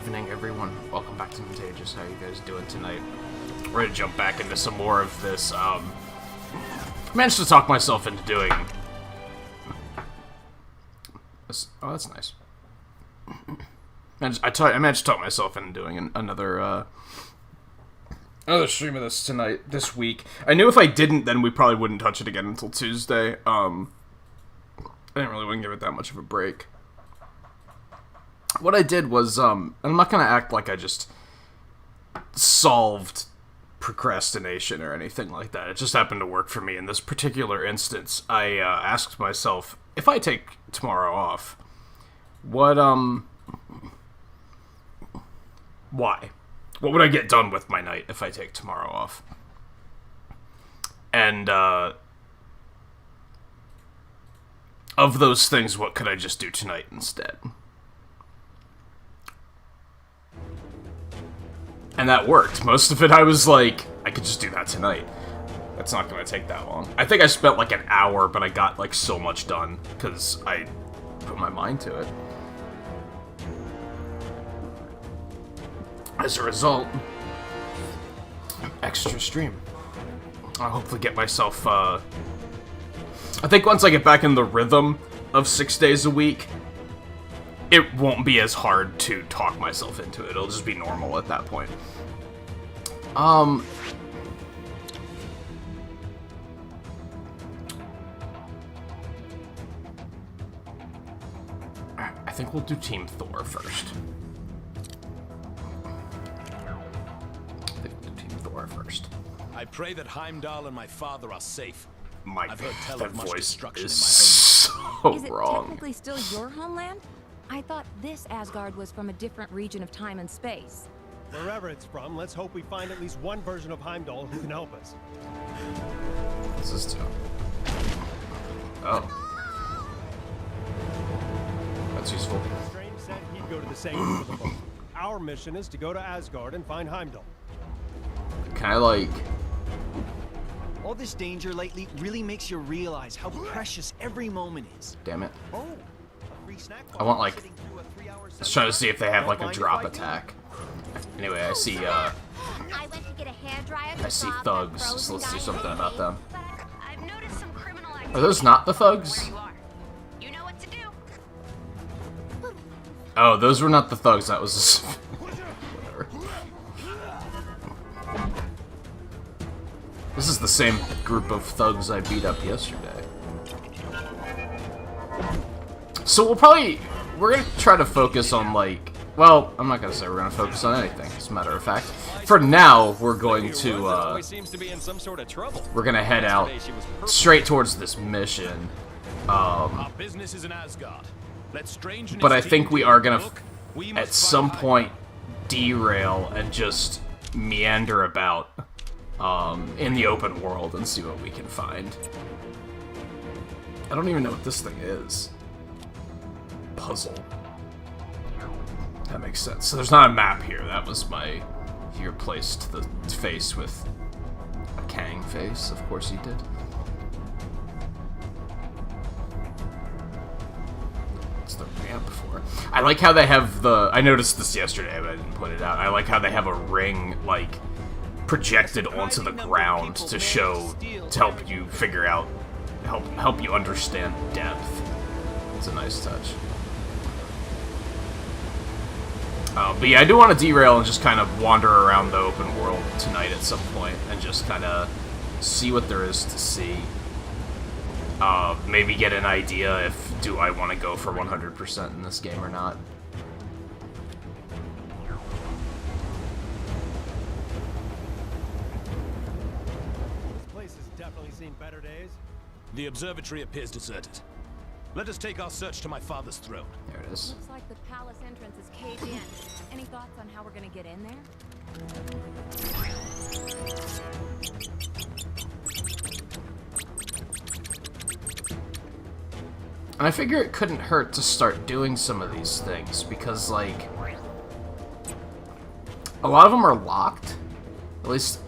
evening, everyone. Welcome back to Nintagious. How you guys doing tonight? We're gonna jump back into some more of this. I managed to talk myself into doing this. Oh, that's nice. I managed to talk myself into doing another stream of this tonight, this week. I knew if I didn't, then we probably wouldn't touch it again until Tuesday. I didn't really want to give it that much of a break. What I did was, I'm not going to act like I just solved procrastination or anything like that. It just happened to work for me in this particular instance. I asked myself, if I take tomorrow off, why? What would I get done with my night if I take tomorrow off? And, of those things, what could I just do tonight instead? And that worked. Most of it, I was like, I could just do that tonight. That's not going to take that long. I think I spent like an hour, but I got like so much done because I put my mind to it. As a result, extra stream. I'll hopefully get myself, I think once I get back in the rhythm of 6 days a week, it won't be as hard to talk myself into it. It'll just be normal at that point. I think we'll do Team Thor first. I pray that Heimdall and my father are safe. I've heard tell that of much voice destruction is in my so Is it wrong. technically still your homeland? I thought this Asgard was from a different region of time and space. Wherever it's from, let's hope we find at least one version of Heimdall who can help us. This is too. Oh. That's useful. Strange said he'd go to the same for the book. Our mission is to go to Asgard and find Heimdall. Can I, like... All this danger lately really makes you realize how precious every moment is. Damn it. Oh, a free snack I want, like... sitting through a 3-hour I was trying to see if they have, like, a drop attack. Anyway, I see, I went to get a hairdryer. I see thugs, so let's do something about them. But I've noticed some criminal activity. Are those not the thugs? Where you are. You know what to do. Oh, those were not the thugs, that was... Whatever. This is the same group of thugs I beat up yesterday. So we're gonna try to focus on, like, well, I'm not gonna say we're gonna focus on anything, as a matter of fact. For now, we're going to, we're gonna head out straight towards this mission. Our business is in Asgard. Let Strange and But I his think team we take are a gonna, look. We at must some find point, derail and just meander about in the open world and see what we can find. I don't even know what this thing is. Puzzle. That makes sense. So there's not a map here. That was my... Here placed the face with a Kang face. Of course he did. What's the ramp for? I like how they have the... I noticed this yesterday, but I didn't put it out. I like how they have a ring, like, projected onto the ground to show... to help you figure out... help you understand depth. It's a nice touch. But yeah, I do want to derail and just kind of wander around the open world tonight at some point and just kind of see what there is to see. Maybe get an idea if do I want to go for 100% in this game or not. This place has definitely seen better days. The observatory appears deserted. Let us take our search to my father's throne. There it is. Looks like the palace entrance is caved in. Any thoughts on how we're gonna get in there? And I figure it couldn't hurt to start doing some of these things, because, like, a lot of them are locked. At least,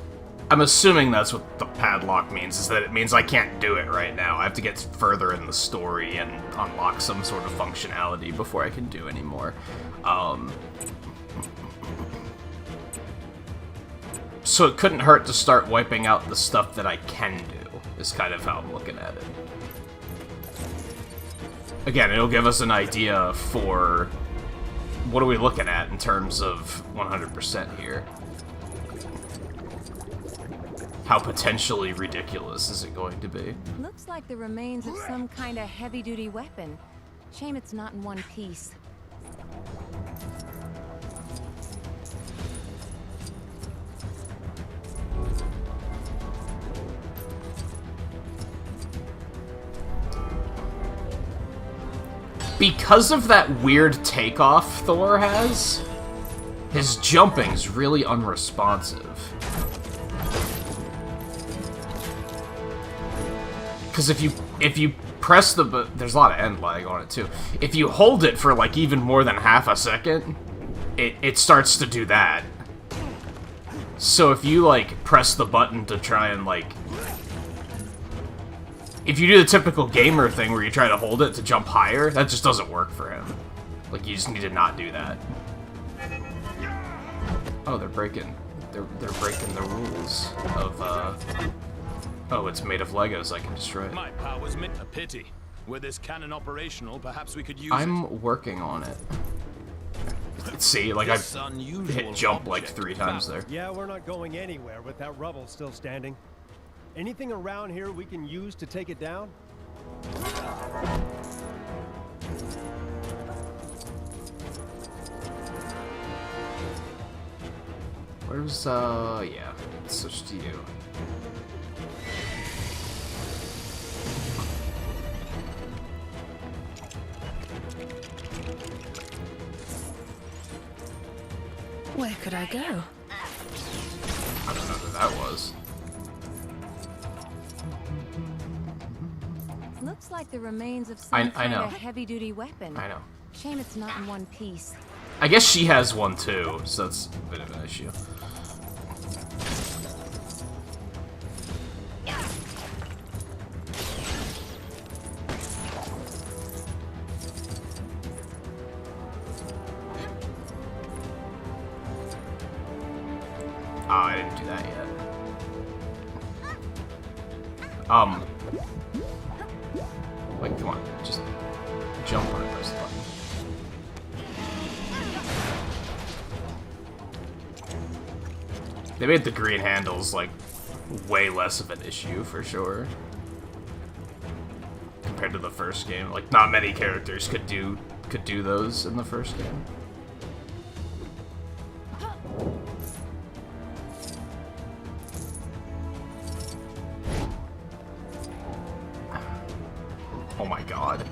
I'm assuming that's what the padlock means, is that it means I can't do it right now. I have to get further in the story and unlock some sort of functionality before I can do any more. So it couldn't hurt to start wiping out the stuff that I can do, is kind of how I'm looking at it. Again, it'll give us an idea for what are we looking at in terms of 100% here. How potentially ridiculous is it going to be? Looks like the remains of some kind of heavy-duty weapon. Shame it's not in one piece. Because of that weird takeoff Thor has, his jumping's really unresponsive. Because if you press the there's a lot of end lag on it too. If you hold it for like even more than half a second, it starts to do that. So if you like press the button to try and like, if you do the typical gamer thing where you try to hold it to jump higher, that just doesn't work for him. Like, you just need to not do that. Oh, they're breaking the rules of oh, it's made of Legos, I can destroy it. My power's meant a pity. Were this cannon operational, perhaps we could use I'm working on it. See, like I hit jump like 3 times there. Yeah, we're not going anywhere with that rubble still standing. Anything around here we can use to take it down? Where's, yeah, let's switch to you. Where could I go? I don't know who that was. Looks like the remains of some I know. kind of heavy-duty weapon. I know. Shame it's not in one piece. I guess she has one too, so that's a bit of an issue. Oh, I didn't do that yet. Wait, come on, just jump on it, press the button. They made the green handles, like, way less of an issue, for sure. Compared to the first game. Like, not many characters could do those in the first game. Oh my god.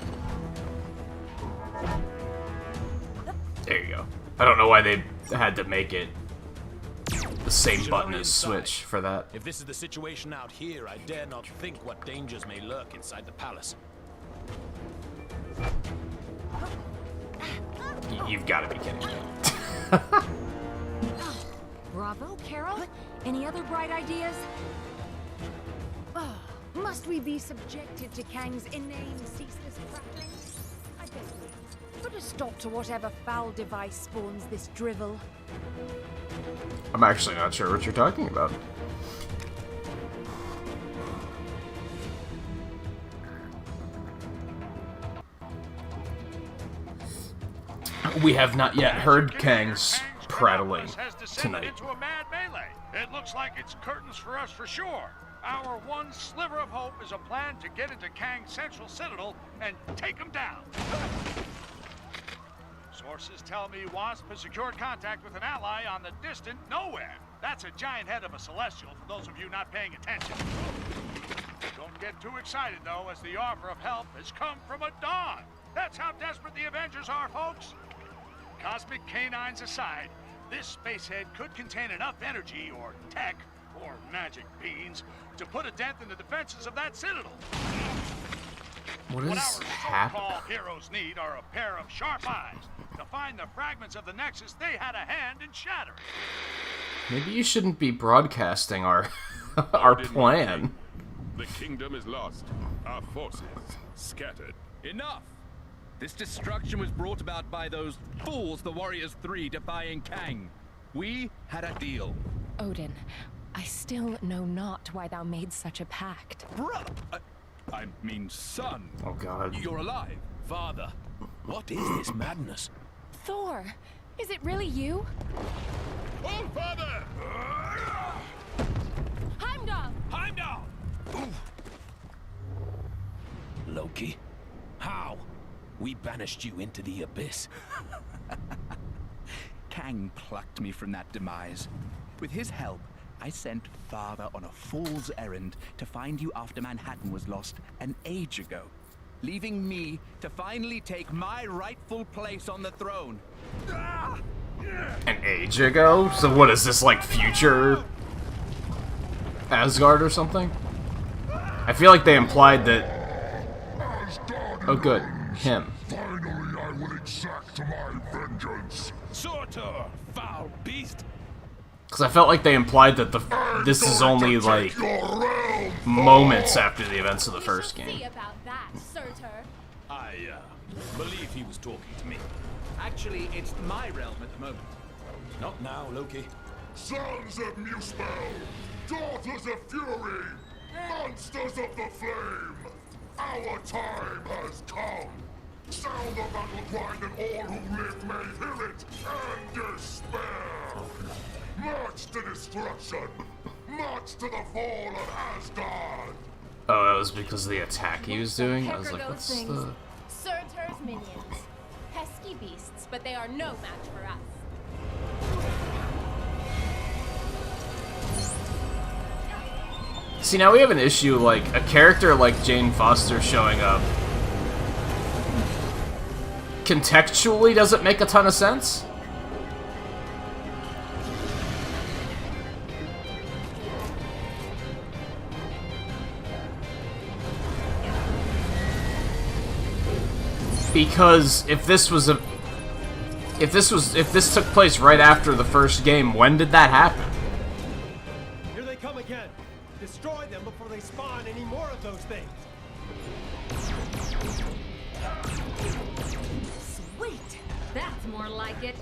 There you go. I don't know why they had to make it the same button as Switch for that. If this is the situation out here, I dare not think what dangers may lurk inside the palace. You've got to be kidding me. Bravo, Carol. Any other bright ideas? Oh, must we be subjected to Kang's inane, ceaseless prattling? I guess we put a stop to whatever foul device spawns this drivel. I'm actually not sure what you're talking about. We have not yet heard Kang's prattling tonight. Into a mad melee. It looks like it's curtains for us for sure. Our one sliver of hope is a plan to get into Kang's central citadel and take him down. Sources tell me Wasp has secured contact with an ally on the distant nowhere. That's a giant head of a celestial for those of you not paying attention. Don't get too excited though, as the offer of help has come from a Dawn. That's how desperate the Avengers are, folks. Cosmic canines aside, this spacehead could contain enough energy or tech or magic beans to put a dent in the defenses of that citadel. What What is our so-called heroes need are a pair of sharp eyes to find the fragments of the Nexus they had a hand in shattering. Maybe you shouldn't be broadcasting our our plan. The kingdom is lost. Our forces scattered. Enough! This destruction was brought about by those fools, the Warriors 3, defying Kang. We had a deal. Odin, I still know not why thou made such a pact. Brother! I mean, son. Oh god. You're alive. Father, what is this madness? Thor, is it really you? Oh, father! Heimdall! Heimdall! Loki, how? We banished you into the abyss. Kang plucked me from that demise. With his help, I sent Father on a fool's errand to find you after Manhattan was lost an age ago, leaving me to finally take my rightful place on the throne. An age ago? So what is this, like, future Asgard or something? I feel like they implied that... Oh good, him. Finally, I will exact my vengeance. Surtur, foul beast! Because I felt like they implied that this is only, like, moments after the events of the first game. See about that, Surtur. I, believe he was talking to me. Actually, it's my realm at the moment. Not now, Loki. Sons of Muspel, daughters of Fury, monsters of the flame, our time has come. Sound the battle cry that all who live may hear it and despair. March to destruction. March to the fall of Asgard. Oh, that was because of the attack he was doing? I was like, what's the... Surtur's minions. Pesky beasts, but they are no match for us. See, now we have an issue, like, a character like Jane Foster showing up contextually doesn't make a ton of sense. Because if this took place right after the first game, when did that happen? Here they come again. Destroy them before they spawn any more of those things. Sweet! That's more like it.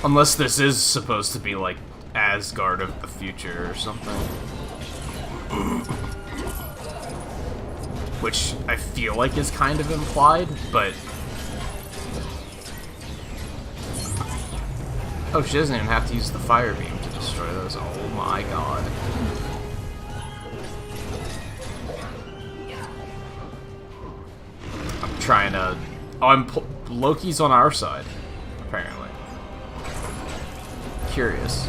Unless this is supposed to be like Asgard of the future or something. Which I feel like is kind of implied, but... Oh, she doesn't even have to use the fire beam to destroy those. Oh my god. I'm trying to... Oh, Loki's on our side, apparently. Curious.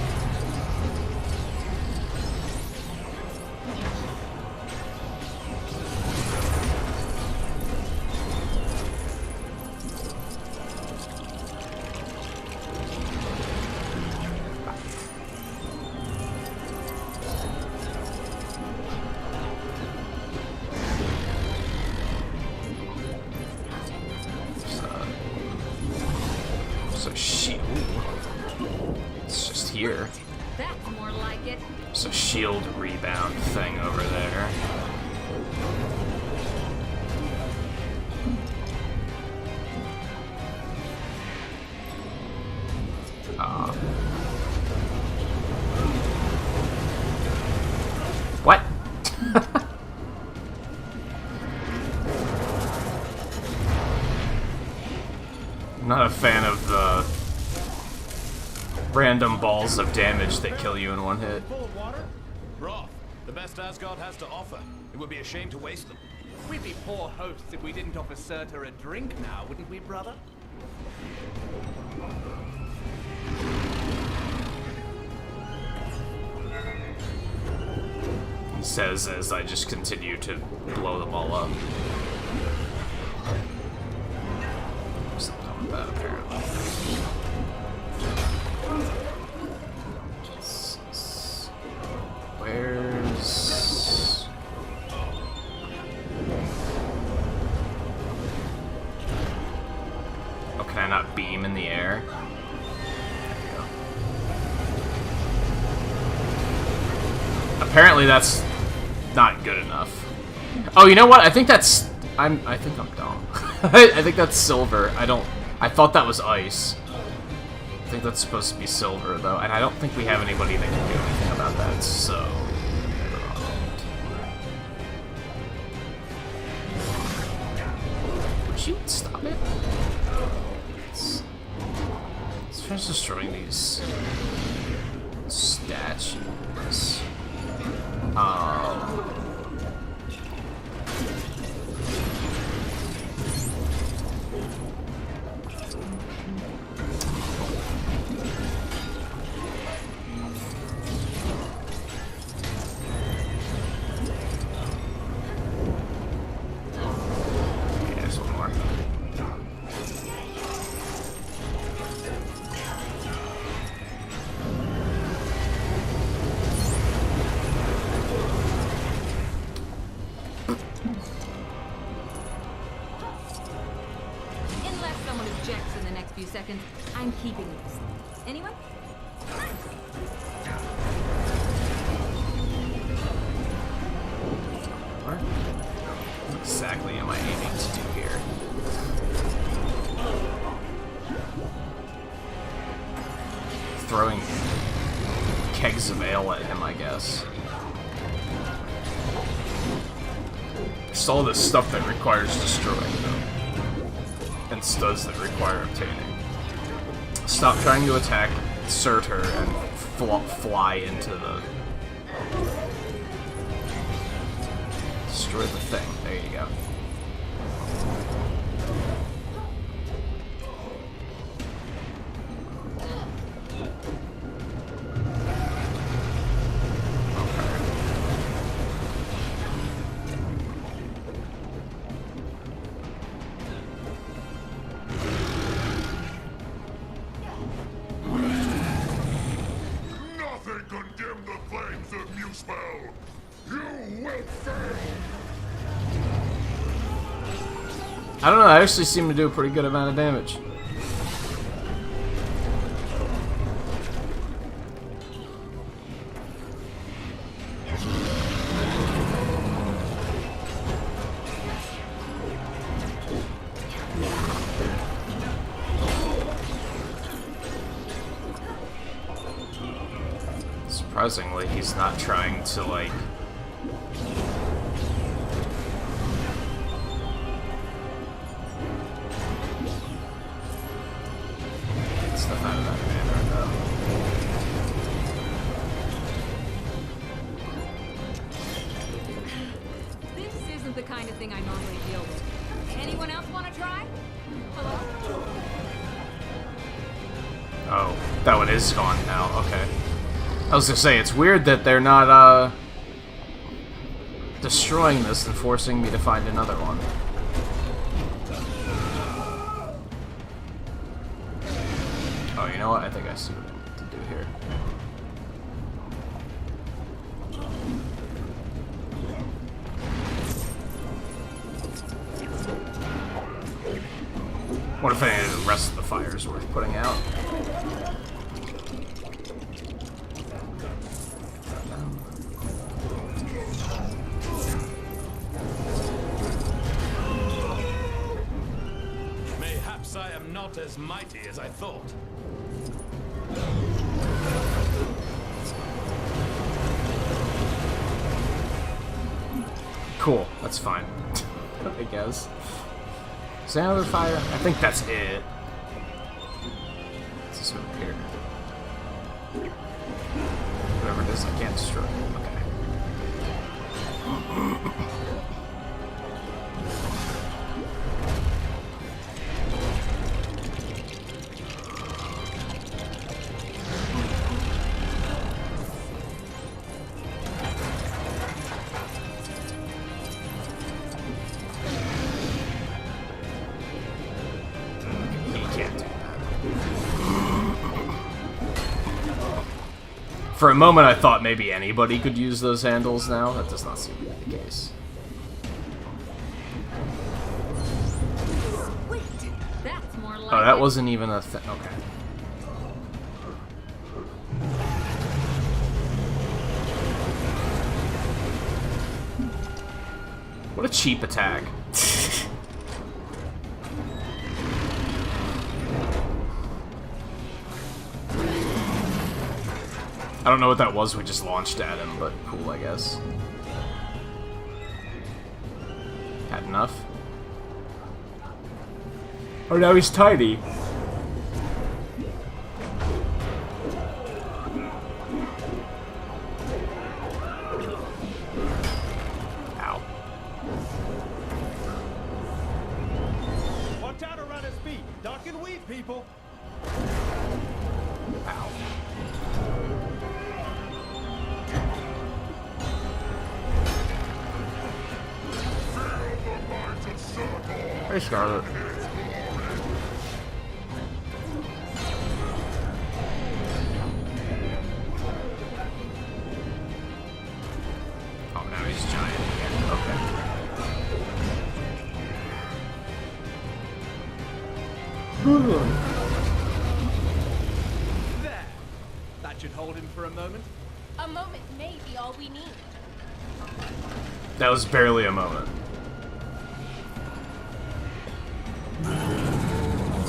Here. That's more like it. There's a shield rebound thing over there. What? I'm not a fan of the random balls of damage that kill you in one hit. Full of water? Broth, the best Asgard has to offer. It would be a shame to waste them. We'd be poor hosts if we didn't offer Surtur a drink now, wouldn't we, brother? He says as I just continue to blow them all up. Something with that, apparently. Where's... Oh, can I not beam in the air? There we go. Apparently that's not good enough. Oh, you know what? I think I'm dumb. I think that's silver. I thought that was ice. I think that's supposed to be silver, though, and I don't think we have anybody that can do anything about that, so... never mind. Would you stop it? Let's finish destroying these statues. There's one more. Unless someone objects in the next few seconds, I'm keeping these. Anyone? What exactly am I aiming to do here? Throwing kegs of ale at him, I guess. There's all this stuff that requires destroying, though. And studs that require obtaining. Stop trying to attack Surtur and fly into the... Destroy the thing. There you go. Nothing can dim the flames of Muspel! You will fail! I don't know, I actually seem to do a pretty good amount of damage. Surprisingly, he's not trying to, like... get stuff out of that banner, though. This isn't the kind of thing I normally deal with. Anyone else want to try? Hello? Oh, that one is gone now, okay. I was gonna say, it's weird that they're not, destroying this and forcing me to find another one. Oh, you know what? I think I see what I need to do here. What if any of the rest of the fire is worth putting out? Mayhaps I am not as mighty as I thought. Cool, that's fine. I guess. Is there another fire? I think that's it. What's this over here? Whatever it is, I can't destroy it. Okay. For a moment, I thought maybe anybody could use those handles now. That does not seem to be the case. Wait, that's more like Oh, that wasn't even a thing. Okay. What a cheap attack. I don't know what that was we just launched at him, but cool, I guess. Had enough? Oh, now he's tiny. Ow. Watch out around his feet. Duck and weave, people. Ow. Hey, Scarlet. Oh, now he's giant again. Okay. There. That should hold him for a moment. A moment may be all we need. That was barely a moment.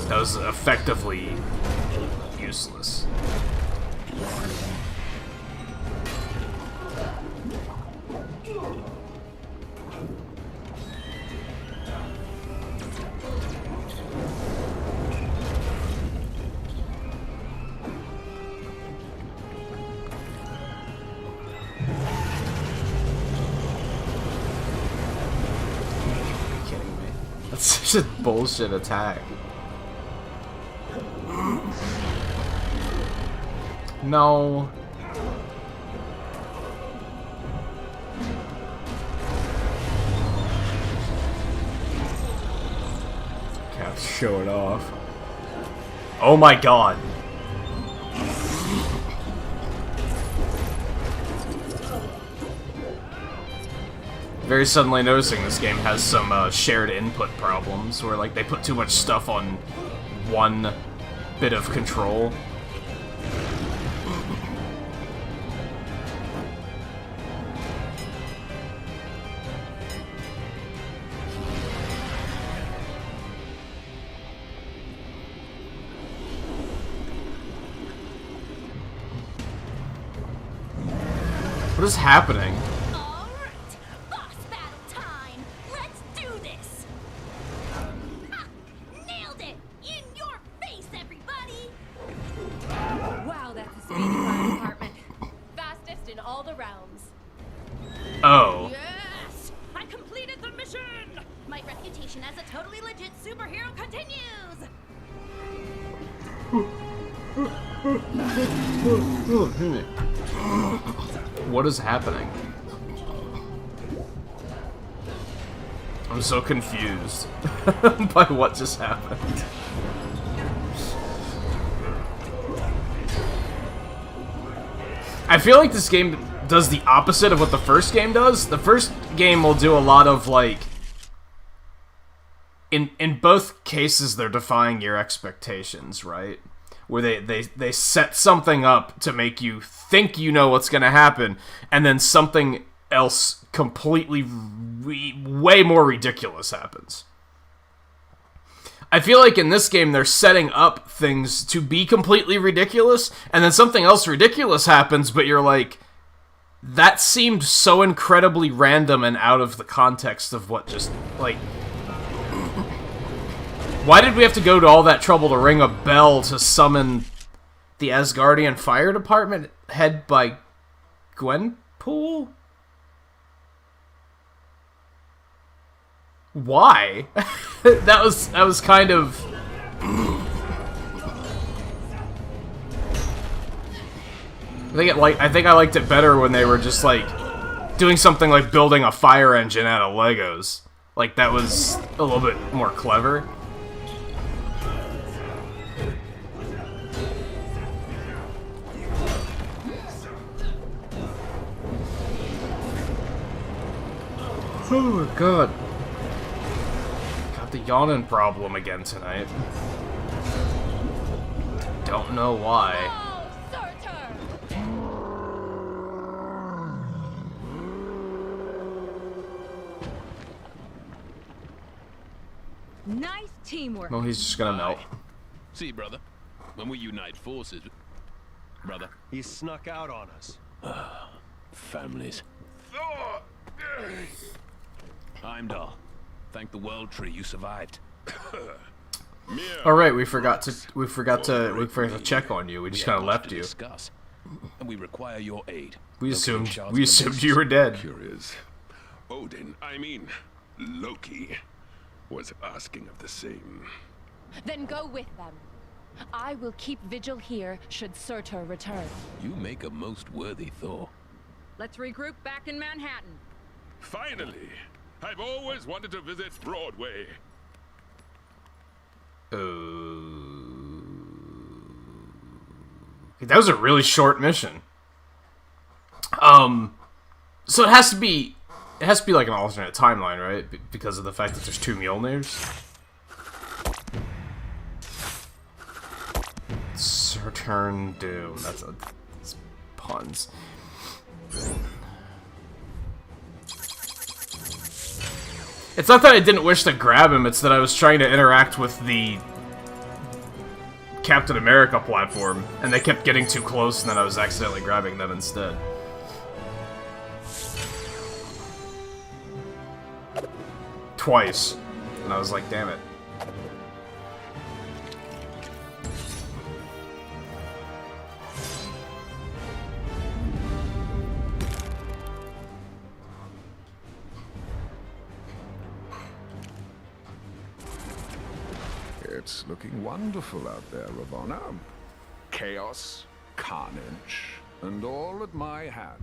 That was effectively useless. That's such a bullshit attack. No. Can't show it off. Oh my god. Very suddenly noticing this game has some shared input problems where like they put too much stuff on one bit of control. What is happening? Oh. Yes! I completed the mission! My reputation as a totally legit superhero continues! What is happening? I'm so confused by what just happened. I feel like this game does the opposite of what the first game does. The first game will do a lot of, like... In both cases, they're defying your expectations, right? Where they set something up to make you think you know what's gonna happen, and then something else completely way more ridiculous happens. I feel like in this game, they're setting up things to be completely ridiculous, and then something else ridiculous happens, but you're like... That seemed so incredibly random and out of the context of what just, like... Why did we have to go to all that trouble to ring a bell to summon the Asgardian Fire Department head by Gwenpool? Why? that was kind of... I think I liked it better when they were just like doing something like building a fire engine out of Legos. Like that was a little bit more clever. Oh my god. Got the yawning problem again tonight. Don't know why. Nice teamwork. Well, he's just gonna melt. See, brother, when we unite forces... brother? He snuck out on us. Families. Thor! Heimdall, thank the World Tree you survived. All right, we forgot to check on you. We just kind of left you. Discuss, and we require your aid. We Locating assumed Charles you were dead. Curious. Odin, I mean, Loki, was asking of the same. Then go with them. I will keep vigil here should Surtur return. You make a most worthy Thor. Let's regroup back in Manhattan. Finally! I've always wanted to visit Broadway. That was a really short mission. So it has to be like an alternate timeline, right? Because of the fact that there's two Mjolnirs. Surturn Doom. That's puns. It's not that I didn't wish to grab him, it's that I was trying to interact with the Captain America platform, and they kept getting too close, and then I was accidentally grabbing them instead. Twice. And I was like, damn it. It's looking wonderful out there, Ravonna. Chaos, carnage, and all at my hand.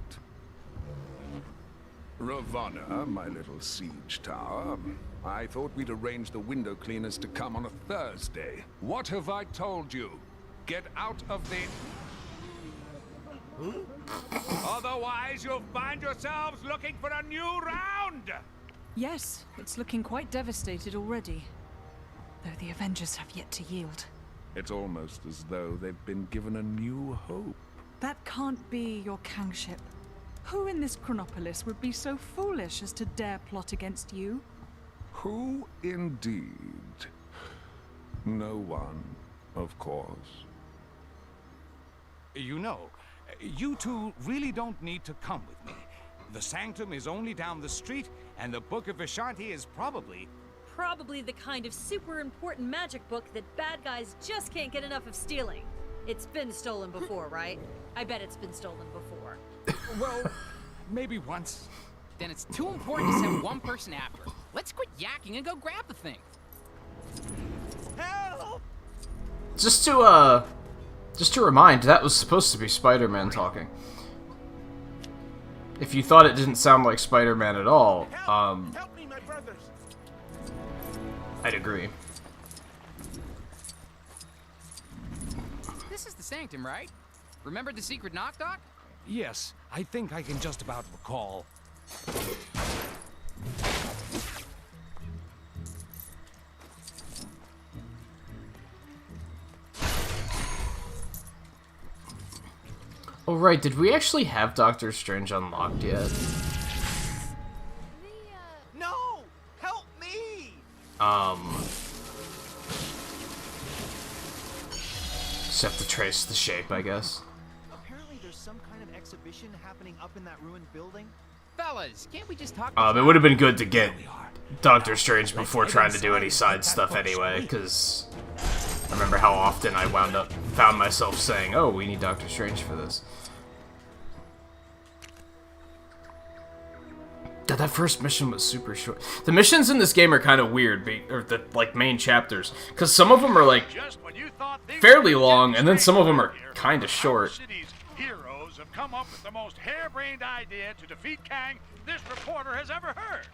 Ravonna, my little siege tower, I thought we'd arrange the window cleaners to come on a Thursday. What have I told you? Get out of the... Otherwise, you'll find yourselves looking for a new round! Yes, it's looking quite devastated already. Though the Avengers have yet to yield. It's almost as though they've been given a new hope. That can't be your kingship. Who in this Chronopolis would be so foolish as to dare plot against you? Who indeed? No one, of course. You know, you two really don't need to come with me. The Sanctum is only down the street, and the Book of Vishanti is probably the kind of super important magic book that bad guys just can't get enough of stealing. It's been stolen before, right? I bet it's been stolen before. Well, maybe once. Then it's too important to send one person after it. Let's quit yakking and go grab the thing. Help! Just to remind, that was supposed to be Spider-Man talking. If you thought it didn't sound like Spider-Man at all, Help me, my brothers! I'd agree. This is the Sanctum, right? Remember the secret knock-knock? Yes, I think I can just about recall. Oh right, did we actually have Doctor Strange unlocked yet? No! Help me! Except to trace the shape, I guess. Apparently there's some kind of exhibition happening up in that ruined building. Fellas, can't we just talk? It would have been good to get Doctor Strange before trying to do any side stuff anyway, because I remember how often I found myself saying, "Oh, we need Doctor Strange for this." That first mission was super short. The missions in this game are kind of weird, or the main chapters, because some of them are like fairly long, and then some of them are kind of short. City's heroes have come up with the most harebrained idea to defeat Kang this reporter has ever heard.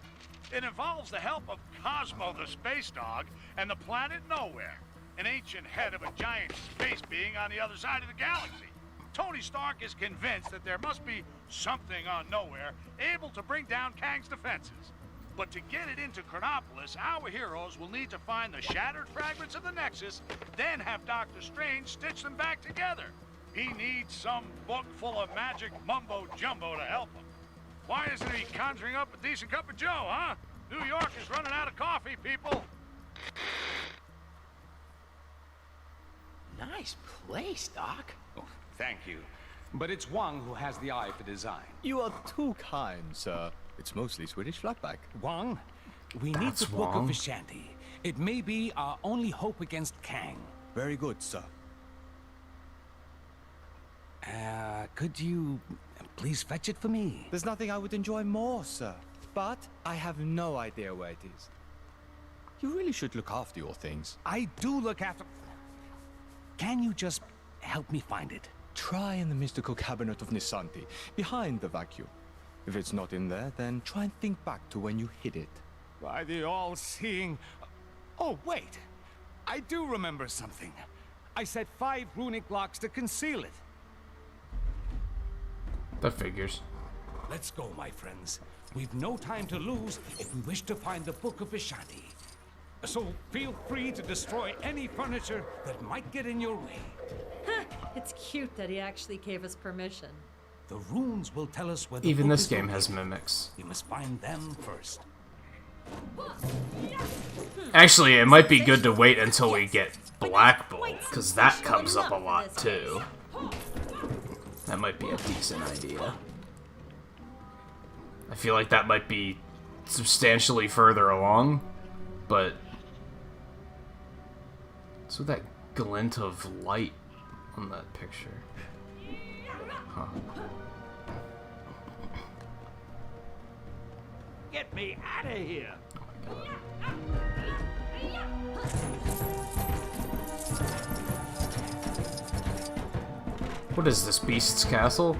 It involves the help of Cosmo the space dog and the planet Nowhere, an ancient head of a giant space being on the other side of the galaxy. Tony Stark is convinced that there must be something on Nowhere able to bring down Kang's defenses. But to get it into Chronopolis, our heroes will need to find the shattered fragments of the Nexus, then have Doctor Strange stitch them back together. He needs some book full of magic mumbo-jumbo to help him. Why isn't he conjuring up a decent cup of joe, huh? New York is running out of coffee, people. Nice place, Doc. Oh, thank you. But it's Wang who has the eye for design. You are too kind, sir. It's mostly Swedish flatback. Wang, we need the Book of Vishanti. It may be our only hope against Kang. Very good, sir. Could you please fetch it for me? There's nothing I would enjoy more, sir. But I have no idea where it is. You really should look after your things. I do look after... Can you just help me find it? Try in the mystical cabinet of Nisanti, behind the vacuum. If it's not in there, then try and think back to when you hid it. By the all-seeing... Oh, wait. I do remember something. I set 5 runic locks to conceal it. That figures. Let's go, my friends. We've no time to lose if we wish to find the Book of Vishanti. So feel free to destroy any furniture that might get in your way. It's cute that he actually gave us permission. The runes will tell us where the Even book this is game located. has mimics. We must find them first. Actually, it might be good to wait until we get Black Bolt, because that comes up a lot too. That might be a decent idea. I feel like that might be substantially further along, but... What's with that glint of light on that picture? Huh. Get me out of here! What is this, Beast's Castle?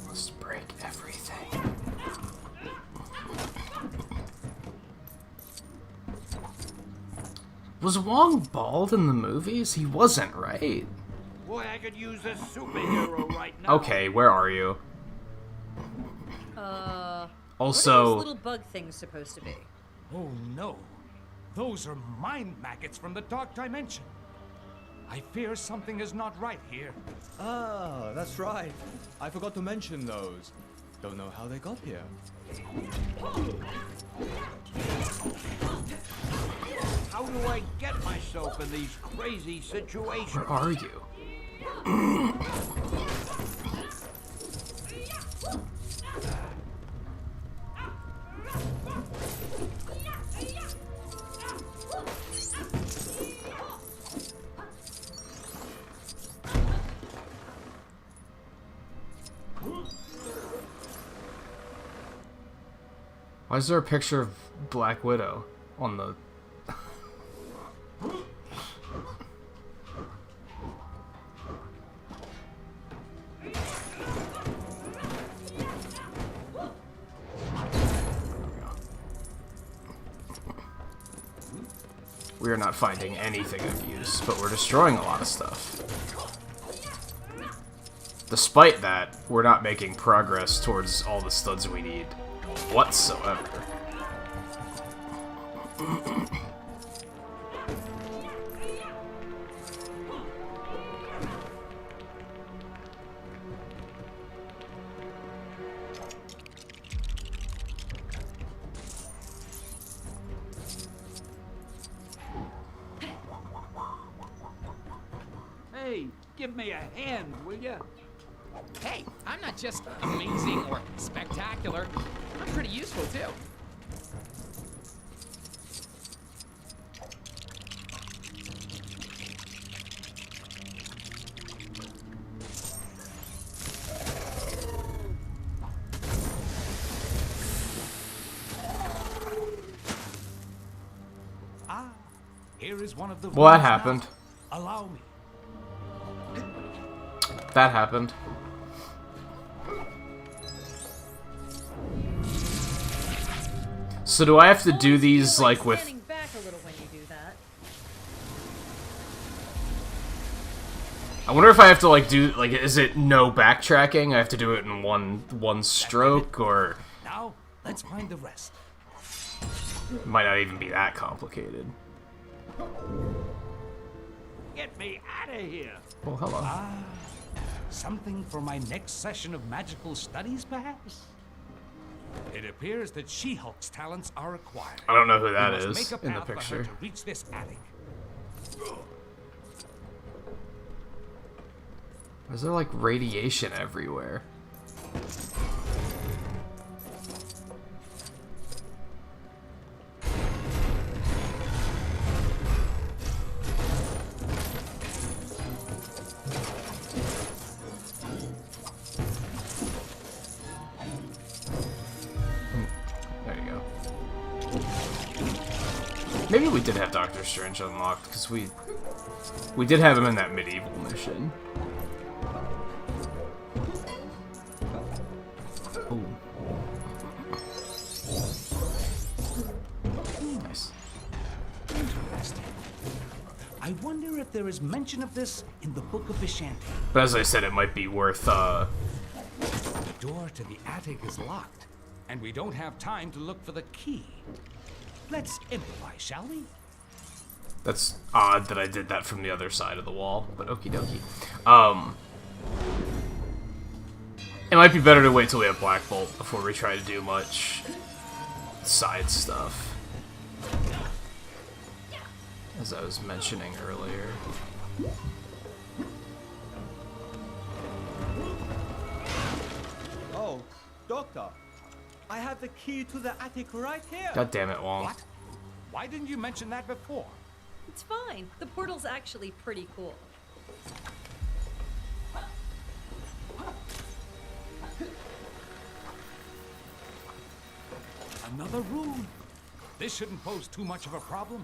Must break everything. Was Wong bald in the movies? He wasn't, right? Boy, I could use a superhero right now. Okay, where are you? Also, what are those little bug things supposed to be? Oh no. Those are mind maggots from the Dark Dimension. I fear something is not right here. Ah, that's right. I forgot to mention those. Don't know how they got here. How do I get myself in these crazy situations? where are you? Why is there a picture of Black Widow on the... We are not finding anything of use, but we're destroying a lot of stuff. Despite that, we're not making progress towards all the studs we need whatsoever. Hey, give me a hand, will ya? Hey, I'm not just amazing or spectacular. I'm pretty useful, too. Ah, here is one of the... Well, that runes now. happened. Allow me. That happened. So do I have to do these, like, with... Standing back a little when you do that. I wonder if I have to, like, do... Like, is it no backtracking? I have to do it in one stroke, or... Now, let's find the rest. Might not even be that complicated. Get me out of here. Well, hello. Something for my next session of magical studies, perhaps? It appears that She-Hulk's talents are acquired. I don't know who that We must is make a in the path for her picture. to reach this attic. Why is there like radiation everywhere? There you go. Maybe we did have Doctor Strange unlocked because we did have him in that medieval mission. Ooh. Nice. Interesting. I wonder if there is mention of this in the Book of Vishanti. But as I said, it might be worth The door to the attic is locked, and we don't have time to look for the key. Let's improvise, shall we? That's odd that I did that from the other side of the wall, but okie dokie. It might be better to wait till we have Black Bolt before we try to do much side stuff. As I was mentioning earlier. Oh, Doctor, I have the key to the attic right here. God damn it, Wong. What? Why didn't you mention that before? It's fine. The portal's actually pretty cool. Another room. This shouldn't pose too much of a problem.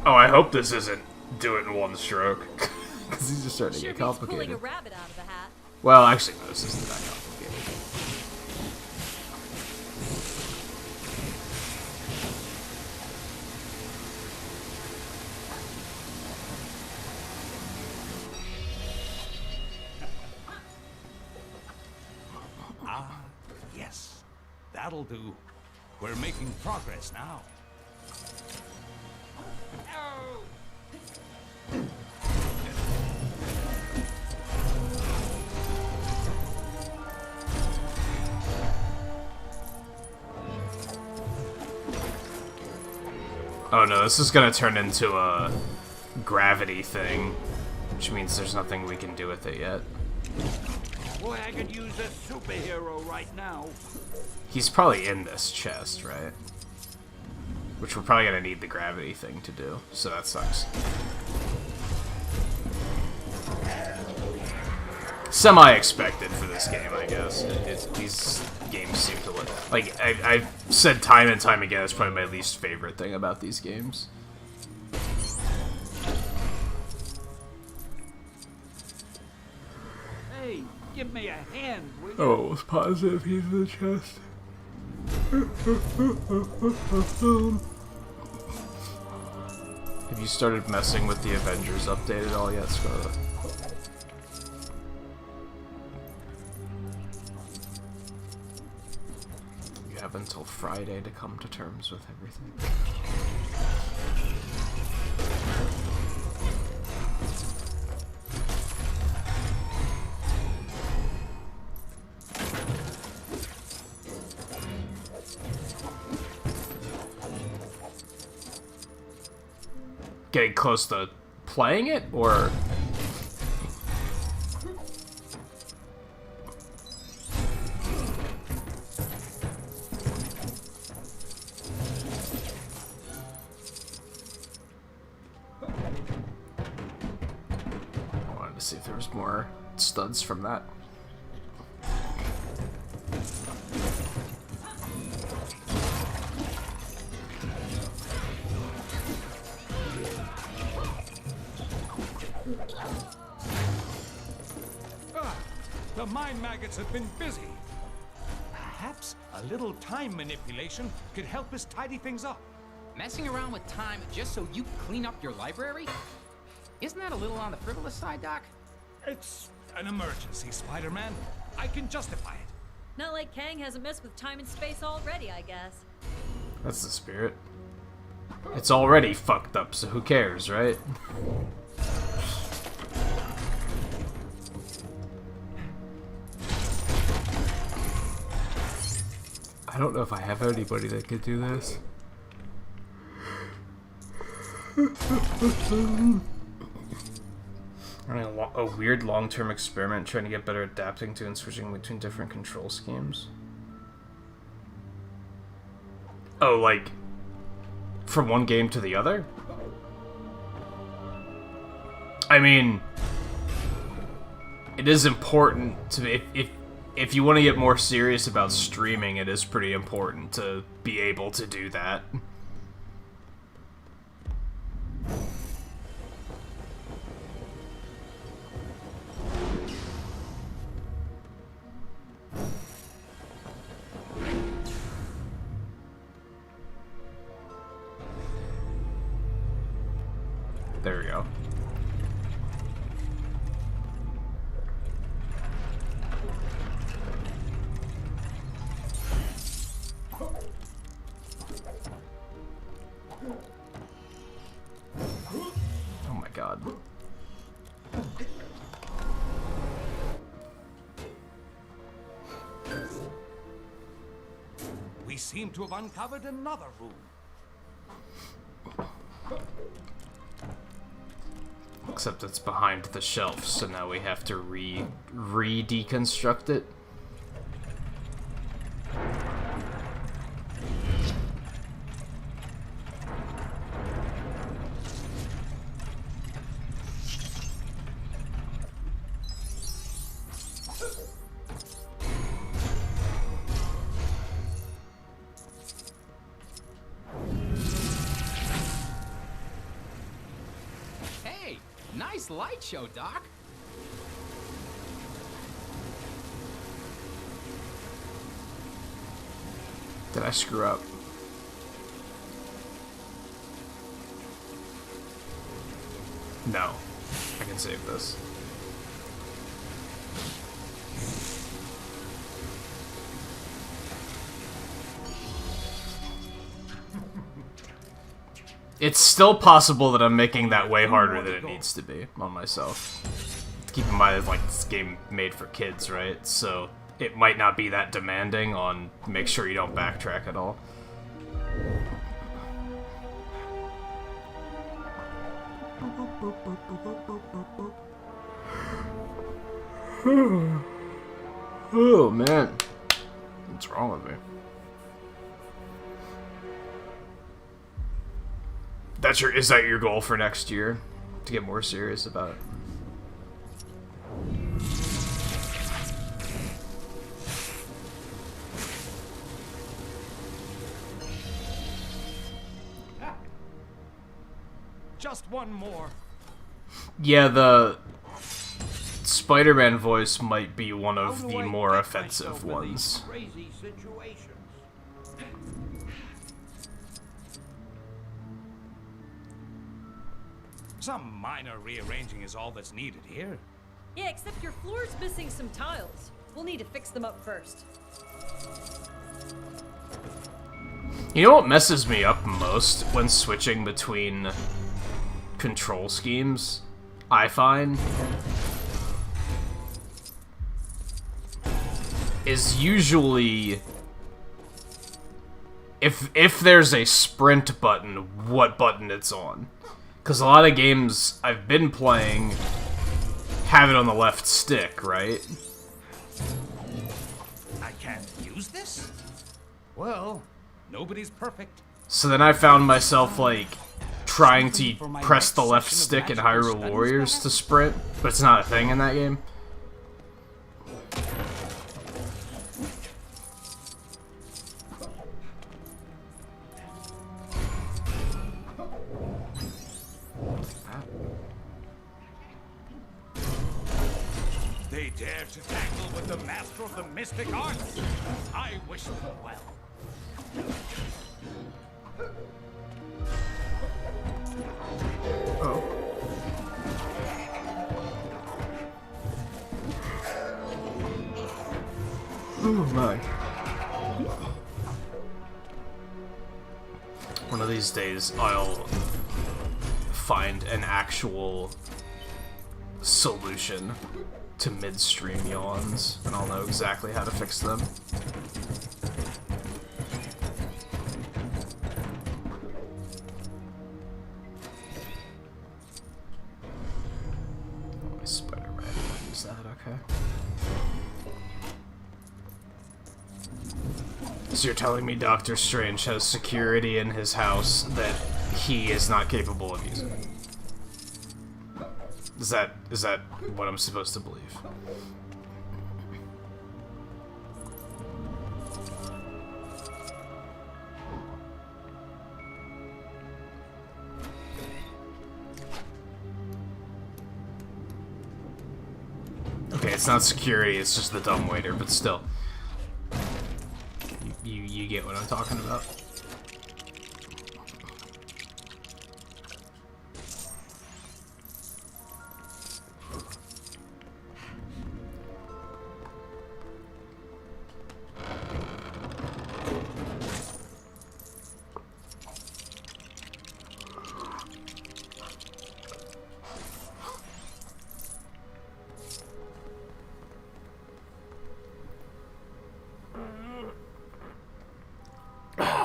Oh, I hope this isn't do it in one stroke. Because these are starting to get complicated. Pulling a rabbit out of a hat. Well, actually, no, this isn't that complicated. Ah, yes. That'll do. We're making progress now. Oh no, this is gonna turn into a gravity thing, which means there's nothing we can do with it yet. Boy, I could use a superhero right now. He's probably in this chest, right? Which we're probably gonna need the gravity thing to do, so that sucks. Semi-expected for this game, I guess. These games seem to look... Like, I've said time and time again, it's probably my least favorite thing about these games. Hey, give me a hand, will you? Oh, it was positive he's in the chest. Have you started messing with the Avengers update at all yet, Scarlet? You have until Friday to come to terms with everything. Getting close to playing it, or... I wanted to see if there was more studs from that. The mind maggots have been busy. Perhaps a little time manipulation could help us tidy things up. Messing around with time just so you clean up your library? Isn't that a little on the frivolous side, Doc? It's an emergency, Spider-Man. I can justify it. Not like Kang hasn't messed with time and space already, I guess. That's the spirit. It's already fucked up, so who cares, right? I don't know if I have anybody that could do this. Running a weird long-term experiment trying to get better at adapting to and switching between different control schemes. Oh, like, from one game to the other? I mean, it is important to, if you want to get more serious about streaming, it is pretty important to be able to do that. There we go. Oh my god. We seem to have uncovered another room. Except it's behind the shelf, so now we have to re-deconstruct it. Nice light show, Doc. Did I screw up? No. I can save this. It's still possible that I'm making that way harder than it needs to be on myself. Keep in mind, like, this game made for kids, right? So it might not be that demanding on make sure you don't backtrack at all. Oh man, what's wrong with me? Is that your goal for next year? To get more serious about it? Just one more. Yeah, the Spider-Man voice might be one of the more offensive ones. Crazy situations. Some minor rearranging is all that's needed here. Yeah, except your floor's missing some tiles. We'll need to fix them up first. You know what messes me up most when switching between control schemes, I find, is usually if there's a sprint button, what button it's on. Because a lot of games I've been playing have it on the left stick, right? I can't use this? Well, nobody's perfect. So then I found myself, like, trying to press the left stick in Hyrule Warriors to sprint, but it's not a thing in that game. They dare to tackle with the master of the mystic arts. I wish them well. Oh. Oh my. One of these days, I'll find an actual solution to midstream yawns, and I'll know exactly how to fix them. My Spider-Man, use that, okay. So you're telling me Doctor Strange has security in his house that he is not capable of using? Is that what I'm supposed to believe? Okay, it's not security, it's just the dumbwaiter, but still. You get what I'm talking about.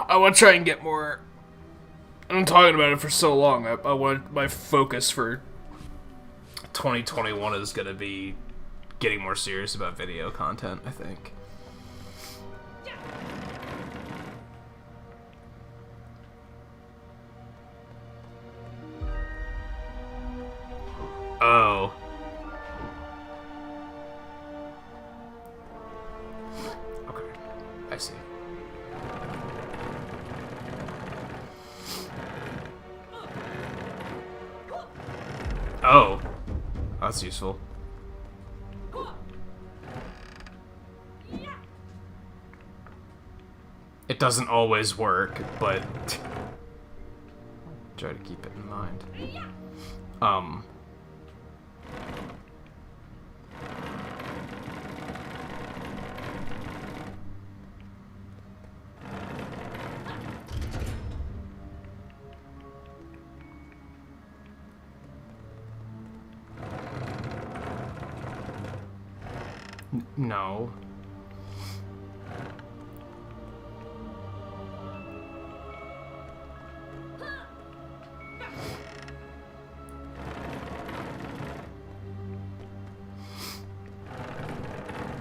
I want to try and get more. I've been talking about it for so long. I want my focus for 2021 is going to be getting more serious about video content, I think. Oh. Okay. I see. Oh, that's useful. It doesn't always work, but try to keep it in mind. No.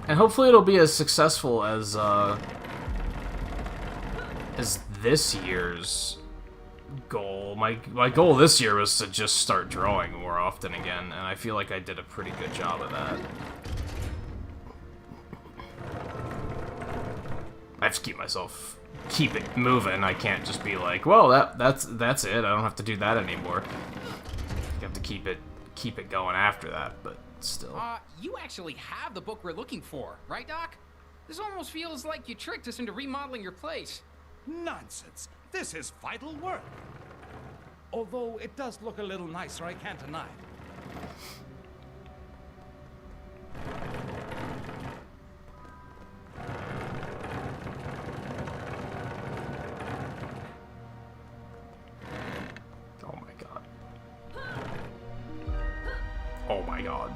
And hopefully it'll be as successful as this year's goal. My goal this year was to just start drawing more often again, and I feel like I did a pretty good job of that. I have to keep it moving. I can't just be like, well, that's it. I don't have to do that anymore. You have to keep it going after that, but still. You actually have the book we're looking for, right, Doc? This almost feels like you tricked us into remodeling your place. Nonsense. This is vital work. Although it does look a little nicer, I can't deny it. Oh my god.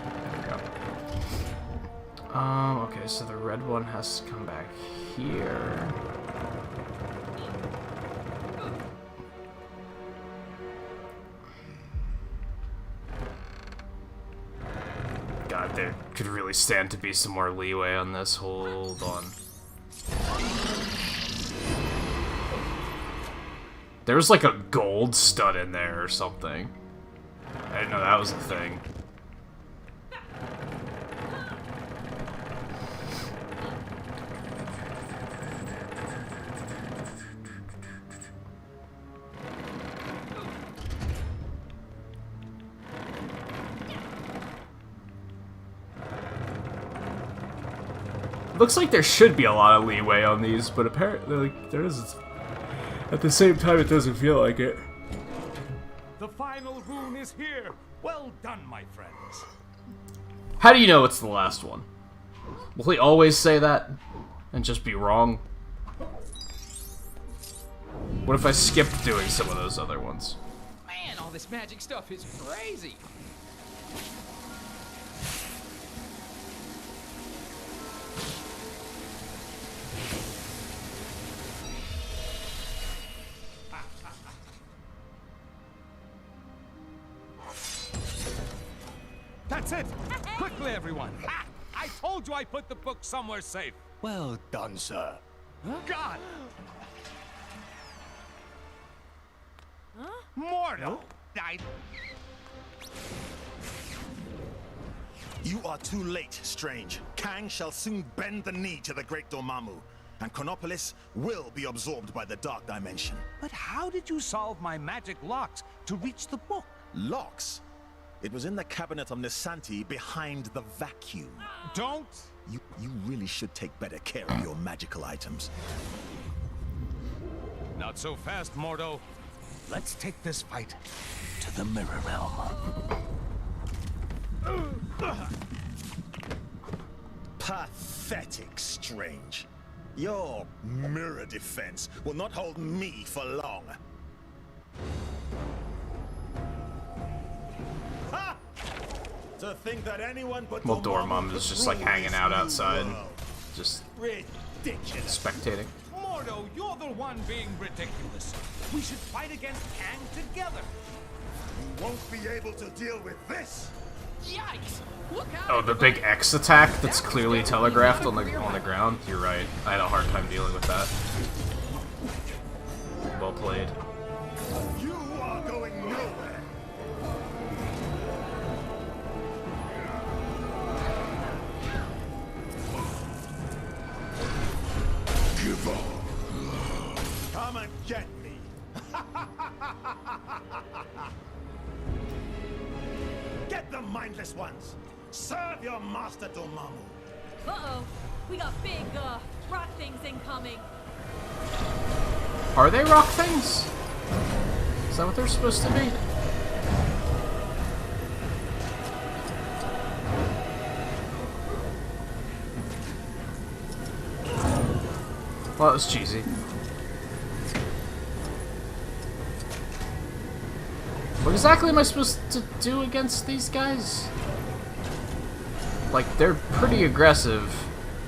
There we go. Okay, so the red one has to come back here. God, there could really stand to be some more leeway on this. Hold on. There was like a gold stud in there or something. I didn't know that was a thing. Looks like there should be a lot of leeway on these, but apparently like, there is. At the same time, it doesn't feel like it. The final rune is here. Well done, my friends. How do you know it's the last one? Will he always say that and just be wrong? What if I skipped doing some of those other ones? Man, all this magic stuff is crazy. That's it! Quickly, everyone! Ha! I told you I put the book somewhere safe! Well done, sir. God! Mortal! You are too late, Strange. Kang shall soon bend the knee to the Great Dormammu, and Chronopolis will be absorbed by the Dark Dimension. But how did you solve my magic locks to reach the book? Locks? It was in the cabinet of Nisanti behind the vacuum. Don't! You really should take better care of your magical items. Not so fast, Mordo. Let's take this fight to the Mirror Realm. Pathetic, Strange. Your mirror defense will not hold me for long. Ha! To think that anyone but Well, Dormammu's just like hanging out outside, just ridiculous. spectating. Mordo, you're the one being ridiculous. We should fight against Kang together. You won't be able to deal with this. Yikes! Look out! Oh, the big X attack that's clearly telegraphed on the ground. You're right. I had a hard time dealing with that. Well played. You are going nowhere. Give up. Come and get me. Get the mindless ones. Serve your master Dormammu. Uh-oh. We got big, rock things incoming. Are they rock things? Is that what they're supposed to be? Well, that was cheesy. What exactly am I supposed to do against these guys? Like, they're pretty aggressive.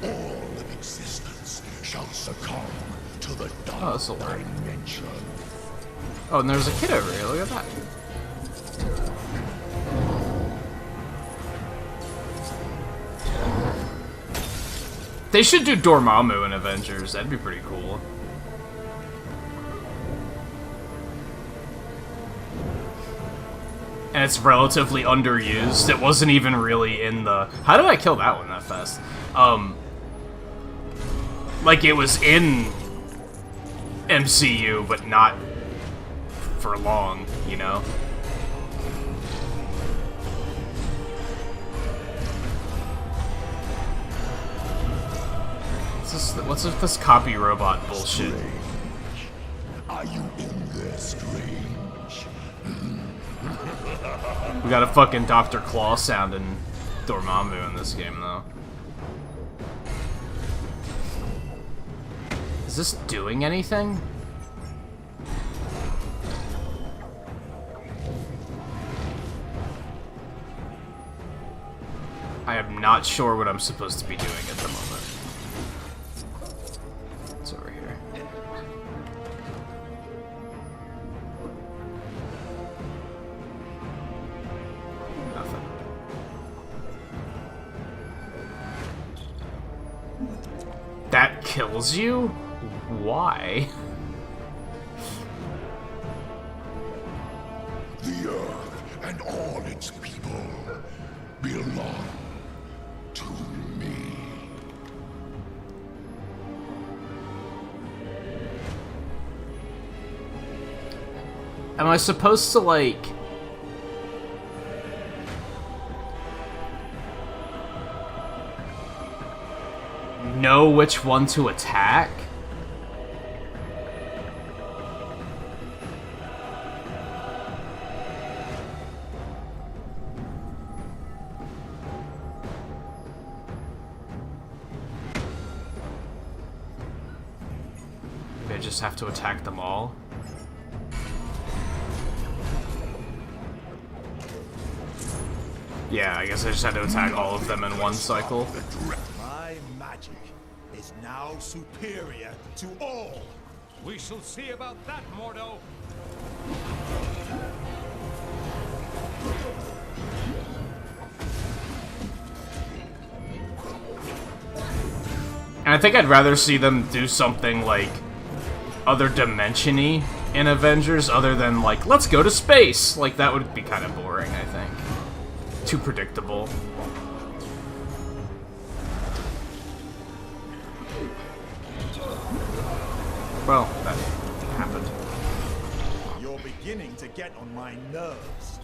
All of existence shall succumb to the dark dimension. Oh, and there's a kid over here. Look at that. They should do Dormammu in Avengers. That'd be pretty cool. And it's relatively underused. It wasn't even really in the... How did I kill that one that fast? Like, it was in MCU, but not for long, you know? What's this copy robot bullshit? Are you in there, Strange? We got a fucking Dr. Claw sounding Dormammu in this game, though. Is this doing anything? I am not sure what I'm supposed to be doing at the moment. It's over here. Nothing. That kills you? Why? The Earth and all its people belong to me. Am I supposed to, like... know which one to attack? just have to attack them all? Yeah, I guess I just had to attack all of them in one cycle. My magic is now superior to all. We shall see about that, Mordo. And I think I'd rather see them do something like other dimension-y in Avengers other than like, let's go to space. Like, that would be kind of boring, I think. Too predictable. Well, that happened. You're beginning to get on my nerves.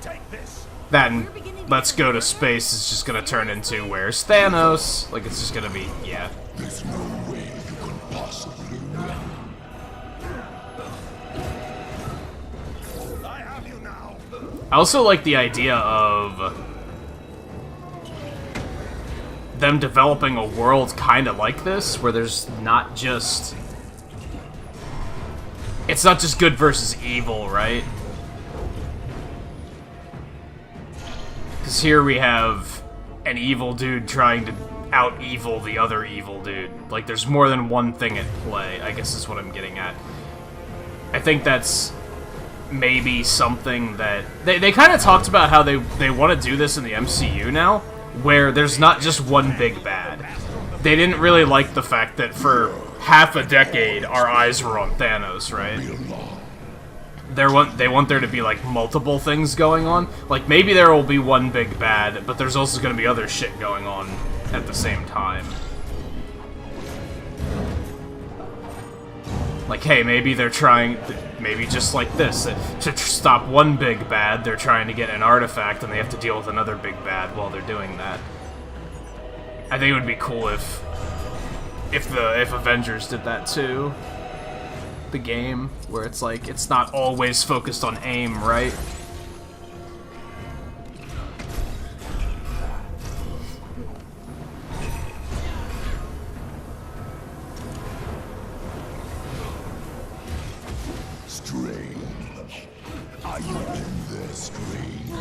Take this. That and let's go to space is just gonna turn into where's Thanos? Like, it's just gonna be, yeah. There's no way you can possibly win. I have you now. I also like the idea of them developing a world kind of like this, where there's not just... It's not just good versus evil, right? Because here we have an evil dude trying to out-evil the other evil dude. Like, there's more than one thing at play, I guess is what I'm getting at. I think that's maybe something that... They kind of talked about how they want to do this in the MCU now, where there's not just one big bad. They didn't really like the fact that for half a decade, our eyes were on Thanos, right? They want there to be, like, multiple things going on. Like, maybe there will be one big bad, but there's also going to be other shit going on at the same time. Like, hey, maybe they're trying... Maybe just like this. To stop one big bad, they're trying to get an artifact, and they have to deal with another big bad while they're doing that. I think it would be cool if Avengers did that too. The game, where it's like, it's not always focused on aim, right? Strange. Are you in there, Strange?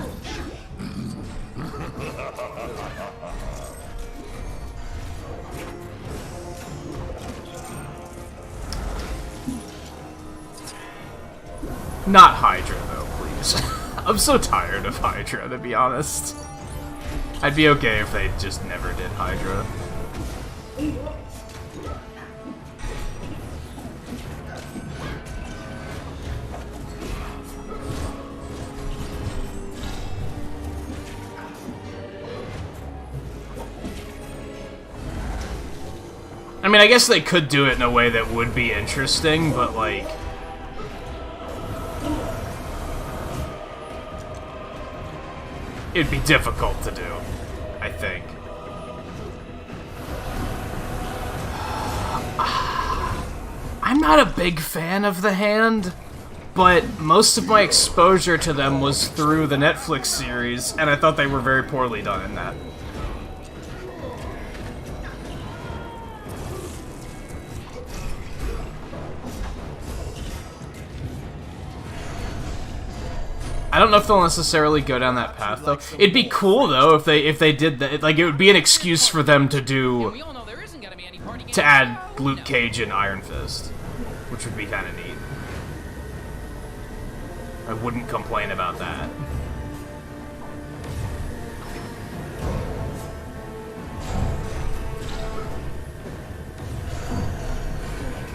Not Hydra, though, please. I'm so tired of Hydra, to be honest. I'd be okay if they just never did Hydra. I mean, I guess they could do it in a way that would be interesting, but, like... it'd be difficult to do, I think. I'm not a big fan of The Hand, but most of my exposure to them was through the Netflix series, and I thought they were very poorly done in that. I don't know if they'll necessarily go down that path, though. It'd be cool, though, if they did that. Like, it would be an excuse for them to do... to add Luke Cage and Iron Fist, which would be kind of neat. I wouldn't complain about that.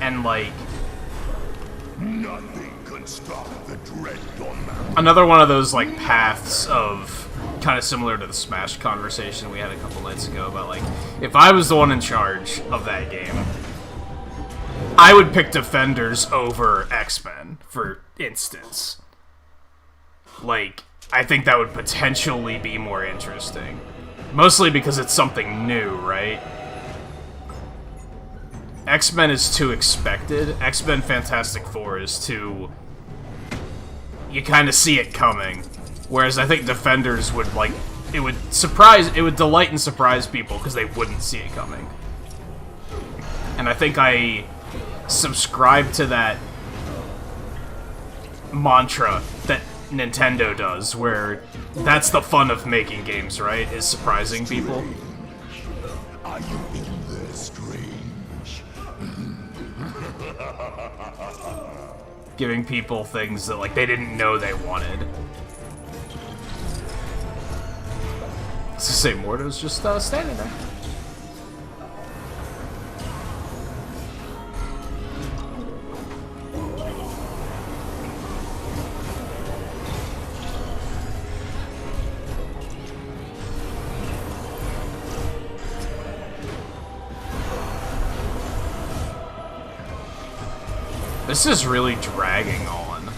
And, like... Nothing can stop the dread Dormammu. Another one of those, like, paths of... kind of similar to the Smash conversation we had a couple nights ago about, like, if I was the one in charge of that game, I would pick Defenders over X-Men, for instance. Like, I think that would potentially be more interesting. Mostly because it's something new, right? X-Men is too expected. X-Men Fantastic Four is too... you kind of see it coming. Whereas I think Defenders would, like... it would delight and surprise people because they wouldn't see it coming. And I think I subscribe to that mantra that Nintendo does, where that's the fun of making games, right? Is surprising people. Are you in there, strange? Giving people things that, like, they didn't know they wanted. I was gonna say, Mordo's just standing there. This is really dragging on.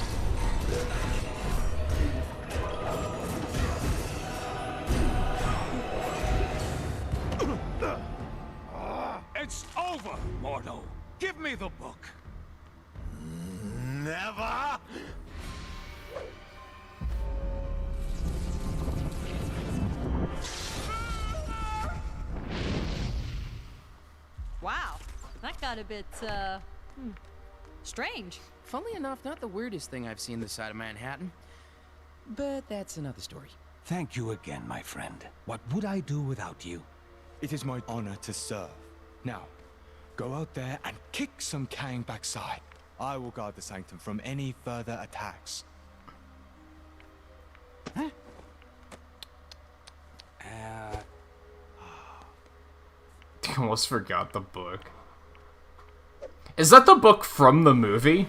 It's over, Mordo. Give me the book. Never! Wow, that got a bit, strange. Funnily enough, not the weirdest thing I've seen this side of Manhattan. But that's another story. Thank you again, my friend. What would I do without you? It is my honor to serve. Now, go out there and kick some Kang backside. I will guard the sanctum from any further attacks. Huh? Almost forgot the book. Is that the book from the movie?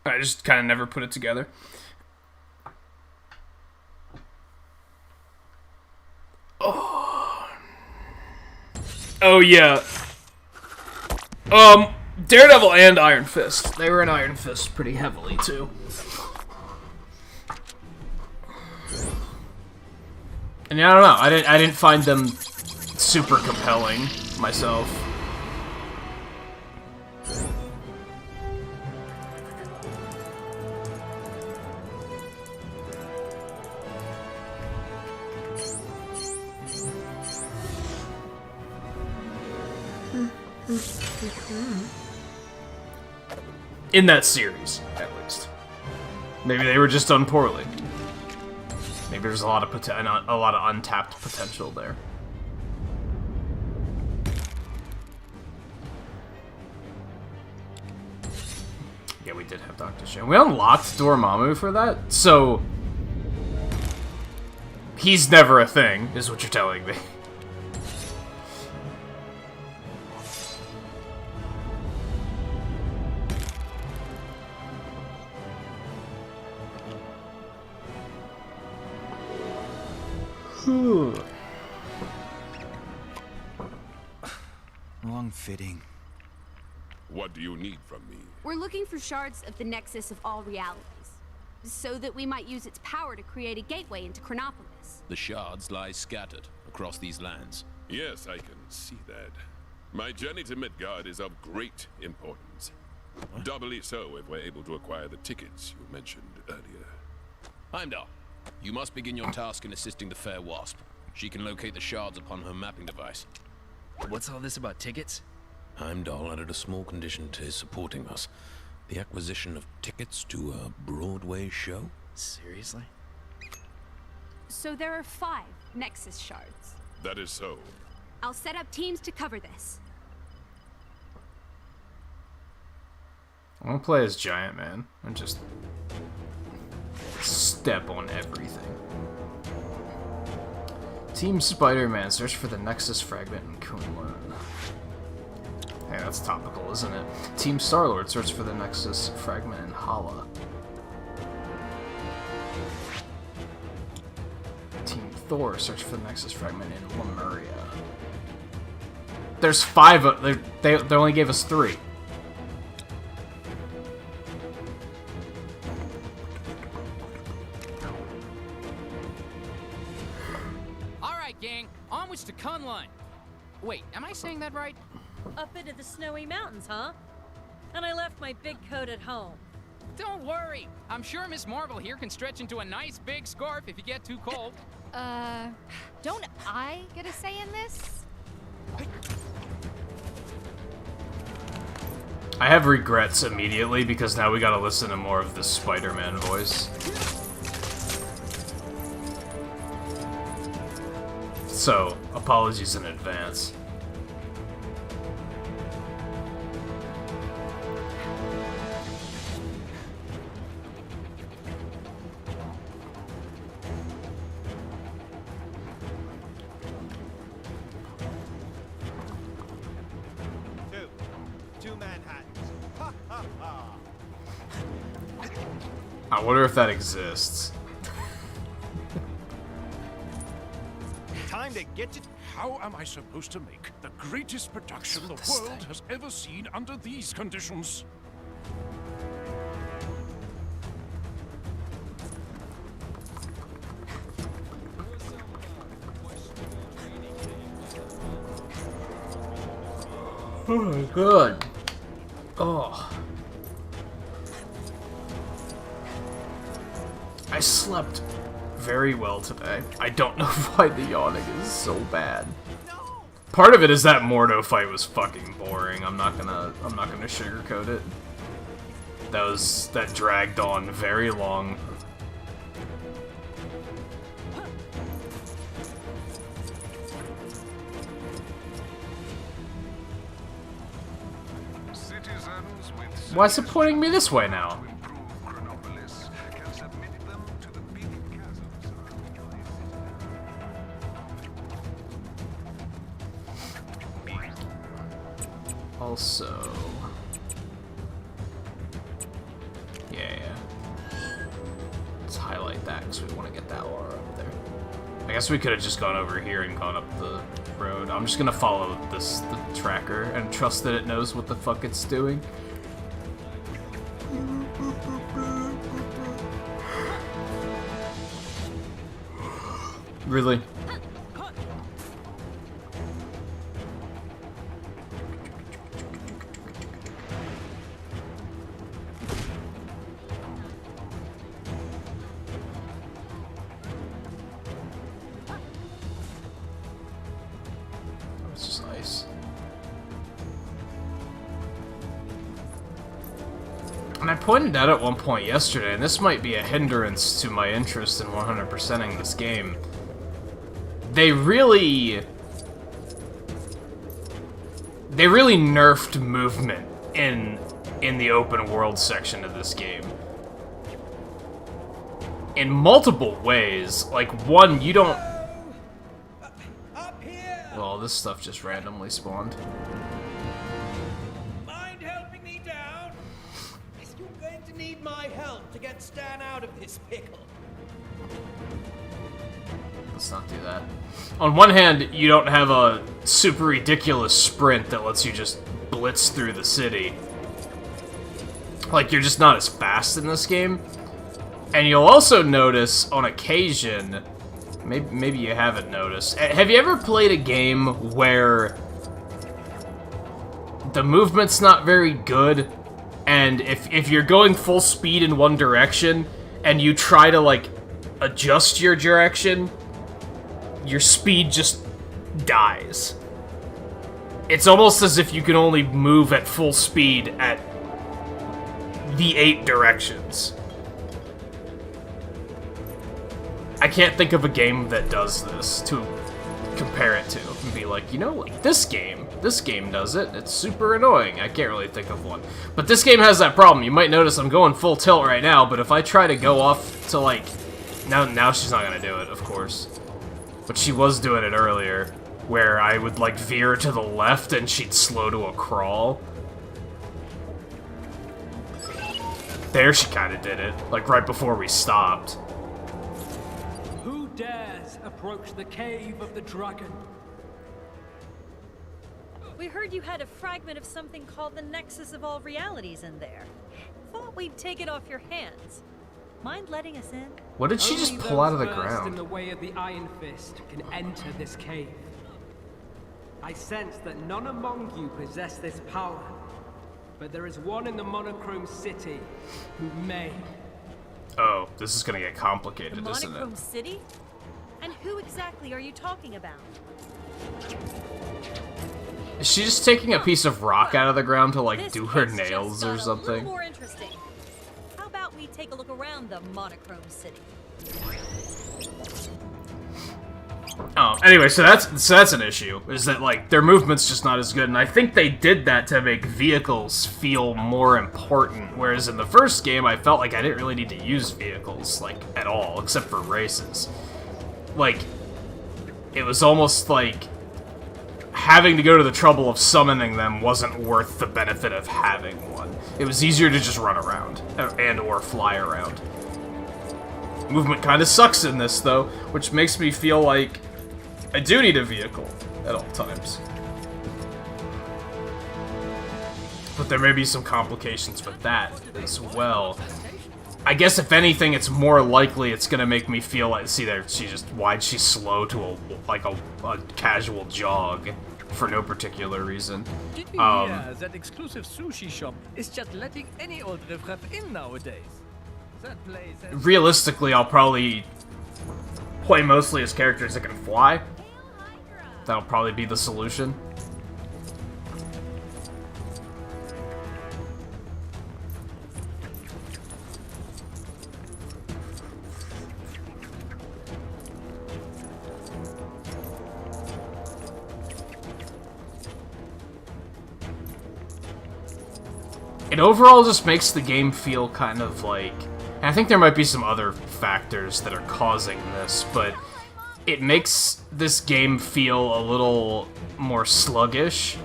I just kind of never put it together. Oh yeah. Daredevil and Iron Fist. They were in Iron Fist pretty heavily too. And I don't know. I didn't find them super compelling myself. In that series, at least. Maybe they were just done poorly. Maybe there's a lot of untapped potential there. Yeah, we did have Dr. Shan. We unlocked Dormammu for that, so he's never a thing, is what you're telling me. Wrong fitting. What do you need from me? We're looking for shards of the nexus of all realities, so that we might use its power to create a gateway into Chronopolis. The shards lie scattered across these lands. Yes, I can see that. My journey to Midgard is of great importance. Doubly so if we're able to acquire the tickets you mentioned earlier. Heimdall, you must begin your task in assisting the Fair Wasp. She can locate the shards upon her mapping device. What's all this about tickets? Heimdall added a small condition to his supporting us. The acquisition of tickets to a Broadway show? Seriously? So there are 5 nexus shards. That is so. I'll set up teams to cover this. I want to play as Giant Man and just step on everything. Team Spider-Man, search for the Nexus Fragment in Kunlun. Hey, that's topical, isn't it? Team Star-Lord, search for the Nexus Fragment in Hala. Team Thor, search for the Nexus Fragment in Lemuria. There's 5. They only gave us 3. Gang, onwards to Kunlun. Wait, am I saying that right? Up into the snowy mountains, huh? And I left my big coat at home. Don't worry. I'm sure Miss Marvel here can stretch into a nice big scarf if you get too cold. Don't I get a say in this? I have regrets immediately because now we gotta listen to more of the Spider-Man voice. So, apologies in advance. Two Manhattans. Ha ha ha. I wonder if that exists. Time to get you. How am I supposed to make the greatest production the world has ever seen under these conditions? Oh my god. Oh. I slept very well today. I don't know why the yawning is so bad. Part of it is that Mordo fight was fucking boring. I'm not gonna sugarcoat it. That dragged on very long. Why is it pointing me this way now? Also... Yeah. Let's highlight that because we want to get that Laura up there. I guess we could have just gone over here and gone up the road. I'm just gonna follow the tracker and trust that it knows what the fuck it's doing. Really? It's just ice. And I pointed out at one point yesterday, and this might be a hindrance to my interest in 100%ing this game. They really nerfed movement in the open world section of this game. In multiple ways. Like, one, you don't... Well, this stuff just randomly spawned. Mind helping me down? You're going to need my help to get Stan out of this pickle. Let's not do that. On one hand, you don't have a super ridiculous sprint that lets you just blitz through the city. Like, you're just not as fast in this game. And you'll also notice, on occasion, maybe you haven't noticed, have you ever played a game where the movement's not very good, and if you're going full speed in one direction, and you try to, like, adjust your direction, your speed just dies. It's almost as if you can only move at full speed at the 8 directions. I can't think of a game that does this to compare it to and be like, you know, like this game does it. It's super annoying. I can't really think of one. But this game has that problem. You might notice I'm going full tilt right now, but if I try to go off to like... Now she's not gonna do it, of course. But she was doing it earlier, where I would, like, veer to the left and she'd slow to a crawl. There she kind of did it, like, right before we stopped. Who dares approach the cave of the dragon? We heard you had a fragment of something called the Nexus of All Realities in there. Thought we'd take it off your hands. Mind letting us in? What did she just pull out of the ground? In the way of the Iron Fist can enter this cave. I sense that none among you possess this power. but there is one in the Monochrome City who may. Oh, this is gonna get The complicated, isn't it? Monochrome City? And who exactly are you talking about? Is she just taking a piece of rock out of the ground to, like, This do her place nails just or got a something? little more interesting. How about we take a look around the Monochrome City? Oh, anyway, so that's an issue, is that, like, their movement's just not as good, and I think they did that to make vehicles feel more important, whereas in the first game, I felt like I didn't really need to use vehicles, like, at all, except for races. Like, it was almost like having to go to the trouble of summoning them wasn't worth the benefit of having one. It was easier to just run around, and/or fly around. Movement kind of sucks in this, though, which makes me feel like I do need a vehicle at all times. But there may be some complications with that as well. I guess if anything, it's more likely it's gonna make me feel like, see there, why'd she slow to a casual jog for no particular reason. Did we hear that exclusive sushi shop is just letting any old riffraff in nowadays? That place has... Realistically, I'll probably play mostly as characters that can fly. That'll probably be the solution. It overall just makes the game feel kind of like... And I think there might be some other factors that are causing this, but it makes this game feel a little more sluggish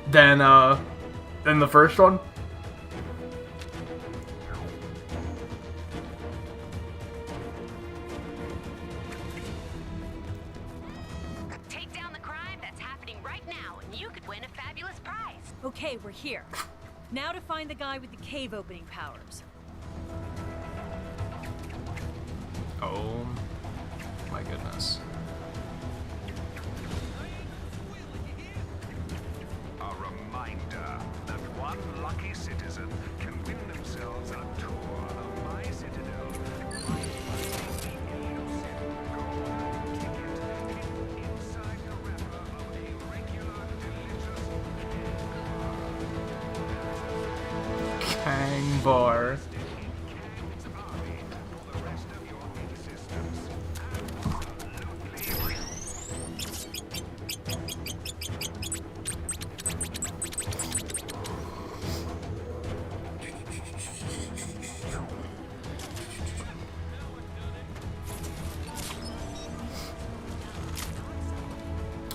than the first one. Take down the crime that's happening right now, and you could win a fabulous prize. Okay, we're here. Now to find the guy with the cave opening powers. Oh my goodness. A reminder that one lucky citizen can win themselves a tour of my citadel. Inside the wrapper of a regular, delicious Kang bar.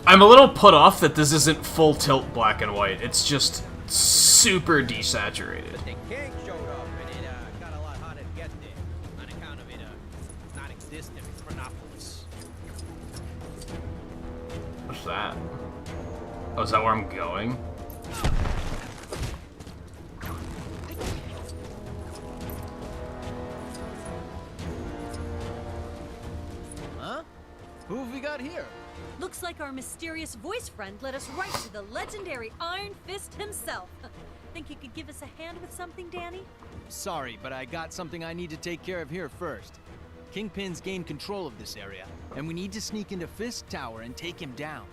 I'm a little put off that this isn't full tilt black and white. It's just super desaturated. The king showed up and it got a lot harder to get there on account of it not existing in Chronopolis. What's that? Oh, is that where I'm going? Huh? Who have we got here? Looks like our mysterious voice friend led us right to the legendary Iron Fist himself. Think you could give us a hand with something, Danny? Sorry, but I got something I need to take care of here first. Kingpin's gained control of this area, and we need to sneak into Fist Tower and take him down.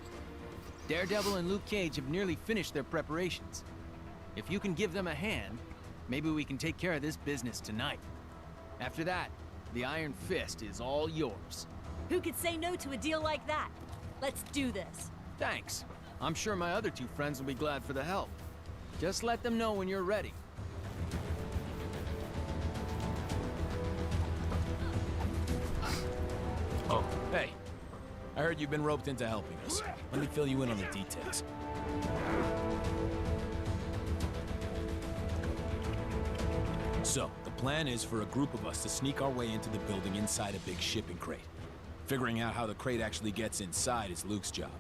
Daredevil and Luke Cage have nearly finished their preparations. If you can give them a hand, maybe we can take care of this business tonight. After that, the Iron Fist is all yours. Who could say no to a deal like that? Let's do this. Thanks. I'm sure my other two friends will be glad for the help. Just let them know when you're ready. Oh, hey. I heard you've been roped into helping us. Let me fill you in on the details. So, the plan is for a group of us to sneak our way into the building inside a big shipping crate. Figuring out how the crate actually gets inside is Luke's job.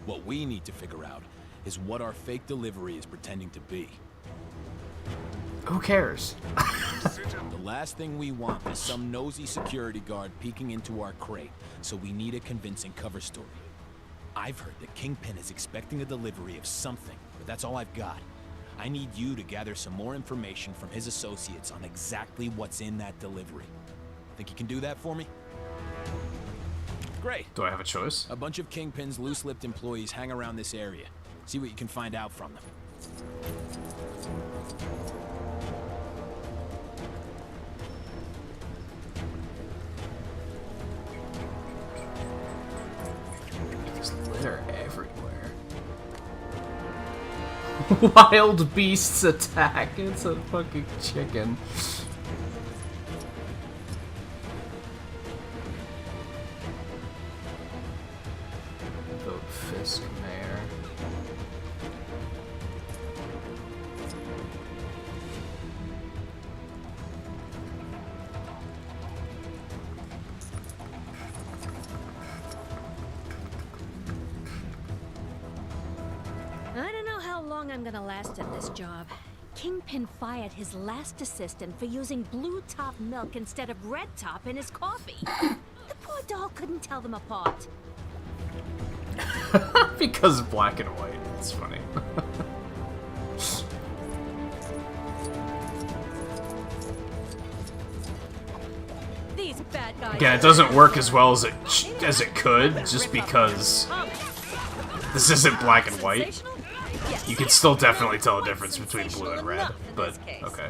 What we need to figure out is what our fake delivery is pretending to be. Who cares? The last thing we want is some nosy security guard peeking into our crate, so we need a convincing cover story. I've heard that Kingpin is expecting a delivery of something but that's all I've got. I need you to gather some more information from his associates on exactly what's in that delivery. Think you can do that for me? Great. Do I have a choice? A bunch of Kingpin's loose-lipped employees hang around this area. See what you can find out from them. There's litter everywhere. Wild beasts attack. It's a fucking chicken. Vote Fisk mayor. I don't know how long I'm gonna last at this job. Kingpin fired his last assistant for using blue top milk instead of red top in his coffee. The poor doll couldn't tell them apart. Because black and white. It's funny. These bad guys. Again, it doesn't work as well as it could, just because this isn't black and white. You can still definitely tell the difference between blue and red, but okay.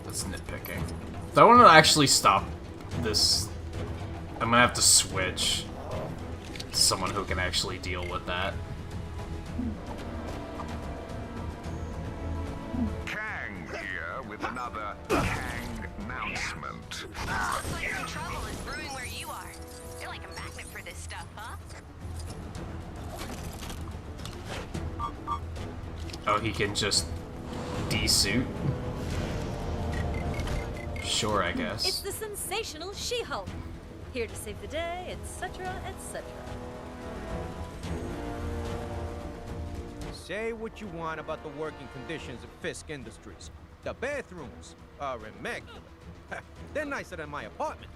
That's nitpicking. If I want to actually stop this, I'm gonna have to switch to someone who can actually deal with that. Kang here with another Kang announcement. Looks like some trouble is brewing where you are. You're like a magnet for this stuff, huh? Oh, he can just de-suit? Sure, I guess. It's the sensational She-Hulk. Here to save the day, etc., etc. Say what you want about the working conditions of Fisk Industries. The bathrooms are immaculate. They're nicer than my apartment.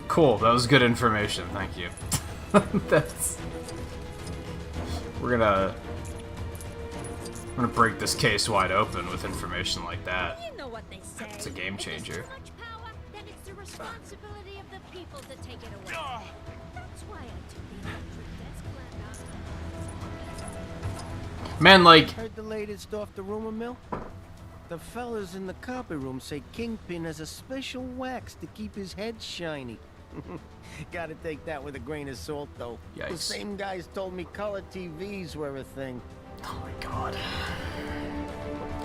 Cool, that was good information, thank you. That's... We're gonna break this case wide open with information like that. You know what they say. It's a game changer. If it's too much power, then it's the responsibility of the people to take it away. That's why I took the electric desk lamp out. Man, like... Heard the latest off the rumor mill? The fellas in the copy room say Kingpin has a special wax to keep his head shiny. Gotta take that with a grain of salt, though. Yikes. The same guys told me color TVs were a thing. Oh my god.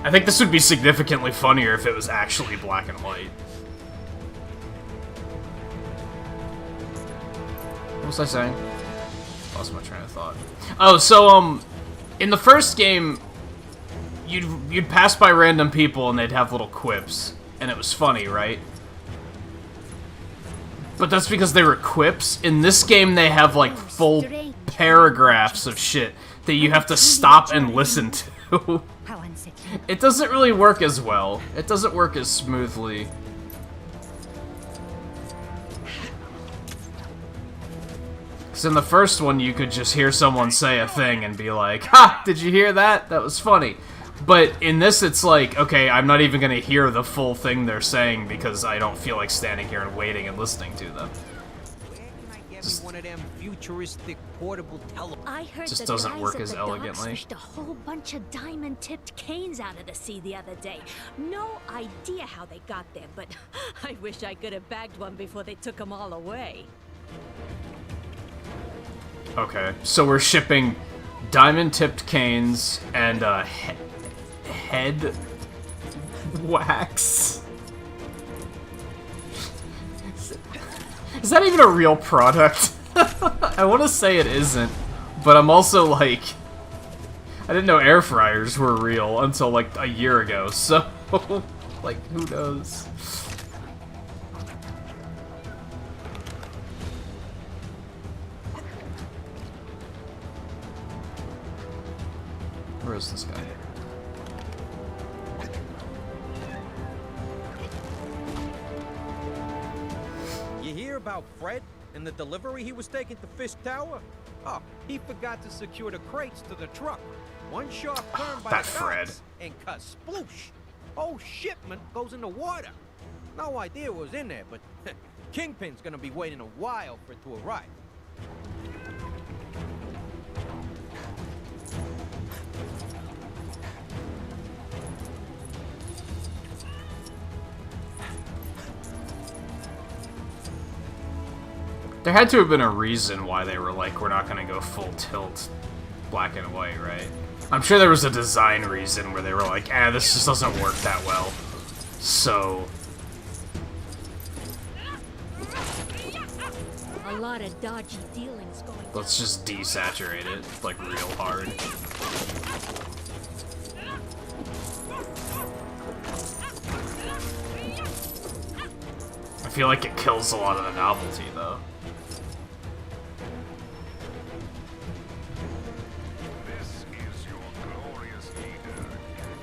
I think this would be significantly funnier if it was actually black and white. What was I saying? Lost my train of thought. Oh, so, in the first game, you'd pass by random people and they'd have little quips, and it was funny, right? But that's because they were quips. In this game, they have, like, full paragraphs of shit that you have to stop and listen to. It doesn't really work as well. It doesn't work as smoothly. Because in the first one, you could just hear someone say a thing and be like, ha! Did you hear that? That was funny. But in this, it's like, okay, I'm not even going to hear the full thing they're saying because I don't feel like standing here and waiting and listening to them. Just one of them futuristic portable I heard just the doesn't guys work at as the docks elegantly. fished a whole bunch of diamond-tipped canes out of the sea the other day. No idea how they got there, but I wish I could have bagged one before they took them all away. Okay, so we're shipping diamond-tipped canes and head wax. Is that even a real product? I want to say it isn't, but I'm also like, I didn't know air fryers were real until like a year ago, so like, who knows? Where is this guy? You hear about Fred? And the delivery he was taking to Fisk Tower? Oh, he forgot to secure the crates to the truck. One sharp turn by that the Fred. docks, and kasploosh! Whole shipment goes in the water. No idea what was in there, but Kingpin's gonna be waiting a while for it to arrive. There had to have been a reason why they were like, we're not gonna go full tilt black and white, right? I'm sure there was a design reason where they were like, this just doesn't work that well. So... A lot of dodgy dealings going on. let's just desaturate it, like, real hard. I feel like it kills a lot of the novelty, though.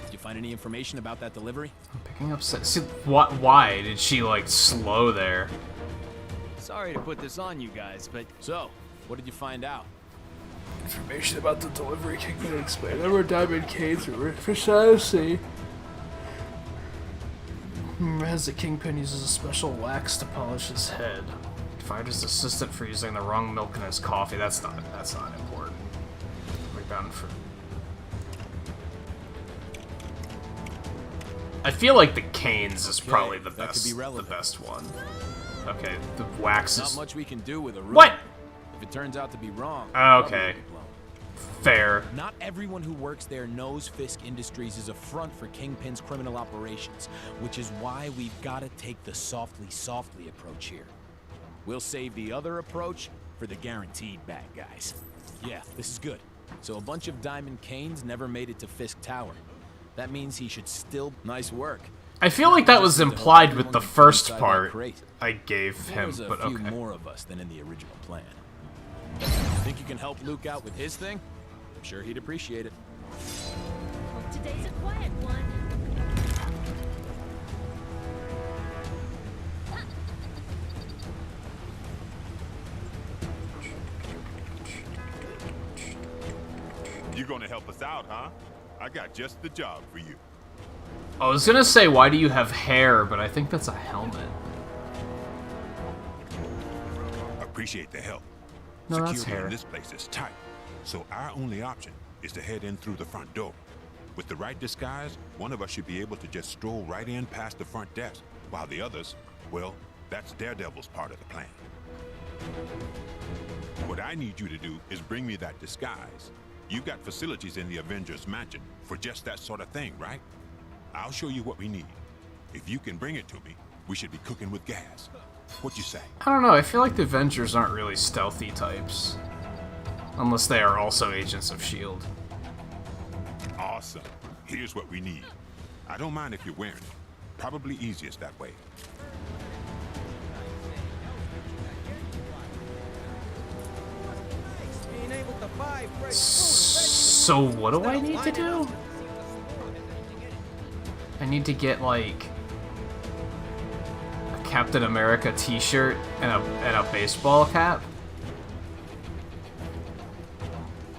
Did you find any information about that delivery? Picking up... See, why did she, like, slow there? Sorry to put this on you guys, but... So, what did you find out? Information about the delivery can be explained. There were diamond canes for Shadow. As the Kingpin uses a special wax to polish his head. Fired his assistant for using the wrong milk in his coffee. That's not important. Rebound for... I feel like the canes is probably the best one. Okay, the wax is... Not much we can do with a rumor. What? If it turns out to be wrong... Okay. Fair. Not everyone who works there knows Fisk Industries is a front for Kingpin's criminal operations, which is why we've got to take the softly approach here. We'll save the other approach for the guaranteed bad guys. Yeah, this is good. So a bunch of Diamond Canes never made it to Fisk Tower. That means he should still... Nice work. I feel like that was implied with the first part I gave him, but okay. There's a few more of us than in the original plan. Think you can help Luke out with his thing? I'm sure he'd appreciate it. Well, today's a quiet one. You gonna help us out, huh? I got just the job for you. I was gonna say, why do you have hair, but I think that's a helmet. Appreciate the help. No, that's Security hair. in this place is tight, so our only option is to head in through the front door. With the right disguise, one of us should be able to just stroll right in past the front desk, while the others, well, that's Daredevil's part of the plan. What I need you to do is bring me that disguise. You've got facilities in the Avengers Mansion for just that sort of thing, right? I'll show you what we need. If you can bring it to me, we should be cooking with gas. What you say? I don't know, I feel like the Avengers aren't really stealthy types. Unless they are also agents of S.H.I.E.L.D. Awesome. Here's what we need. I don't mind if you're wearing it. Probably easiest that way. So what do I need to do? I need to get, like, a Captain America t-shirt and a baseball cap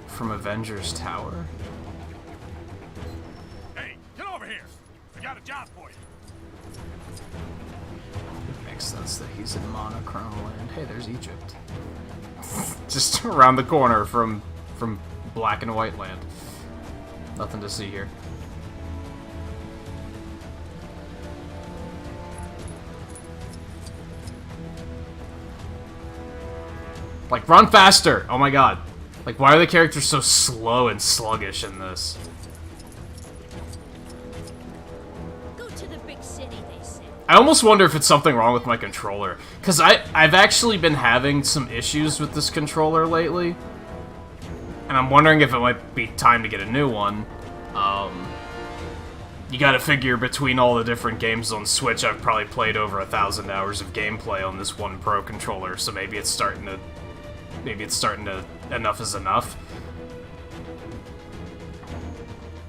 from Avengers Tower. Hey, get over here! I got a job for you. Makes sense that he's in monochrome land. Hey, there's Egypt. Just around the corner from black and white land. Nothing to see here. Like, run faster! Oh my god. Like, why are the characters so slow and sluggish in this? Go to the big city, they say. I almost wonder if it's something wrong with my controller. Because I've actually been having some issues with this controller lately. And I'm wondering if it might be time to get a new one. You gotta figure between all the different games on Switch, I've probably played over 1,000 hours of gameplay on this one Pro controller, so maybe it's starting to... enough is enough.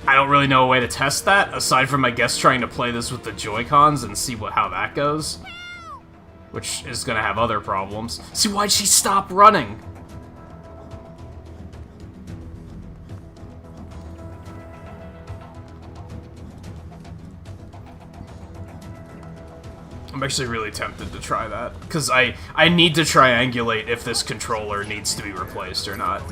I don't really know a way to test that, aside from, I guess, trying to play this with the Joy-Cons and see how that goes. which is gonna have other problems. See, why'd she stop running? I'm actually really tempted to try that, because I need to triangulate if this controller needs to be replaced or not.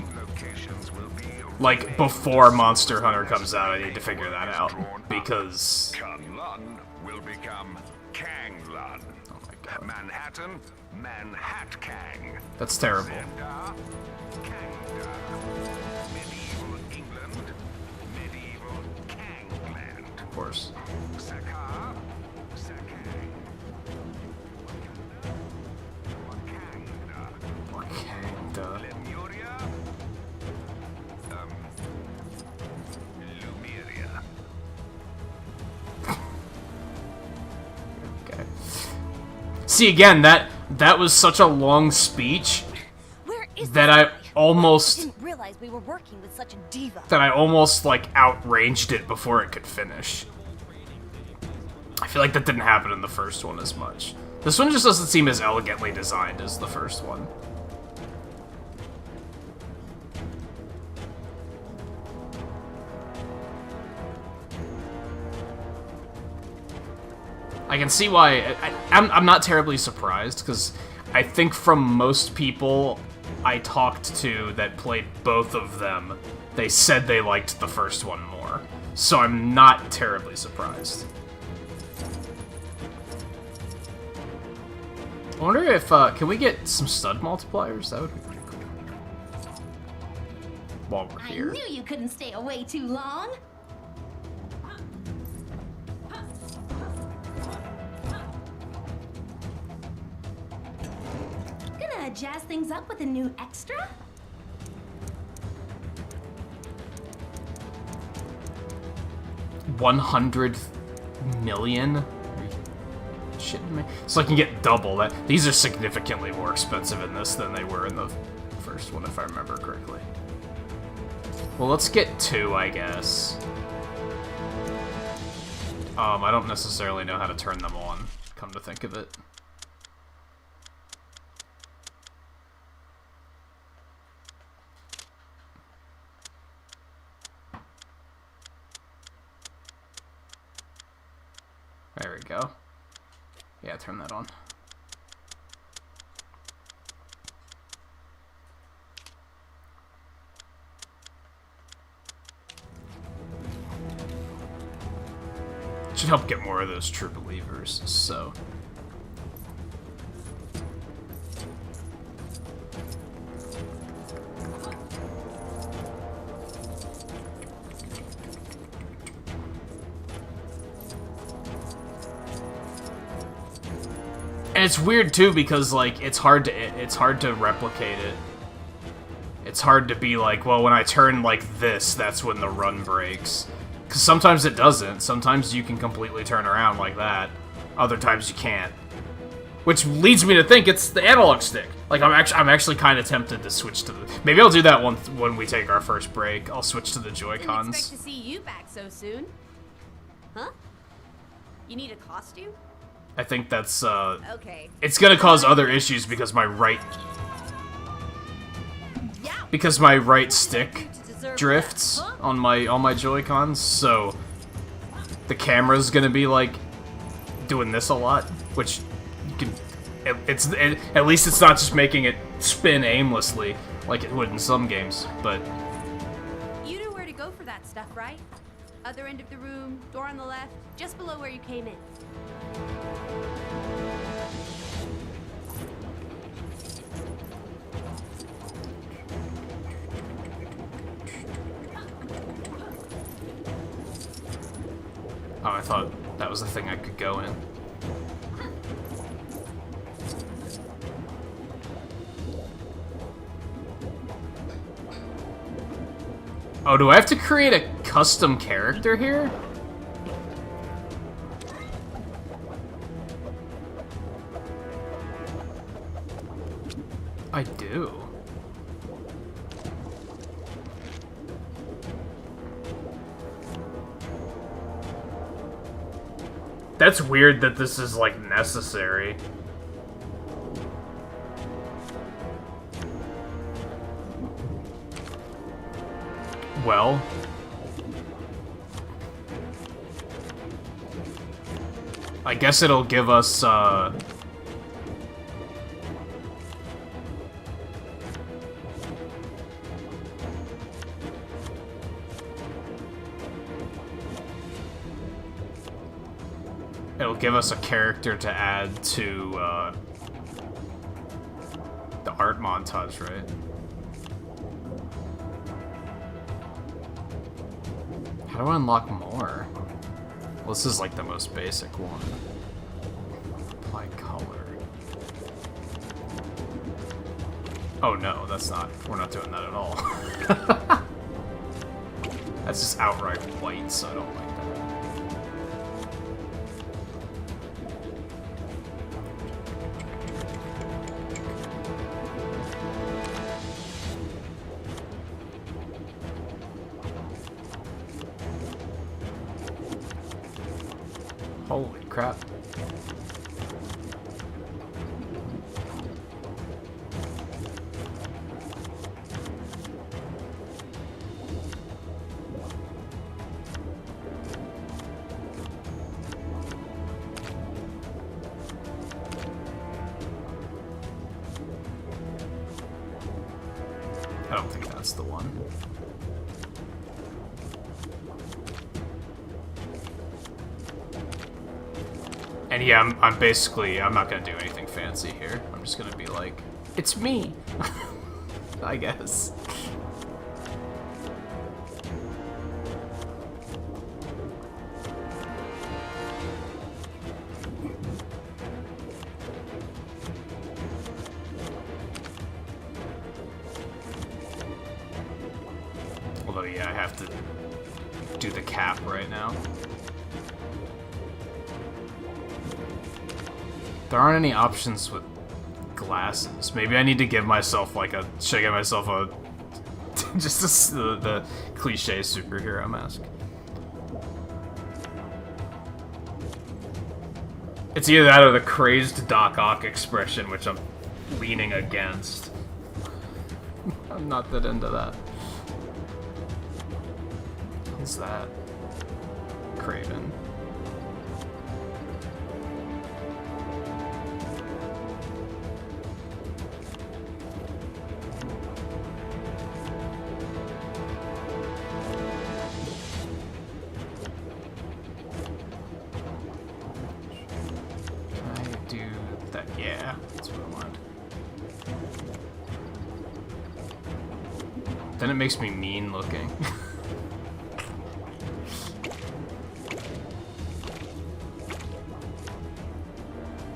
Like, before Monster Hunter comes out, I need to figure that out, because... Kunlun will become Kanglun. Oh my god. Manhattan, Manhattan. That's terrible. Zenda, Kangda. Medieval England, medieval Kangland. Of course. Sakar, Sakang. Wakanda. Wakanda. Lemuria. Lumeria. Okay. See, again, that was such a long speech that I almost didn't realize we were working with such a diva. that I almost like outranged it before it could finish. I feel like that didn't happen in the first one as much. This one just doesn't seem as elegantly designed as the first one. I can see why. I'm not terribly surprised, because I think from most people I talked to that played both of them, they said they liked the first one more. So I'm not terribly surprised. I wonder if, can we get some stud multipliers? That would be pretty cool. While we're here. I knew you couldn't stay away too long. Gonna jazz things up with a new extra? $100 million? Are you shitting me? So I can get double that. These are significantly more expensive in this than they were in the first one, if I remember correctly. Well, let's get 2, I guess. I don't necessarily know how to turn them on, come to think of it. There we go. Yeah, turn that on. Should help get more of those true believers, so... And it's weird too, because like it's hard to replicate it. It's hard to be like, well, when I turn like this, that's when the run breaks. Because sometimes it doesn't. Sometimes you can completely turn around like that. Other times you can't. Which leads me to think it's the analog stick. Like I'm actually kind of tempted to switch to the. Maybe I'll do that when we take our first break. I'll switch to the Joy-Cons. Didn't expect to see you back so soon. Huh? You need a costume? I think that's Okay. It's gonna cause other issues because my right stick drifts on my Joy-Cons, so the camera's gonna be like doing this a lot, which you can. At least it's not just making it spin aimlessly like it would in some games, but. You knew where to go for that stuff, right? Other end of the room, door on the left, just below where you came in. Oh, I thought that was the thing I could go in. Oh, do I have to create a custom character here? I do. That's weird that this is, like, necessary. Well, I guess it'll give us, it'll give us a character to add to, the art montage, right? How do I unlock more? Well, this is like the most basic one. Apply color. Oh no, that's not. We're not doing that at all. That's just outright white, so I don't like that. Holy crap. I don't think that's the one. And yeah, I'm basically, I'm not gonna do anything fancy here. I'm just gonna be like, it's me! I guess. Although, yeah, I have to do the cap right now. There aren't any options with glasses. Maybe I need to give myself like a... Should I give myself a... just the cliche superhero mask? It's either that or the crazed Doc Ock expression, which I'm leaning against. I'm not that into that. What's that? Craven. Yeah, that's what I wanted. Then it makes me mean looking.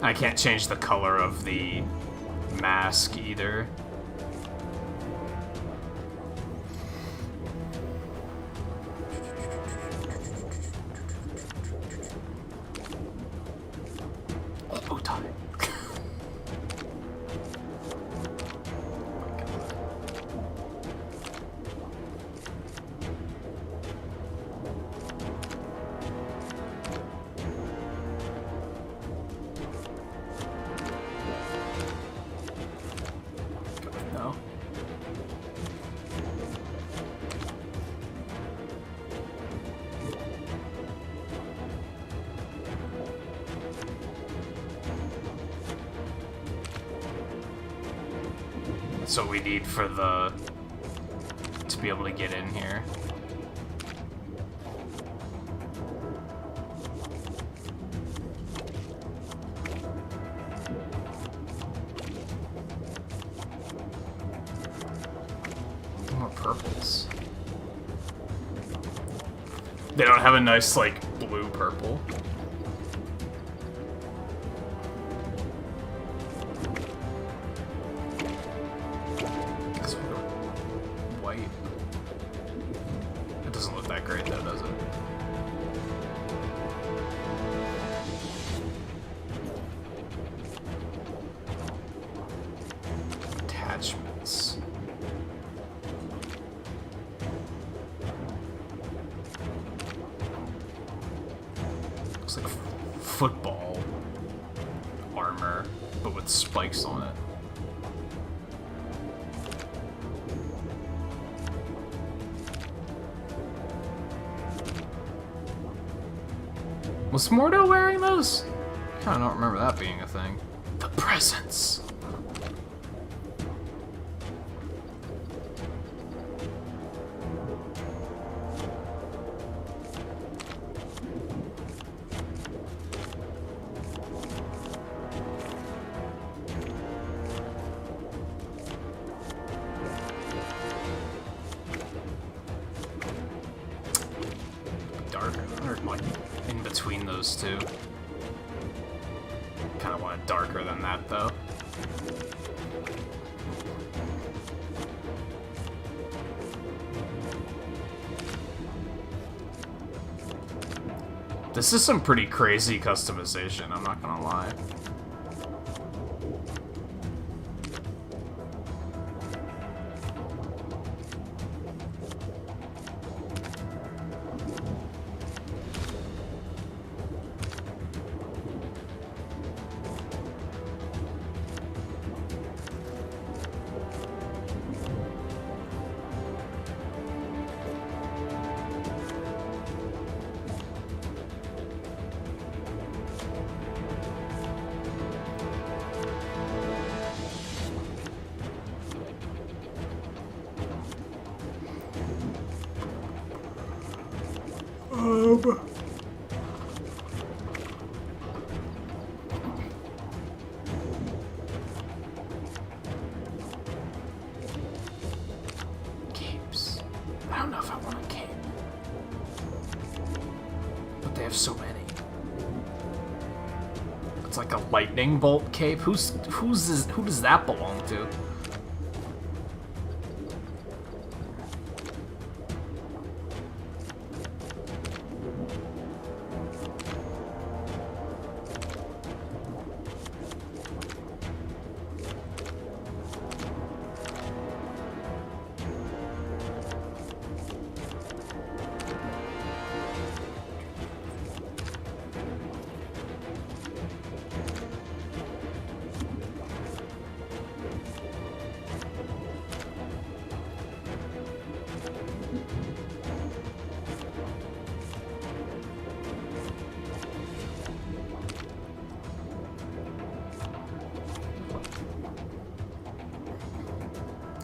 I can't change the color of the mask either. Oh, time. No. That's what we need for the... to be able to get in here. More purples. They don't have a nice, like, blue purple. White. It doesn't look that great though, does it? Attachments. Looks like football armor, but with spikes on it. Was Mordo wearing those? Kinda don't remember that being a thing. The presents. Darker, or like in between those two. Kind of want it darker than that, though. This is some pretty crazy customization, I'm not gonna lie. Capes. I don't know if I want a cape. But they have so many. It's like a lightning bolt cape. Who does that belong to?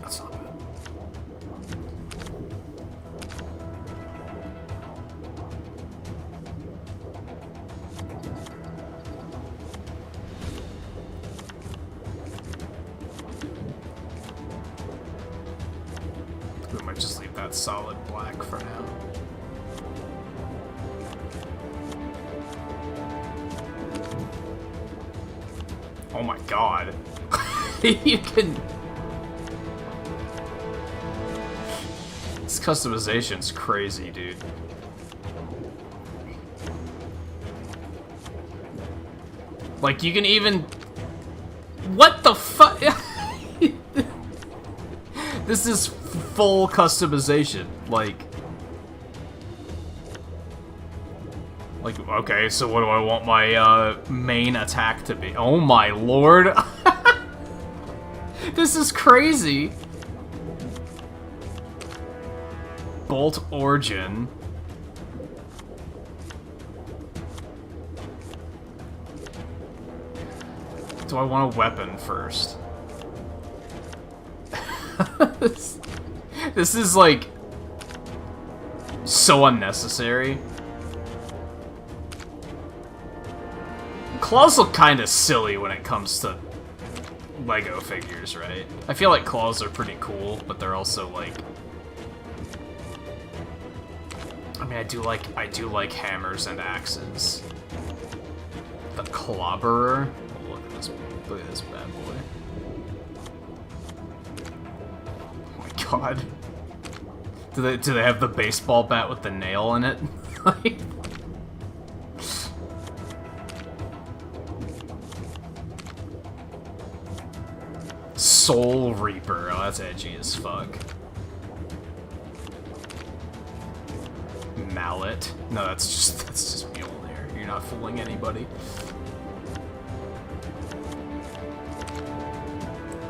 That's not bad. We might just leave that solid black for now. Oh my god. You can... This customization's crazy, dude. Like, you can even... What the fuck? This is full customization. Like, okay, so what do I want my main attack to be? Oh my lord. This is crazy. Bolt Origin. Do I want a weapon first? This is like so unnecessary. Claws look kind of silly when it comes to Lego figures, right? I feel like claws are pretty cool, but they're also like... I mean, I do like hammers and axes. The Clobberer. Oh, look at this bad boy. Oh my god. Do they have the baseball bat with the nail in it? Like... Soul Reaper. Oh, that's edgy as fuck. Mallet. No, that's just Mjolnir. You're not fooling anybody.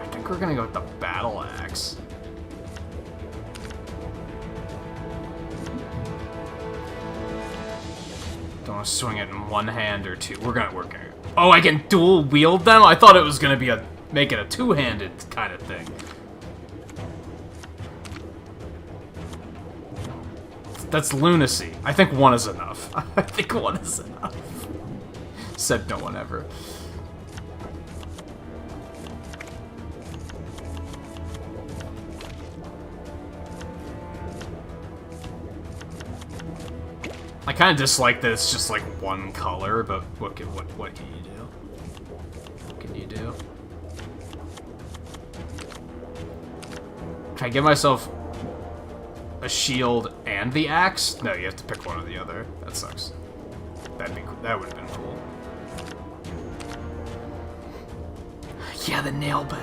I think we're gonna go with the battle axe. Don't want to swing it in one hand or two. We're gonna work it. Oh, I can dual wield them? I thought it was gonna be make it a two-handed kind of thing. That's lunacy. I think one is enough. I think one is enough. Said no one ever. I kind of dislike that it's just like one color, but what can you do? What can you do? Can I give myself a shield and the axe? No, you have to pick one or the other. That sucks. That would have been cool. Yeah, the nail bat.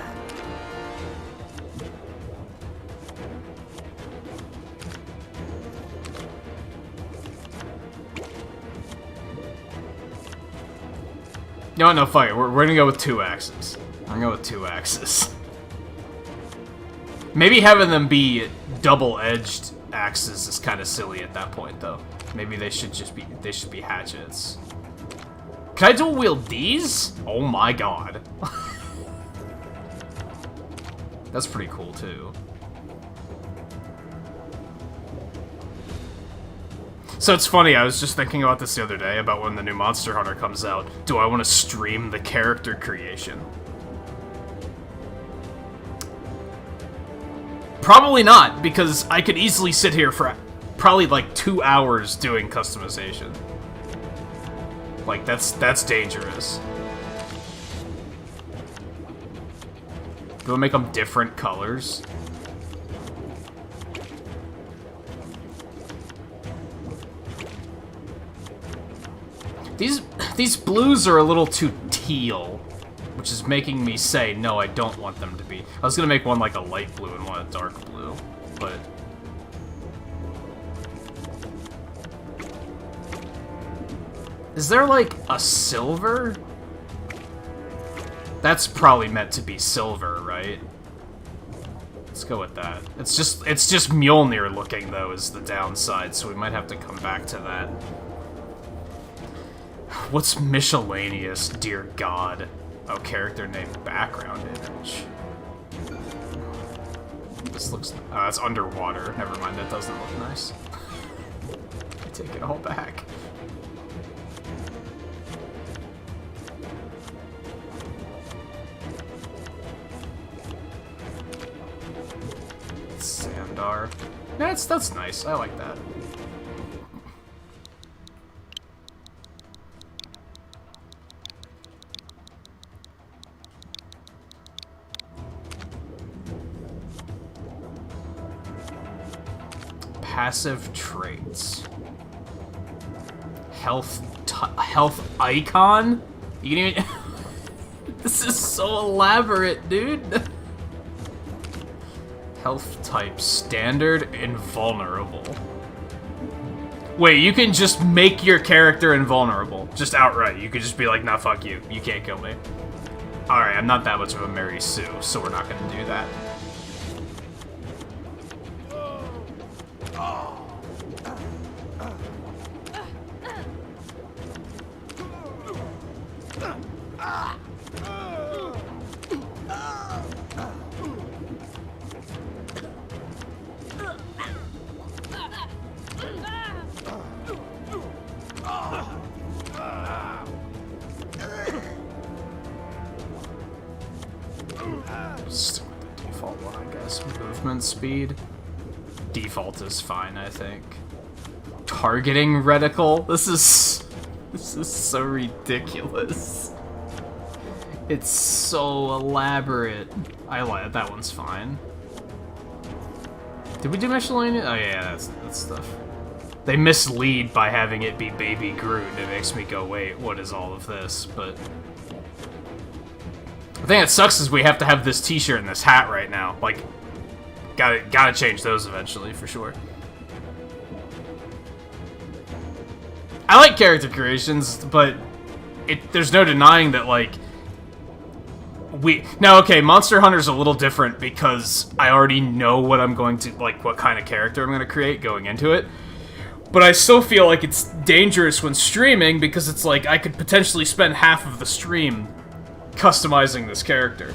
No, fuck it. We're gonna go with 2 axes. We're gonna go with 2 axes. Maybe having them be double-edged axes is kind of silly at that point, though. Maybe they should be hatchets. Can I dual wield these? Oh my god. That's pretty cool too. So it's funny, I was just thinking about this the other day, about when the new Monster Hunter comes out. Do I want to stream the character creation? Probably not, because I could easily sit here for probably like 2 hours doing customization. Like, that's dangerous. Do I make them different colors? These blues are a little too teal, which is making me say, no, I don't want them to be. I was gonna make one like a light blue and one a dark blue, but... Is there like a silver? That's probably meant to be silver, right? Let's go with that. It's just Mjolnir looking, though, is the downside, so we might have to come back to that. What's miscellaneous, dear God? Oh, character name, background image. This looks... Oh, that's underwater. Never mind, that doesn't look nice. I take it all back. Sandar. That's nice. I like that. Passive traits. Health icon? You can even... This is so elaborate, dude. Health type standard, invulnerable. Wait, you can just make your character invulnerable. Just outright. You could just be like, nah, fuck you. You can't kill me. Alright, I'm not that much of a Mary Sue, so we're not gonna do that. Stick with the default one, I guess. Movement speed. Default is fine, I think. Targeting reticle? This is so ridiculous. It's so elaborate. I like it. That one's fine. Did we do miscellaneous? Oh yeah, that's stuff. They mislead by having it be Baby Groot, and it makes me go, wait, what is all of this? But the thing that sucks is we have to have this t-shirt and this hat right now. Like, gotta change those eventually, for sure. I like character creations, but there's no denying that, like, now, okay, Monster Hunter's a little different because I already know what I'm going to, like, what kind of character I'm going to create going into it. But I still feel like it's dangerous when streaming because it's like I could potentially spend half of the stream customizing this character.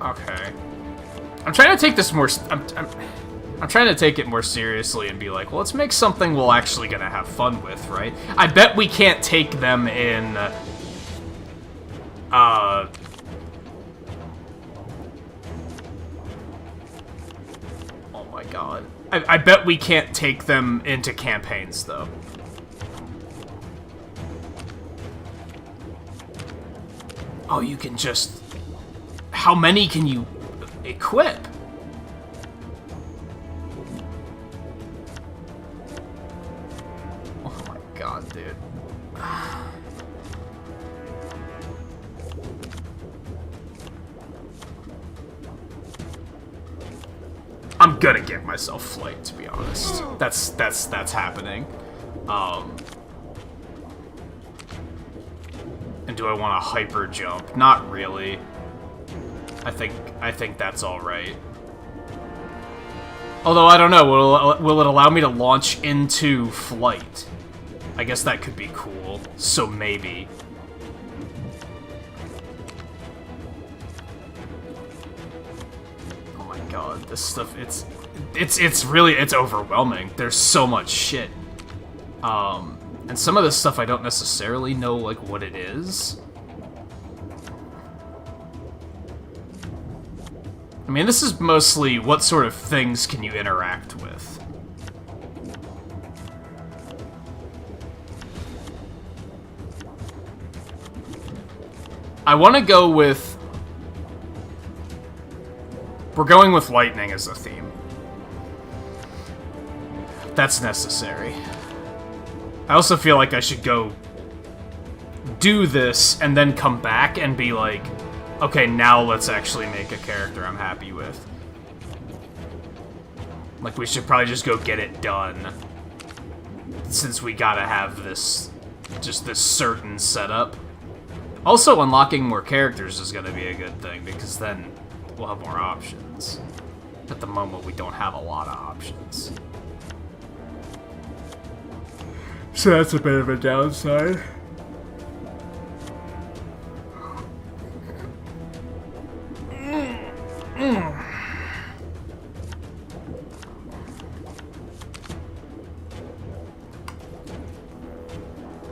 Okay. I'm trying to take this more... I'm trying to take it more seriously and be like, well, let's make something we're actually gonna have fun with, right? I bet we can't take them in... oh my god. I bet we can't take them into campaigns, though. Oh, you can just... How many can you equip? Oh my god, dude. I'm gonna get myself flight, to be honest. That's happening. And do I want to hyper jump? Not really. I think that's all right. Although I don't know, will it allow me to launch into flight? I guess that could be cool. So maybe. Oh my god, this stuff it's really overwhelming. There's so much shit. And some of this stuff I don't necessarily know like what it is. I mean, this is mostly what sort of things can you interact with. I want to go with... We're going with lightning as a theme. That's necessary. I also feel like I should go do this and then come back and be like, okay, now let's actually make a character I'm happy with. Like, we should probably just go get it done. Since we gotta have this, just this certain setup. Also, unlocking more characters is gonna be a good thing, because then we'll have more options. At the moment, we don't have a lot of options. So that's a bit of a downside.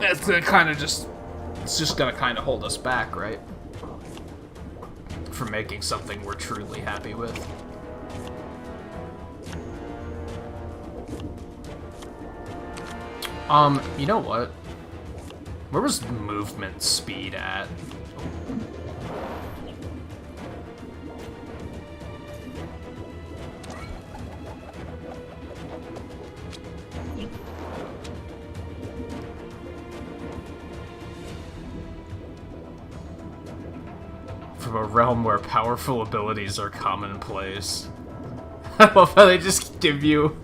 It's gonna kind of just... It's just gonna kind of hold us back, right? From making something we're truly happy with. You know what? Where was movement speed at? From a realm where powerful abilities are commonplace. I love how they just give you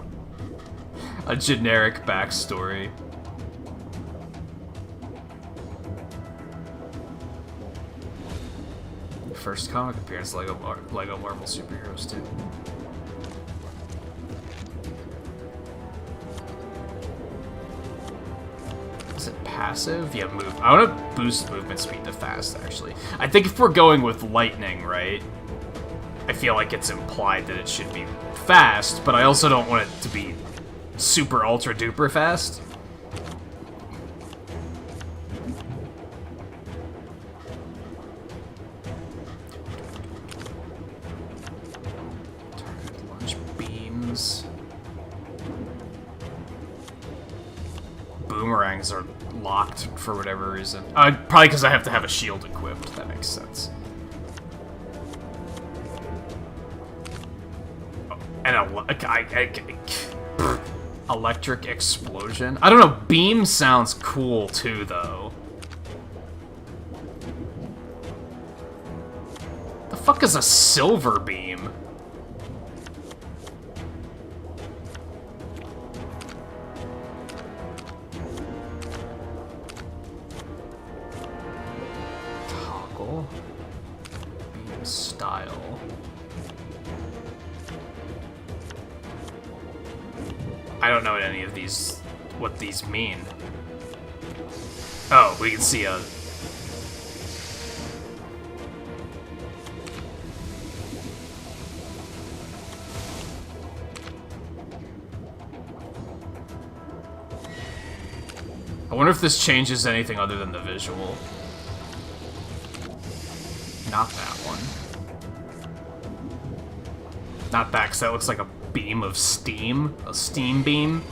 a generic backstory. First comic appearance, Lego Marvel Superheroes 2. Is it passive? Yeah, move. I want to boost movement speed to fast, actually. I think if we're going with lightning, right? I feel like it's implied that it should be fast, but I also don't want it to be super ultra duper fast. Target launch beams. Boomerangs are locked for whatever reason. Probably because I have to have a shield equipped. That makes sense. Oh, and electric explosion? I don't know, beam sounds cool too, though. The fuck is a silver beam? angle. Beam style. I don't know what these mean. Oh, we can see a... I wonder if this changes anything other than the visual. Not that one. Not that, because that looks like a beam of steam. A steam beam.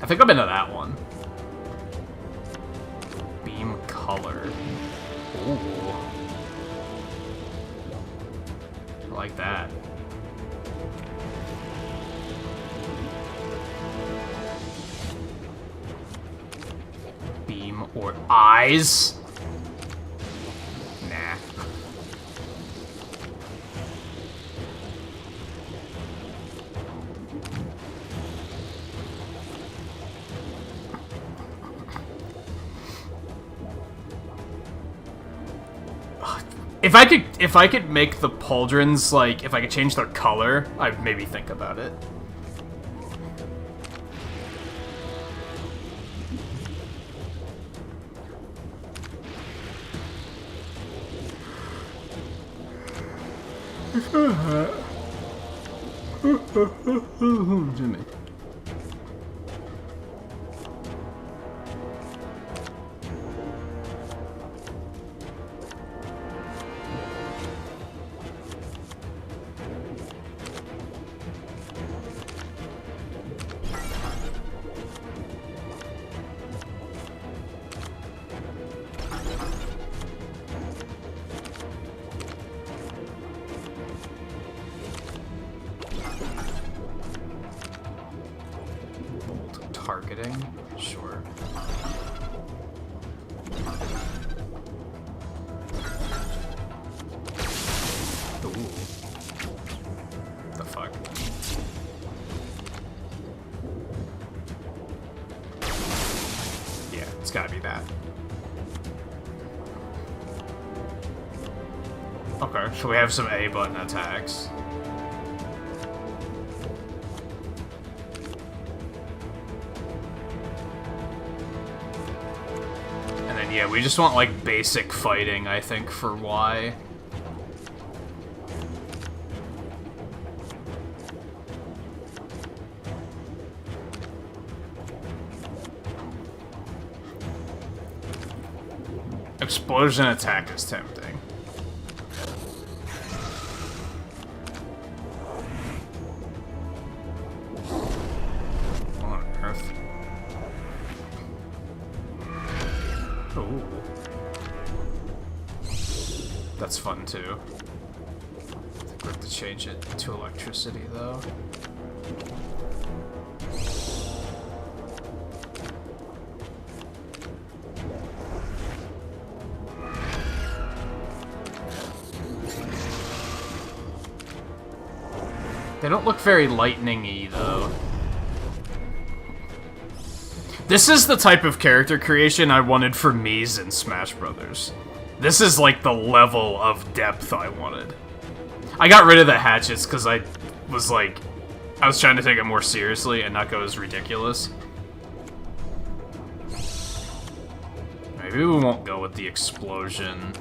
I think I'm into that one. Beam color. Ooh. I like that. Beam or eyes? Nah. If I could make the pauldrons, like, if I could change their color, I'd maybe think about it. Jimmy. Targeting? Sure. Ooh. The fuck? Yeah, it's gotta be that. Okay, so we have some A button attacks. Yeah, we just want, like, basic fighting, I think, for Y. Explosion attack is tempting. What on earth? Ooh. That's fun too. I think we have to change it to electricity though. They don't look very lightning-y though. This is the type of character creation I wanted for Mies in Smash Brothers. This is like the level of depth I wanted. I got rid of the hatchets because I was trying to take it more seriously and not go as ridiculous. Maybe we won't go with the explosion.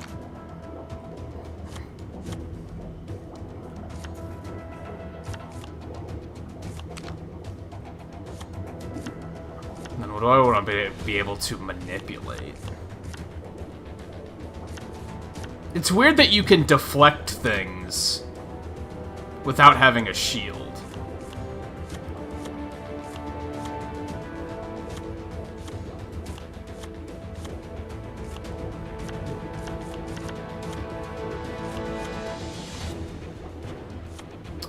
Then what do I want to be able to manipulate? It's weird that you can deflect things without having a shield.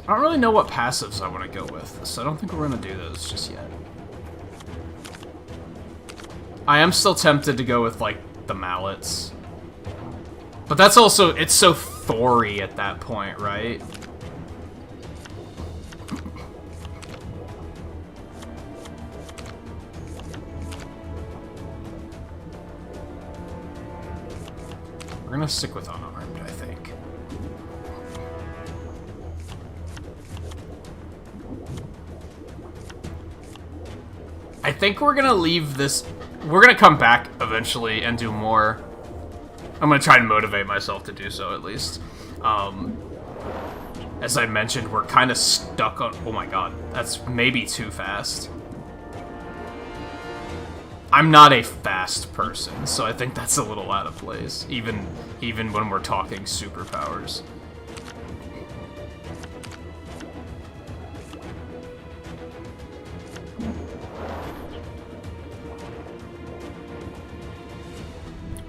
I don't really know what passives I want to go with, so I don't think we're going to do those just yet. I am still tempted to go with, like, the mallets. But that's also, it's so Thor-y at that point, right? We're gonna stick with unarmed, I think. I think we're gonna leave this... We're gonna come back eventually and do more. I'm gonna try and motivate myself to do so, at least. As I mentioned, we're kind of stuck on... Oh my god, that's maybe too fast. I'm not a fast person, so I think that's a little out of place, even when we're talking superpowers.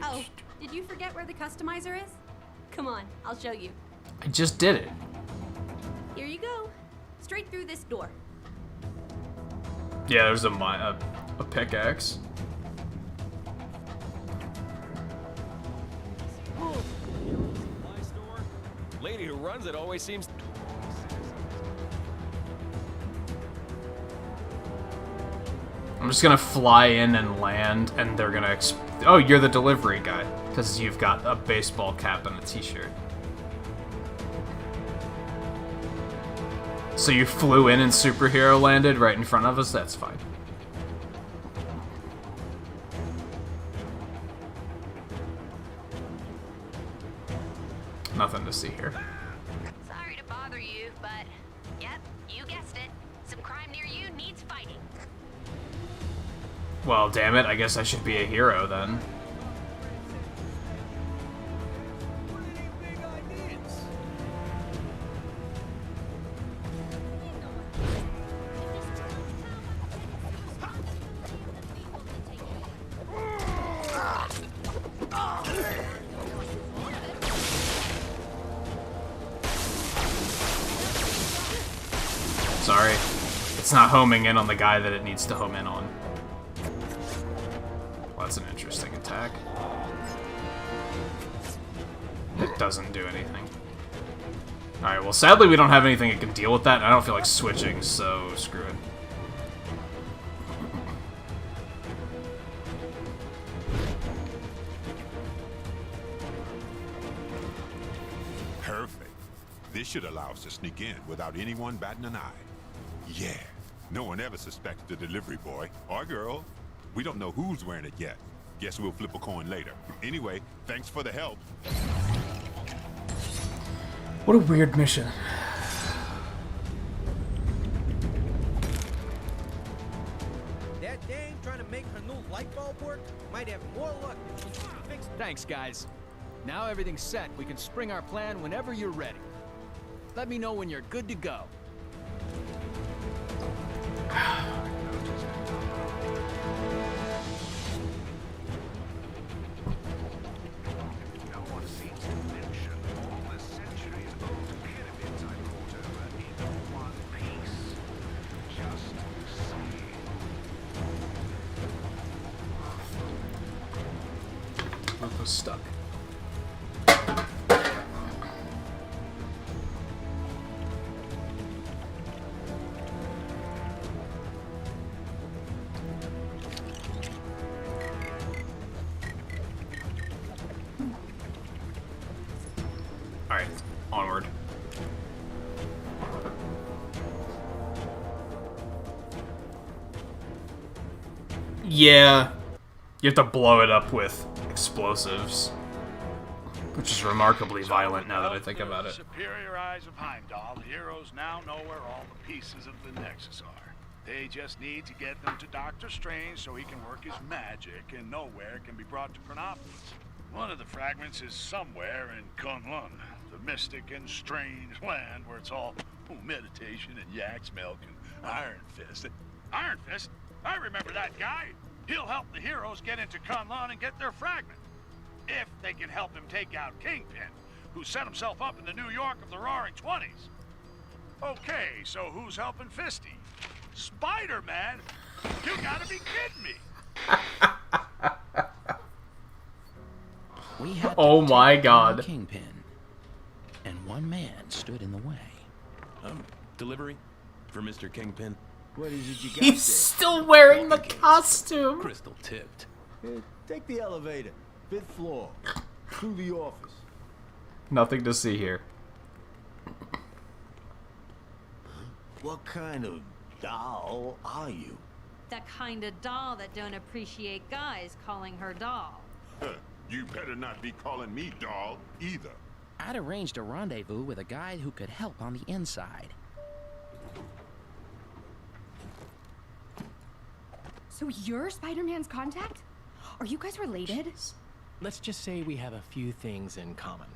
Oh, did you forget where the customizer is? Come on, I'll show you. I just did it. Here you go. Straight through this door. Yeah, there's a pickaxe. Lady who runs it always seems... I'm just gonna fly in and land, and they're gonna oh, you're the delivery guy, because you've got a baseball cap and a t-shirt. So you flew in and superhero landed right in front of us? That's fine. Nothing to see here. Sorry to bother you, but yep, you guessed it. Some crime near you needs fighting. Well, damn it, I guess I should be a hero then. Sorry. It's not homing in on the guy that it needs to home in on. Well, that's an interesting attack. It doesn't do anything. Alright, well sadly we don't have anything that can deal with that, and I don't feel like switching, so screw it. Perfect. This should allow us to sneak in without anyone batting an eye. Yeah, no one ever suspected the delivery boy or girl. We don't know who's wearing it yet. Guess we'll flip a coin later. Anyway, thanks for the help. What a weird mission. That dame trying to make her new light bulb work might have more luck than she fixed. Thanks, guys. Now everything's set. We can spring our plan whenever you're ready. Let me know when you're good to go. Luke was stuck. Alright, onward. Yeah, you have to blow it up with explosives, which is remarkably violent now that I think about it. Superior eyes of Heimdall, the heroes now know where all the pieces of the Nexus are. They just need to get them to Doctor Strange so he can work his magic, and nowhere can be brought to Chronopolis. One of the fragments is somewhere in Kunlun, the mystic and strange land where it's all meditation and yak's milk and Iron Fist. Iron Fist? I remember that guy. He'll help the heroes get into Kunlun and get their fragment. If they can help him take out Kingpin, who set himself up in the New York of the Roaring Twenties. Okay, so who's helping Fisty? Spider-Man? You gotta be kidding me! We had Oh my god. Kingpin, and one man stood in the way. Delivery for Mr. Kingpin. What is it you got He's still wearing the costume. Crystal tipped. Take the elevator. 5th floor. through the office. Nothing to see here. What kind of doll are you? That kind of doll that don't appreciate guys calling her doll. You better not be calling me doll either. I'd arranged a rendezvous with a guy who could help on the inside. So you're Spider-Man's contact? Are you guys related? Let's just say we have a few things in common.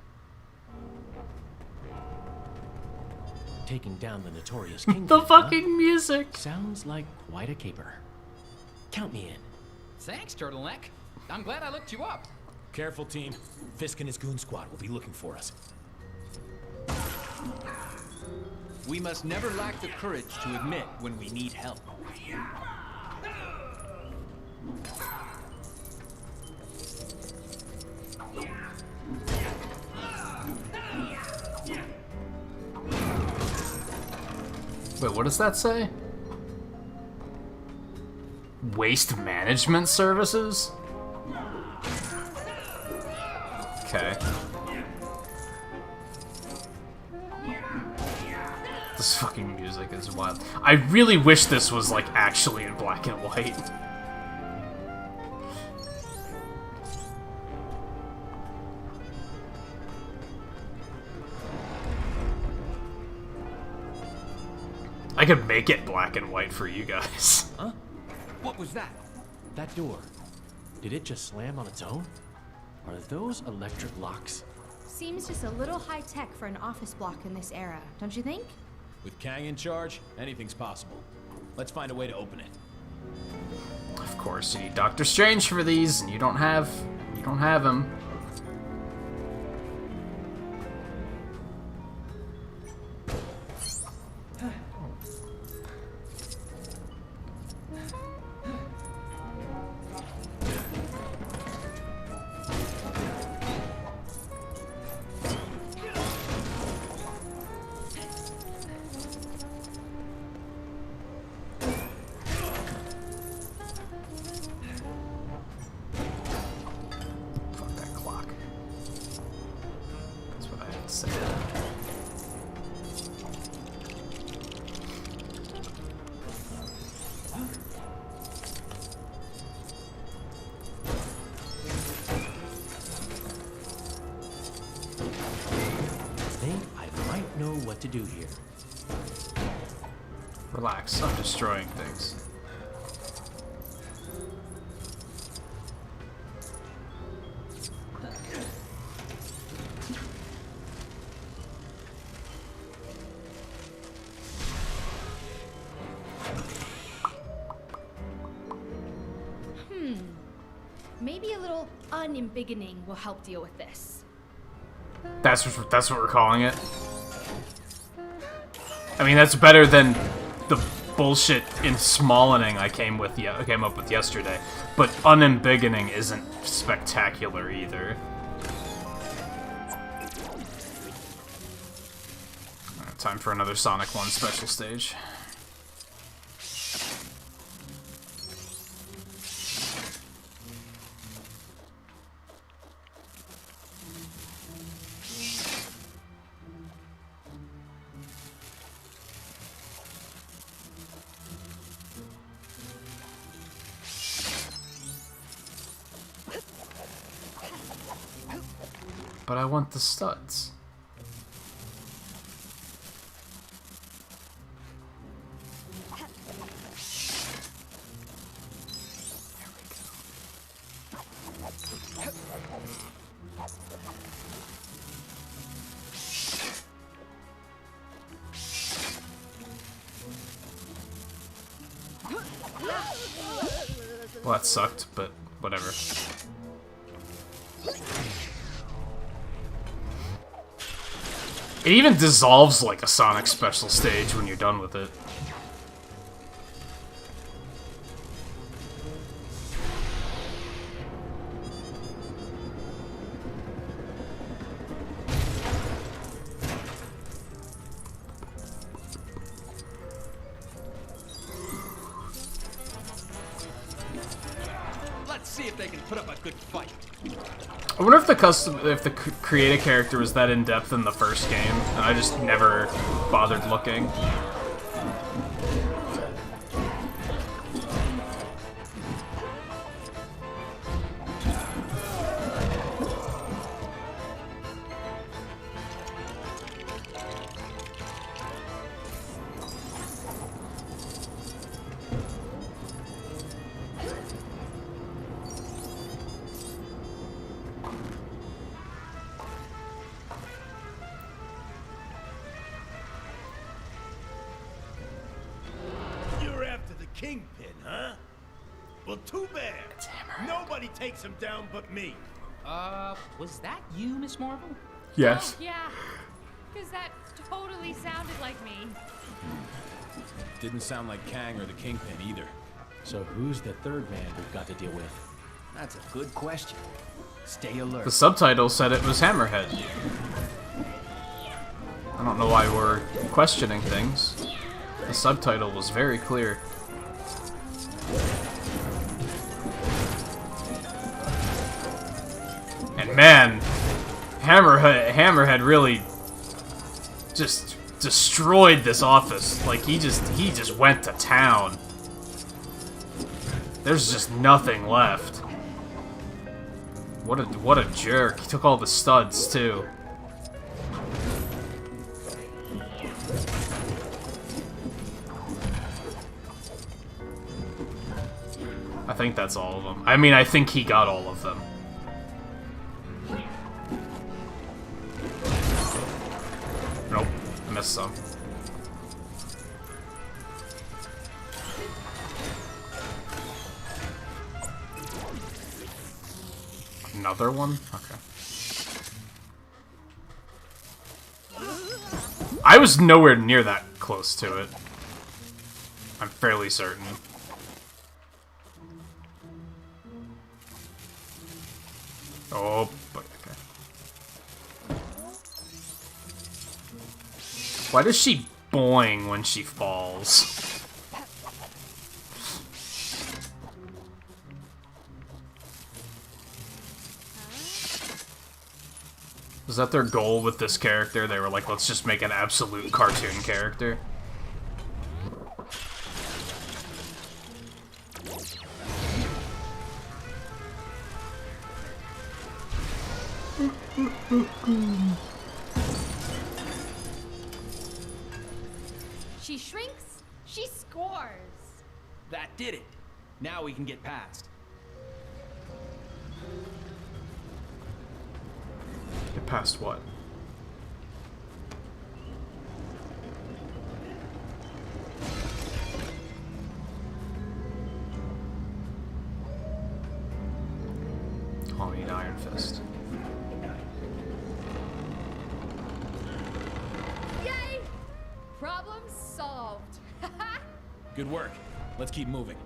Taking down the notorious Kingpin. The fucking music! Sounds like quite a caper. Count me in. Thanks, Turtleneck. I'm glad I looked you up. Careful, team. Fisk and his goon squad will be looking for us. We must never lack the courage to admit when we need help. Wait, what does that say? Waste management services? Okay. This fucking music is wild. I really wish this was, like, actually in black and white. I could make it black and white for you guys. Huh? What was that? That door. Did it just slam on its own? Are those electric locks? Seems just a little high-tech for an office block in this era, don't you think? With Kang in charge, anything's possible. Let's find a way to open it. Of course, you need Doctor Strange for these, and you don't have him. To do here. Relax, I'm destroying things. Maybe a little unembiggening will help deal with this. That's what we're calling it. I mean, that's better than the bullshit in smallening I came up with yesterday. But unembiggening isn't spectacular either. Alright, time for another Sonic 1 special stage. But I want the studs. Well, that sucked, but whatever. It even dissolves like a Sonic special stage when you're done with it. Let's see if they can put up a good fight. I wonder if the create a character was that in depth in the first game, and I just never bothered looking. Kingpin, huh? Well, too bad. Nobody takes him down but me. Was that you, Miss Marvel? Yes. Oh, yeah. Because that totally sounded like me. Didn't sound like Kang or the Kingpin either. So who's the third man we've got to deal with? That's a good question. Stay alert. The subtitle said it was Hammerhead. I don't know why we're questioning things. The subtitle was very clear. And man, Hammerhead really just destroyed this office. Like he just went to town. There's just nothing left. What a jerk. He took all the studs too. I think that's all of them. I mean, I think he got all of them. Nope, I missed some. Another one? Okay. I was nowhere near that close to it. I'm fairly certain. Oh, but okay. Why does she boing when she falls? Was that their goal with this character? They were like, let's just make an absolute cartoon character. She shrinks, she scores. That did it. Now we can get past. Get past what? I'll need Iron Fist. Yay! Problem solved. Good work. Let's keep moving.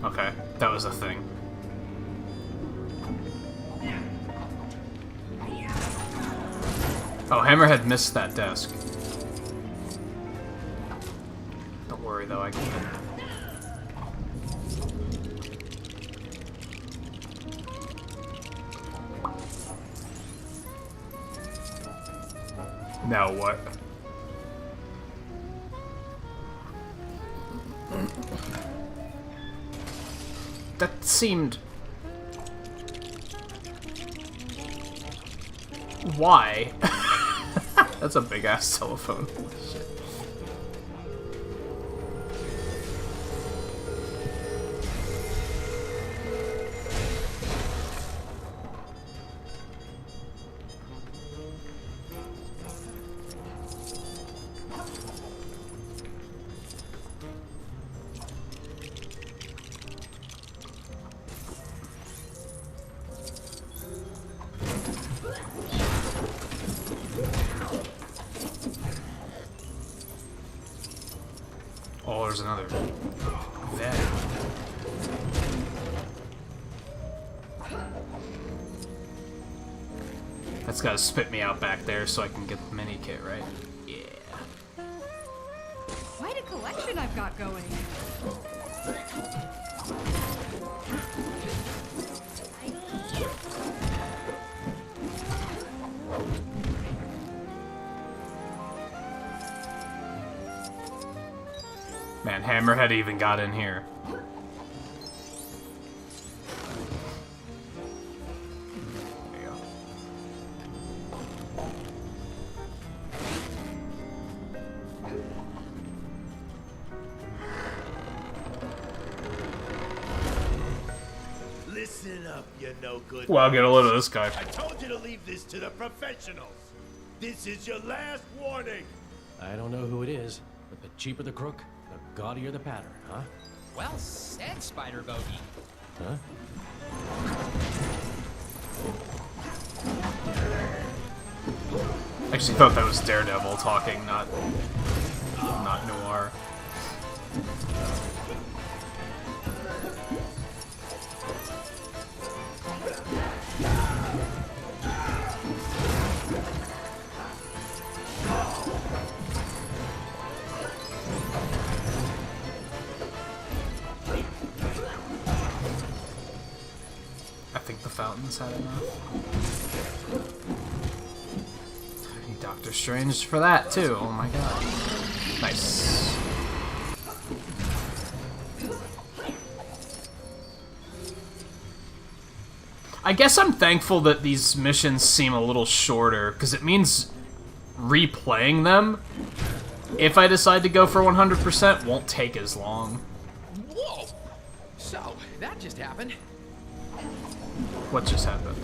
Okay, that was a thing. Oh, Hammerhead missed that desk. Don't worry though, I can get it. Now what? That seemed... Why? That's a big-ass telephone. Shit. there's another vet. That's gotta spit me out back there so I can get the mini kit, right? Yeah. Quite a collection I've got going. Man, Hammerhead even got in here. There you go. Listen up, you no good. Well, I'll get a load of this guy. I told you to leave this to the professionals. This is your last warning. I don't know who it is, but the cheaper the crook, the gaudier the pattern, huh? Well said, Spider Bogey. Huh? I actually thought that was Daredevil talking, not Noir. I think the fountains had enough. I need Doctor Strange for that too. Oh my god. Nice. I guess I'm thankful that these missions seem a little shorter, because it means replaying them, if I decide to go for 100%, won't take as long. Whoa! So, that just happened. What just happened?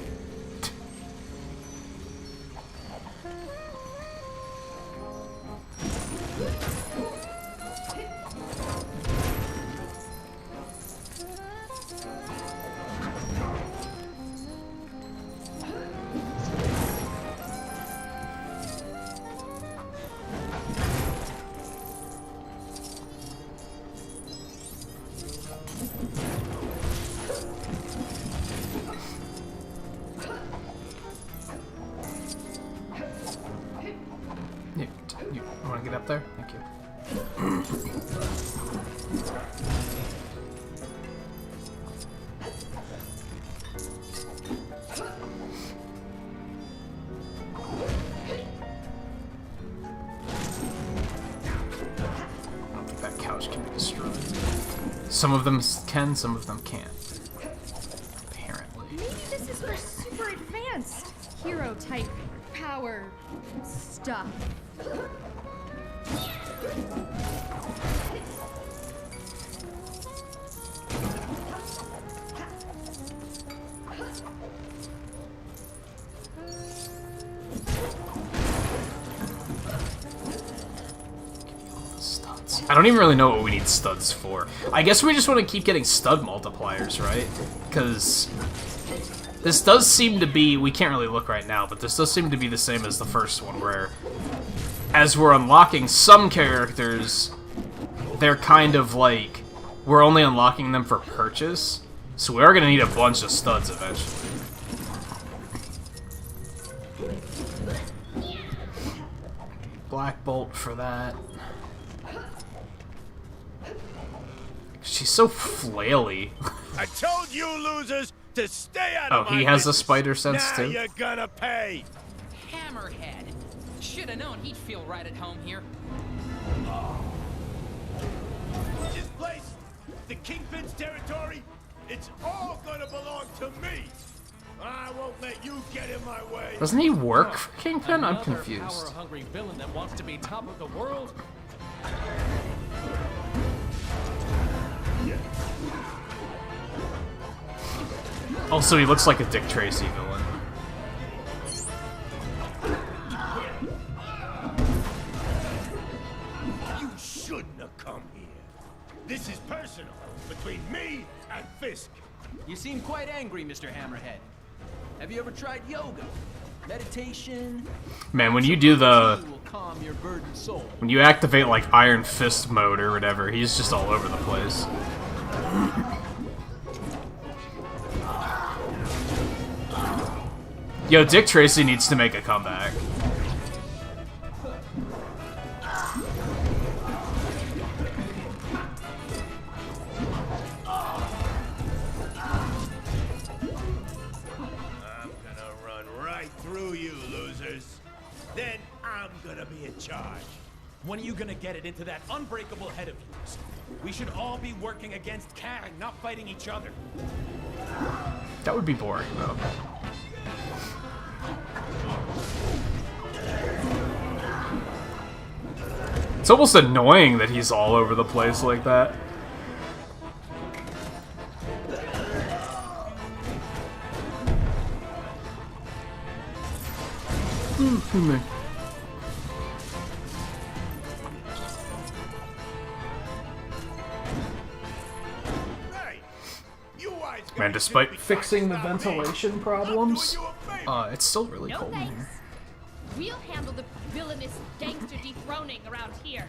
You want to get up there? Thank you. I don't think that couch can be destroyed. Some of them can, some of them can't. Apparently. Maybe this is for super advanced hero type power stuff. I don't even really know what we need studs for. I guess we just want to keep getting stud multipliers, right? Because this does seem to be, we can't really look right now, but this does seem to be the same as the first one, where as we're unlocking some characters, they're kind of like, we're only unlocking them for purchase. So we are going to need a bunch of studs eventually. Black Bolt for that. She's so flaily. I told you losers to stay out of of my he has business. a spider sense now too? You're gonna pay. Hammerhead. Should have known he'd feel right at home here. This place, the Kingpin's territory, it's all gonna belong to me. I won't let you get in my way. Doesn't he work for Kingpin? I'm Another confused. power-hungry villain that wants to be top of the world? Also, he looks like a Dick Tracy villain. You shouldn't have come here. This is personal between me and Fisk. You seem quite angry, Mr. Hammerhead. Have you ever tried yoga? meditation. Man, when you do the... Will calm your burdened soul. When you activate, like, Iron Fist mode or whatever, he's just all over the place. Yo, Dick Tracy needs to make a comeback. Then I'm gonna be in charge. When are you gonna get it into that unbreakable head of yours? We should all be working against Kang, not fighting each other. That would be boring, though. It's almost annoying that he's all over the place like that. Man, despite fixing the ventilation problems, it's still really cold in here. We'll handle the villainous gangster dethroning around here.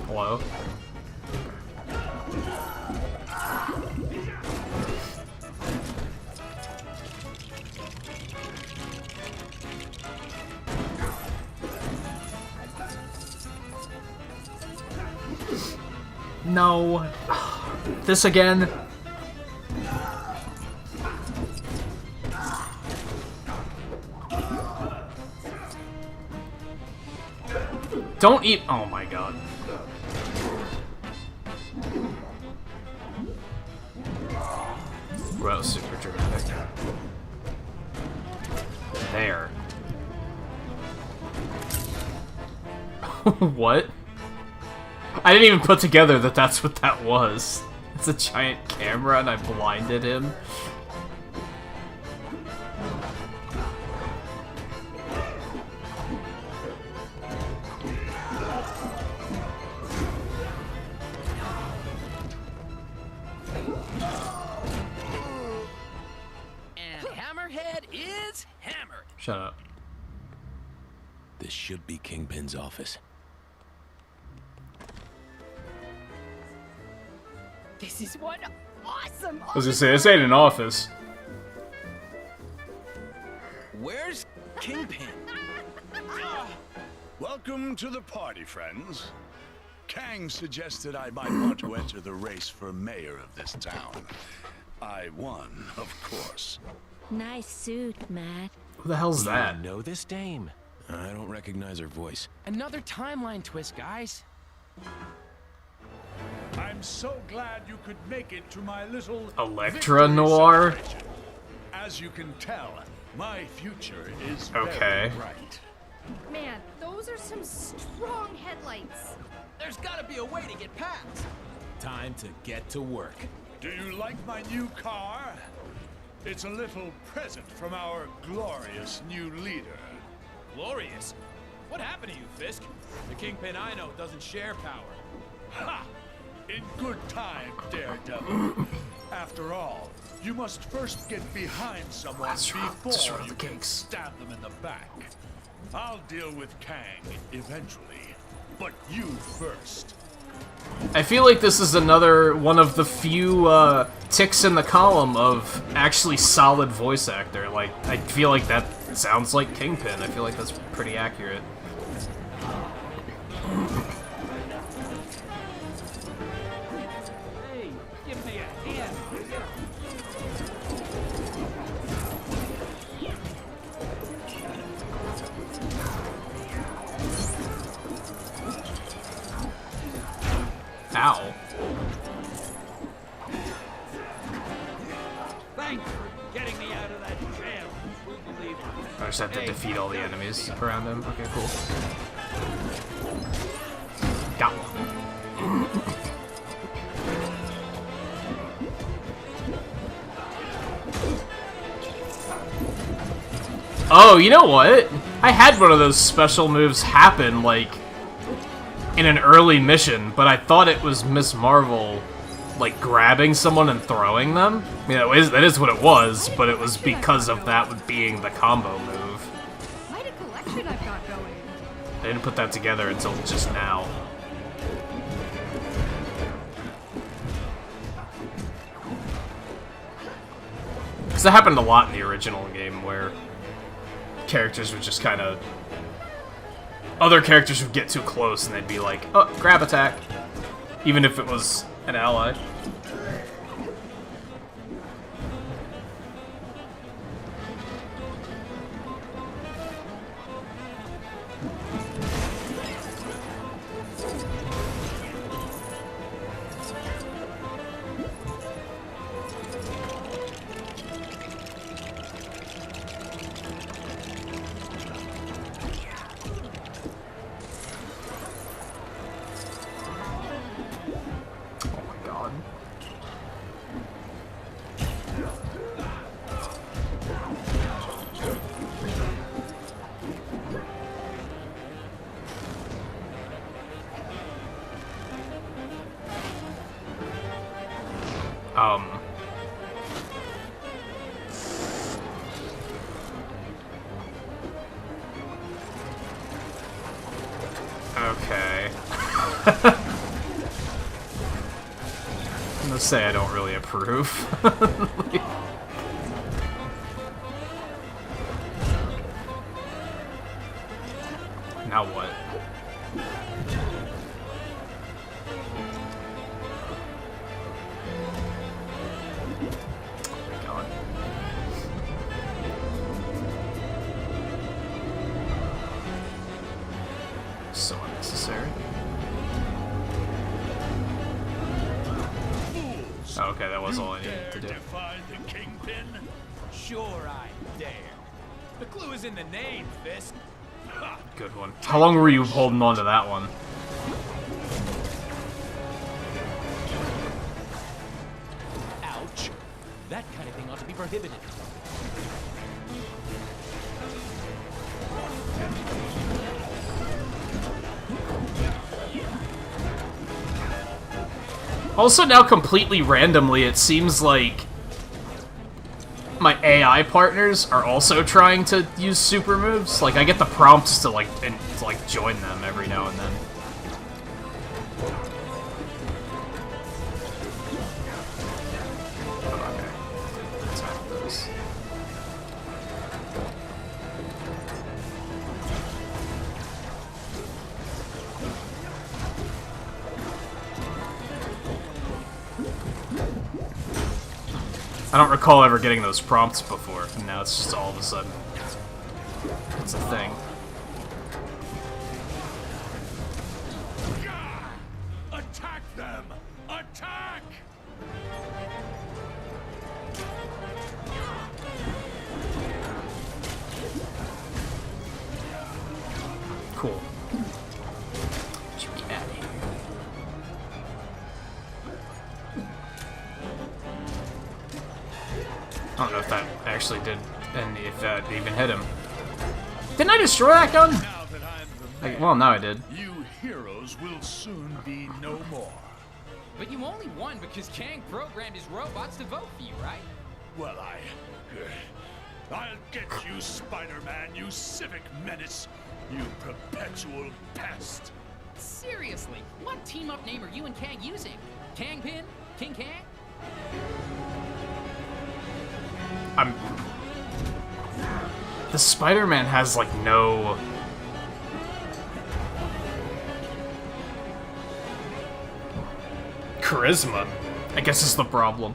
Hello? No. This again. Don't eat. Oh my god. Well, super dramatic. There. What? I didn't even put together that that's what that was. It's a giant camera and I blinded him. And Hammerhead is hammered. Shut up. This should be Kingpin's office. This is one awesome. I was gonna say, this ain't an office. Where's Kingpin? Welcome to the party, friends. Kang suggested I might want to enter the race for mayor of this town. I won, of course. Nice suit, Matt. Who the hell's that? You know this dame? I don't recognize her voice. Another timeline twist, guys. I'm so glad you could make it to my little Electra victory Noir? celebration. As you can tell, my future is Okay. very bright. Man, those are some strong headlights. There's gotta be a way to get past. Time to get to work. Do you like my new car? It's a little present from our glorious new leader. Glorious. What happened to you, Fisk? The Kingpin I know doesn't share power. Ha! In good time, Daredevil. After all, you must first get behind someone before you can stab them in the back. I'll deal with Kang eventually, but you first. I feel like this is another one of the few ticks in the column of actually solid voice actor. Like, I feel like that sounds like Kingpin. I feel like that's pretty accurate. Hey, give me a hand. Ow. Thanks for getting me out of that jail. True believer. I just have to defeat all the enemies around him. Okay, cool. Got one. Oh, you know what? I had one of those special moves happen, like, in an early mission, but I thought it was Miss Marvel, like, grabbing someone and throwing them. I mean, that is what it was, but it was because of that being the combo move. Quite a collection I've got going. I didn't put that together until just now. Because that happened a lot in the original game, where characters would just kind of... Other characters would get too close, and they'd be like, oh, grab attack. Even if it was an ally. Okay. I'm gonna say I don't really approve. Like... Now what? So unnecessary. Oh, okay, that was all I needed to do. Defy the Kingpin? Sure I dare. The clue is in the name, Fisk. Good one. How long were you holding on to that one? Ouch. That kind of thing ought to be prohibited. Also, now completely randomly, it seems like my AI partners are also trying to use super moves. Like, I get the prompts to join them every now and then. Okay. Let's have those. I don't recall ever getting those prompts before, and now it's just all of a sudden, it's a thing. Attack them! Attack! Cool. Get you out of here. I don't know if that actually did, and if that even hit him. Didn't I destroy that gun? Well, now I did. You heroes will soon be no more. But you only won because Kang programmed his robots to vote for you, right? Well, I'll get you, Spider-Man, you civic menace, you perpetual pest. Seriously, what team-up name are you and Kang using? Kangpin? King Kang? The Spider-Man has, like, no... charisma, I guess is the problem.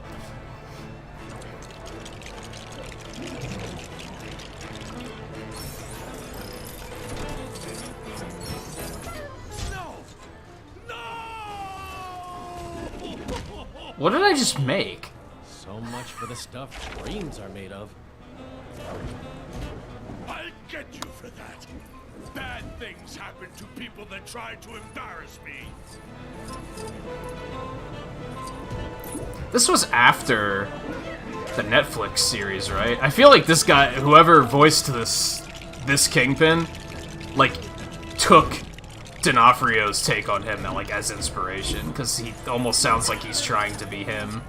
What did I just make? So much for the stuff dreams are made of. I'll get you for that. Bad things happen to people that try to embarrass me. This was after the Netflix series, right? I feel like this guy, whoever voiced this Kingpin, like, took D'Onofrio's take on him, like, as inspiration, because he almost sounds like he's trying to be him.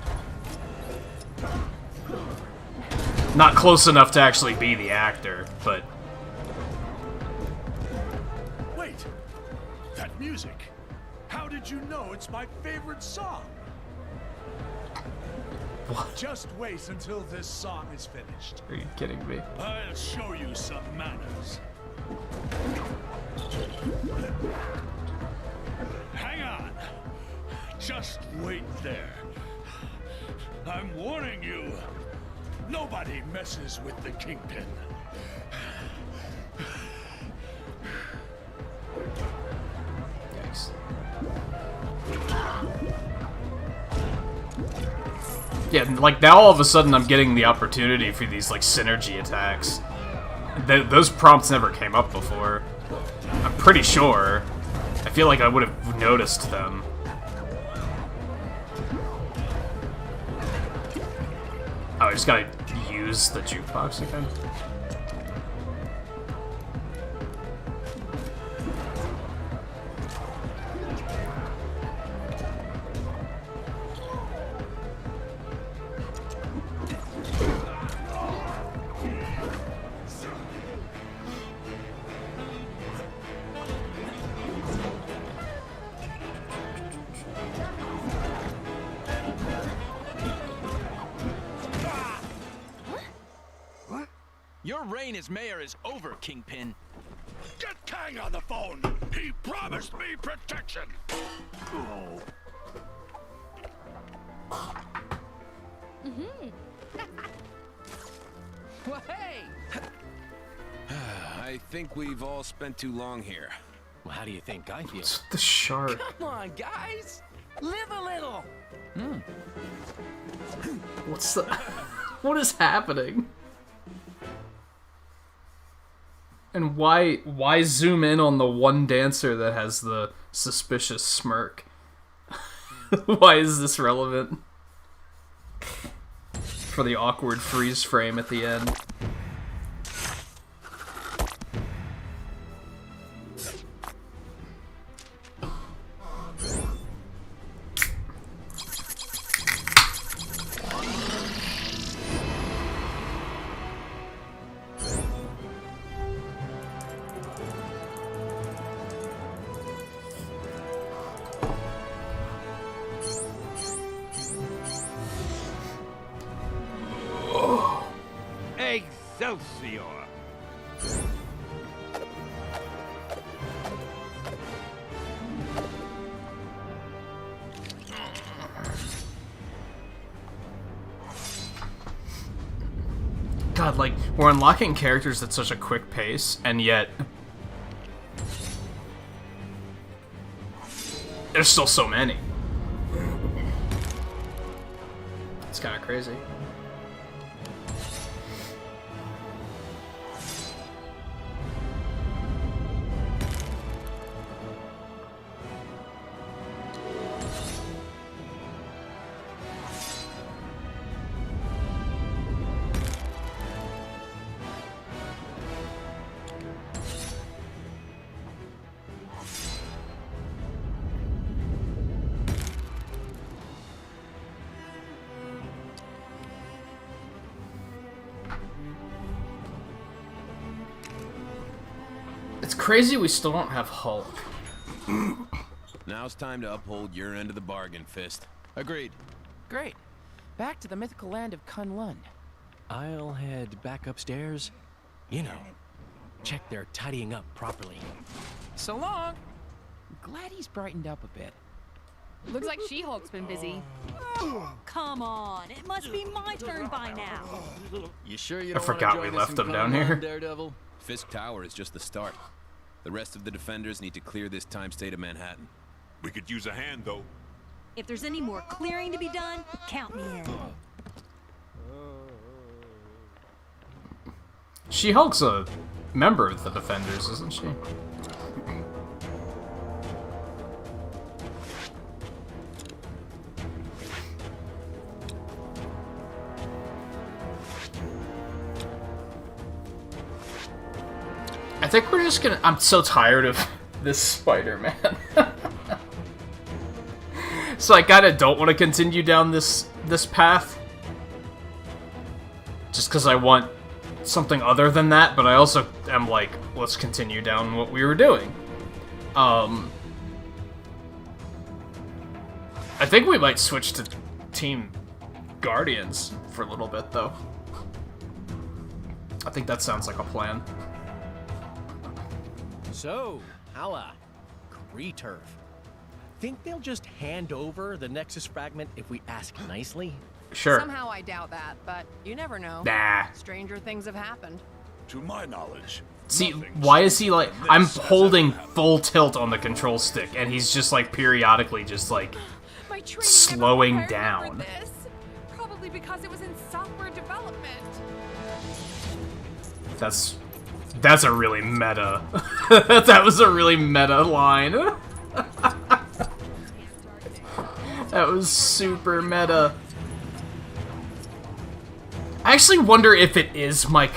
Not close enough to actually be the actor, but... Wait! That music! How did you know it's my favorite song? What? Just wait until this song is finished. Are you kidding me? I'll show you some manners. Hang on. Just wait there. I'm warning you. Nobody messes with the Kingpin. Yikes. Yeah, like, now all of a sudden I'm getting the opportunity for these, like, synergy attacks. Those prompts never came up before. I'm pretty sure. I feel like I would have noticed them. Oh, I just gotta use the jukebox again? Your reign as mayor is over, Kingpin. Get Kang on the phone! He promised me protection! Well, hey! I think we've all spent too long here. Well, how do you think I feel? What's the shark? Come on, guys! Live a little! What's the... What is happening? And why zoom in on the one dancer that has the suspicious smirk? Why is this relevant? For the awkward freeze frame at the end. Excelsior! God, like, we're unlocking characters at such a quick pace, and yet... there's still so many. It's kind of crazy. It's crazy we still don't have Hulk. Now it's time to uphold your end of the bargain, Fist. Agreed. Great. Back to the mythical land of Kunlun. I'll head back upstairs. You know, check they're tidying up properly. So long. Glad he's brightened up a bit. Looks like She-Hulk's been busy. Come on, it must be my turn by now. You sure you I don't forgot wanna we join us left in them down Kunlun, here. Daredevil? Fisk Tower is just the start. The rest of the defenders need to clear this time state of Manhattan. We could use a hand, though. If there's any more clearing to be done, count me in. She-Hulk's a member of the Defenders, isn't she? I think we're just gonna... I'm so tired of this Spider-Man. So I kinda don't want to continue down this path. Just because I want something other than that, but I also am like, let's continue down what we were doing. I think we might switch to Team Guardians for a little bit, though. I think that sounds like a plan. So, Hala, Kree-turf. Think they'll just hand over the Nexus fragment if we ask nicely? Sure. Somehow I doubt that, but you never know. Nah. Stranger things have happened. To my knowledge. See, why is he like... I'm holding full tilt on the control stick, and he's just like periodically just like slowing down. Probably because it was in software development. That's a really meta. That was a really meta line. That was super meta. I actually wonder if it is my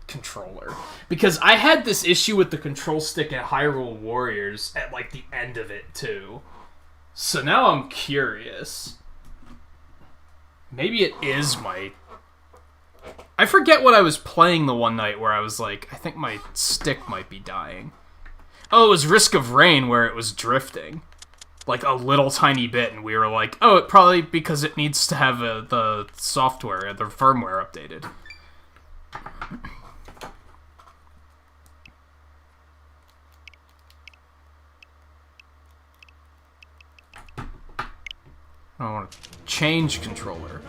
controller, because I had this issue with the control stick at Hyrule Warriors at like the end of it too. So now I'm curious. Maybe it is my... I forget what I was playing the one night where I was like, I think my stick might be dying. Oh, it was Risk of Rain where it was drifting. Like a little tiny bit, and we were like, oh, it probably because it needs to have the software, the firmware updated. I want to change controller.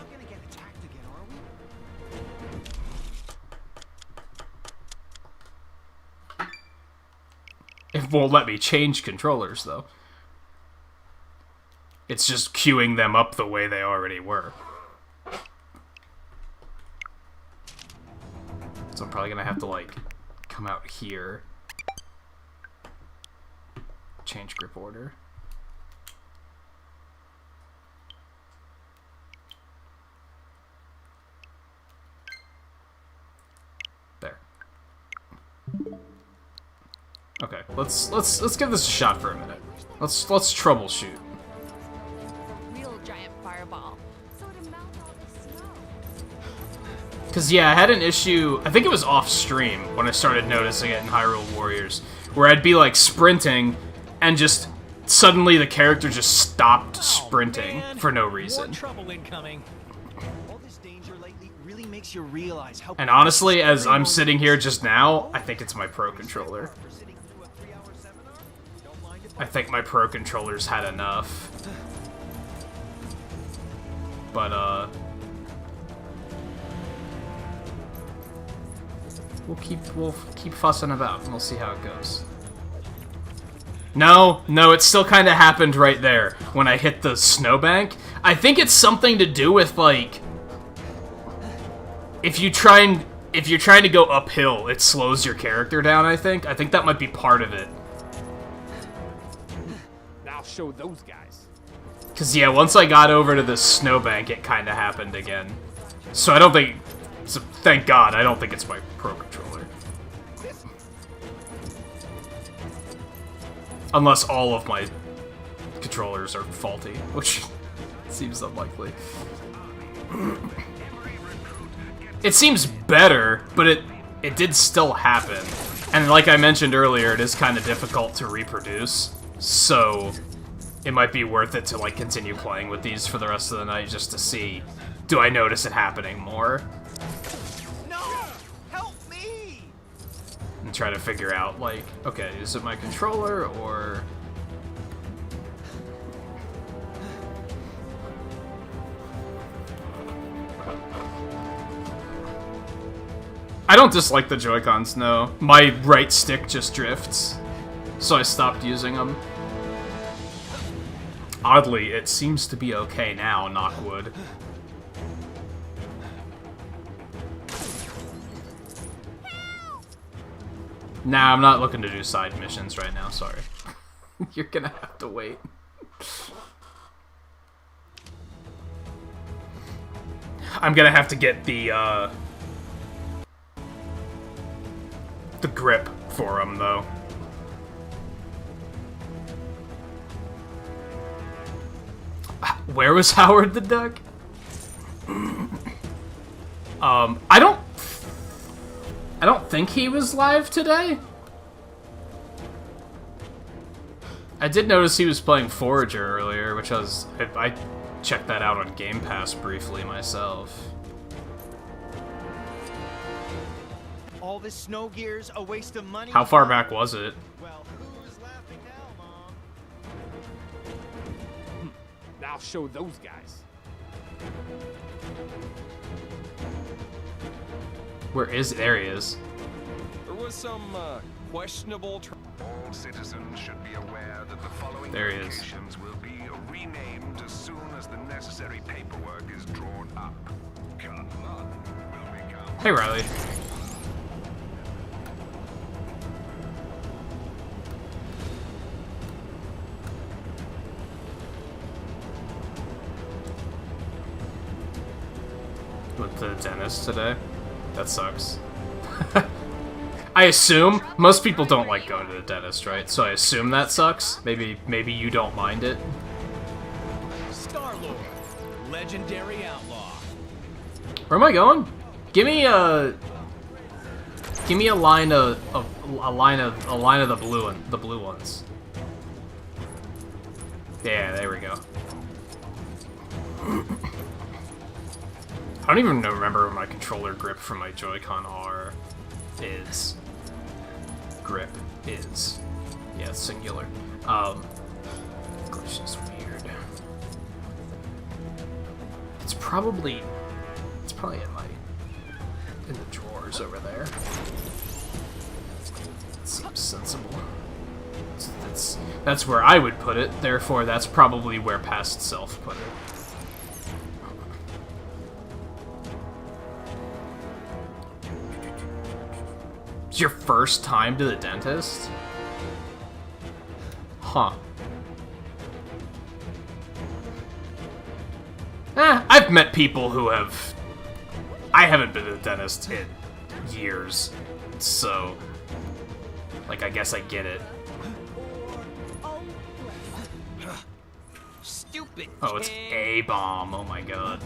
It won't let me change controllers, though. It's just queuing them up the way they already were. So I'm probably gonna have to, like, come out here. Change grip order. There. Okay, let's give this a shot for a minute. Let's troubleshoot. Real giant fireball. So to melt all the snow. Cause yeah, I had an issue, I think it was off stream when I started noticing it in Hyrule Warriors, where I'd be like sprinting and just suddenly the character just stopped sprinting for no reason. More trouble incoming. All this danger lately really makes you realize how... And honestly, as I'm sitting here just now, I think it's my Pro Controller. I think my Pro Controller's had enough. But, we'll keep fussing about, and we'll see how it goes. No, it still kind of happened right there, when I hit the snowbank. I think it's something to do with, like... If you're trying to go uphill, it slows your character down, I think. I think that might be part of it. I'll show those guys. Cause yeah, once I got over to the snowbank, it kind of happened again. So I don't think... So thank God, I don't think it's my Pro Controller. Unless all of my controllers are faulty, which seems unlikely. It seems better, but it did still happen. And like I mentioned earlier, it is kind of difficult to reproduce. So it might be worth it to like continue playing with these for the rest of the night just to see, do I notice it happening more? No! Help me! And try to figure out like, okay, is it my controller or... I don't dislike the Joy-Cons, no. My right stick just drifts, so I stopped using them. Oddly, it seems to be okay now, knock wood. Nah, I'm not looking to do side missions right now, sorry. You're gonna have to wait. I'm gonna have to get the, the grip for him, though. Where was Howard the Duck? I don't think he was live today. I did notice he was playing Forager earlier, which I checked that out on Game Pass briefly myself. All this snow gear's a waste of money. How far back was it? Well, who's laughing now, Mom? I'll show those guys. Where is there he is? There was some questionable. All citizens should be aware that the following there he is. locations will be renamed as soon as the necessary paperwork is drawn up. Come on, will we come? Hey, Riley. With the dentist today? That sucks. I assume most people don't like going to the dentist, right? So I assume that sucks. Maybe you don't mind it. Star-Lord, legendary outlaw. Where am I going? Give me a line of the blue ones. Yeah, there we go. I don't even remember what my controller grip from my Joy-Con is. Grip is. Yeah, it's singular. English is weird. It's probably in the drawers over there. It seems sensible. That's where I would put it, therefore that's probably where Past Self put it. It's your first time to the dentist? Huh. I've met people who have... I haven't been to the dentist in years, so... Like, I guess I get it. Stupid. Oh, it's A-bomb. Oh my god.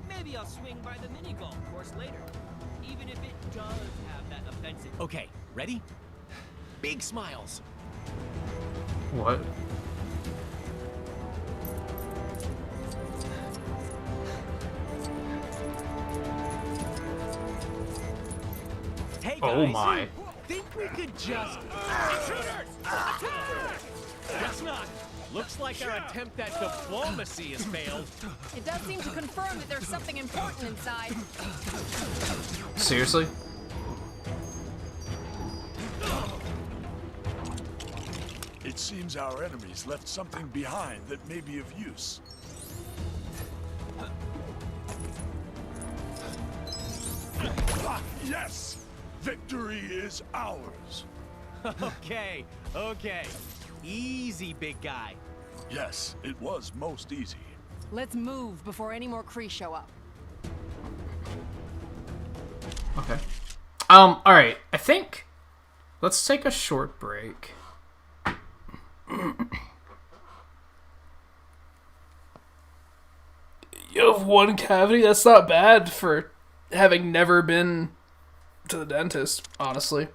Maybe I'll swing by the mini golf course later, even if it does have that offensive. Okay, ready? Big smiles. What? Hey guys, oh my. Think we could just... Guess not. Looks like our attempt at diplomacy has failed. It does seem to confirm that there's something important inside. Seriously? It seems our enemies left something behind that may be of use. Ah, yes! Victory is ours! Okay. Easy, big guy. Yes, it was most easy. Let's move before any more Kree show up. Okay. Alright, I think... Let's take a short break. You have one cavity? That's not bad for having never been to the dentist, honestly.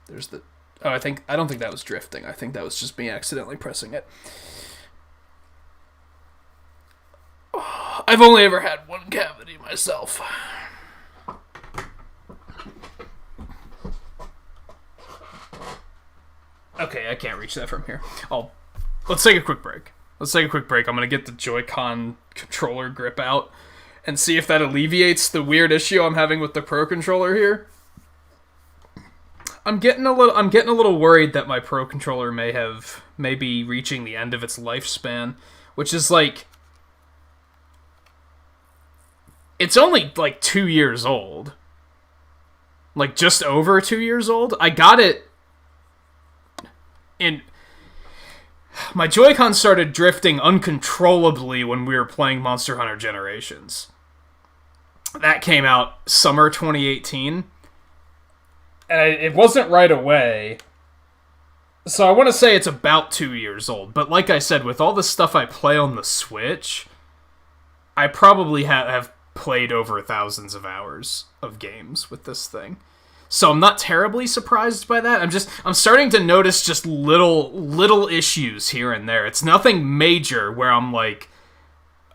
There's the... Oh, I don't think that was drifting. I think that was just me accidentally pressing it. I've only ever had one cavity myself. Okay, I can't reach that from here. Let's take a quick break. I'm gonna get the Joy-Con controller grip out and see if that alleviates the weird issue I'm having with the Pro controller here. I'm getting a little worried that my Pro controller may be reaching the end of its lifespan, which is like, it's only like 2 years old. Like just over 2 years old. I got it in My Joy-Con started drifting uncontrollably when we were playing Monster Hunter Generations. That came out summer 2018. And it wasn't right away. So I want to say it's about 2 years old. But like I said, with all the stuff I play on the Switch, I probably have played over thousands of hours of games with this thing. So I'm not terribly surprised by that. I'm starting to notice just little issues here and there. It's nothing major where I'm like,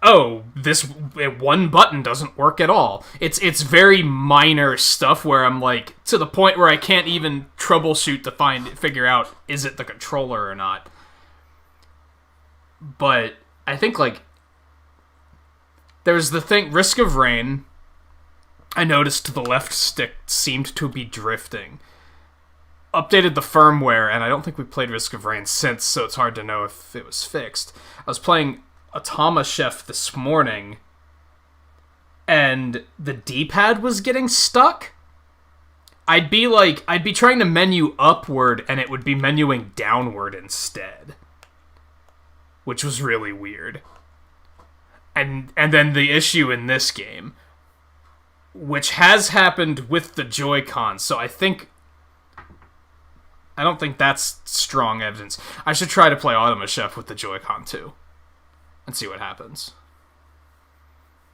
oh, this one button doesn't work at all. It's very minor stuff where I'm like, to the point where I can't even troubleshoot to figure out, is it the controller or not. But I think, like, there's the thing, Risk of Rain, I noticed the left stick seemed to be drifting. Updated the firmware, and I don't think we played Risk of Rain since, so it's hard to know if it was fixed. I was playing Automa Chef this morning, and the D-pad was getting stuck. I'd be trying to menu upward, and it would be menuing downward instead. Which was really weird. And then the issue in this game, which has happened with the Joy-Con, so I don't think that's strong evidence. I should try to play Automa Chef with the Joy-Con too, and see what happens.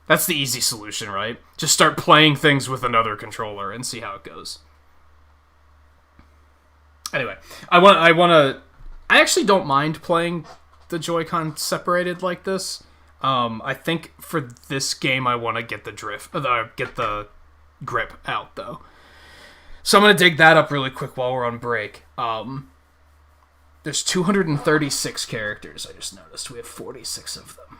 That's the easy solution, right? Just start playing things with another controller and see how it goes. Anyway, I actually don't mind playing the Joy-Con separated like this. I think for this game I want to get the grip out though. So I'm gonna dig that up really quick while we're on break. There's 236 characters. I just noticed we have 46 of them.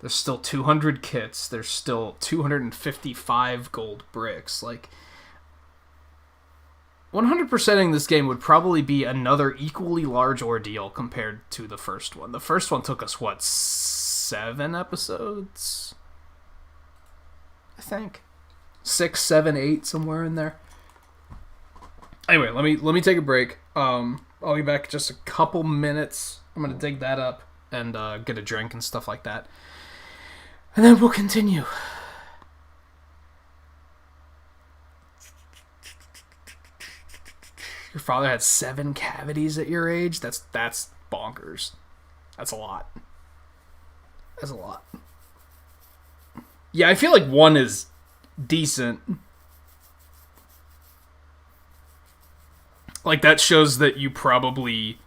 There's still 200 kits. There's still 255 gold bricks. Like, 100%ing this game would probably be another equally large ordeal compared to the first one. The first one took us, what, 7 episodes? I think. 6, 7, 8, somewhere in there. Anyway, let me take a break. I'll be back in just a couple minutes. I'm gonna dig that up and get a drink and stuff like that. And then we'll continue. Your father had 7 cavities at your age? That's bonkers. That's a lot. That's a lot. Yeah, I feel like 1 is decent. Like, that shows that you probably,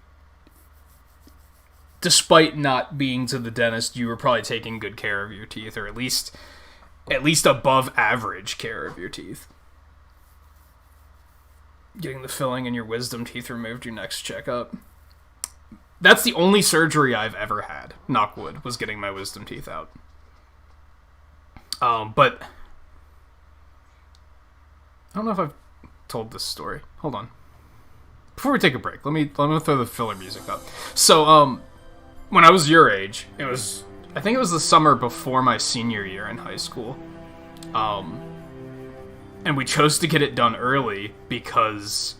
despite not being to the dentist, you were probably taking good care of your teeth, or at least above average care of your teeth. Getting the filling in your wisdom teeth removed your next checkup. That's the only surgery I've ever had, knock wood, was getting my wisdom teeth out. But I don't know if I've told this story. Hold on. Before we take a break, let me throw the filler music up. So, when I was your age, I think it was the summer before my senior year in high school. And we chose to get it done early because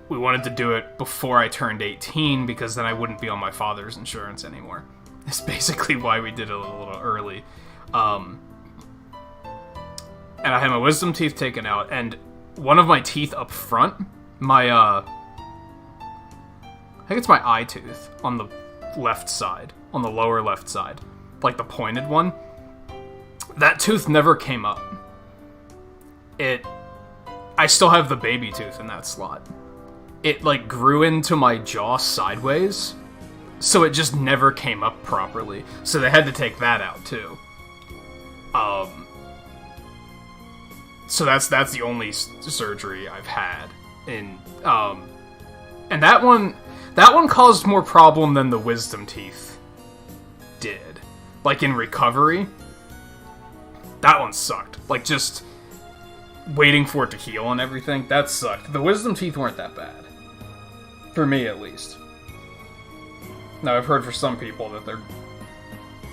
we wanted to do it before I turned 18, because then I wouldn't be on my father's insurance anymore. That's basically why we did it a little early. And I had my wisdom teeth taken out, and one of my teeth up front, I think it's my eye tooth on the left side, on the lower left side, like the pointed one, that tooth never came up. I still have the baby tooth in that slot. It, like, grew into my jaw sideways, so it just never came up properly. So they had to take that out, too. So that's the only surgery I've had. And that one caused more problem than the wisdom teeth did. Like, in recovery, that one sucked. Like, just waiting for it to heal and everything, that sucked. The wisdom teeth weren't that bad. For me, at least. Now, I've heard for some people that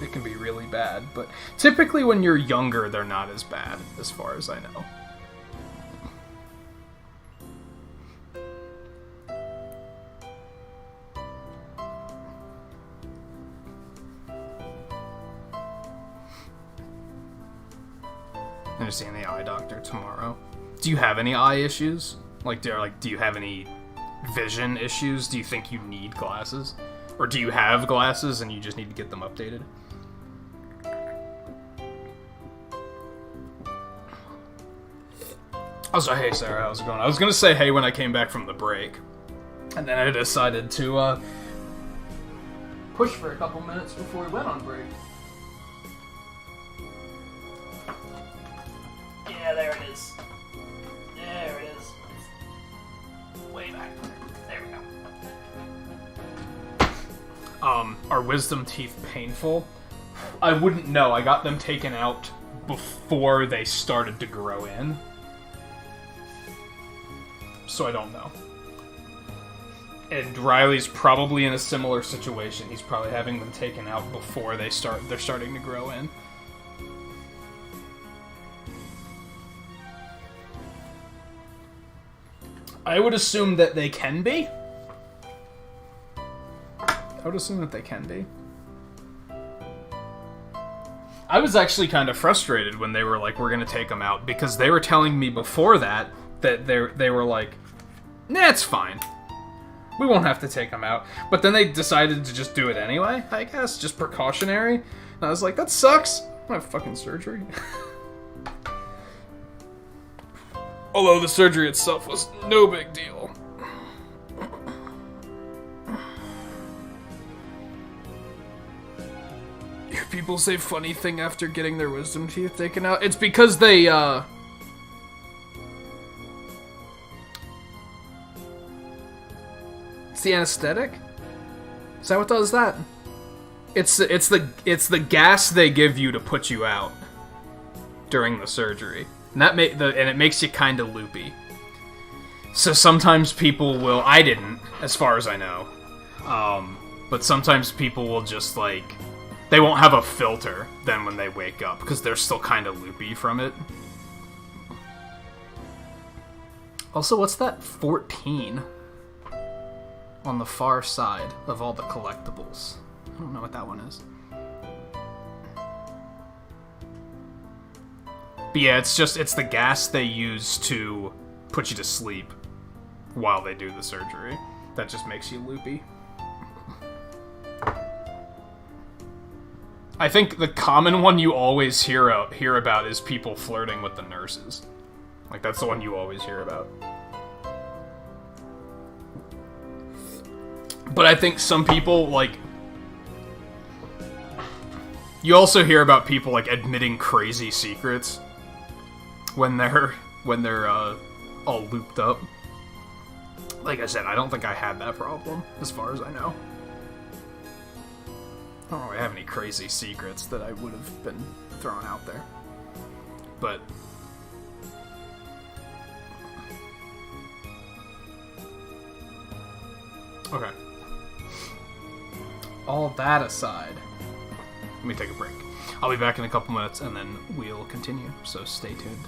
it can be really bad, but typically when you're younger, they're not as bad, as far as I know. I'm gonna see the eye doctor tomorrow. Do you have any eye issues? Like, do you have any vision issues? Do you think you need glasses? Or do you have glasses and you just need to get them updated? Also, hey Sarah, how's it going? I was gonna say hey when I came back from the break. And then I decided to, push for a couple minutes before we went on break. Yeah, there it is. There it is. Way back there. There we go. Are wisdom teeth painful? I wouldn't know. I got them taken out before they started to grow in. So I don't know. And Riley's probably in a similar situation. He's probably having them taken out before they're starting to grow in. I would assume that they can be. I would assume that they can be. I was actually kind of frustrated when they were like, we're gonna take them out, because they were telling me before that they were like, nah, it's fine. We won't have to take them out. But then they decided to just do it anyway, I guess, just precautionary. And I was like, that sucks. I don't have fucking surgery. Although the surgery itself was no big deal. People say funny thing after getting their wisdom teeth taken out. It's because they, it's the anesthetic? Is that what does that? It's the gas they give you to put you out during the surgery. And it makes you kind of loopy. So sometimes people will, I didn't, as far as I know. But sometimes people will just like, they won't have a filter then when they wake up, because they're still kind of loopy from it. Also, what's that 14 on the far side of all the collectibles? I don't know what that one is. But yeah, it's the gas they use to put you to sleep while they do the surgery. That just makes you loopy. I think the common one you always hear about is people flirting with the nurses. Like, that's the one you always hear about. But I think some people, like... You also hear about people, like, admitting crazy secrets when they're all looped up. Like I said, I don't think I had that problem, as far as I know. I don't really have any crazy secrets that I would have been thrown out there. But... Okay. All that aside, let me take a break. I'll be back in a couple minutes and then we'll continue, so stay tuned.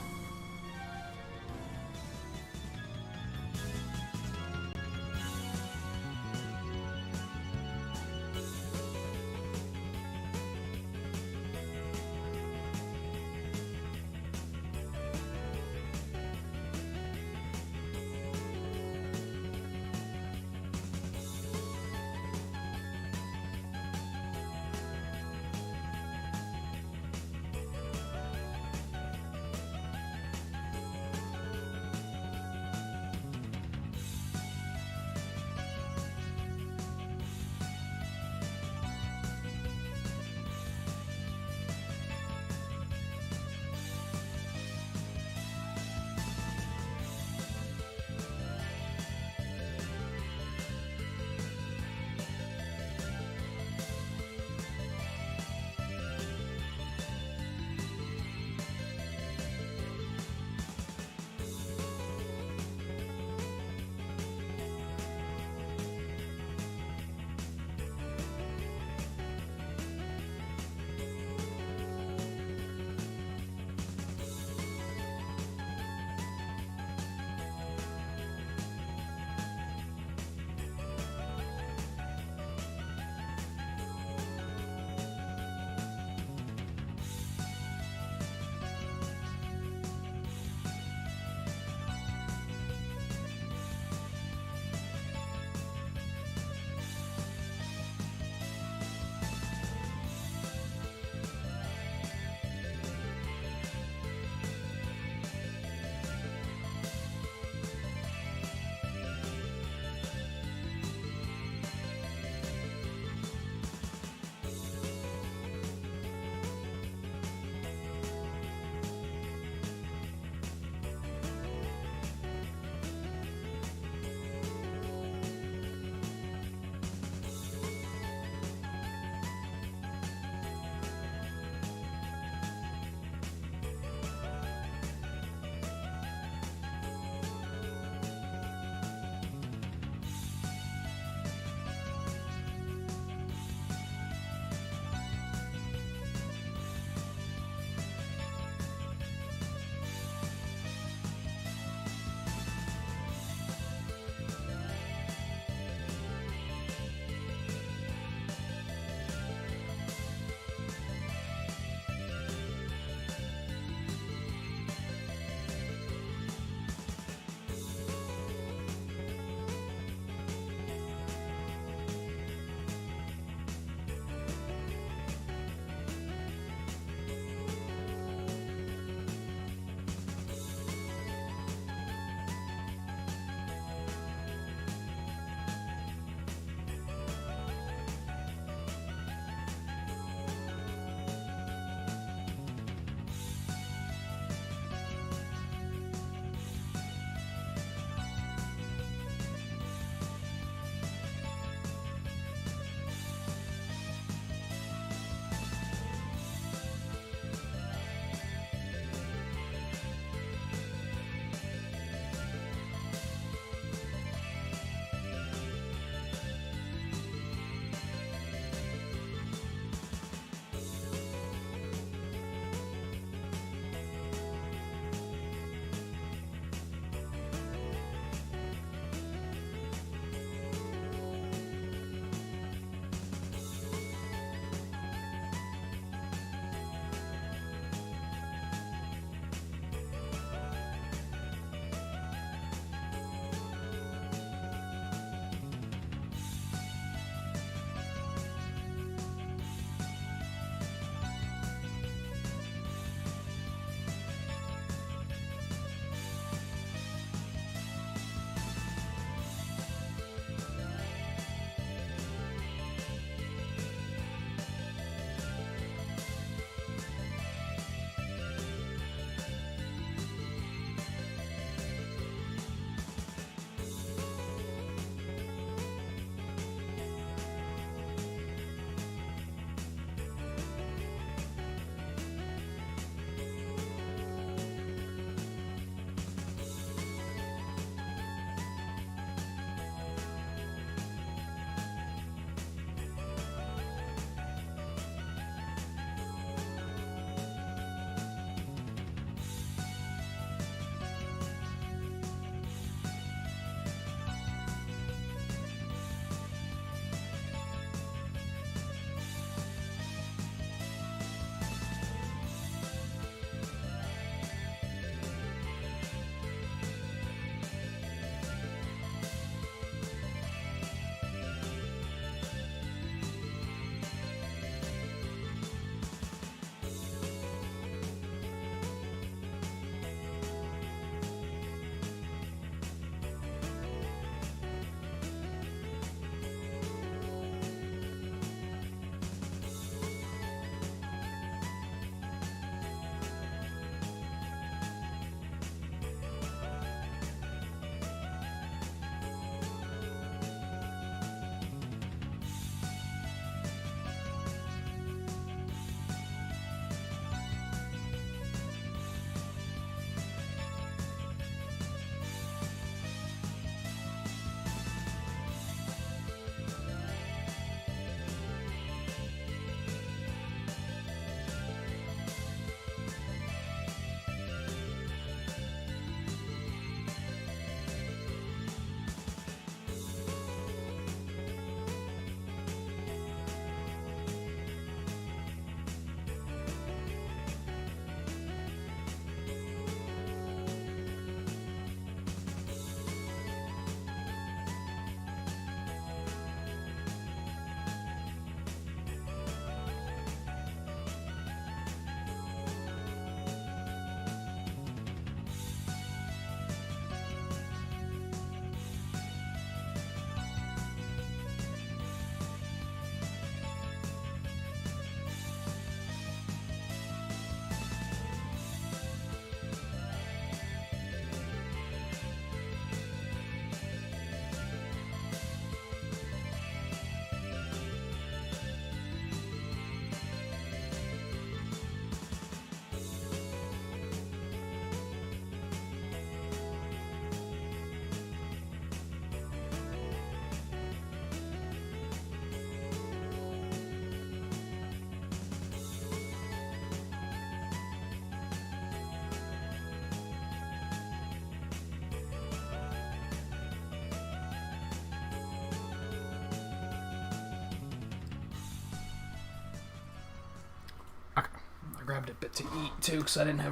grabbed a bit to eat too, because I didn't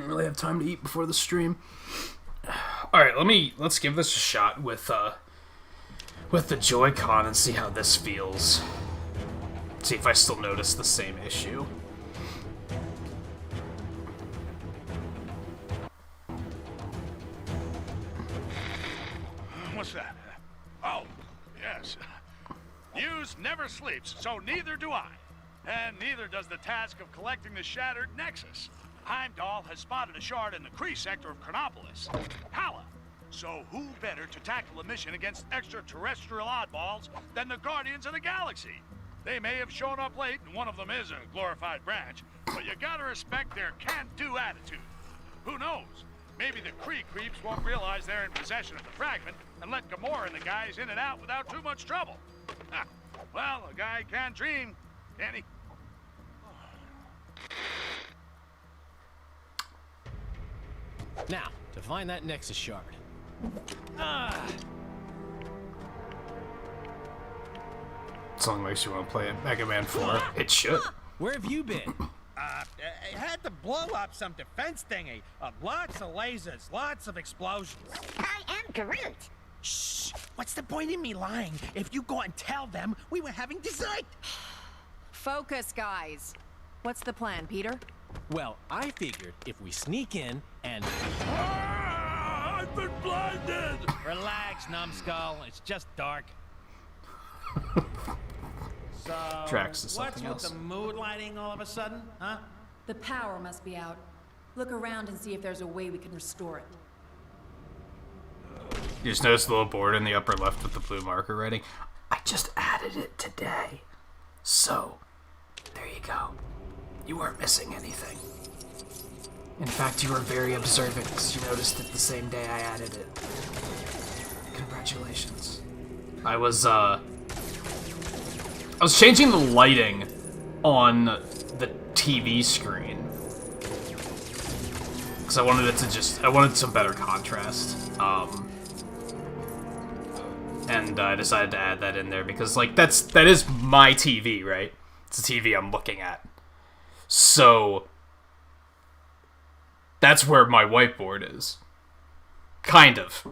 really have time to eat before the stream. All right, let's give this a shot with the Joy-Con and see how this feels. See if I still notice the same issue. What's that? Oh, yes. News never sleeps, so neither do I. And neither does the task of collecting the shattered Nexus. Heimdall has spotted a shard in the Kree sector of Chronopolis. Hala! So who better to tackle a mission against extraterrestrial oddballs than the Guardians of the Galaxy? They may have shown up late, and one of them is a glorified branch, but you gotta respect their can-do attitude. Who knows? Maybe the Kree creeps won't realize they're in possession of the fragment and let Gamora and the guys in and out without too much trouble. Well, a guy can dream, can't he? Now, to find that Nexus shard. Song makes you want to play Mega Man 4. It should. Where have you been? I had to blow up some defense thingy. Lots of lasers, lots of explosions. I am Groot. Shh! What's the point in me lying? If you go and tell them we were having dessert. Focus, guys. What's the plan, Peter? Well, I figured if we sneak in and... I've been blinded! Relax, numbskull. It's just dark. So, Drax is what's something with else. the mood lighting all of a sudden, huh? The power must be out. Look around and see if there's a way we can restore it. You just notice the little board in the upper left with the blue marker writing. I just added it today. So, there you go. You weren't missing anything. In fact, you were very observant because you noticed it the same day I added it. Congratulations. I was changing the lighting on the TV screen because I wanted some better contrast. And I decided to add that in there because, like, that is my TV, right? It's the TV I'm looking at. So that's where my whiteboard is. Kind of.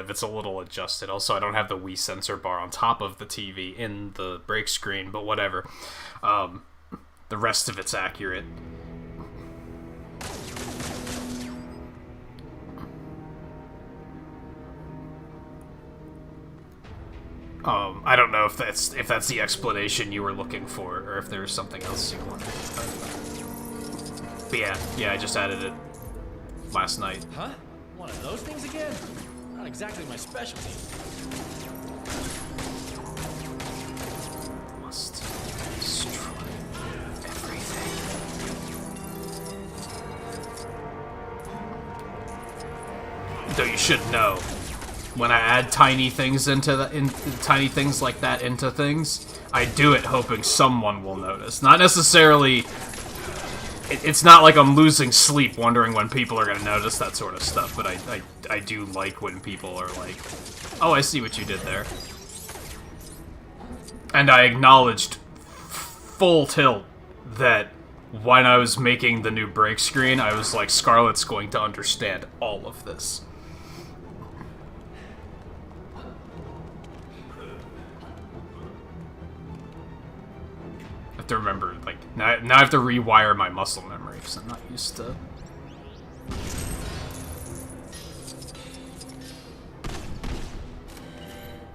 It's a little adjusted. Also, I don't have the Wii sensor bar on top of the TV in the break screen, but whatever. The rest of it's accurate. I don't know if that's the explanation you were looking for, or if there was something else you wanted. But yeah, I just added it last night. Huh? One of those things again? Not exactly my specialty. Must destroy everything. Though you should know, when I add tiny things tiny things like that into things, I do it hoping someone will notice. Not necessarily. It's not like I'm losing sleep wondering when people are going to notice that sort of stuff, but I do like when people are like, oh, I see what you did there. And I acknowledged full tilt that when I was making the new break screen, I was like, Scarlett's going to understand all of this. To remember, like, now I have to rewire my muscle memory because I'm not used to.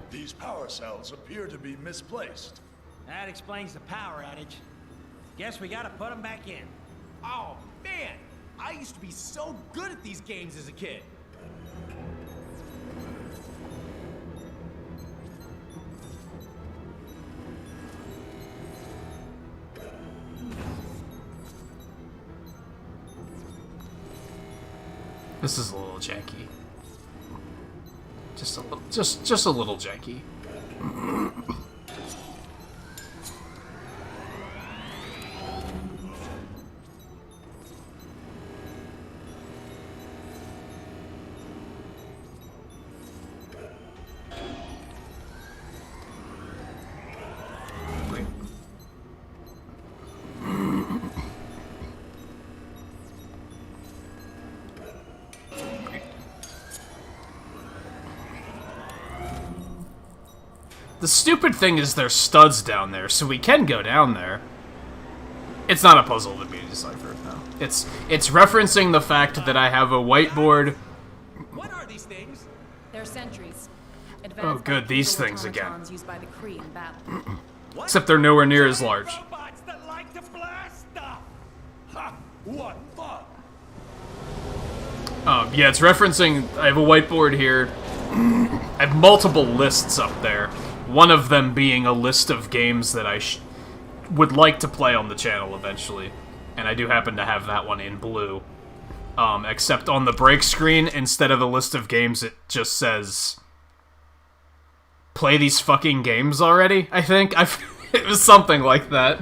These power cells appear to be misplaced. That explains the power outage. Guess we gotta put them back in. Oh, man! I used to be so good at these games as a kid. This is a little janky. Just a little janky. The stupid thing is there's studs down there, so we can go down there. It's not a puzzle to be deciphered, no. It's referencing the fact that I have a whiteboard. What are these things? They're sentries. Oh, good, these things again. Automatons used by the Kree in battle. Except they're nowhere near as large. Robots that like to blast stuff. Ha! What fun! Yeah, it's referencing. I have a whiteboard here. I have multiple lists up there. One of them being a list of games that I would like to play on the channel eventually. And I do happen to have that one in blue. Except on the break screen, instead of the list of games, it just says, play these fucking games already, I think? It was something like that.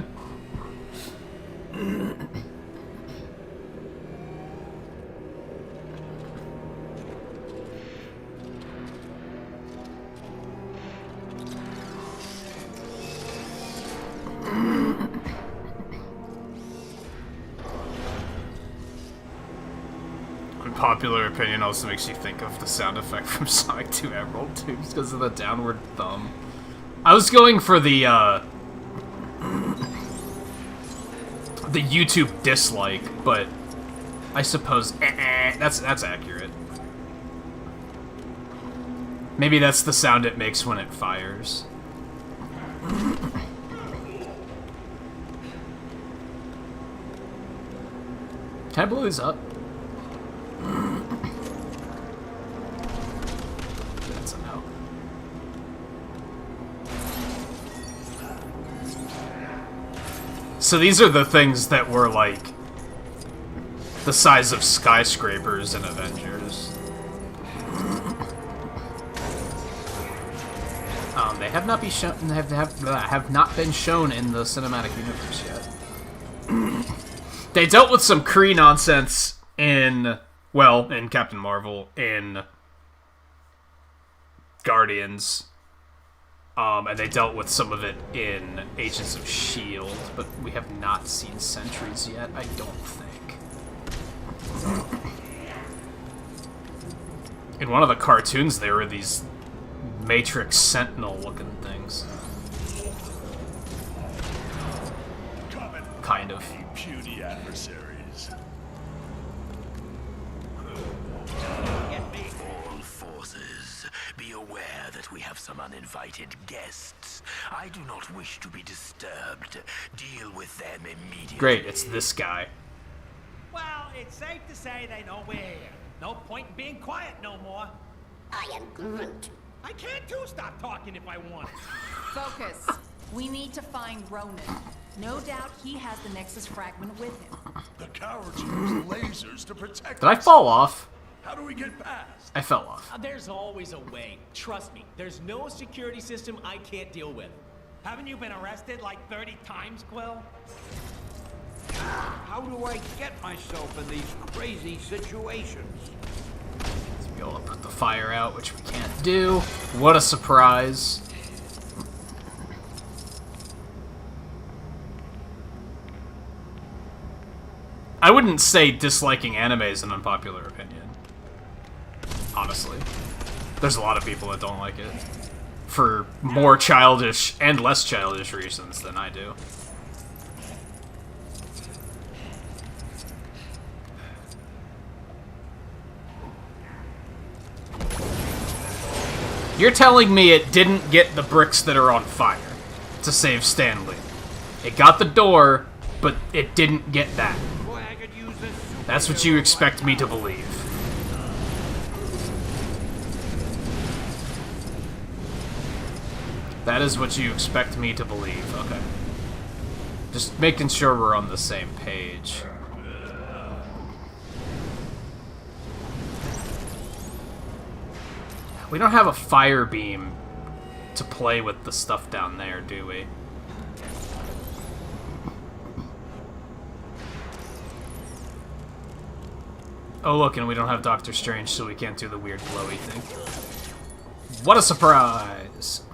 Unpopular opinion also makes you think of the sound effect from Sonic 2 Emerald 2 because of the downward thumb. I was going for the YouTube dislike, but I suppose that's accurate. Maybe that's the sound it makes when it fires. Can I blow these up? That's a no. So these are the things that were like the size of skyscrapers in Avengers. They have not been shown. Have not been shown in the cinematic universe yet. They dealt with some Kree nonsense in Captain Marvel, in Guardians, and they dealt with some of it in Agents of S.H.I.E.L.D., but we have not seen Sentries yet, I don't think. In one of the cartoons, there were these Matrix Sentinel-looking things. Kind of. Puny adversaries. All forces, be aware that we have some uninvited guests. I do not wish to be disturbed. Deal with them immediately. Great, it's this guy. Well, it's safe to say they know we're here. No point in being quiet no more. I am Groot. I can't too stop talking if I want. Focus. We need to find Ronan. No doubt he has the Nexus fragment with him. The cowards use lasers to protect Did I us. fall off? How do we get past? I fell off. There's always a way. Trust me, there's no security system I can't deal with. Haven't you been arrested like 30 times, Quill? How do I get myself in these crazy situations? Be able to put the fire out, which we can't do. What a surprise. I wouldn't say disliking anime is an unpopular opinion. Honestly. There's a lot of people that don't like it. For more childish and less childish reasons than I do. You're telling me it didn't get the bricks that are on fire to save Stanley. It got the door, but it didn't get that. That's what you expect me to believe. That is what you expect me to believe. Okay. Just making sure we're on the same page. We don't have a fire beam to play with the stuff down there, do we? Oh look, and we don't have Doctor Strange, so we can't do the weird glowy thing. What a surprise!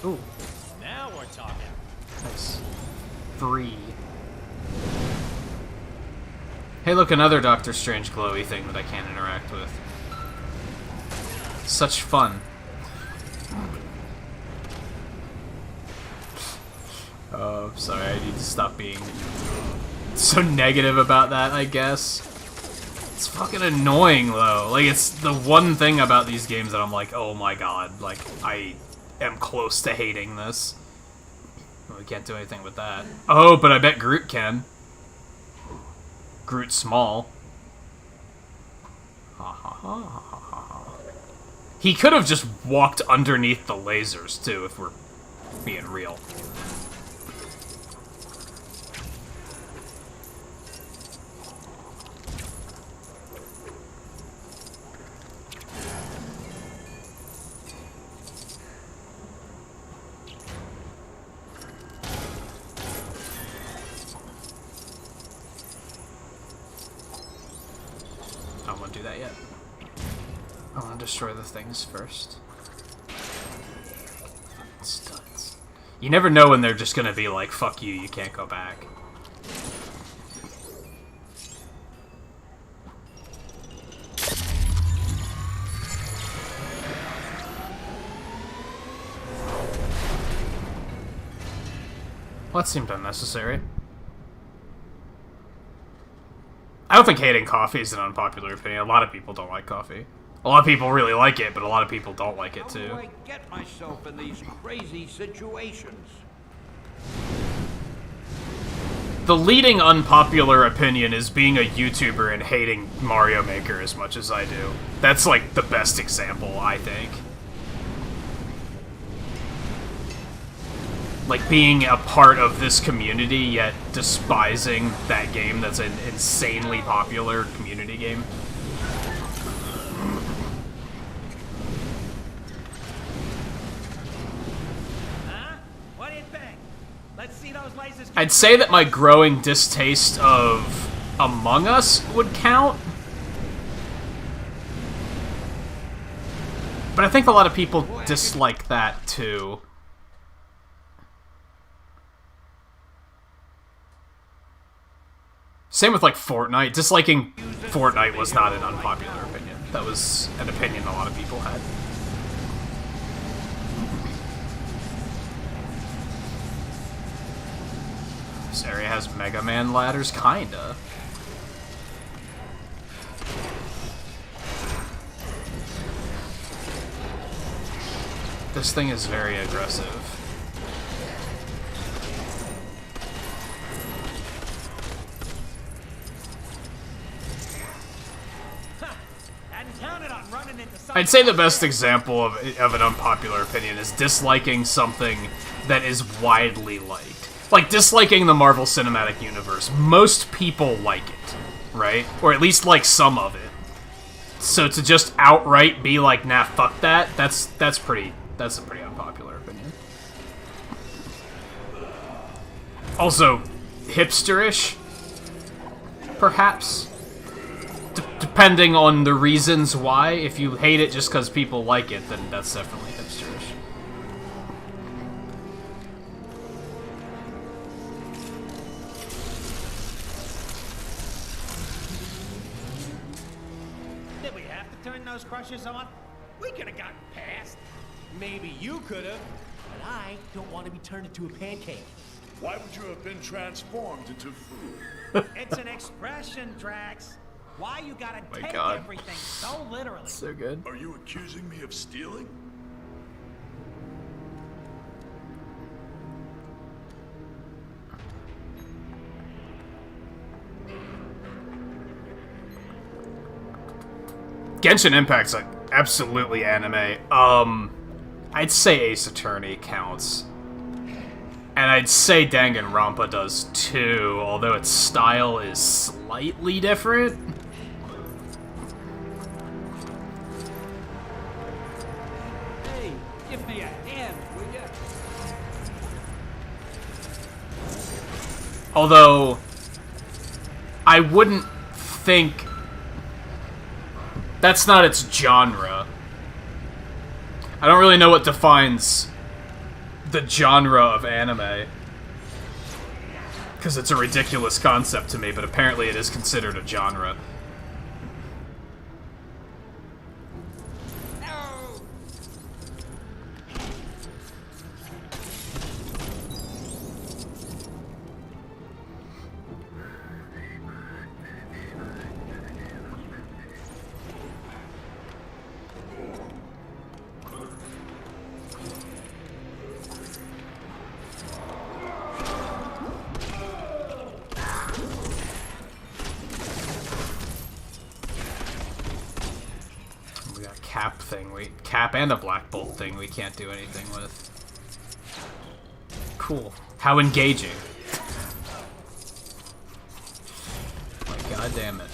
Ooh. Now we're talking. Nice. Free. Hey look, another Doctor Strange glowy thing that I can't interact with. Such fun. Oh, I'm sorry, I need to stop being so negative about that, I guess. It's fucking annoying, though. Like, it's the one thing about these games that I'm like, oh my god, like, I am close to hating this. Well, we can't do anything with that. Oh, but I bet Groot can. Groot's small. Ha ha ha ha ha ha. He could have just walked underneath the lasers, too, if we're being real. I don't want to do that yet. I want to destroy the things first. Studs. You never know when they're just gonna be like, fuck you, you can't go back. Well, that seemed unnecessary. I don't think hating coffee is an unpopular opinion. A lot of people don't like coffee. A lot of people really like it, but a lot of people don't like it too. How do I get myself in these crazy situations? The leading unpopular opinion is being a YouTuber and hating Mario Maker as much as I do. That's like the best example, I think. Like, being a part of this community, yet despising that game that's an insanely popular community game. Huh? What do you think? Let's see those lasers. I'd say that my growing distaste of Among Us would count. But I think a lot of people dislike that, too. Same with, like, Fortnite. Disliking Fortnite was not an unpopular opinion. That was an opinion a lot of people had. This area has Mega Man ladders? Kinda. This thing is very aggressive. I'd say the best example of an unpopular opinion is disliking something that is widely liked. Like, disliking the Marvel Cinematic Universe. Most people like it, right? Or at least like some of it. So to just outright be like, nah, fuck that, that's a pretty unpopular opinion. Also, hipsterish, perhaps? Depending on the reasons why. If you hate it just because people like it, then that's definitely hipsterish. Did we have to turn those crushers on? We could have gotten past. Maybe you could have, but I don't want to be turned into a pancake. Why would you have been transformed into food? It's an expression, Drax. Why you gotta take God. everything so literally? So good. Are you accusing me of stealing? Genshin Impact's like absolutely anime. I'd say Ace Attorney counts. And I'd say Danganronpa does too, although its style is slightly different. Hey, give me a hand, will ya? Although, I wouldn't think... That's not its genre. I don't really know what defines the genre of anime. Because it's a ridiculous concept to me, but apparently it is considered a genre. cap thing, cap and a Black Bolt thing we can't do anything with. Cool. How engaging. Like, god damn it.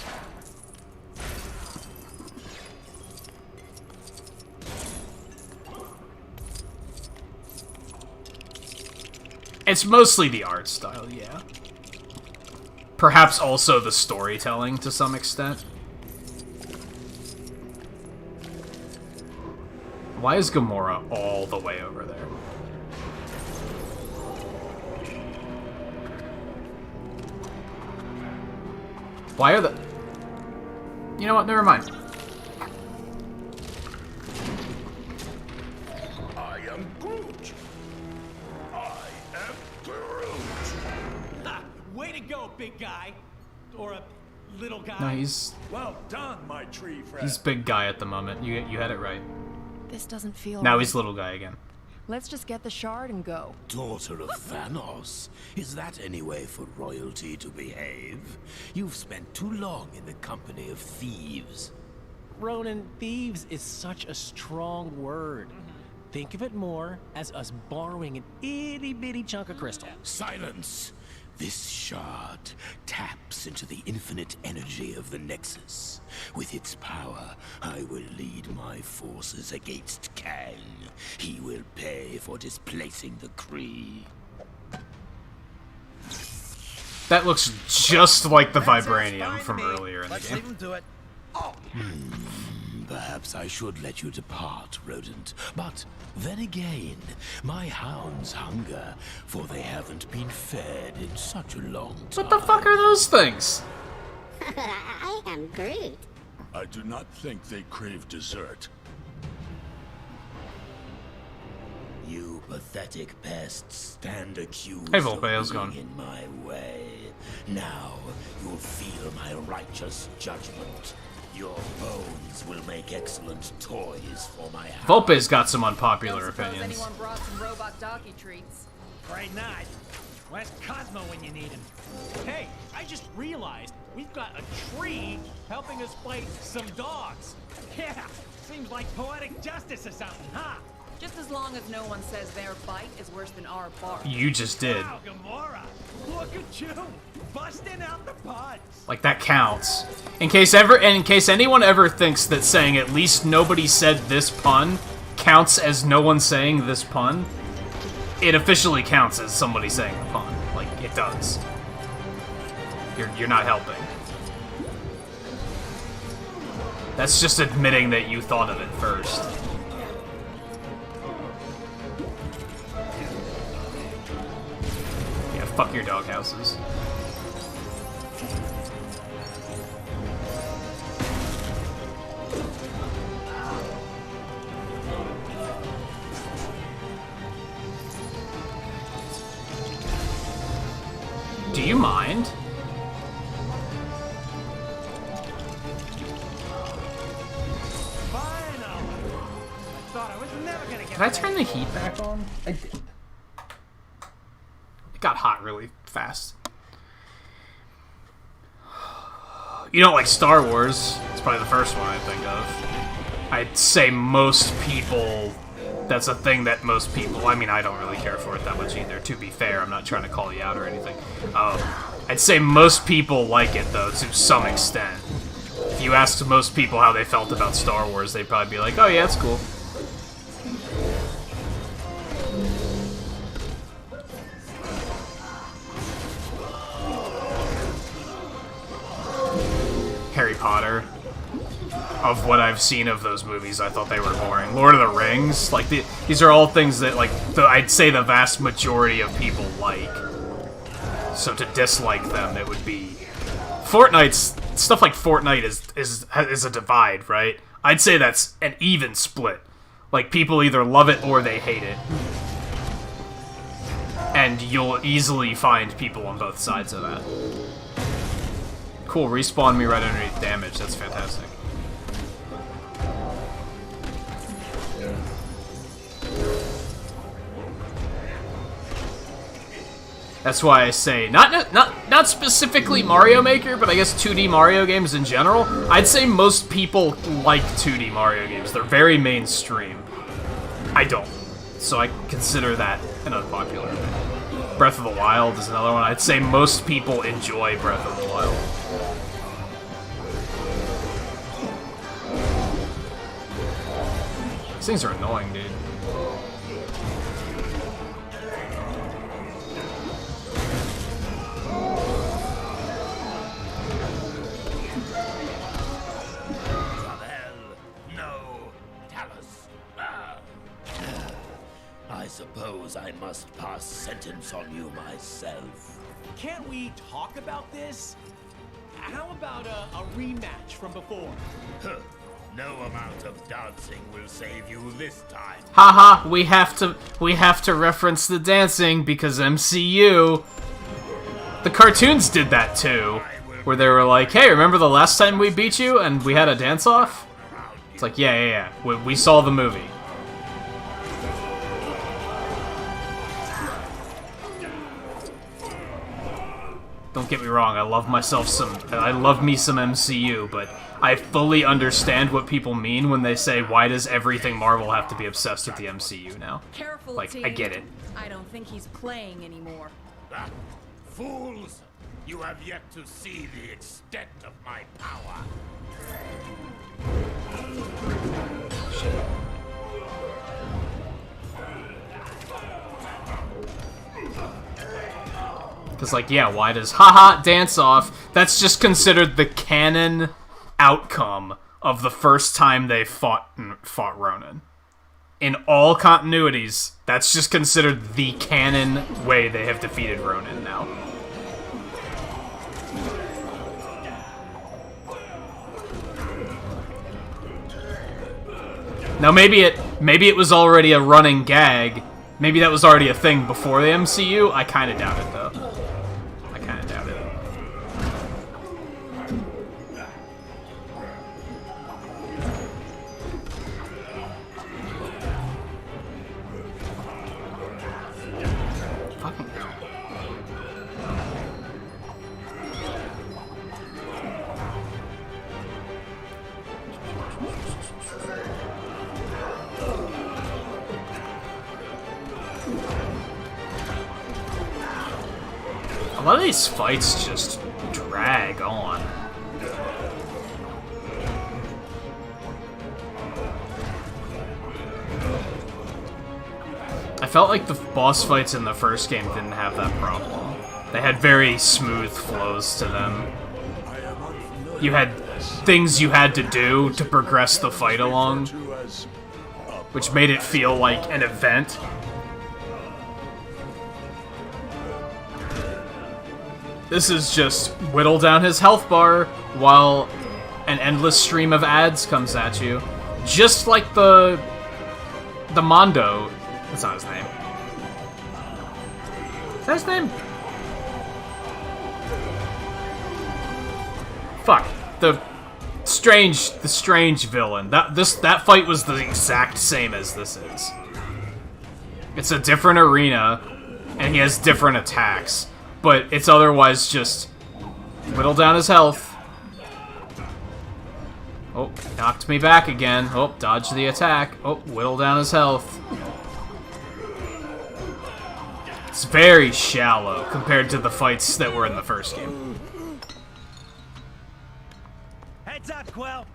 It's mostly the art style, yeah. Perhaps also the storytelling to some extent. Why is Gamora all the way over there? Why are the... You know what? Never mind. I am Groot. I am Groot. Ha! Way to go, big guy. Or a little guy. No, he's... Well done, my tree friend. He's big guy at the moment. You had it right. This doesn't feel Now right. he's little guy again. Let's just get the shard and go. Daughter of Thanos, is that any way for royalty to behave? You've spent too long in the company of thieves. Ronan, thieves is such a strong word. Think of it more as us borrowing an itty-bitty chunk of crystal. Silence! This shard taps into the infinite energy of the Nexus. With its power, I will lead my forces against Kang. He will pay for displacing the Kree. That looks just like the vibranium from earlier in the Let's game. leave him to it. Oh! Perhaps I should let you depart, rodent. But then again, my hounds hunger, for they haven't been fed in such a long time. What the fuck are those things? I am Groot. I do not think they crave dessert. You pathetic pests stand accused Hey, Volpe, of how's it being going? in my way. Now you'll feel my righteous judgment. Your bones will make excellent toys for my house. Volpe's got some unpopular Don't suppose opinions. anyone brought some robot doggy treats. Right not. Where's Cosmo when you need him? Hey, I just realized we've got a tree helping us fight some dogs. Yeah, seems like poetic justice or something, huh? Just as long as no one says their bite is worse than our bark. You just did. Wow, Gamora, look at you, busting out the pods. Like, that counts. In case anyone ever thinks that saying at least nobody said this pun counts as no one saying this pun, it officially counts as somebody saying the pun. Like, it does. You're not helping. That's just admitting that you thought of it first. Yeah, fuck your doghouses. Do you mind? Did I turn the heat back on? I did. It got hot really fast. You don't like Star Wars. It's probably the first one I think of. I'd say most people... That's a thing that most people... I mean, I don't really care for it that much either, to be fair. I'm not trying to call you out or anything. I'd say most people like it, though, to some extent. If you asked most people how they felt about Star Wars, they'd probably be like, oh yeah, it's cool. Harry Potter. Of what I've seen of those movies, I thought they were boring. Lord of the Rings, like these are all things that like I'd say the vast majority of people like. So to dislike them, it would be Fortnite's stuff like Fortnite is a divide, right? I'd say that's an even split. Like people either love it or they hate it. And you'll easily find people on both sides of that. Cool, respawn me right underneath damage. That's fantastic. That's why I say, not specifically Mario Maker, but I guess 2D Mario games in general. I'd say most people like 2D Mario games. They're very mainstream. I don't. So I consider that an unpopular opinion. Breath of the Wild is another one. I'd say most people enjoy Breath of the Wild. These things are annoying, dude. I suppose I must pass sentence on you myself. Can't we talk about this? How about a rematch from before? No amount of dancing will save you this time. Haha, we have to reference the dancing because MCU. The cartoons did that too, where they were like, "Hey, remember the last time we beat you and we had a dance-off?" It's like, yeah. We saw the movie. Don't get me wrong, I love me some MCU, but I fully understand what people mean when they say, why does everything Marvel have to be obsessed with the MCU now? Careful, like, team. I get it. I don't think he's playing anymore. Fools! You have yet to see the extent of my power. Because, like, yeah, why does haha dance off? That's just considered the canon outcome of the first time they fought Ronan. In all continuities, that's just considered the canon way they have defeated Ronan now. Now maybe it was already a running gag. Maybe that was already a thing before the MCU. I kind of doubt it though. I kind of doubt it. Fucking hell. A lot of these fights just drag on. I felt like the boss fights in the first game didn't have that problem. They had very smooth flows to them. You had things you had to do to progress the fight along, which made it feel like an event. This is just whittle down his health bar while an endless stream of ads comes at you. Just like the Mondo. That's not his name. Is that his name? Fuck. The strange villain. That fight was the exact same as this is. It's a different arena, and he has different attacks. But it's otherwise just whittle down his health. Oh, knocked me back again. Oh, dodge the attack. Oh, whittle down his health. It's very shallow compared to the fights that were in the first game. Heads up, Quill!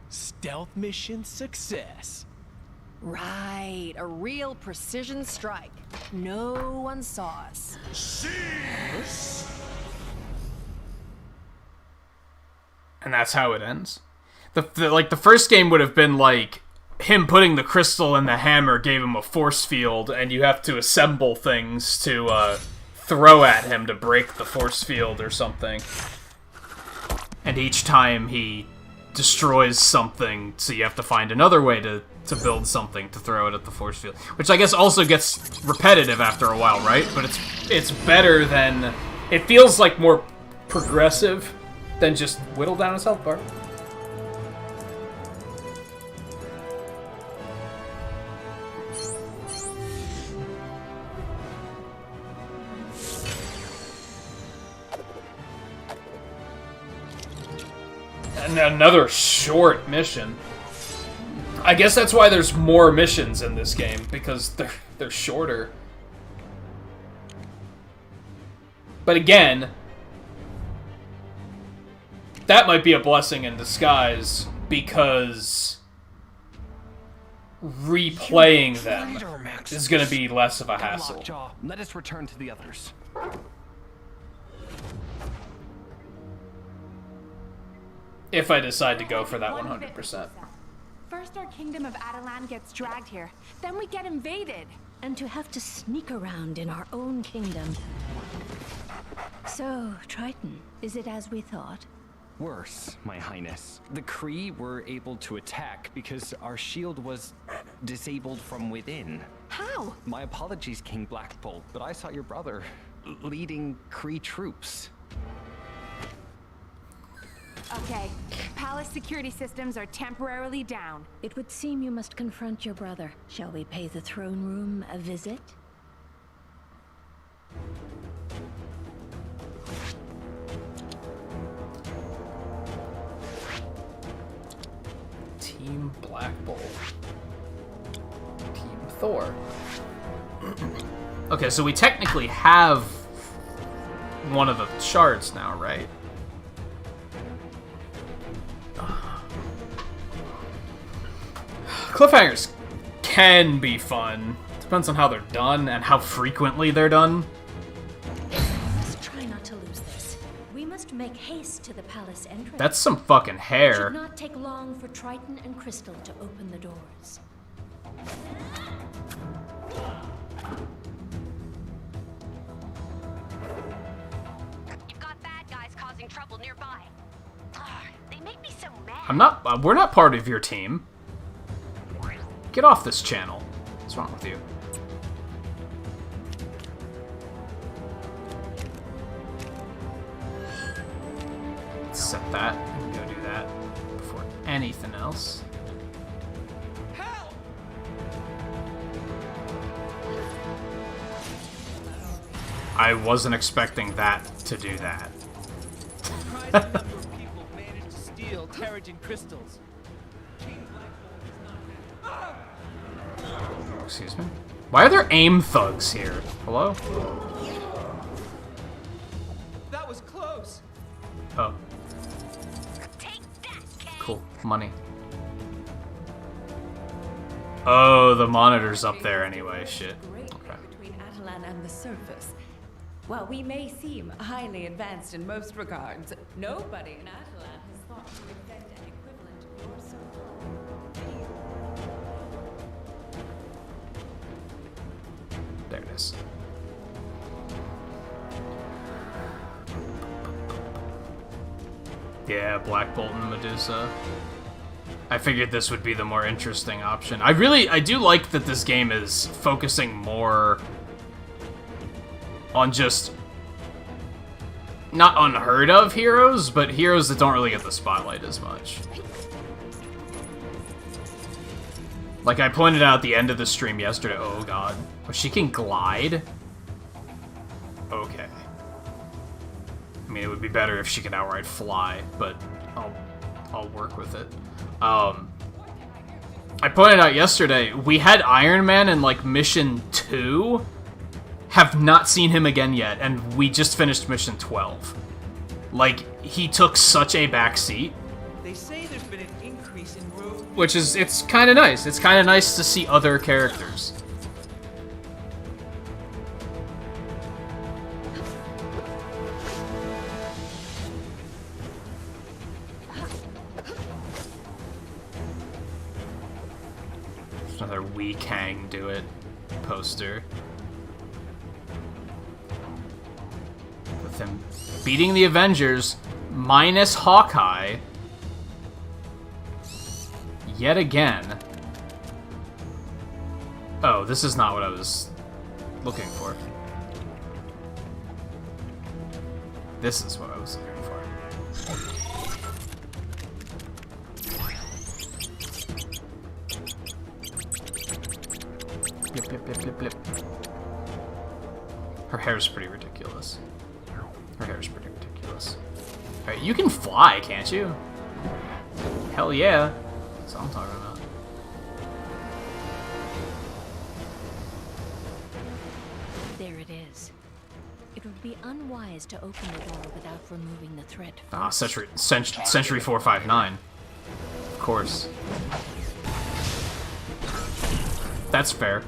Stealth mission success. Right, a real precision strike. No one saw us. And that's how it ends. The first game would have been like him putting the crystal in the hammer gave him a force field, and you have to assemble things to throw at him to break the force field or something. And each time he destroys something, so you have to find another way to build something to throw it at the force field. Which I guess also gets repetitive after a while, right? But it's better than... It feels like more progressive than just whittle down his health bar. And another short mission. I guess that's why there's more missions in this game, because they're shorter. But again, that might be a blessing in disguise, because replaying them is going to be less of a hassle. Lockjaw, let us return to the others. If I decide to go for that 100%. First, our kingdom of Adelan gets dragged here. Then we get invaded. And to have to sneak around in our own kingdom. So, Triton, is it as we thought? Worse, my highness. The Kree were able to attack because our shield was disabled from within. How? My apologies, King Blackbolt, but I saw your brother leading Kree troops. Okay, palace security systems are temporarily down. It would seem you must confront your brother. Shall we pay the throne room a visit? Team Black Bolt. Team Thor. Okay, so we technically have one of the shards now, right? Cliffhangers can be fun. Depends on how they're done and how frequently they're done. Let's try not to lose this. We must make haste to the palace entrance. That's some fucking It hair. should not take long for Triton and Crystal to open the doors. You've got bad guys causing trouble nearby. They make me so mad. We're not part of your team. Get off this channel. What's wrong with you? Let's set that and go do that before anything else. I wasn't expecting that to do that. Surprising number of people managed to steal Terrigen crystals. Excuse me? Why are there aim thugs here? Hello? That was close. Oh. Cool. Money. Oh, the monitor's up there anyway. Shit. Between Adelan and the surface. While we may seem highly advanced in most regards, nobody in Adelan has thought to invent an equivalent of your surface. There it is. Yeah, Black Bolt and Medusa. I figured this would be the more interesting option. I do like that this game is focusing more on just not unheard of heroes, but heroes that don't really get the spotlight as much. Like I pointed out at the end of the stream yesterday. Oh god. Oh, she can glide? Okay. I mean, it would be better if she could outright fly, but I'll work with it. I pointed out yesterday, we had Iron Man in, like, Mission 2. Have not seen him again yet, and we just finished Mission 12. Like, he took such a backseat. They say there's been an increase in road. Which is, it's kind of nice. It's kind of nice to see other characters. Another We Kang Do It poster. With him beating the Avengers minus Hawkeye yet again. Oh, this is not what I was looking for. This is what I was looking for. Blip, blip, blip, blip, blip. Her hair's pretty ridiculous. Her hair's pretty ridiculous. Alright, you can fly, can't you? Hell yeah. That's what I'm talking about. There it is. It would be unwise to open the door without removing the threat first. Ah, Century 459. Of course. That's fair.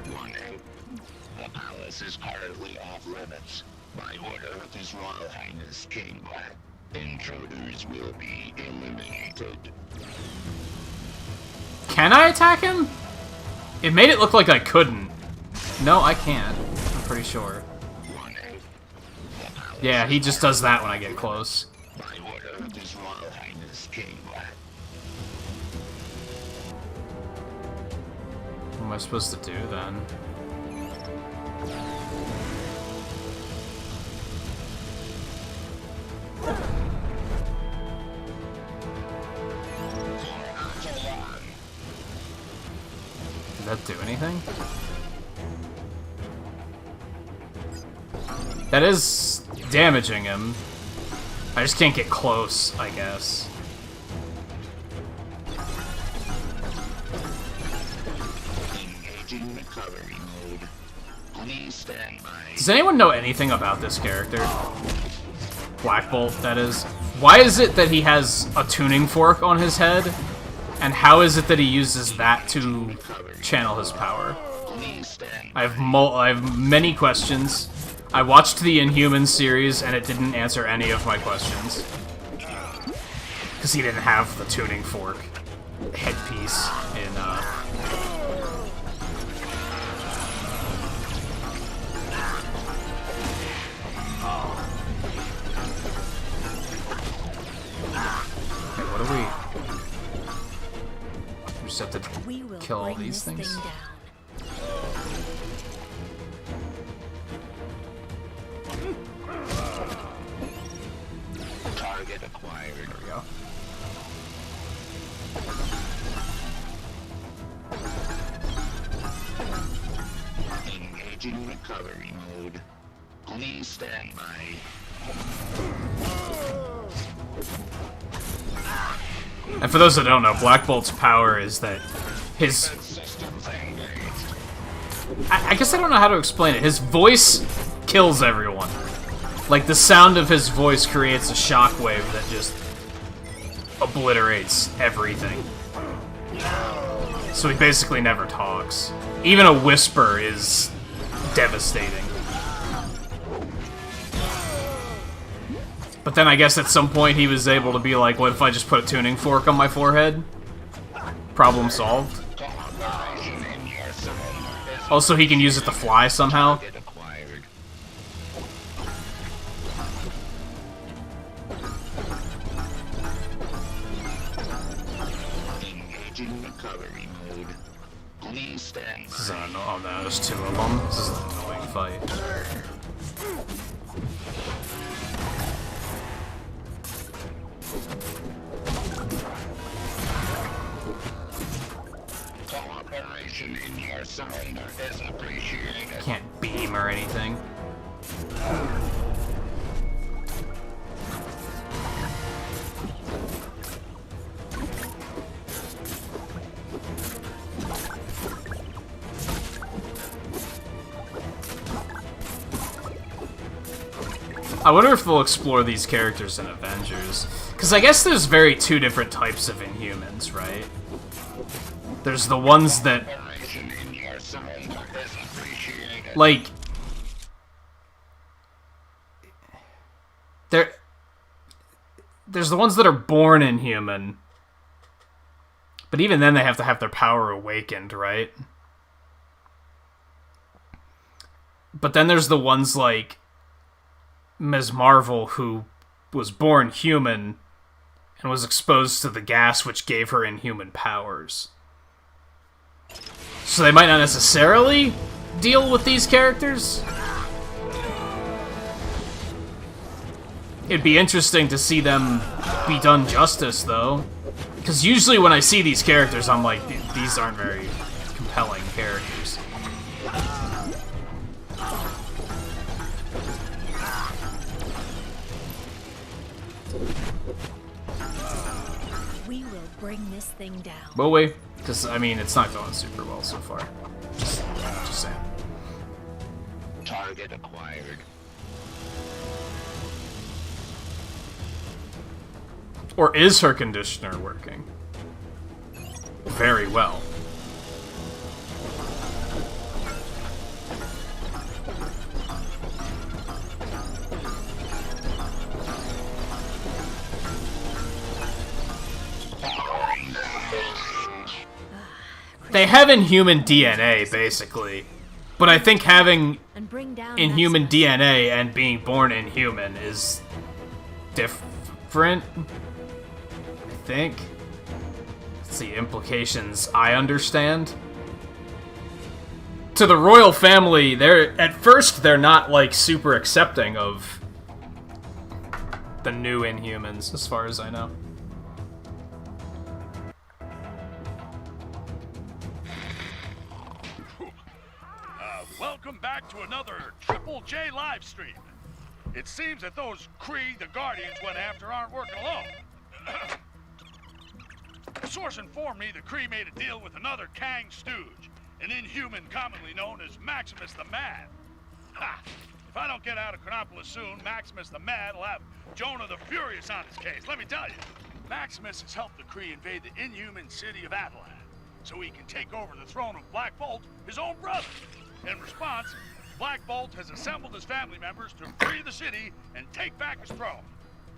The palace is currently off limits. By order of His Royal Highness King Black, intruders will be eliminated. Can I attack him? It made it look like I couldn't. No, I can't. I'm pretty sure. Yeah, he just does that when I get close. By order of His Royal Highness King Black. What am I supposed to do then? Did that do anything? That is damaging him. I just can't get close, I guess. Engaging recovery mode. Please stand by. Does anyone know anything about this character? Black Bolt, that is. Why is it that he has a tuning fork on his head? And how is it that he uses that to channel his power? I have many questions. I watched the Inhumans series, and it didn't answer any of my questions. Because he didn't have the tuning fork headpiece in, Okay, what do we... We just have to kill all these things? Target acquired. There we go. Engaging recovery mode. Please stand by. And for those that don't know, Black Bolt's power is that his... I guess I don't know how to explain it. His voice kills everyone. Like, the sound of his voice creates a shockwave that just obliterates everything. So he basically never talks. Even a whisper is devastating. But then I guess at some point he was able to be like, what if I just put a tuning fork on my forehead? Problem solved. Also, he can use it to fly somehow. Engaging recovery mode. Please stand by. This is oh no, there's two of them. This is an annoying fight. Cooperation in your surrender is appreciated. Can't beam or anything. I wonder if they'll explore these characters in Avengers. Because I guess there's two different types of Inhumans, right? There's the ones that... Like... There's the ones that are born inhuman. But even then they have to have their power awakened, right? But then there's the ones like... Ms. Marvel, who was born human and was exposed to the gas which gave her inhuman powers. So they might not necessarily deal with these characters. It'd be interesting to see them be done justice, though. Because usually when I see these characters, I'm like, these aren't very compelling characters. We will bring this thing down. Will we? Because, I mean, it's not going super well so far. Just saying. Target acquired. Or is her conditioner working? Very well. They have Inhuman DNA, basically. But I think having Inhuman DNA and being born Inhuman is different. I think. It's the implications I understand. To the royal family, at first they're not, like, super accepting of the new Inhumans, as far as I know. Welcome back to another Triple J live stream. It seems that those Kree the Guardians went after aren't working alone. A source informed me the Kree made a deal with another Kang stooge, an Inhuman commonly known as Maximus the Mad. Ha! If I don't get out of Chronopolis soon, Maximus the Mad will have Jonah the Furious on his case, let me tell you. Maximus has helped the Kree invade the Inhuman city of Attilan, so he can take over the throne of Black Bolt, his own brother. In response, Black Bolt has assembled his family members to free the city and take back his throne.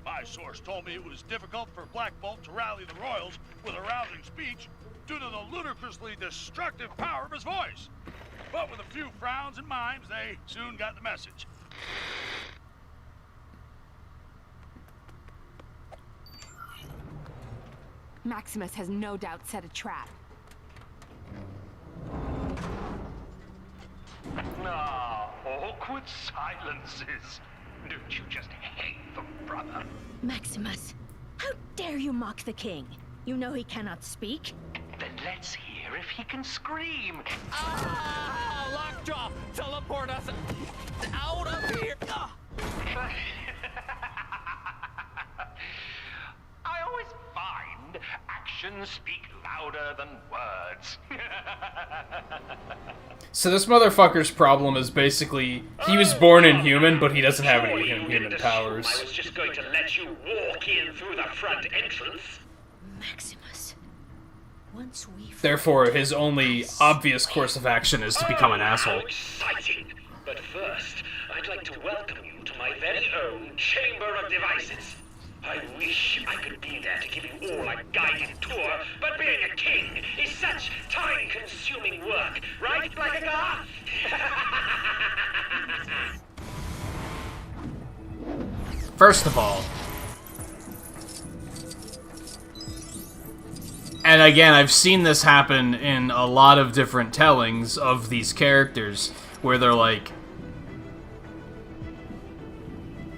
My source told me it was difficult for Black Bolt to rally the royals with a rousing speech due to the ludicrously destructive power of his voice. But with a few frowns and mimes, they soon got the message. Maximus has no doubt set a trap. Ah, awkward silences. Don't you just hate the brother? Maximus, how dare you mock the king? You know he cannot speak. Then let's hear if he can scream. Ah! Lockjaw! Teleport us out of here! Ah! I always find actions speak louder than words. So this motherfucker's problem is basically he was born Inhuman, but he doesn't have any Inhuman powers. I was just going to let you walk in through the front entrance. Maximus, once we... Therefore, his only obvious course of action is to become an asshole. How exciting! But first, I'd like to welcome you to my very own Chamber of Devices. I wish I could be there to give you all a guided tour, but being a king is such time-consuming work, right, Blackagar? First of all, and again, I've seen this happen in a lot of different tellings of these characters, where they're like,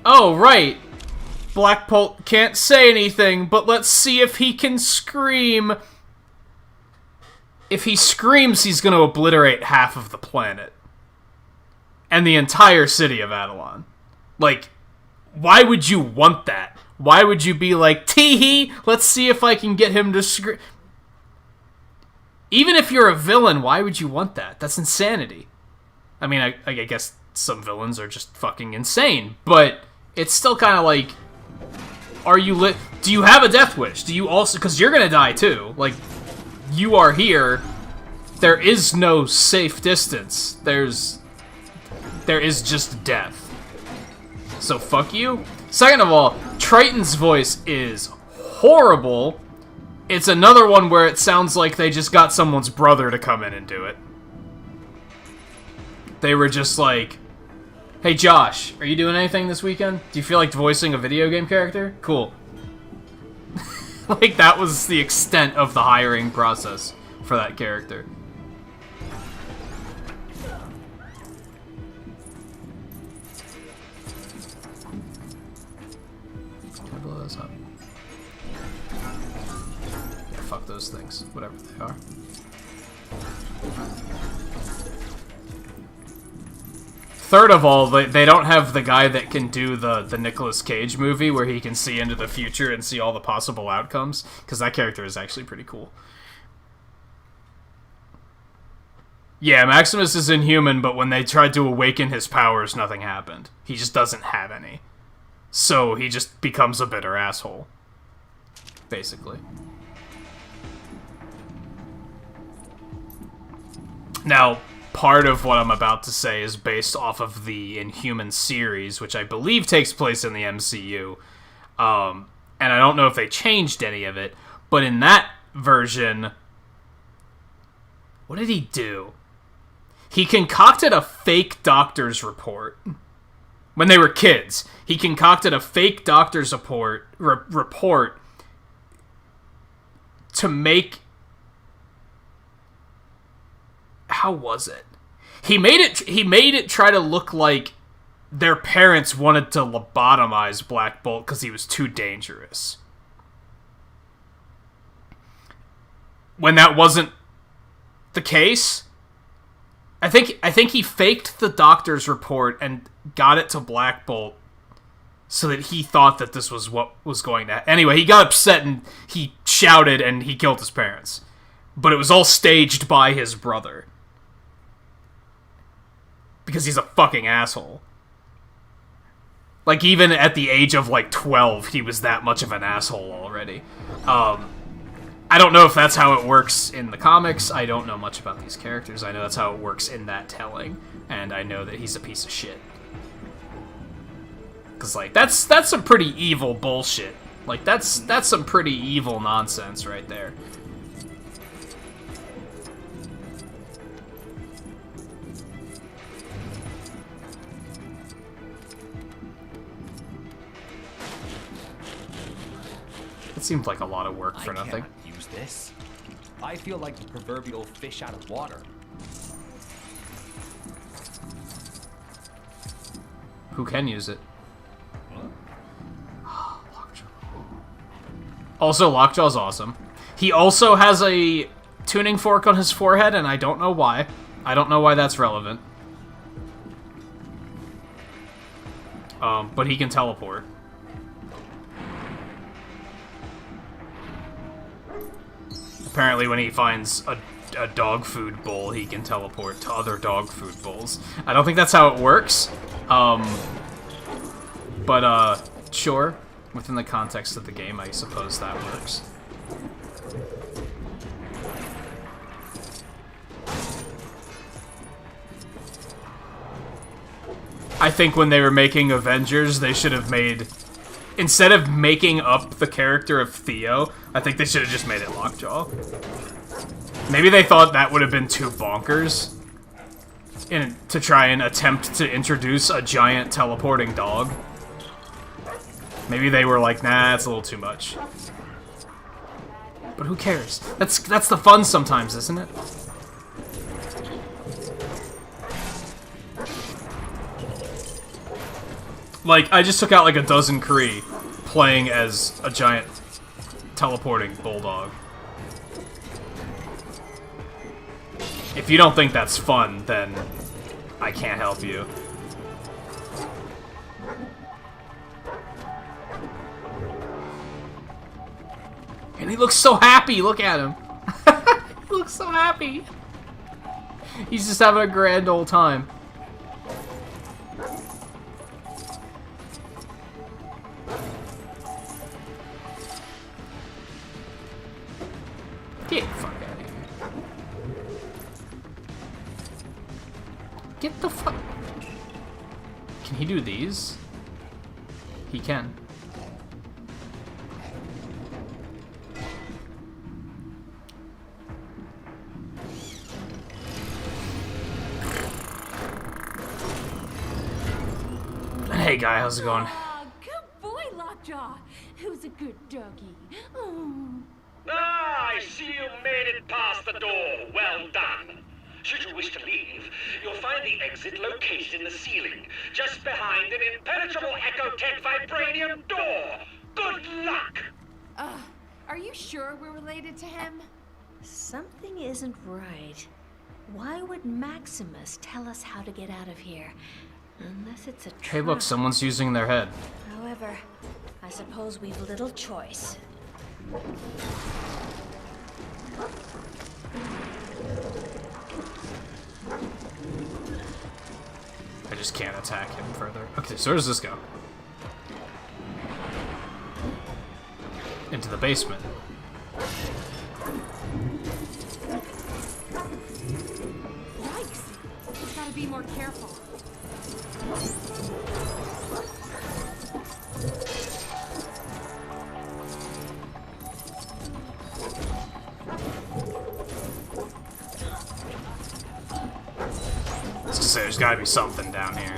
oh, right, Black Bolt can't say anything, but let's see if he can scream. If he screams, he's going to obliterate half of the planet. And the entire city of Attilan. Like, why would you want that? Why would you be like, tee-hee, let's see if I can get him to scream? Even if you're a villain, why would you want that? That's insanity. I mean, I guess some villains are just fucking insane, but it's still kind of like, are you do you have a death wish? Do you also, because you're gonna die too, like, you are here, there is no safe distance, there is just death. So fuck you. Second of all, Triton's voice is horrible. It's another one where it sounds like they just got someone's brother to come in and do it. They were just like, hey Josh, are you doing anything this weekend? Do you feel like voicing a video game character? Cool. Like, that was the extent of the hiring process for that character. Can I blow those up? Yeah, fuck those things, whatever they are. third of all, they don't have the guy that can do the Nicolas Cage movie where he can see into the future and see all the possible outcomes, because that character is actually pretty cool. Yeah, Maximus is inhuman, but when they tried to awaken his powers, nothing happened. He just doesn't have any. So he just becomes a bitter asshole. Basically. Now, part of what I'm about to say is based off of the Inhuman series, which I believe takes place in the MCU. And I don't know if they changed any of it, but in that version, what did he do? He concocted a fake doctor's report. When they were kids, he concocted a fake doctor's report to make... How was it? He made it try to look like their parents wanted to lobotomize Black Bolt because he was too dangerous. When that wasn't the case, I think he faked the doctor's report and got it to Black Bolt so that he thought that this was what was going to happen. Anyway, he got upset and he shouted and he killed his parents. But it was all staged by his brother. Because he's a fucking asshole. Like, even at the age of, like, 12, he was that much of an asshole already. I don't know if that's how it works in the comics. I don't know much about these characters. I know that's how it works in that telling. And I know that he's a piece of shit. Because, like, that's some pretty evil bullshit. Like, that's some pretty evil nonsense right there. It seemed like a lot of work for nothing. I cannot use this. I feel like the proverbial fish out of water. Who can use it? Also, Lockjaw's awesome. He also has a tuning fork on his forehead, and I don't know why. I don't know why that's relevant. But he can teleport. Apparently when he finds a dog food bowl, he can teleport to other dog food bowls. I don't think that's how it works. But sure. Within the context of the game, I suppose that works. I think when they were making Avengers, they should have made... Instead of making up the character of Theo, I think they should have just made it Lockjaw. Maybe they thought that would have been too bonkers to try and attempt to introduce a giant teleporting dog. Maybe they were like, nah, that's a little too much. But who cares? That's the fun sometimes, isn't it? Like, I just took out like a dozen Kree playing as a giant teleporting bulldog. If you don't think that's fun, then I can't help you. And he looks so happy, look at him. He looks so happy. He's just having a grand old time. Get the fuck out of here. Get the fuck... Can he do these? He can. Hey guy, how's it going? Good boy, Lockjaw. Who's a good doggy? Oh. Ah, I see you made it past the door. Well done. Should you wish to leave, you'll find the exit located in the ceiling, just behind an impenetrable Ecotech vibranium door. Good luck! Are you sure we're related to him? Something isn't right. Why would Maximus tell us how to get out of here? Unless it's a trap. Hey, look, someone's using their head. However, I suppose we've little choice. I just can't attack him further. Okay, so where does this go? Into the basement. Yikes! We've got to be more careful. I was gonna say, there's gotta be something down here.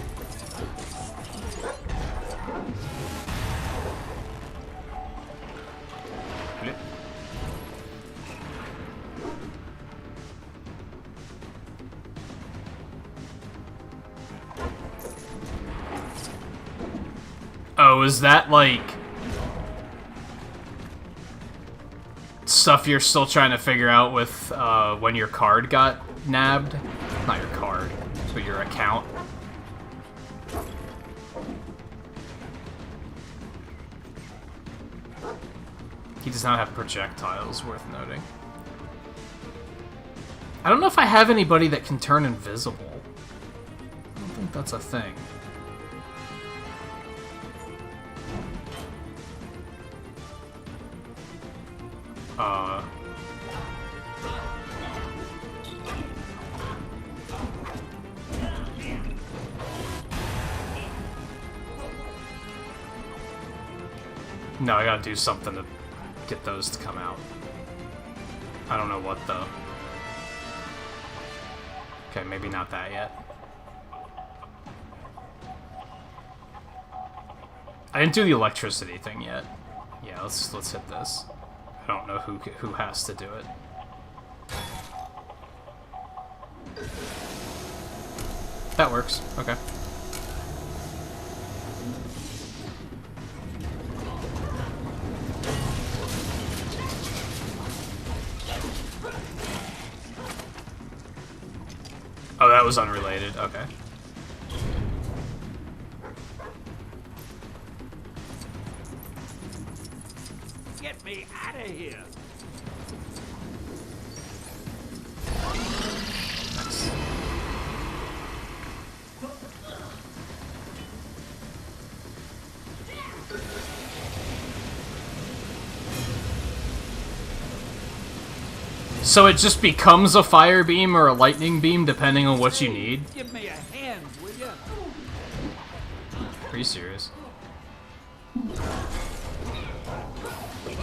Oh, is that like stuff you're still trying to figure out with when your card got nabbed? Not your card, but your account. He does not have projectiles, worth noting. I don't know if I have anybody that can turn invisible. I don't think that's a thing. No, I gotta do something to get those to come out. I don't know what though. Okay, maybe not that yet. I didn't do the electricity thing yet. Yeah, let's hit this. I don't know who has to do it. That works. Okay. Oh, that was unrelated. Okay. Get me out of here! So it just becomes a fire beam or a lightning beam depending on what you need? Give me a hand, will ya? Are you serious?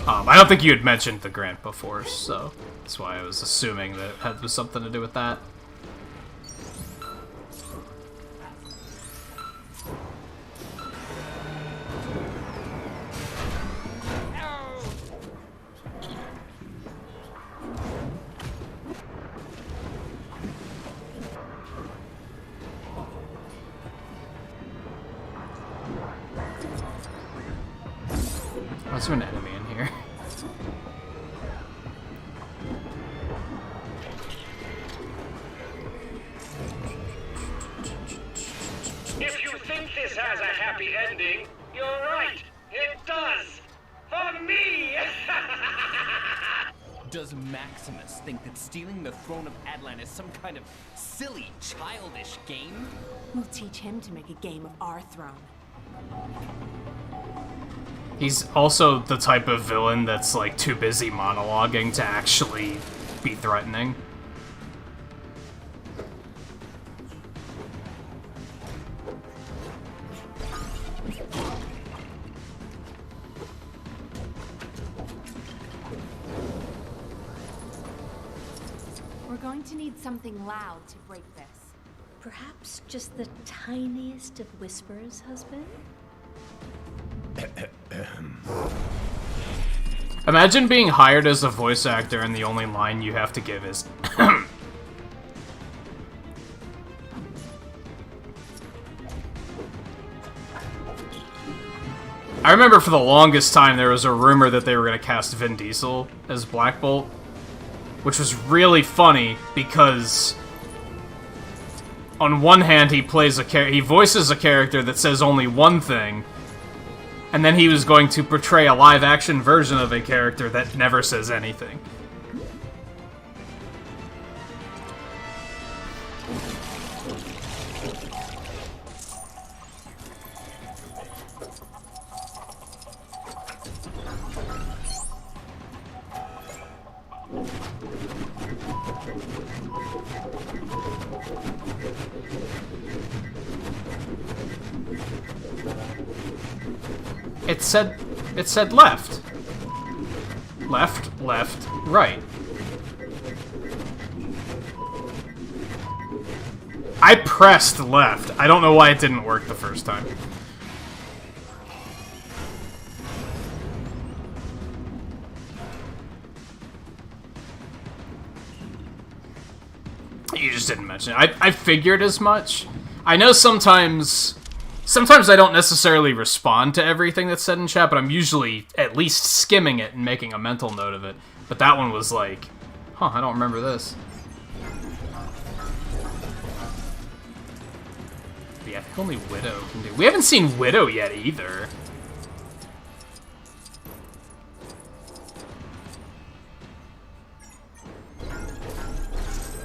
I don't think you had mentioned the grant before, so that's why I was assuming that it had something to do with that. Is there an enemy in here? If you think this has a happy ending, you're right. It does. For me! Does Maximus think that stealing the throne of Atlan is some kind of silly, childish game? We'll teach him to make a game of our throne. He's also the type of villain that's like too busy monologuing to actually be threatening. We're going to need something loud to break this. Perhaps just the tiniest of whispers, husband? Imagine being hired as a voice actor and the only line you have to give is I remember for the longest time there was a rumor that they were going to cast Vin Diesel as Black Bolt, which was really funny because on one hand, he voices a character that says only one thing, and then he was going to portray a live-action version of a character that never says anything. It said left. Left, left, right. I pressed left. I don't know why it didn't work the first time. You just didn't mention it. I figured as much. I know sometimes I don't necessarily respond to everything that's said in chat, but I'm usually at least skimming it and making a mental note of it. But that one was like, huh, I don't remember this. But yeah, I think only Widow can do. We haven't seen Widow yet either.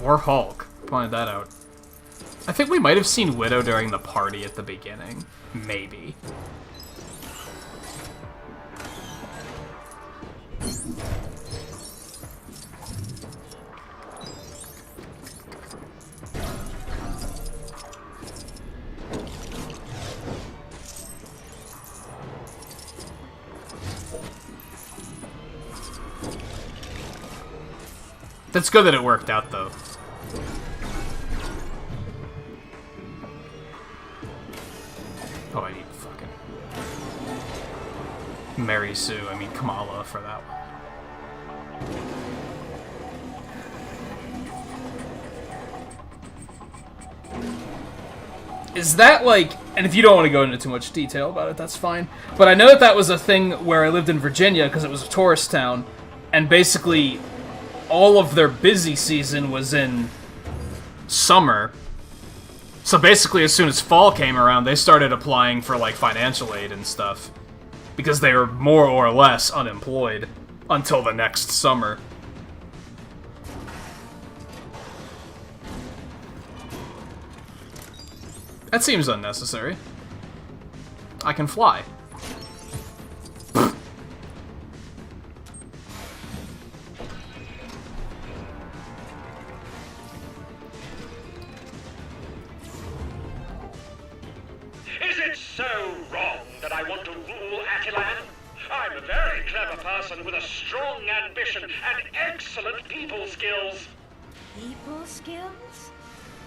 Or Hulk. Pointed that out. I think we might have seen Widow during the party at the beginning. Maybe. That's good that it worked out, though. Oh, I need fucking Mary Sue. I mean Kamala for that one. Is that like, and if you don't want to go into too much detail about it, that's fine. But I know that that was a thing where I lived in Virginia because it was a tourist town, and basically all of their busy season was in summer. So basically, as soon as fall came around, they started applying for, like, financial aid and stuff. Because they were more or less unemployed until the next summer. That seems unnecessary. I can fly. Is it so wrong that I want to rule Attilan? I'm a very clever person with a strong ambition and excellent people skills. People skills?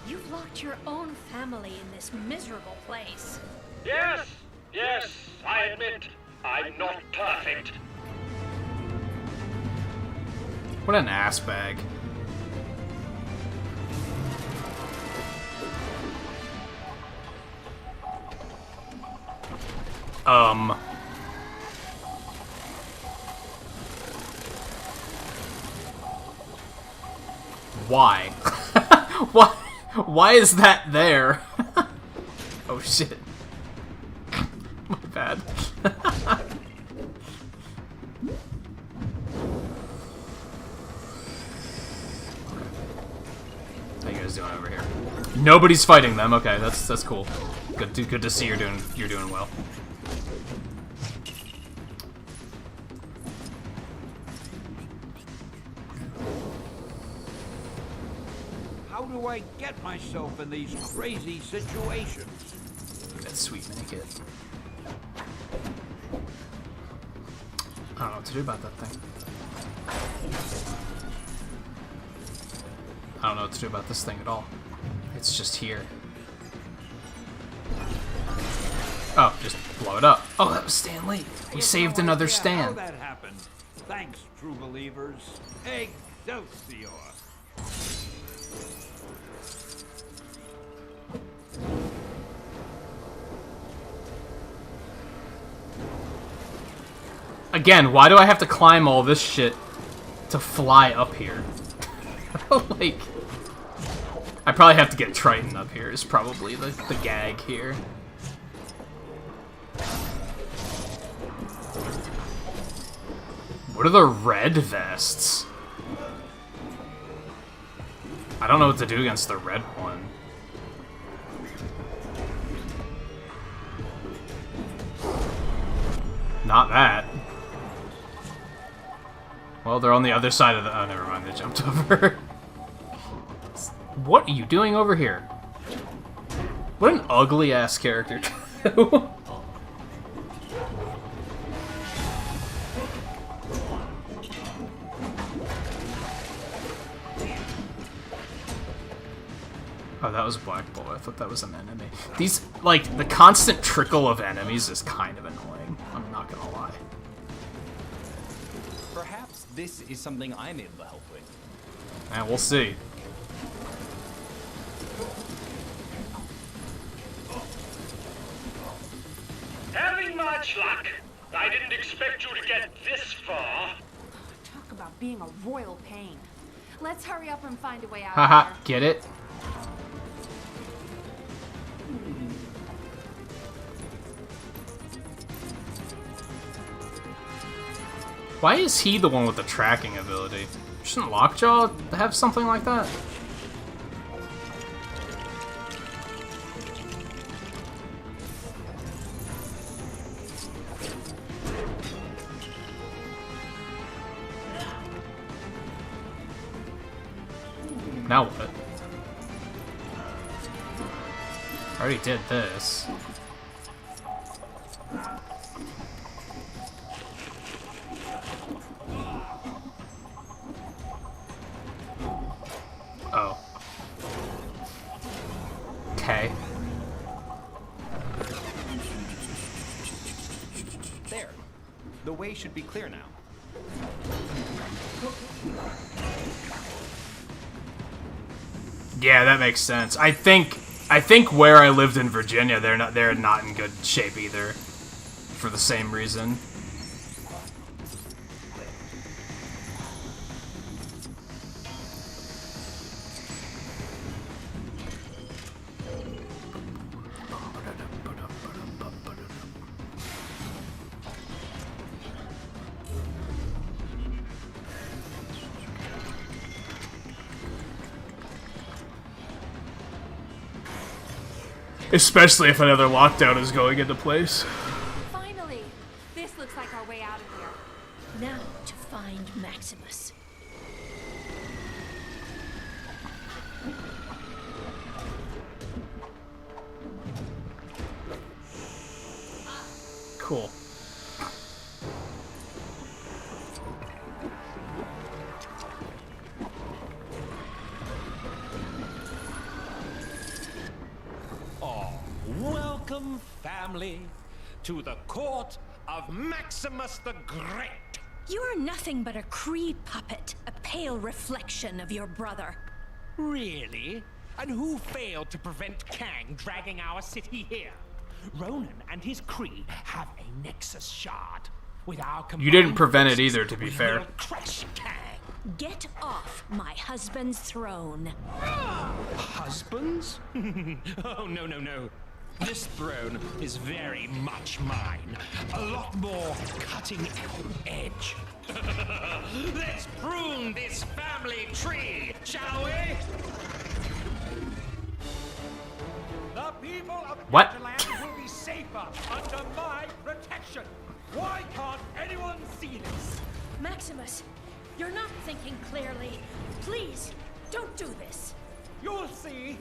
You've locked your own family in this miserable place. Yes, yes, I admit, I'm not perfect. What an ass bag. Why? Why is that there? Oh shit. My bad. How you guys doing over here? Nobody's fighting them. Okay, that's cool. Good to see you're doing well. How do I get myself in these crazy situations? That's sweet naked. I don't know what to do about that thing. I don't know what to do about this thing at all. It's just here. Oh, just blow it up. Oh, that was Stan Lee. We saved another Stan. How that happened. Thanks, true believers. Excelsior. Again, why do I have to climb all this shit to fly up here? Like, I probably have to get Triton up here is probably the gag here. What are the red vests? I don't know what to do against the red one. Not that. Well, they're on the other side of the... Oh, never mind. They jumped over. What are you doing over here? What an ugly-ass character. Oh, that was Black Bull. I thought that was an enemy. These, like, the constant trickle of enemies is kind of annoying. I'm not gonna lie. Perhaps this is something I'm able to help with. And we'll see. Having much luck. I didn't expect you to get this far. Talk about being a royal pain. Let's hurry up and find a way out Haha, of here. get it? Why is he the one with the tracking ability? Shouldn't Lockjaw have something like that? Now what? I already did this. Oh. Okay. There. The way should be clear now. Yeah, that makes sense. I think where I lived in Virginia, they're not in good shape either, for the same reason. Especially if another lockdown is going into place. Finally! This looks like our way out of here. Now to find Maximus. Cool. Welcome, family, to the court of Maximus the Great. You are nothing but a Kree puppet, a pale reflection of your brother. Really? And who failed to prevent Kang dragging our city here? Ronan and his Kree have a Nexus shard. With our You didn't combined prevent it forces, either, to be we fair. will crush Kang. Get off my husband's throne. Husbands? Oh, no, no, no. This throne is very much mine. A lot more cutting edge. Let's prune this family tree, shall we? The people of What? Nintagious will be safer under my protection. Why can't anyone see this? Maximus, you're not thinking clearly. Please, don't do this. You'll see.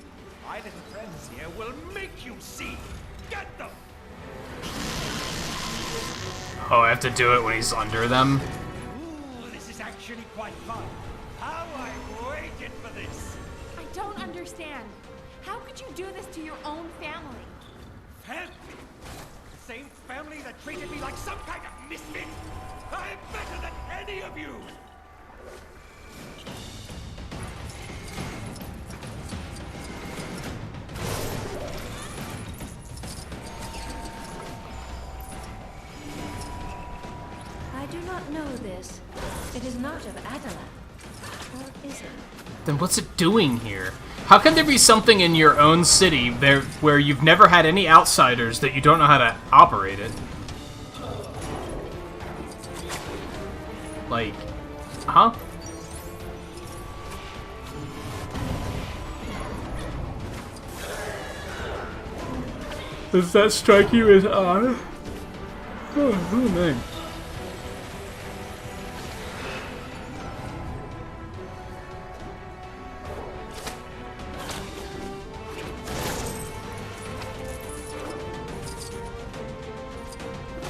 My little friends here will make you see. Get them! Oh, I have to do it when he's under them? Ooh, this is actually quite fun. How I waited for this. I don't understand. How could you do this to your own family? Family? The same family that treated me like some kind of misfit? I'm better than any of you! I do not know this. It is not of Atala. Or is it? Then what's it doing here? How can there be something in your own city there where you've never had any outsiders that you don't know how to operate it? Like, huh? Does that strike you as odd? Oh man.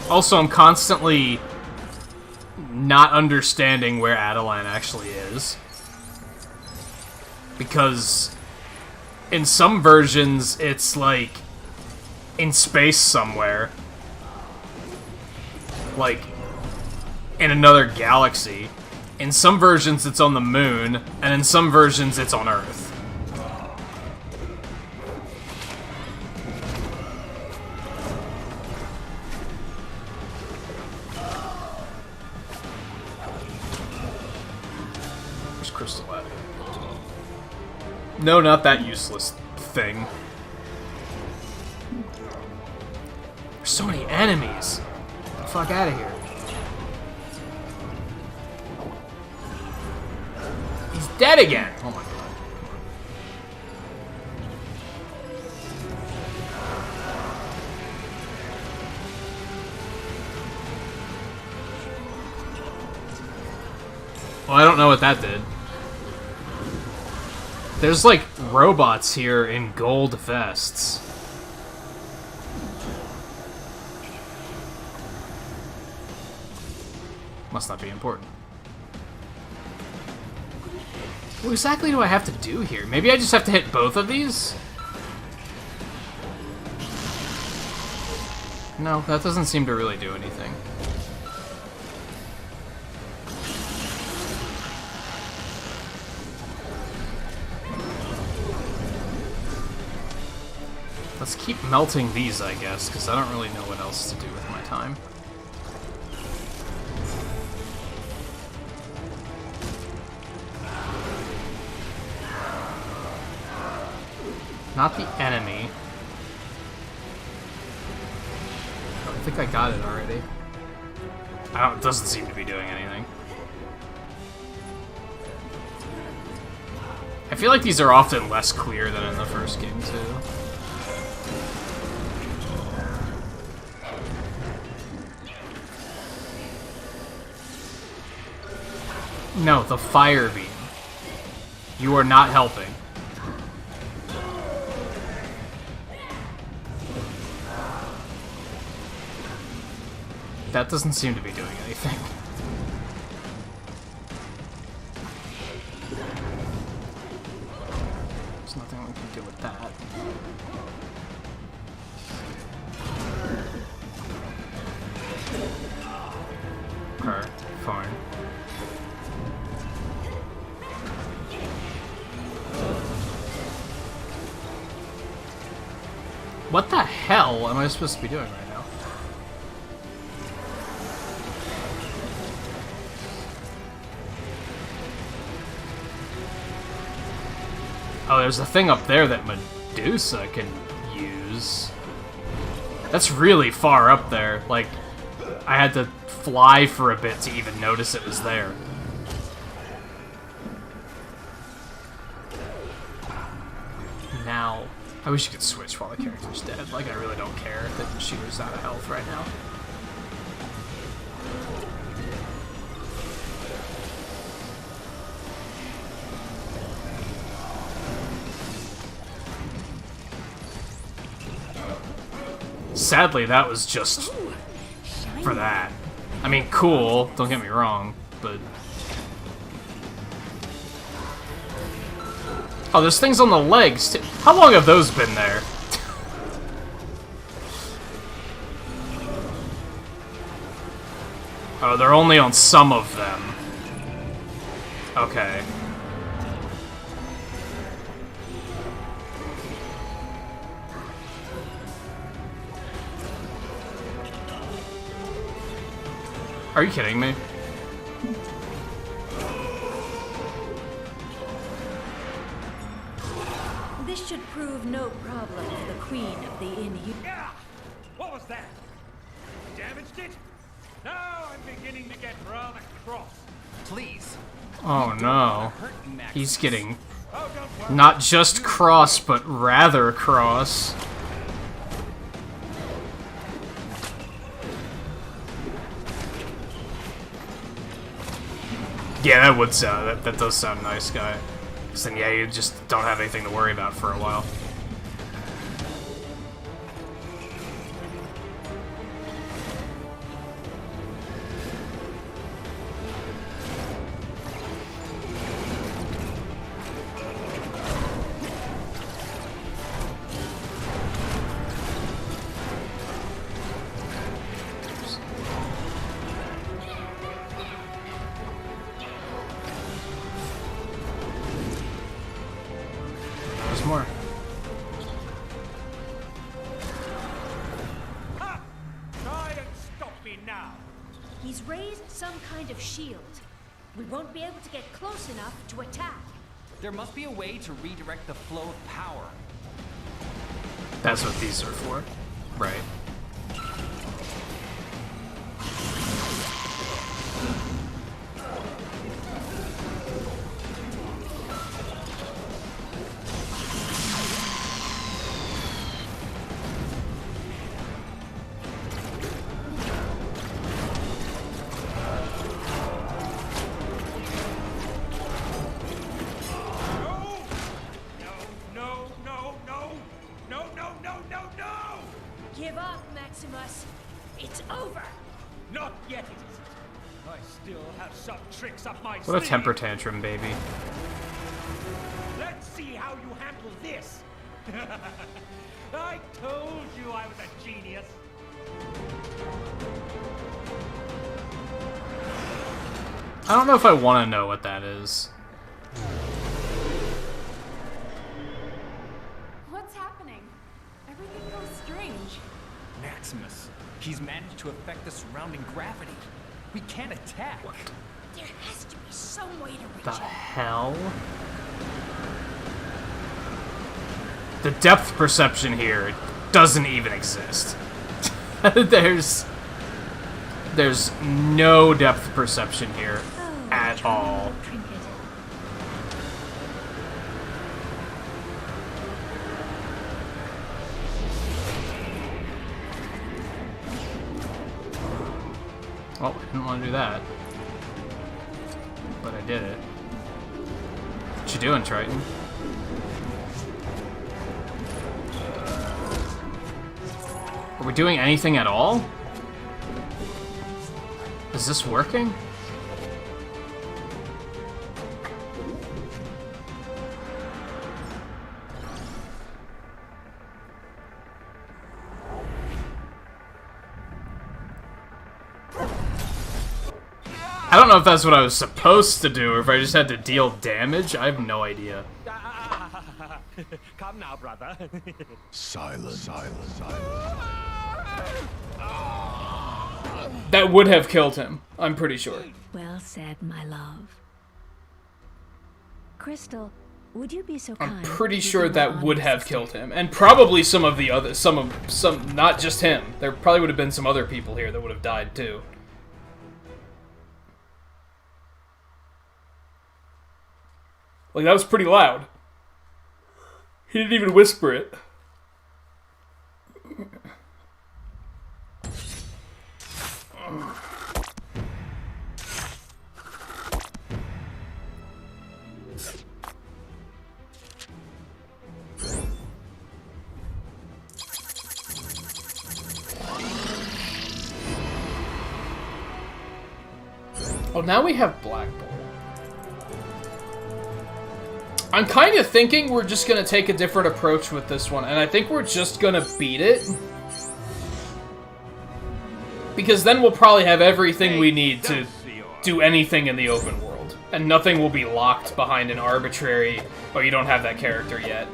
Also, I'm constantly not understanding where Adelan actually is. Because in some versions, it's like in space somewhere. Like in another galaxy. In some versions, it's on the moon, and in some versions, it's on Earth. No, not that useless thing. There's so many enemies. Get the fuck out of here. He's dead again. Oh my god. Well, I don't know what that did. There's like robots here in gold vests. Must not be important. What exactly do I have to do here? Maybe I just have to hit both of these? No, that doesn't seem to really do anything. Let's keep melting these, I guess, because I don't really know what else to do with my time. Not the enemy. I think I got it already. It doesn't seem to be doing anything. I feel like these are often less clear than in the first game, too. No, the fire beam. You are not helping. That doesn't seem to be doing anything. There's nothing we can do with that. Okay, fine. What the hell am I supposed to be doing right now? Oh, there's a thing up there that Medusa can use. That's really far up there. Like, I had to fly for a bit to even notice it was there. Now, I wish you could switch while the character's dead. Like, I really don't care that she was out of health right now. Sadly, that was just for that. I mean, cool, don't get me wrong, but... Oh, there's things on the legs, too. How long have those been there? Oh, they're only on some of them. Okay. Are you kidding me? should prove no problem for the queen of the Inhuman. Yeah! What was that? Damaged it? Now I'm beginning to get rather cross. Please. Oh no. He's getting not just cross, but rather cross. Yeah, that would sound, that does sound nice, guy. Because then, yeah, you just don't have anything to worry about for a while. More. Ha! Try and stop me now. He's raised some kind of shield. We won't be able to get close enough to attack. There must be a way to redirect the flow of power. That's what these are for. Right. Give up, Maximus. It's over. Not yet, it isn't. I still have some tricks up my sleeve. What a temper tantrum, baby. Let's see how you handle this. I told you I was a genius. I don't know if I want to know what that is. What's happening? Everything feels strange. Maximus, he's managed to affect the surrounding gravity. We can't attack. What There has to be some way to reach the him. hell? The depth perception here doesn't even exist. There's no depth perception here at all. Well, I didn't want to do that. But I did it. What you doing, Triton? Are we doing anything at all? Is this working? I don't know if that's what I was supposed to do, or if I just had to deal damage. I have no idea. Come now, brother. Silence. That would have killed him, I'm pretty sure. Well said, my love. Crystal, would you be so kind? I'm pretty sure that would have killed him, and probably some of the other, some, not just him. There probably would have been some other people here that would have died too. Like, that was pretty loud. He didn't even whisper it. Oh, now we have Black Bolt. I'm kind of thinking we're just going to take a different approach with this one, and I think we're just going to beat it. Because then we'll probably have everything we need to do anything in the open world. And nothing will be locked behind an arbitrary, oh, you don't have that character yet.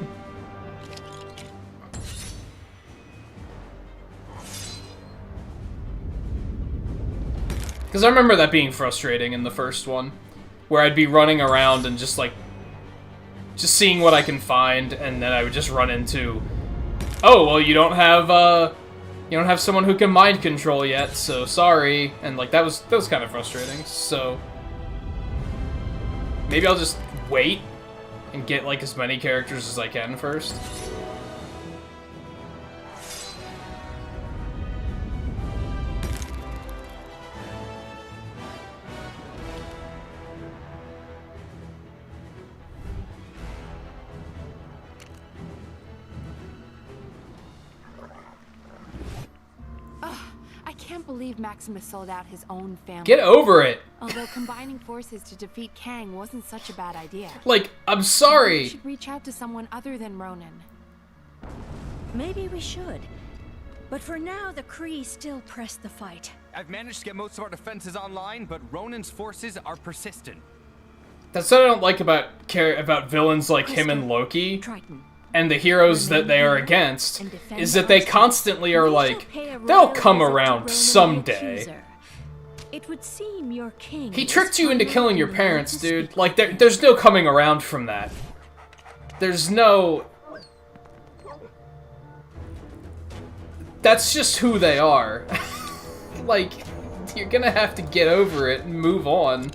Because I remember that being frustrating in the first one, where I'd be running around and just, like, just seeing what I can find, and then I would just run into, oh, well, you don't have someone who can mind control yet, so sorry. And like that was kind of frustrating. So maybe I'll just wait and get like as many characters as I can first. I can't believe Maximus sold out his own family. Get over it! Although combining forces to defeat Kang wasn't such a bad idea. Like, I'm sorry! We should reach out to someone other than Ronan. Maybe we should. But for now, the Kree still press the fight. I've managed to get most of our defenses online, but Ronan's forces are persistent. That's what I don't like about villains like him and Loki. And the heroes that they are against, is that they constantly are like, they'll come around someday. It would seem your king. He tricked you into killing your parents, dude. Like, there's no coming around from that. There's no... That's just who they are. Like, you're gonna have to get over it and move on.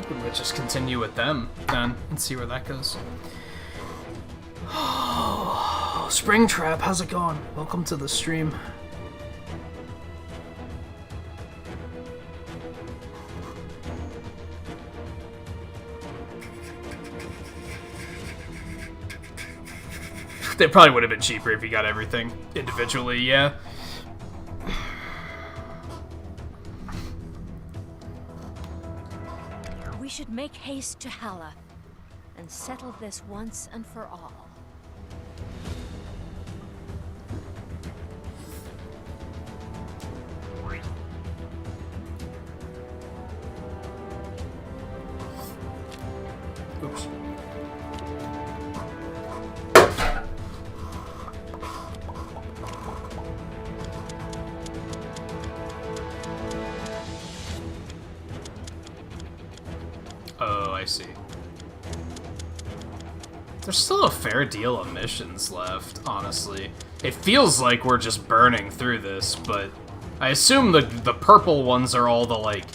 We'll just continue with them then and see where that goes. Oh, Springtrap, how's it going? Welcome to the stream. It probably would have been cheaper if you got everything individually, yeah. We should make haste to Hala and settle this once and for all. Oops. Oh, I see. There's still a fair deal of missions left, honestly. It feels like we're just burning through this, but I assume the purple ones are all the, like,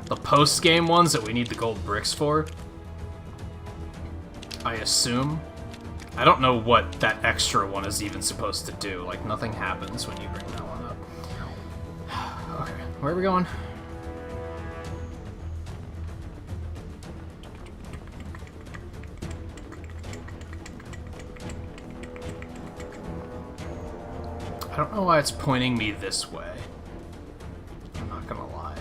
the post-game ones that we need the gold bricks for. I assume. I don't know what that extra one is even supposed to do. Like, nothing happens when you bring that one up. Okay, where are we going? I don't know why it's pointing me this way. I'm not gonna lie.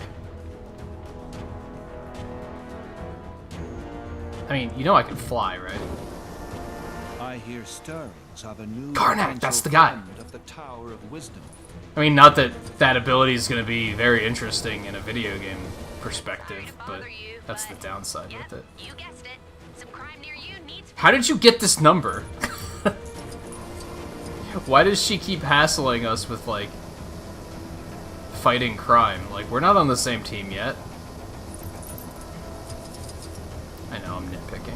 I mean, you know I can fly, right? I hear stirrings of a new Karnak, that's the guy. Of the Tower of Wisdom. I mean, not that that ability is going to be very interesting in a video game perspective, but that's the downside with it. You guessed it. Some crime near you needs. How did you get this number? Why does she keep hassling us with, like, fighting crime? Like, we're not on the same team yet. I know, I'm nitpicking.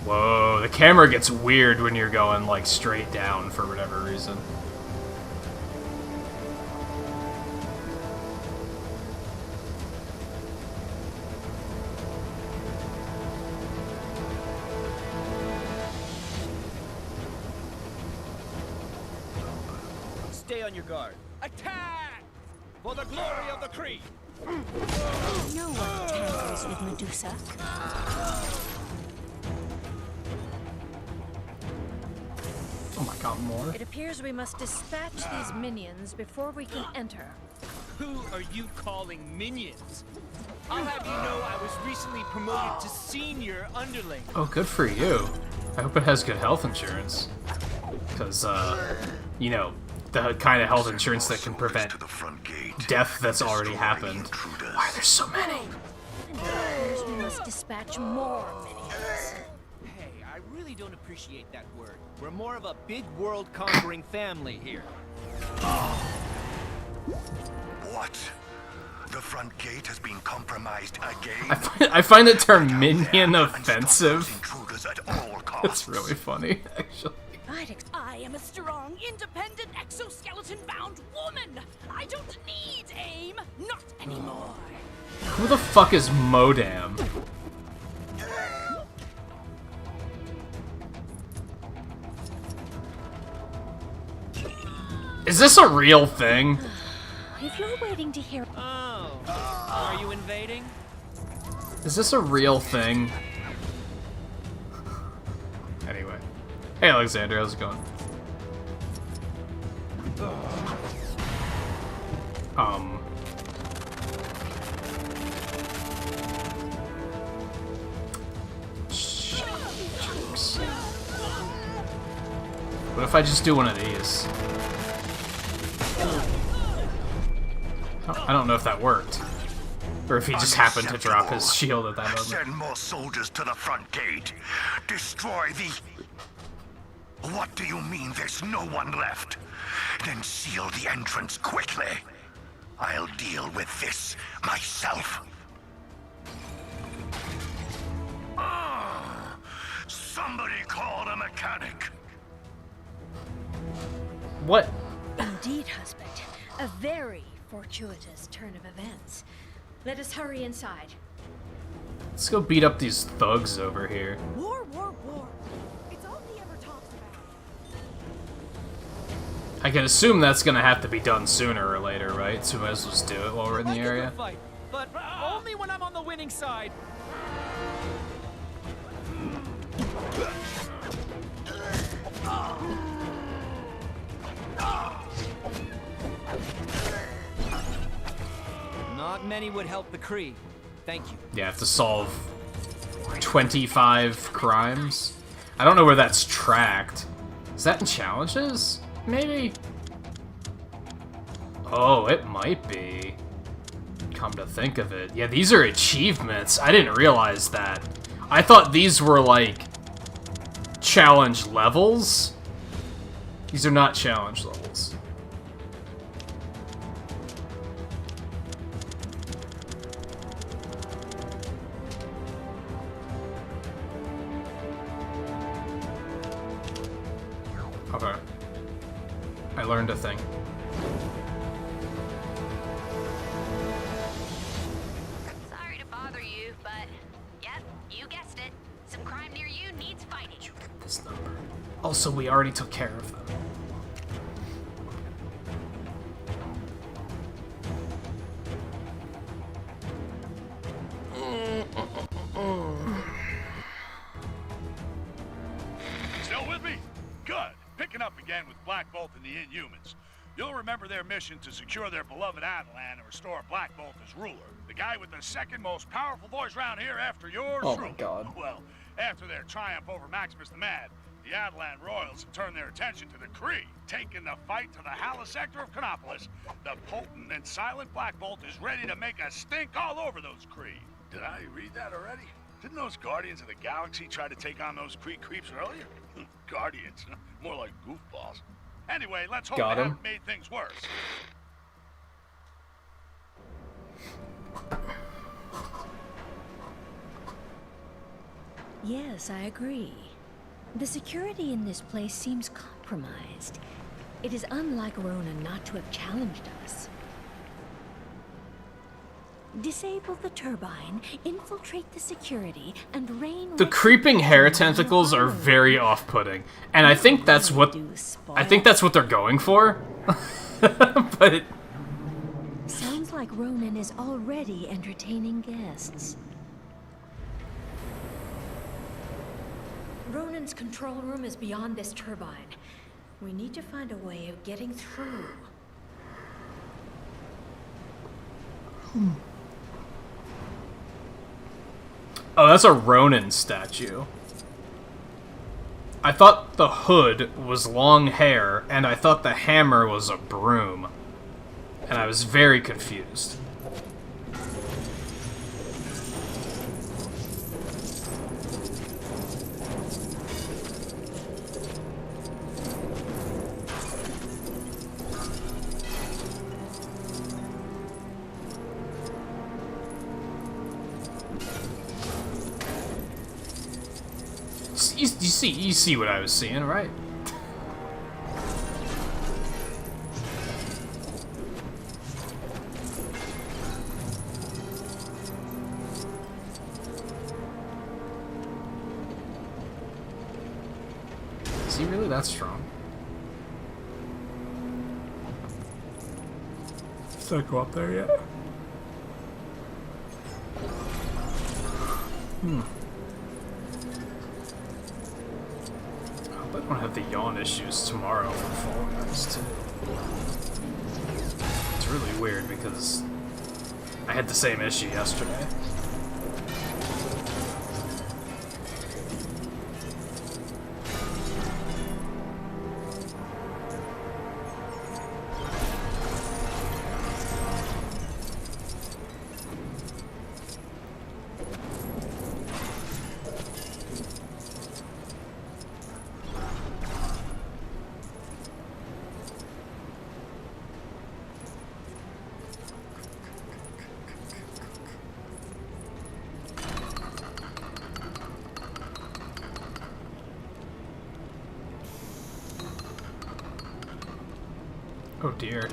Whoa, the camera gets weird when you're going, like, straight down for whatever reason. Stay on your guard. Attack! For the glory of the Kree! No one tampers with Medusa. Oh my god, more? It appears we must dispatch these minions before we can enter. Who are you calling minions? I'll have you know I was recently promoted to senior underling. Oh, good for you. I hope it has good health insurance. Because, you know, the kind of health insurance that can prevent death that's already happened. Why are there so many? We must dispatch more minions. Hey, I really don't appreciate that word. We're more of a big world-conquering family here. What? The front gate has been compromised again? I find the term minion offensive. It's really funny, actually. I am a strong, independent, exoskeleton-bound woman. I don't need aim, not anymore. Who the fuck is Modam? Is this a real thing? If you're waiting to hear... Oh, are you invading? Is this a real thing? Anyway. Hey Alexander, how's it going? What if I just do one of these? I don't know if that worked. Or if he just happened to drop his shield at that moment. Send more soldiers to the front gate. Destroy the... What do you mean there's no one left? Then seal the entrance quickly. I'll deal with this myself. Somebody call a mechanic. What? Indeed, husband. A very fortuitous turn of events. Let us hurry inside. Let's go beat up these thugs over here. War, war, war. It's all he ever talks about. I can assume that's gonna have to be done sooner or later, right? So we might as well just do it while we're in the area. Fight, but only when I'm on the winning side. Not many would help the Kree. Thank you. Yeah, I have to solve 25 crimes. I don't know where that's tracked. Is that in challenges? Maybe? Oh, it might be. Come to think of it. Yeah, these are achievements. I didn't realize that. I thought these were, like, challenge levels. These are not challenge levels. Okay. I learned a thing. Sorry to bother you, but yep, you guessed it. Some crime near you needs fighting. You get this number. Also, we already took care of them. Still with me? Good. Picking up again with Black Bolt and the Inhumans. You'll remember their mission to secure their beloved Attilan and restore Black Bolt as ruler. The guy with the second most powerful voice around here after yours Oh truly. my god. Well, after their triumph over Maximus the Mad, the Attilan royals have turned their attention to the Kree, taking the fight to the Hala sector of Canopolis. The potent and silent Black Bolt is ready to make a stink all over those Kree. Did I read that already? Didn't those Guardians of the Galaxy try to take on those Kree creeps earlier? Guardians, more like goofballs. Anyway, let's hope they haven't made things worse. Yes, I agree. The security in this place seems compromised. It is unlike Ronan not to have challenged us. Disable the turbine, infiltrate the security, and rain... The creeping hair tentacles are very off-putting, and I think that's what they're going for. But sounds like Ronan is already entertaining guests. Ronan's control room is beyond this turbine. We need to find a way of getting through. Oh, that's a Ronin statue. I thought the hood was long hair, and I thought the hammer was a broom. And I was very confused. You see what I was seeing, right? Is he really that strong? Does that go up there yet? I don't have the yawn issues tomorrow for Fall Guys, too. It's really weird because I had the same issue yesterday. Oh dear.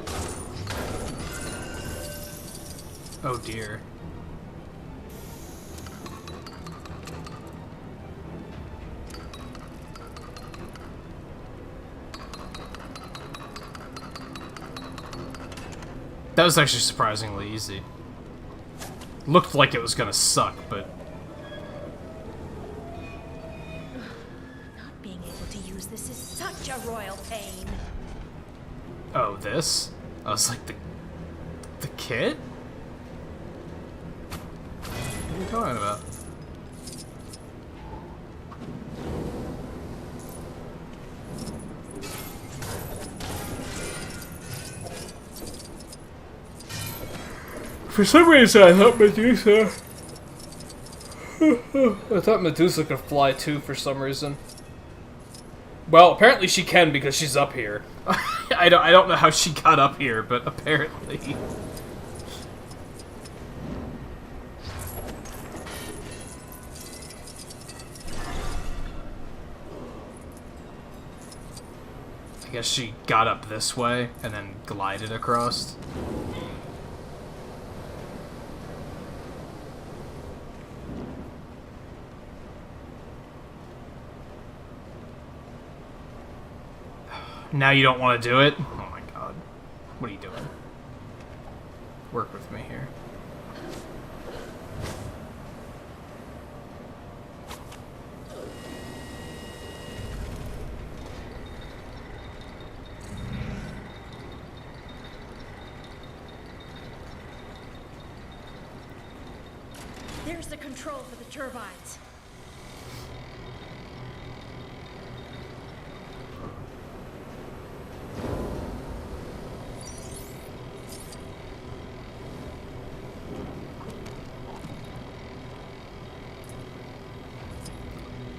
Oh dear. That was actually surprisingly easy. Looked like it was gonna suck, but... Not being able to use this is such a royal pain. Oh, this? I was like, the kid? What are you talking about? For some reason, I thought Medusa... I thought Medusa could fly too for some reason. Well, apparently she can because she's up here. I don't know how she got up here, but apparently. I guess she got up this way and then glided across. Now you don't want to do it? Oh my god. What are you doing? Work with me here. There's the control for the turbines.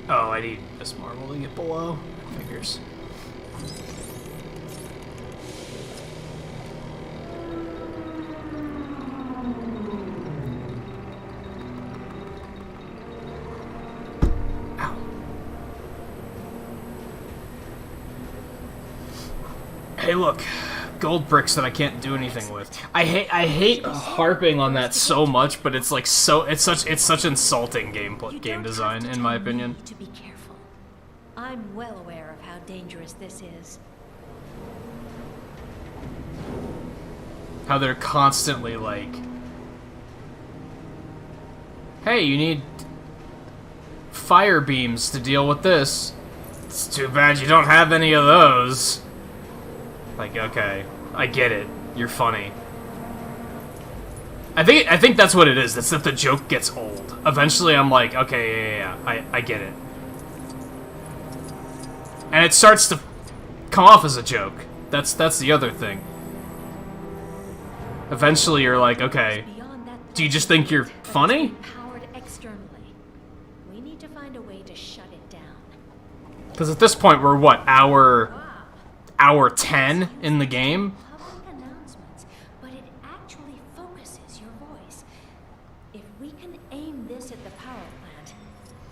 Oh, I need this marble to get below. Figures. Ow. Hey, look. Gold bricks that I can't do anything with. I hate harping on that so much, but it's like it's such insulting game design in my opinion. To be careful. I'm well aware of how dangerous this is. How they're constantly like, hey, you need fire beams to deal with this. It's too bad you don't have any of those. Like, okay, I get it. You're funny. I think that's what it is. That's that the joke gets old. Eventually, I'm like, okay, yeah, I get it. And it starts to come off as a joke. That's the other thing. Eventually you're like, okay, do you just think you're funny? Powered externally. We need to find a way to shut it down. Because at this point we're what, hour 10 in the game? Public announcements, but it actually focuses your voice. If we can aim this at the power plant,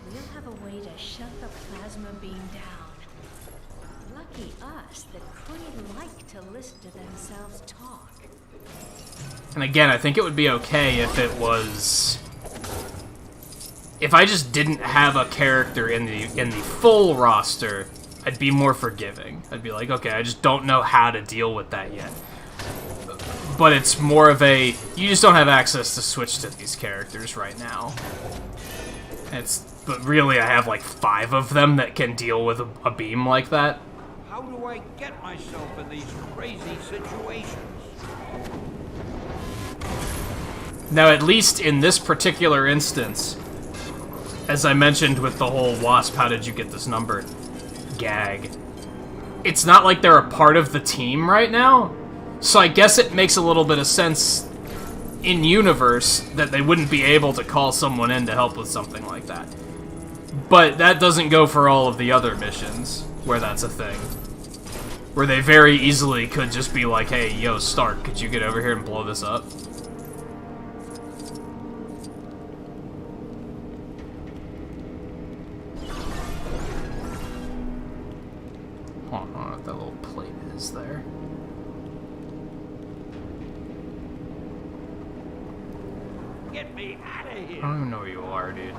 we'll have a way to shut the plasma beam down. Lucky us, the Kree like to listen to themselves talk. And again, I think it would be okay if it was... If I just didn't have a character in the full roster, I'd be more forgiving. I'd be like, okay, I just don't know how to deal with that yet. But it's more of a, you just don't have access to switch to these characters right now. But really I have like 5 of them that can deal with a beam like that. How do I get myself in these crazy situations? Now, at least in this particular instance, as I mentioned with the whole Wasp, how did you get this number gag, it's not like they're a part of the team right now, so I guess it makes a little bit of sense in universe that they wouldn't be able to call someone in to help with something like that. But that doesn't go for all of the other missions where that's a thing. Where they very easily could just be like, hey, yo, Stark, could you get over here and blow this up? I don't know what that little plate is there. Get me out of here! I don't even know where you are, dude.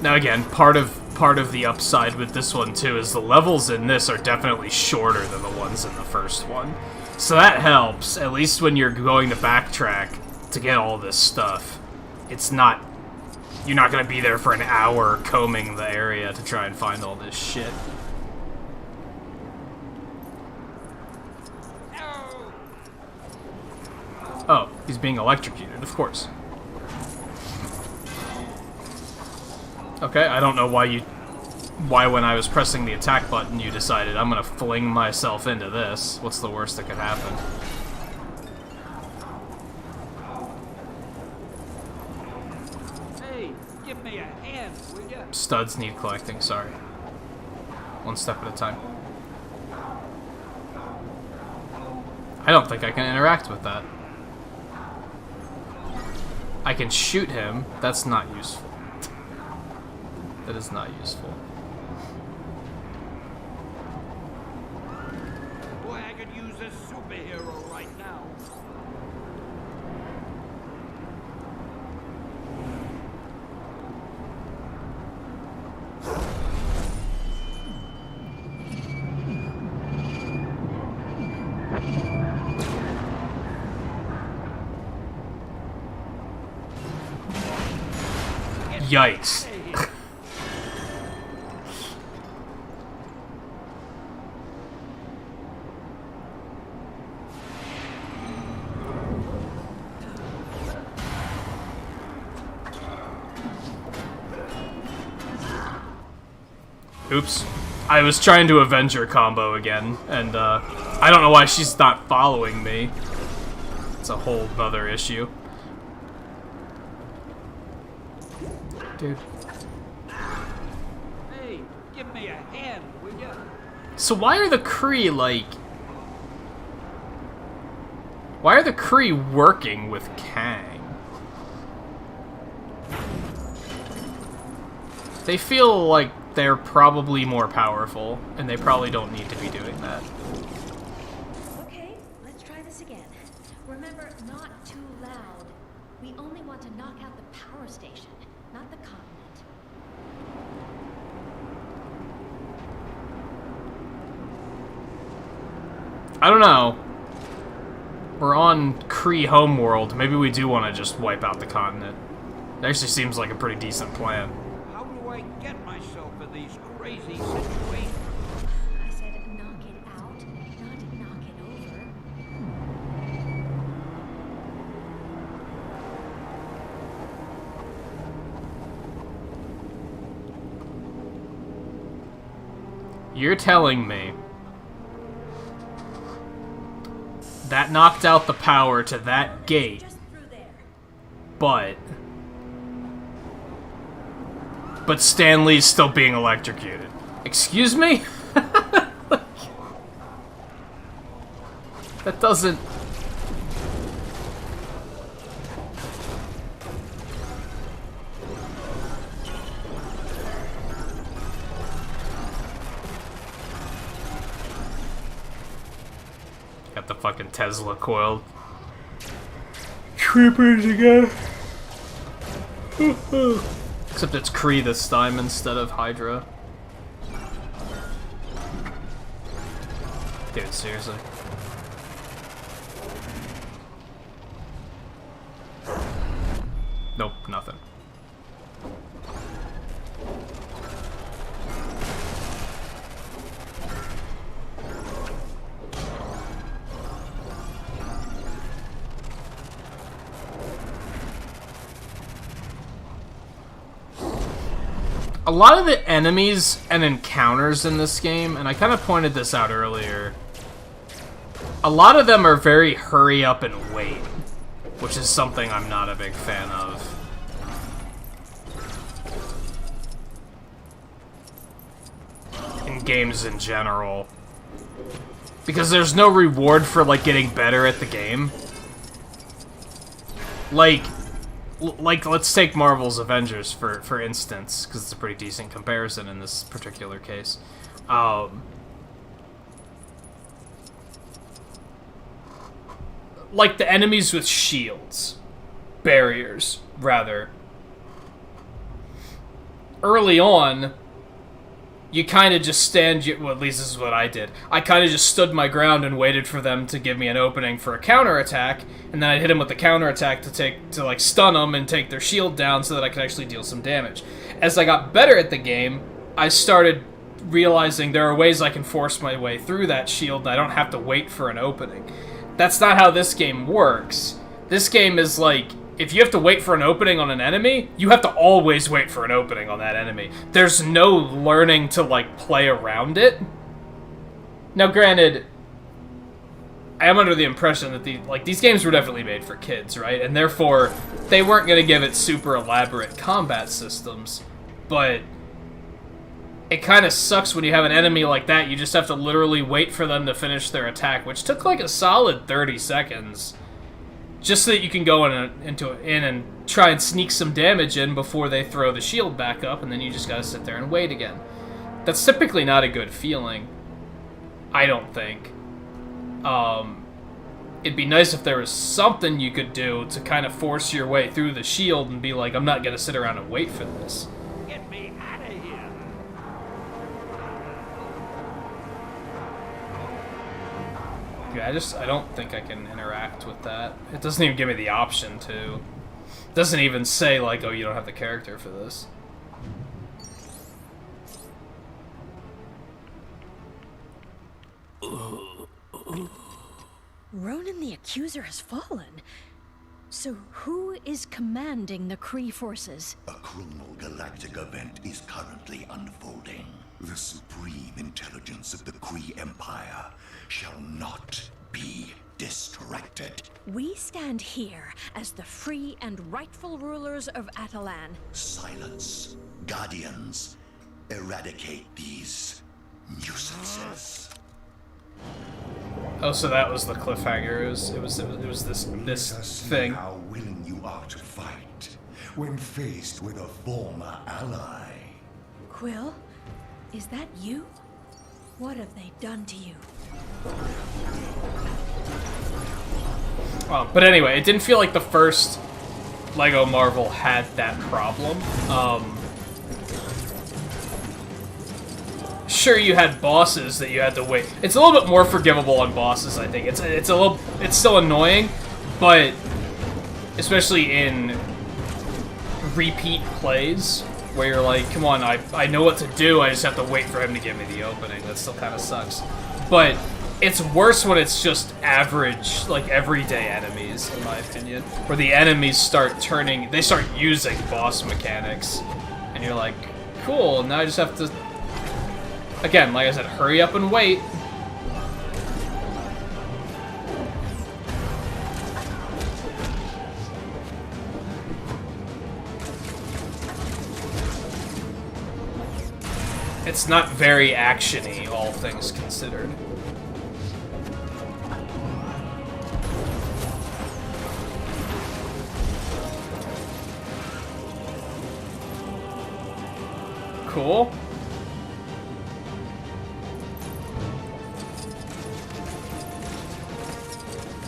Now again, part of the upside with this one too is the levels in this are definitely shorter than the ones in the first one. So that helps, at least when you're going to backtrack to get all this stuff. It's not, you're not gonna be there for an hour combing the area to try and find all this shit. Oh, he's being electrocuted, of course. Okay, I don't know why when I was pressing the attack button you decided I'm gonna fling myself into this. What's the worst that could happen? Hey, give me a hand, will ya? Studs need collecting, sorry. One step at a time. I don't think I can interact with that. I can shoot him. That's not useful. That is not useful. Boy, I could use a superhero right now. Yikes. Oops. I was trying to avenge her combo again, and I don't know why she's not following me. It's a whole other issue. Dude. Hey, give me a hand, will ya? So why are the Kree, like... Why are the Kree working with Kang? They feel like they're probably more powerful, and they probably don't need to be doing that. Okay, let's try this again. Remember, not too loud. We only want to knock out the power station, not the continent. I don't know. We're on Kree homeworld. Maybe we do want to just wipe out the continent. It actually seems like a pretty decent plan. How do I get myself in these crazy situations? I said knock it out, You're telling me that knocked out the power to that gate, but Stanley's still being electrocuted. Excuse me? That doesn't... Got the fucking Tesla coiled. Creepers again. Except it's Kree this time instead of Hydra. Dude, seriously. Nope, nothing. A lot of the enemies and encounters in this game, and I kind of pointed this out earlier, a lot of them are very hurry up and wait, which is something I'm not a big fan of. In games in general. Because there's no reward for, like, getting better at the game. Like, let's take Marvel's Avengers, for instance, because it's a pretty decent comparison in this particular case. Like the enemies with shields. Barriers, rather. Early on, you kind of just stand... Well, at least this is what I did. I kind of just stood my ground and waited for them to give me an opening for a counterattack, and then I'd hit them with the counterattack to like stun them and take their shield down so that I could actually deal some damage. As I got better at the game, I started realizing there are ways I can force my way through that shield and I don't have to wait for an opening. That's not how this game works. This game is like, if you have to wait for an opening on an enemy, you have to always wait for an opening on that enemy. There's no learning to, like, play around it. Now, granted, I am under the impression that these games were definitely made for kids, right? And therefore, they weren't going to give it super elaborate combat systems. But it kind of sucks when you have an enemy like that. You just have to literally wait for them to finish their attack, which took like a solid 30 seconds. Just so that you can go in and try and sneak some damage in before they throw the shield back up, and then you just gotta sit there and wait again. That's typically not a good feeling. I don't think. It'd be nice if there was something you could do to kind of force your way through the shield and be like, I'm not gonna sit around and wait for this. Get me out of here! Yeah, I don't think I can interact with that. It doesn't even give me the option to. It doesn't even say, like, oh, you don't have the character for this. Ronan the Accuser has fallen. So who is commanding the Kree forces? A criminal galactic event is currently unfolding. The supreme intelligence of the Kree Empire shall not be distracted. We stand here as the free and rightful rulers of Atalan. Silence. Guardians, eradicate these nuisances. Oh, so that was the cliffhanger. It was this thing. How willing you are to fight when faced with a former ally. Quill, is that you? What have they done to you? But anyway, it didn't feel like the first Lego Marvel had that problem. Sure, you had bosses that you had to wait. It's a little bit more forgivable on bosses, I think. It's still annoying, but especially in repeat plays where you're like, come on, I know what to do, I just have to wait for him to give me the opening. That still kind of sucks. But it's worse when it's just average, like, everyday enemies, in my opinion. Where the enemies start using boss mechanics. And you're like, cool, now I just have to Again, like I said, hurry up and wait. It's not very action-y, all things considered. Cool.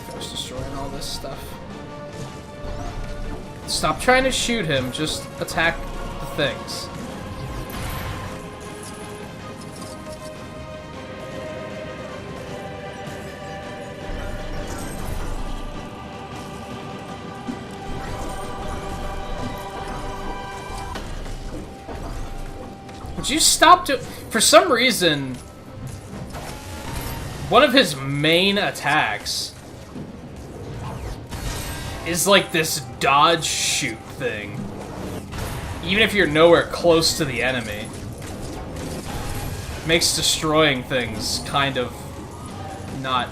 Finish destroying all this stuff. Stop trying to shoot him, just attack the things. Would you stop to... For some reason, one of his main attacks is like this dodge shoot thing. Even if you're nowhere close to the enemy. Makes destroying things kind of not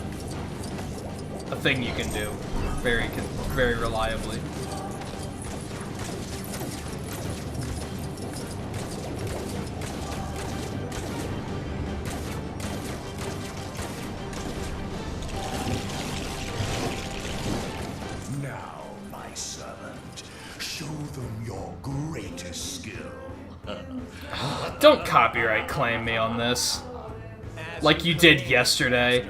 a thing you can do very reliably. Don't copyright claim me on this. Like you did yesterday.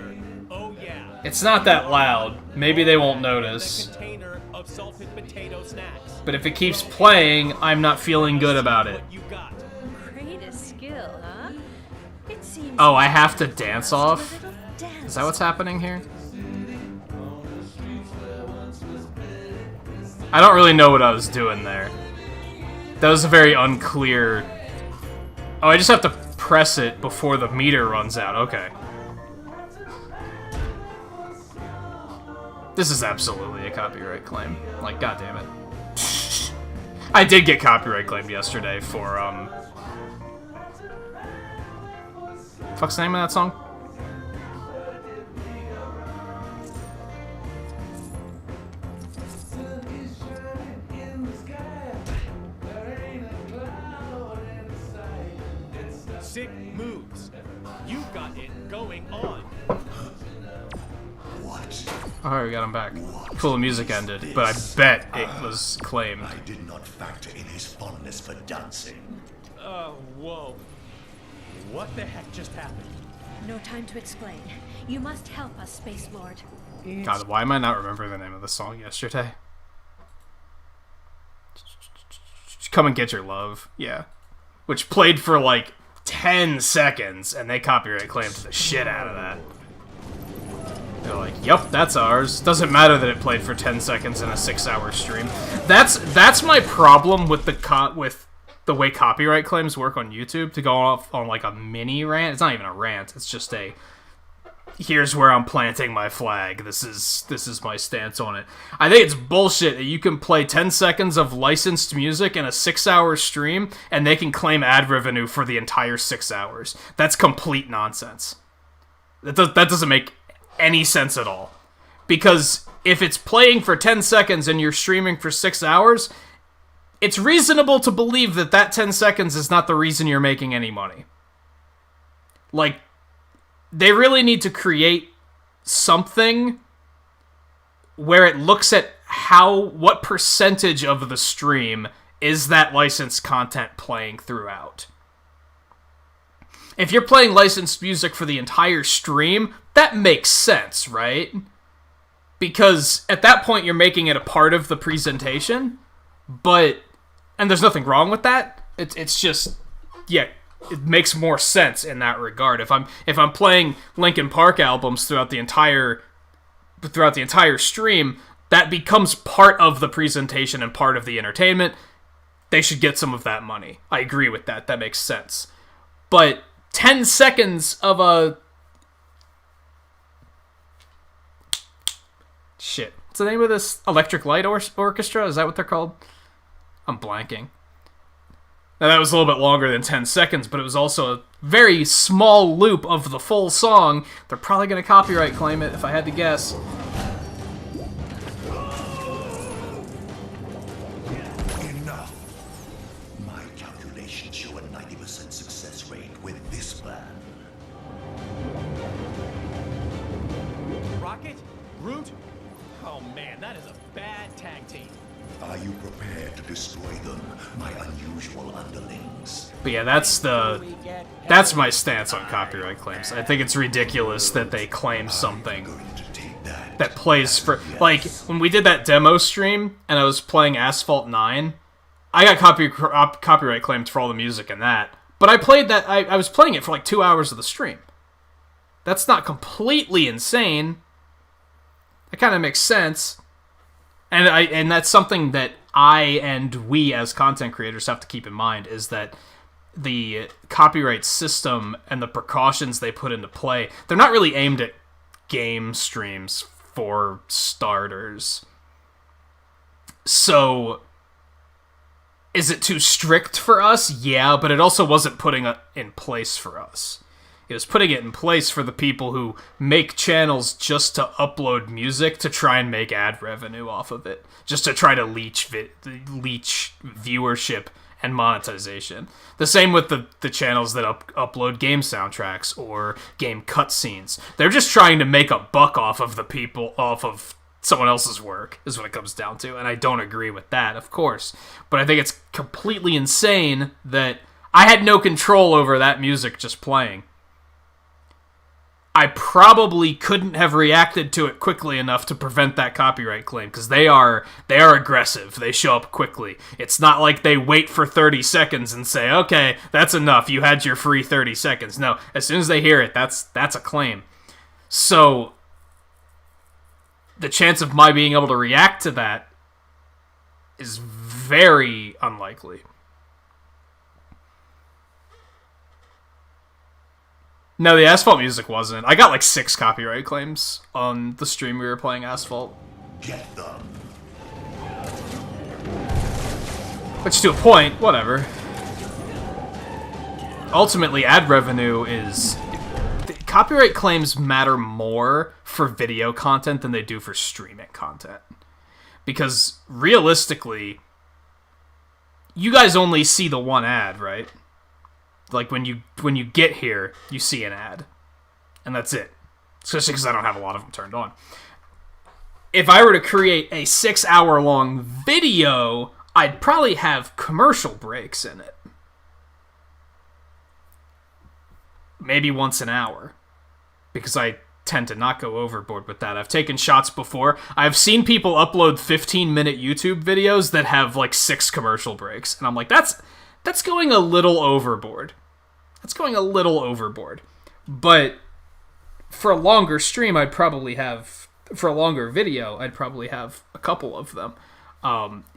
It's not that loud. Maybe they won't notice. But if it keeps playing, I'm not feeling good about it. Greatest skill, huh? It seems Oh, I have to dance off? Is that what's happening here? I don't really know what I was doing there. That was a very unclear... Oh, I just have to press it before the meter runs out. Okay. This is absolutely a copyright claim. Like, goddammit. I did get copyright claimed yesterday for, Fuck's the name of that song? Sick moves. You got it going on. What? Alright, we got him back. Cool, the music ended, but I bet it was claimed. I did not factor in his fondness for dancing. Whoa. What the heck just happened? no time to explain. You must help us, Space Lord. God, why am I not remembering the name of the song yesterday? Come and Get Your Love, yeah. Which played for like 10 seconds, and they copyright claimed the shit out of that. They're like, "Yup, that's ours." Doesn't matter that it played for 10 seconds in a 6-hour stream. That's my problem with the way copyright claims work on YouTube. To go off on like a mini rant, it's not even a rant. It's just a, here's where I'm planting my flag. This is my stance on it. I think it's bullshit that you can play 10 seconds of licensed music in a 6-hour stream and they can claim ad revenue for the entire 6 hours. That's complete nonsense. That doesn't make any sense at all. Because if it's playing for 10 seconds and you're streaming for 6 hours, it's reasonable to believe that that 10 seconds is not the reason you're making any money. Like, they really need to create something where it looks at what percentage of the stream is that licensed content playing throughout. If you're playing licensed music for the entire stream, that makes sense, right? Because at that point you're making it a part of the presentation, and there's nothing wrong with that. It's just, yeah, it makes more sense in that regard. If I'm playing Linkin Park albums throughout the entire stream, that becomes part of the presentation and part of the entertainment. They should get some of that money. I agree with that. That makes sense. But 10 seconds of a... Shit. What's the name of this? Electric Light Orchestra? Is that what they're called? I'm blanking. Now, that was a little bit longer than 10 seconds, but it was also a very small loop of the full song. They're probably going to copyright claim it, if I had to guess. Enough. My calculations show a 90% success rate with this plan. Rocket? Groot? Oh man, that is a bad tag team. Are you prepared to destroy them, my unusual underlings? But yeah, that's my stance on copyright claims. I think it's ridiculous that they claim something that plays for... Like, when we did that demo stream, and I was playing Asphalt 9, I got copyright claimed for all the music in that. But I played that... I was playing it for like 2 hours of the stream. That's not completely insane. That kind of makes sense. And that's something that I and we as content creators have to keep in mind, is that the copyright system and the precautions they put into play, they're not really aimed at game streams for starters. So, is it too strict for us? Yeah, but it also wasn't putting it in place for us. It was putting it in place for the people who make channels just to upload music to try and make ad revenue off of it. Just to try to leech viewership and monetization. The same with the channels that upload game soundtracks or game cutscenes. They're just trying to make a buck off of the people, off of someone else's work, is what it comes down to. And I don't agree with that, of course. But I think it's completely insane that I had no control over that music just playing. I probably couldn't have reacted to it quickly enough to prevent that copyright claim, because they are aggressive. They show up quickly. It's not like they wait for 30 seconds and say, okay, that's enough. You had your free 30 seconds. No, as soon as they hear it, that's a claim. So the chance of my being able to react to that is very unlikely. No, the Asphalt music wasn't. I got like 6 copyright claims on the stream we were playing Asphalt. Get them. Which, to a point, whatever. Ultimately, ad revenue is... Copyright claims matter more for video content than they do for streaming content. Because, realistically, you guys only see the one ad, right? Like, when you get here, you see an ad. And that's it. Especially because I don't have a lot of them turned on. If I were to create a 6-hour-long video, I'd probably have commercial breaks in it. Maybe once an hour. Because I tend to not go overboard with that. I've taken shots before. I've seen people upload 15-minute YouTube videos that have, like, 6 commercial breaks. And I'm like, that's going a little overboard. That's going a little overboard. But for a longer stream, I'd probably have... For a longer video, I'd probably have a couple of them.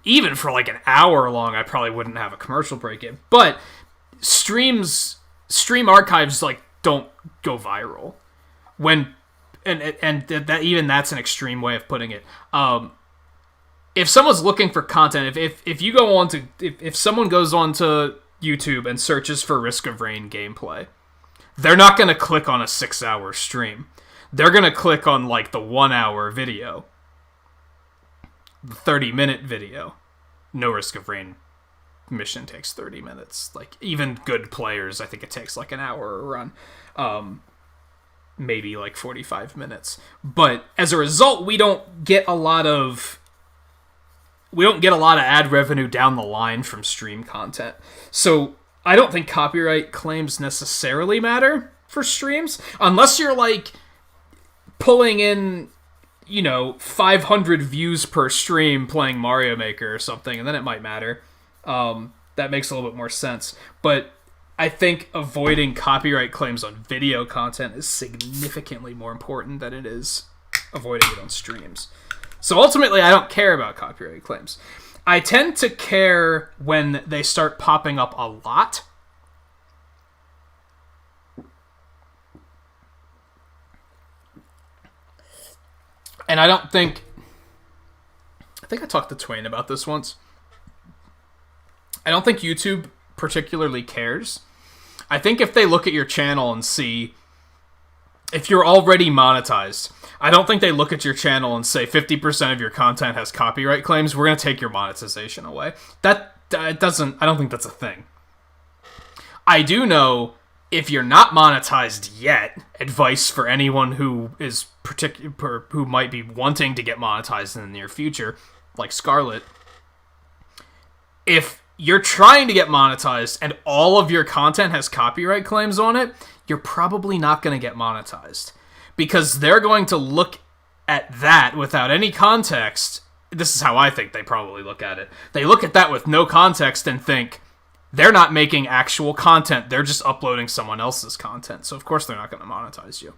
Even for like an hour long, I probably wouldn't have a commercial break in. But stream archives like don't go viral. And that even that's an extreme way of putting it. If someone's looking for content, if you go on to if someone goes on to YouTube and searches for Risk of Rain gameplay, they're not going to click on a 6-hour stream. They're going to click on like the 1-hour video, the 30-minute video. No Risk of Rain mission takes 30 minutes. Like, even good players, I think it takes like an hour a run. Maybe like 45 minutes. But as a result, we don't get a lot of ad revenue down the line from stream content. So I don't think copyright claims necessarily matter for streams, unless you're like pulling in, 500 views per stream playing Mario Maker or something, and then it might matter. That makes a little bit more sense. But I think avoiding copyright claims on video content is significantly more important than it is avoiding it on streams. So ultimately, I don't care about copyright claims. I tend to care when they start popping up a lot. And I think I talked to Twain about this once. I don't think YouTube particularly cares. I think if they look at your channel and see if you're already monetized, I don't think they look at your channel and say 50% of your content has copyright claims, we're going to take your monetization away. I don't think that's a thing. I do know if you're not monetized yet, advice for anyone who is who might be wanting to get monetized in the near future, like Scarlet, if you're trying to get monetized and all of your content has copyright claims on it, you're probably not going to get monetized. Because they're going to look at that without any context. This is how I think they probably look at it. They look at that with no context and think, they're not making actual content, they're just uploading someone else's content. So of course they're not going to monetize you.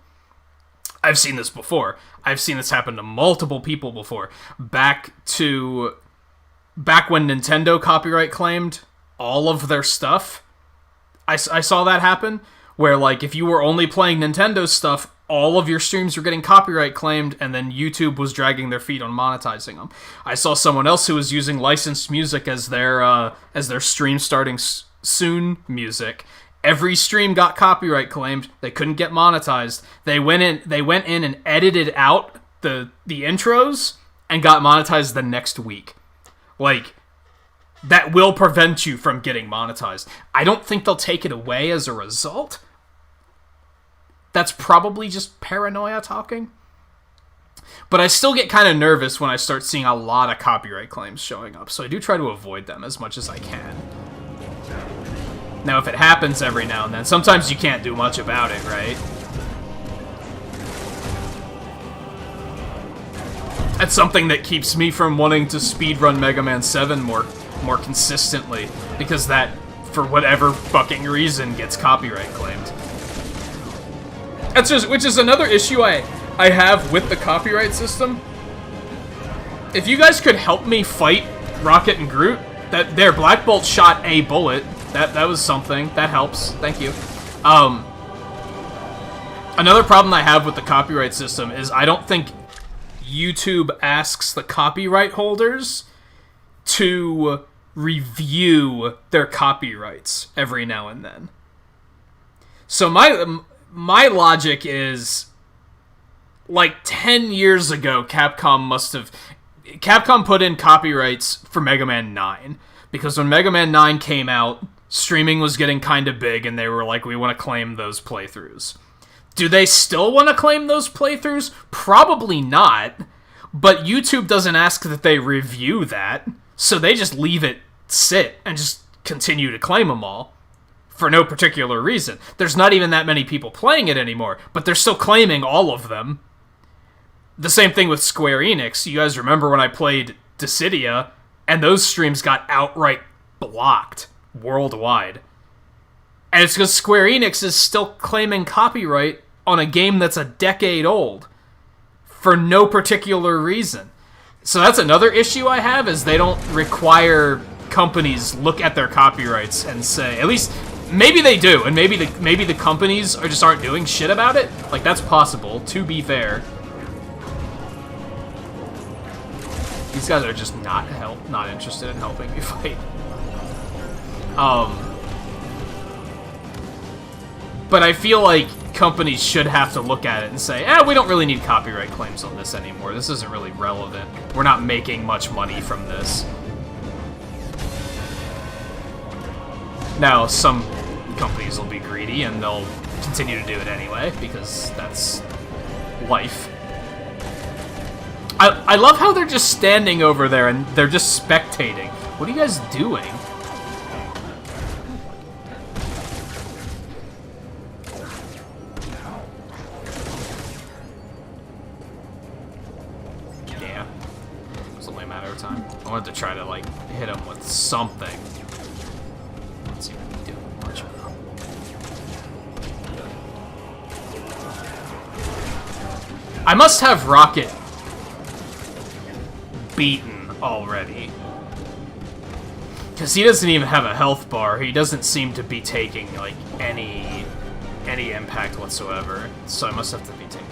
I've seen this before. I've seen this happen to multiple people before. Back when Nintendo copyright claimed all of their stuff, I saw that happen, where like if you were only playing Nintendo stuff, all of your streams were getting copyright claimed, and then YouTube was dragging their feet on monetizing them. I saw someone else who was using licensed music as their stream starting soon music. Every stream got copyright claimed. They couldn't get monetized. They went in and edited out the intros and got monetized the next week. Like, that will prevent you from getting monetized. I don't think they'll take it away as a result. That's probably just paranoia talking. But I still get kind of nervous when I start seeing a lot of copyright claims showing up, so I do try to avoid them as much as I can. Now, if it happens every now and then, sometimes you can't do much about it, right? That's something that keeps me from wanting to speedrun Mega Man 7 more consistently, because that, for whatever fucking reason, gets copyright claimed. Which is another issue I have with the copyright system. If you guys could help me fight Rocket and Groot, their Black Bolt shot a bullet. That was something. That helps. Thank you. Another problem I have with the copyright system is I don't think YouTube asks the copyright holders to review their copyrights every now and then. So my logic is, like 10 years ago, Capcom put in copyrights for Mega Man 9, because when Mega Man 9 came out, streaming was getting kind of big, and they were like, we want to claim those playthroughs. Do they still want to claim those playthroughs? Probably not, but YouTube doesn't ask that they review that, so they just leave it sit and just continue to claim them all. For no particular reason. There's not even that many people playing it anymore, but they're still claiming all of them. The same thing with Square Enix. You guys remember when I played Dissidia, and those streams got outright blocked worldwide. And it's because Square Enix is still claiming copyright on a game that's a decade old. For no particular reason. So that's another issue I have, is they don't require companies look at their copyrights and say, at least... Maybe they do, and maybe the companies aren't doing shit about it. Like, that's possible, to be fair. These guys are just not interested in helping me fight. But I feel like companies should have to look at it and say, we don't really need copyright claims on this anymore. This isn't really relevant. We're not making much money from this. Now, some companies will be greedy and they'll continue to do it anyway, because that's life. I love how they're just standing over there and they're just spectating. What are you guys doing? Yeah. It's only a matter of time. I wanted to try to, like, hit him with something. Let's see what we do. Much better. I must have Rocket beaten already. Because he doesn't even have a health bar. He doesn't seem to be taking, like, any impact whatsoever. So I must have to be taking...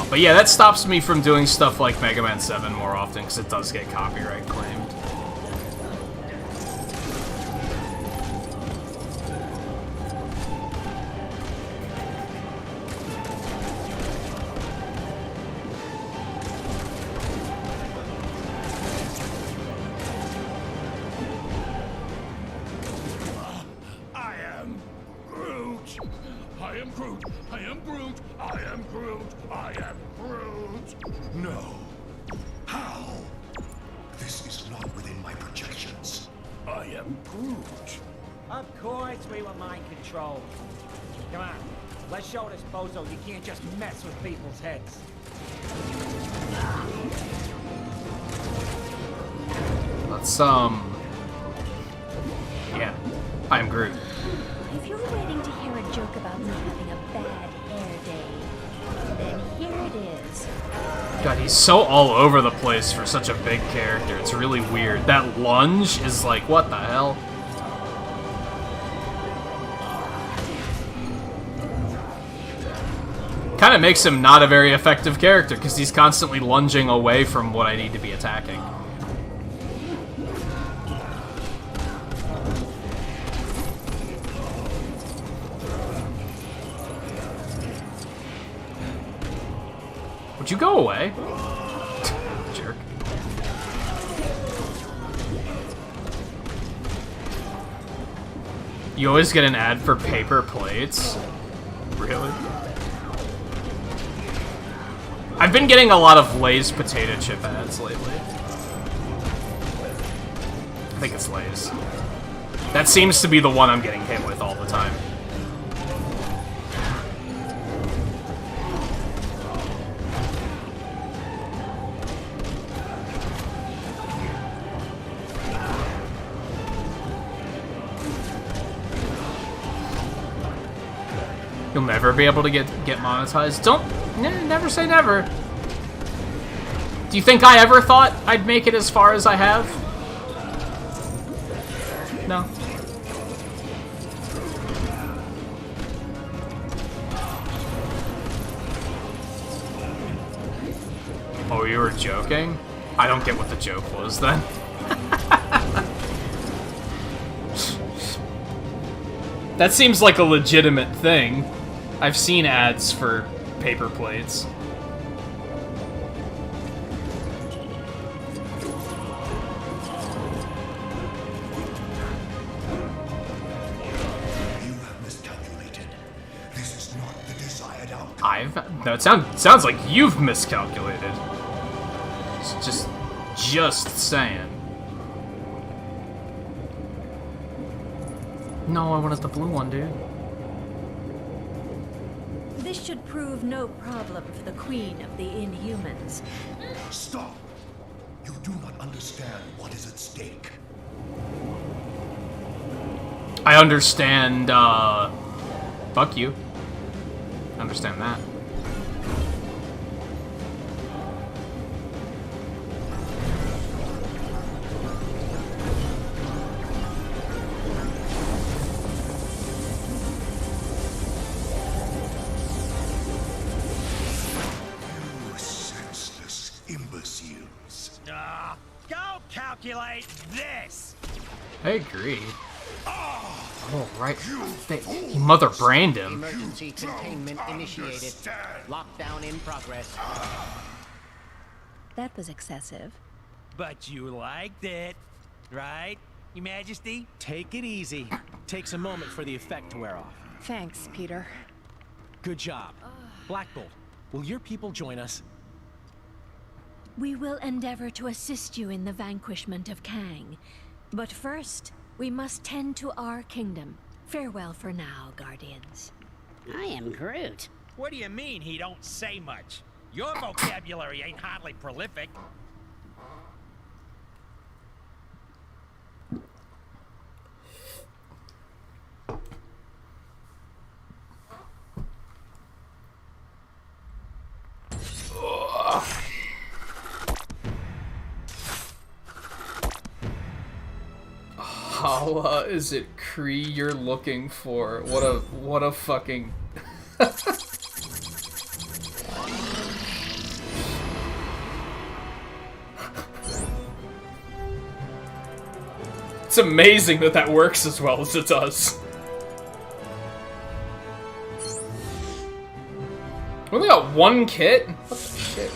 But yeah, that stops me from doing stuff like Mega Man 7 more often, because it does get copyright claimed. I am Groot. I am Groot. I am Groot. I am Groot. I am Groot. No. How? This is not within my projections. I am Groot. Of course we were mind controlled. Come on, let's show this bozo you can't just mess with people's heads. Let's, yeah, I'm Groot. If you're waiting to hear a joke about me having a bad hair day, then here it is. God, he's so all over the place for such a big character. It's really weird. That lunge is like, what the hell? Kind of makes him not a very effective character, because he's constantly lunging away from what I need to be attacking. Would you go away? Jerk. You always get an ad for paper plates? Really? I've been getting a lot of Lay's potato chip ads lately. I think it's Lay's. That seems to be the one I'm getting hit with all the time. You'll never be able to get monetized. Don't never say never. Do you think I ever thought I'd make it as far as I have? No. Oh, you were joking? I don't get what the joke was then. That seems like a legitimate thing. I've seen ads for paper plates. You have miscalculated. This is not the desired outcome. No, it sounds like you've miscalculated. It's just saying. No, I wanted the blue one, dude. This should prove no problem for the Queen of the Inhumans. Stop! You do not understand what is at stake. I understand, fuck you. I understand that. You senseless imbeciles. Go calculate this! I agree. Oh, right. He mother brained him. Emergency containment initiated. Lockdown in progress. That was excessive. But you liked it, right, Your Majesty? Take it easy. Takes a moment for the effect to wear off. Thanks, Peter. Good job. Black Bolt, will your people join us? We will endeavor to assist you in the vanquishment of Kang. But first, we must tend to our kingdom. Farewell for now, Guardians. I am Groot. What do you mean he don't say much? Your vocabulary ain't hardly prolific. How is it Kree you're looking for? What a fucking It's amazing that that works as well as it does. We only got one kit? What the shit?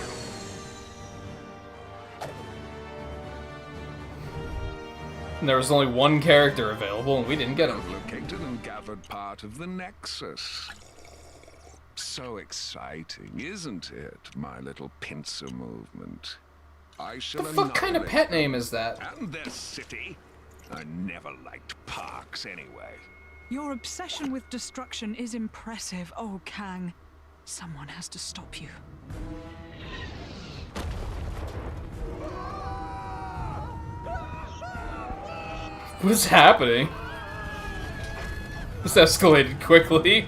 And there was only one character available, and we didn't get him. Located and gathered part of the Nexus. So exciting, isn't it, my little pincer movement? I shall The fuck kind of pet name is that? And their city. I never liked parks anyway. Your obsession with destruction is impressive, oh Kang. Someone has to stop you. What's happening? This escalated quickly.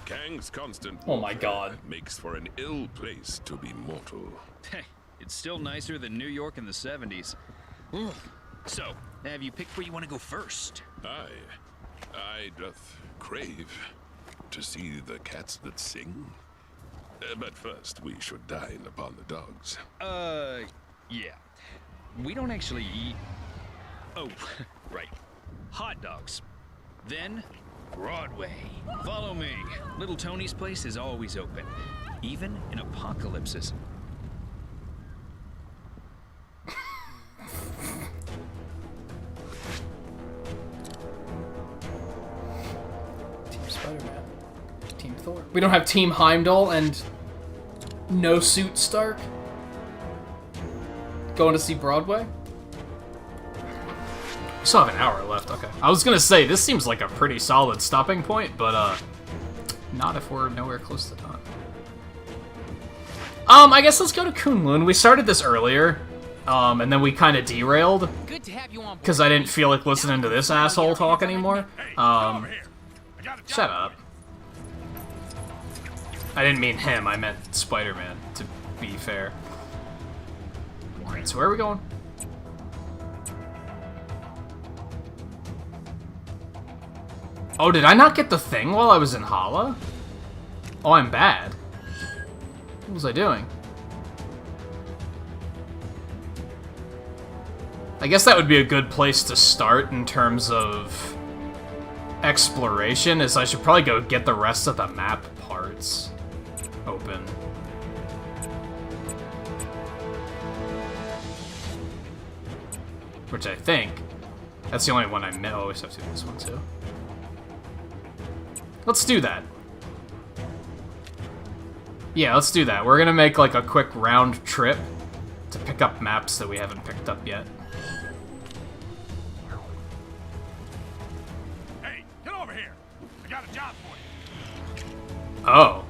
Kang's constant Oh my god. makes for an ill place to be mortal. Hey, it's still nicer than New York in the 70s. So, have you picked where you want to go first? I doth crave to see the cats that sing. But first, we should dine upon the dogs. Yeah. We don't actually eat... Oh, right. Hot dogs. Then, Broadway. Follow me. Little Tony's place is always open, even in apocalypses. Team Spider-Man. Team Thor. We don't have Team Heimdall and no suit Stark? Going to see Broadway? We still have an hour left, okay. I was gonna say, this seems like a pretty solid stopping point, but, not if we're nowhere close to that. I guess let's go to Kunlun. We started this earlier, and then we kind of derailed. Good to have you on board. Because I didn't feel like listening to this asshole talk anymore. Shut up. I didn't mean him, I meant Spider-Man, to be fair. Alright, so where are we going? Oh, did I not get the thing while I was in Hala? Oh, I'm bad. What was I doing? I guess that would be a good place to start in terms of exploration, is I should probably go get the rest of the map parts open. Which I think, that's the only one I met. Oh, I always have to do this one too. Let's do that. Yeah, let's do that. We're gonna make like a quick round trip to pick up maps that we haven't picked up yet. Hey, get over here. I got a job for you. Oh.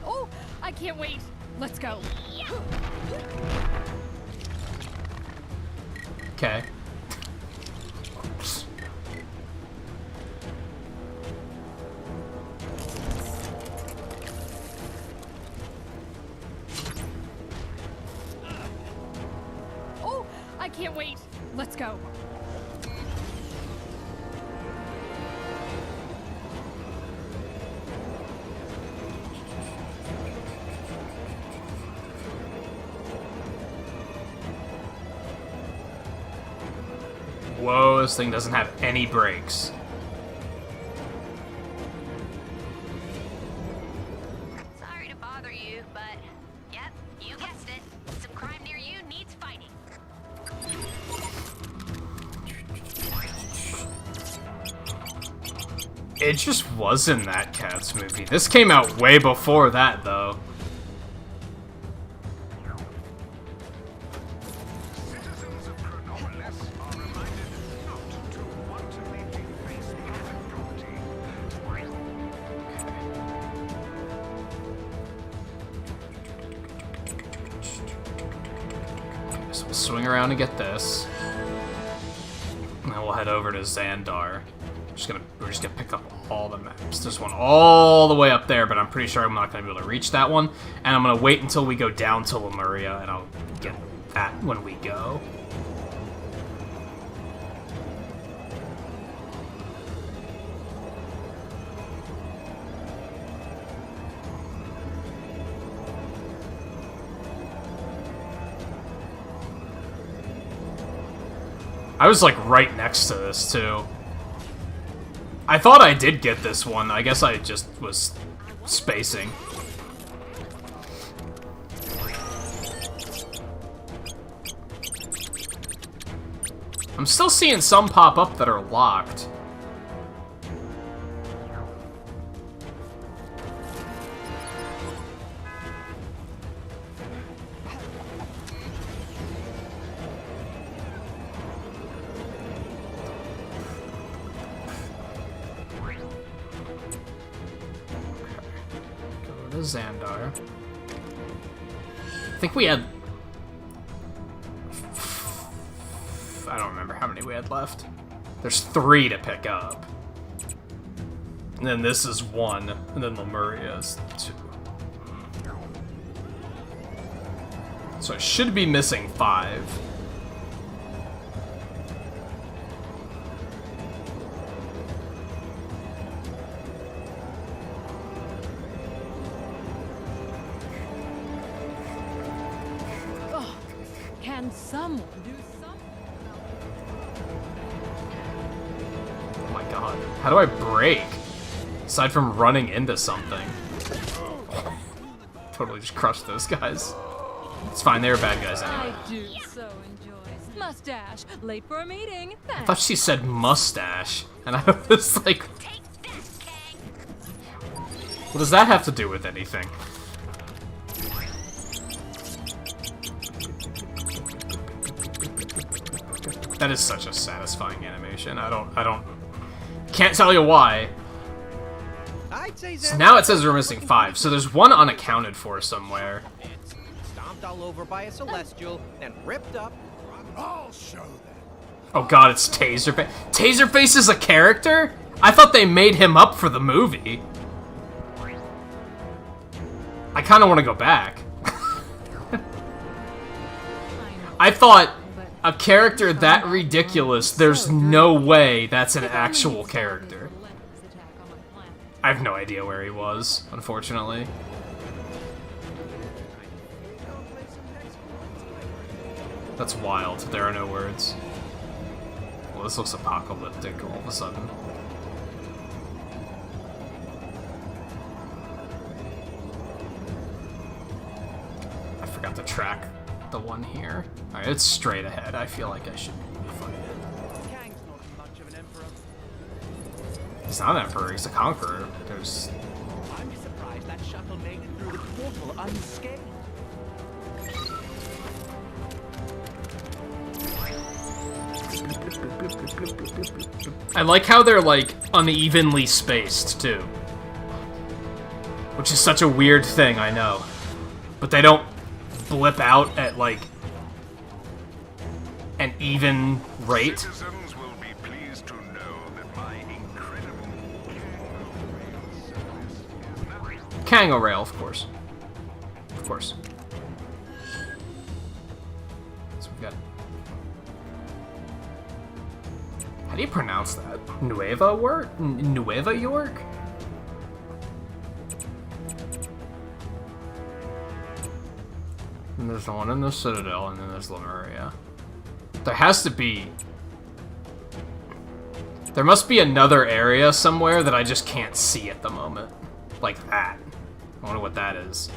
Oh, I can't wait. Let's go. Okay. Oh, I can't wait. Let's go. Whoa, this thing doesn't have any brakes. Sorry to bother you, but yep, you guessed it. Some crime near you needs fighting. It just was in that Cats movie. This came out way before that, though. So we'll swing around and get this. And then we'll head over to Xandar. We're just gonna pick up all the maps. There's one all the way up there, but I'm pretty sure I'm not gonna be able to reach that one. And I'm gonna wait until we go down to Lemuria, and I'll get that when we go. I was like right next to this too. I thought I did get this one. I guess I just was spacing. I'm still seeing some pop up that are locked. Go to Xandar. I think we had... I don't remember how many we had left. There's 3 to pick up. And then this is 1, and then Lemuria is 2. So I should be missing 5. Oh, can someone do something? Oh my god. How do I break? Aside from running into something. Totally just crushed those guys. It's fine, they were bad guys anyway. I do so enjoy mustache. Late for a meeting. I thought she said mustache, and I was like... What does that have to do with anything? That is such a satisfying animation. Can't tell you why. So now it says we're missing 5, so there's 1 unaccounted for somewhere. Stomped all over by a celestial, then ripped up. I'll show them. Oh god, it's Taserface. Taserface is a character? I thought they made him up for the movie. I kind of want to go back. I thought a character that ridiculous, there's no way that's an actual character. I have no idea where he was, unfortunately. That's wild. There are no words. Well, this looks apocalyptic all of a sudden. I forgot to track the one here. Alright, it's straight ahead. I feel like I should find it. He's not an emperor, he's a conqueror. There's... I'm surprised that shuttle made it through the portal unscathed. I like how they're, like, unevenly spaced, too. Which is such a weird thing, I know. But they don't blip out at, like, an even rate. Citizens will be pleased to know that my incredible Kango Rail, of course. Of course. So we've got... How do you pronounce that? Nueva York? Nueva York? And there's the one in the Citadel, and then there's Lemuria. There has to be... There must be another area somewhere that I just can't see at the moment. Like that. I wonder what that is.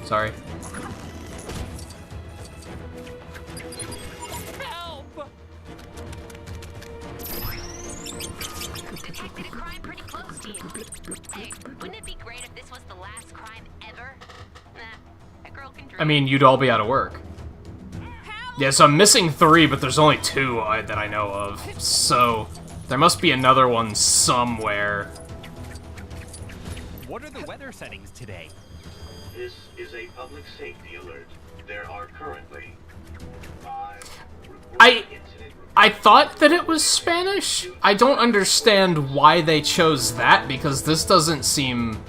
Sorry. Help! Detected a crime pretty close to you. Hey, wouldn't it be great if this was the last crime ever? Nah, a girl can dream. I mean, you'd all be out of work. Yeah, so I'm missing 3, but there's only 2 that I know of. So, there must be another one somewhere. What are the weather settings today? This is a public safety alert. There are currently 5 I thought that it was Spanish. I don't understand why they chose that, because this doesn't seem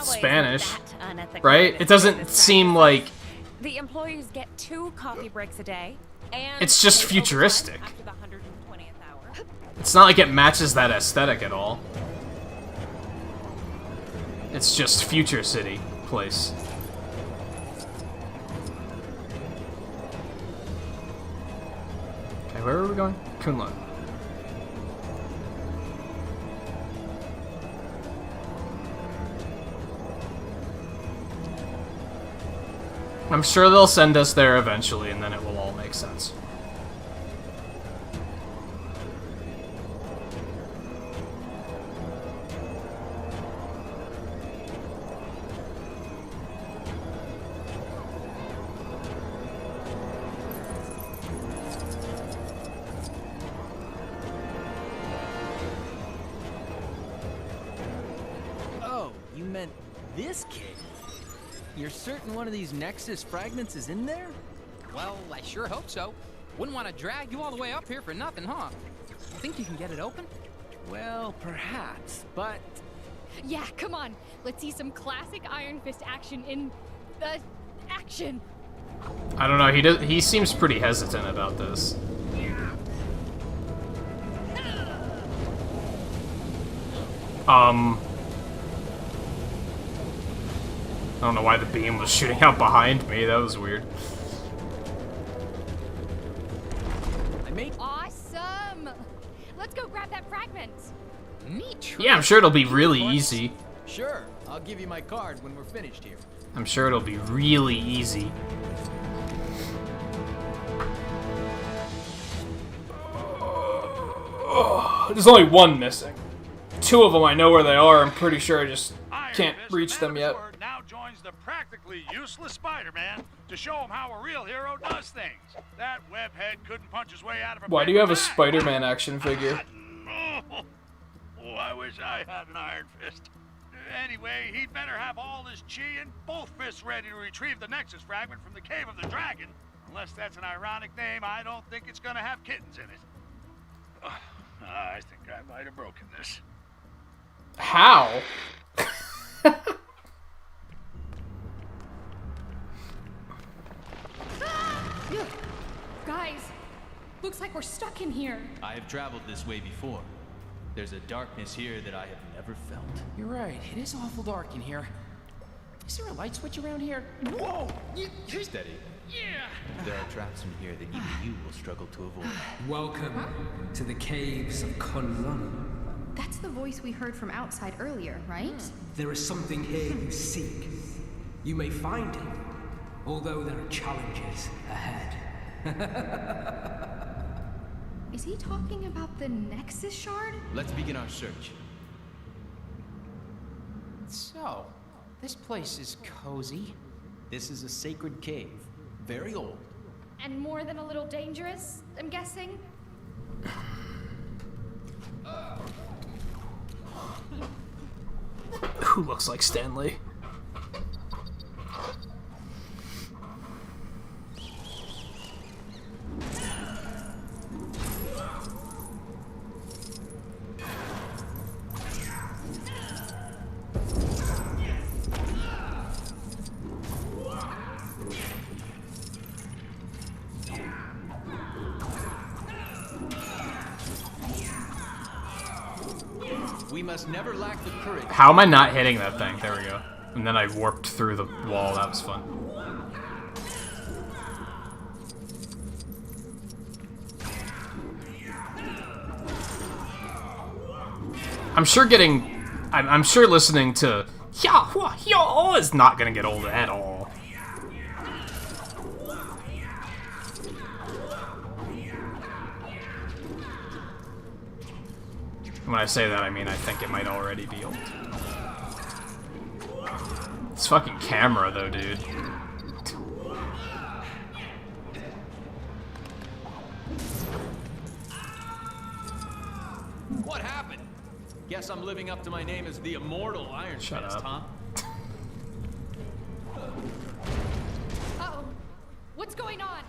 Spanish, right? It doesn't seem like The employees get 2 coffee breaks a day, and It's just pay futuristic. overtime after the 120th hour. It's not like it matches that aesthetic at all. It's just Future City place. Okay, where are we going? Kunlun. I'm sure they'll send us there eventually, and then it will all make sense. Oh, you meant this cave? You're certain one of these Nexus fragments is in there? Well, I sure hope so. Wouldn't want to drag you all the way up here for nothing, huh? Think you can get it open? Well, perhaps, but... Yeah, come on. Let's see some classic Iron Fist action in... action. I don't know, he seems pretty hesitant about this. I don't know why the beam was shooting out behind me, that was weird. Awesome! Let's go grab that fragment. Neat. Yeah, I'm sure it'll be really easy. Sure, I'll give you my card when we're finished here. I'm sure it'll be really easy. There's only one missing. 2 of them I know where they are. I'm pretty sure I just can't reach them yet. Now joins the practically useless Spider-Man to show him how a real hero does things. That webhead couldn't punch his way out of a Why do you have a Spider-Man action figure? Oh, I wish I had an Iron Fist. Anyway, he'd better have all his chi and both fists ready to retrieve the Nexus fragment from the Cave of the Dragon. Unless that's an ironic name, I don't think it's gonna have kittens in it. I think I might have broken this. How? Guys, looks like we're stuck in here. I have traveled this way before. There's a darkness here that I have never felt. You're right. It is awful dark in here. Is there a light switch around here? Whoa! Steady. Yeah! There are traps in here that even you will struggle to avoid. Welcome to the caves of Kunlun. That's the voice we heard from outside earlier, right? There is something here you seek. You may find it, although there are challenges ahead. Is he talking about the Nexus shard? Let's begin our search. So, this place is cozy. This is a sacred cave. Very old. And more than a little dangerous, I'm guessing? Who looks like Stanley? We must never lack the courage. How am I not hitting that thing? There we go. And then I warped through the wall. That was fun. I'm sure I'm sure listening to "yeah" is not gonna get old at all. When I say that, I mean I think it might already be old. This fucking camera, though, dude. What happened? Guess I'm living up to my name as the immortal Iron Fist, huh? Uh-oh. What's going on?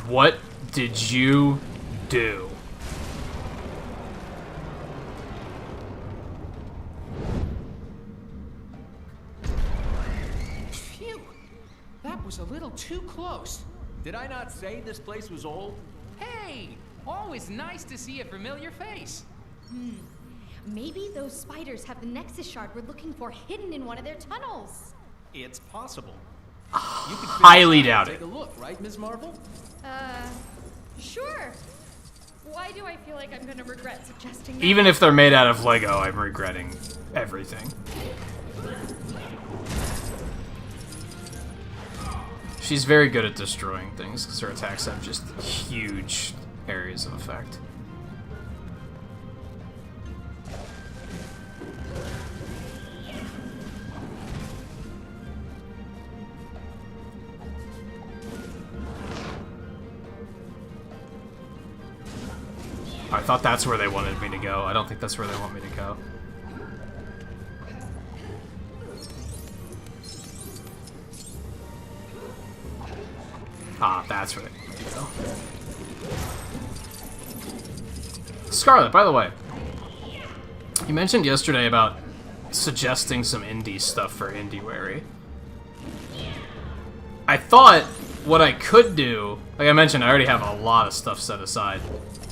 What did you do? was a little too close. Did I not say this place was old? Hey, always nice to see a familiar face. Maybe those spiders have the Nexus shard we're looking for hidden in one of their tunnels. It's possible. Highly doubt it. Take a look, right, Ms. Marvel? Sure. Why do I feel like I'm gonna regret suggesting that? Even if they're made out of Lego, I'm regretting everything. She's very good at destroying things because her attacks have just huge areas of effect. I thought that's where they wanted me to go. I don't think that's where they want me to go. Ah, that's where they want me to go. Scarlet, by the way, you mentioned yesterday about suggesting some indie stuff for IndieWary. I thought what I could do, like I mentioned, I already have a lot of stuff set aside.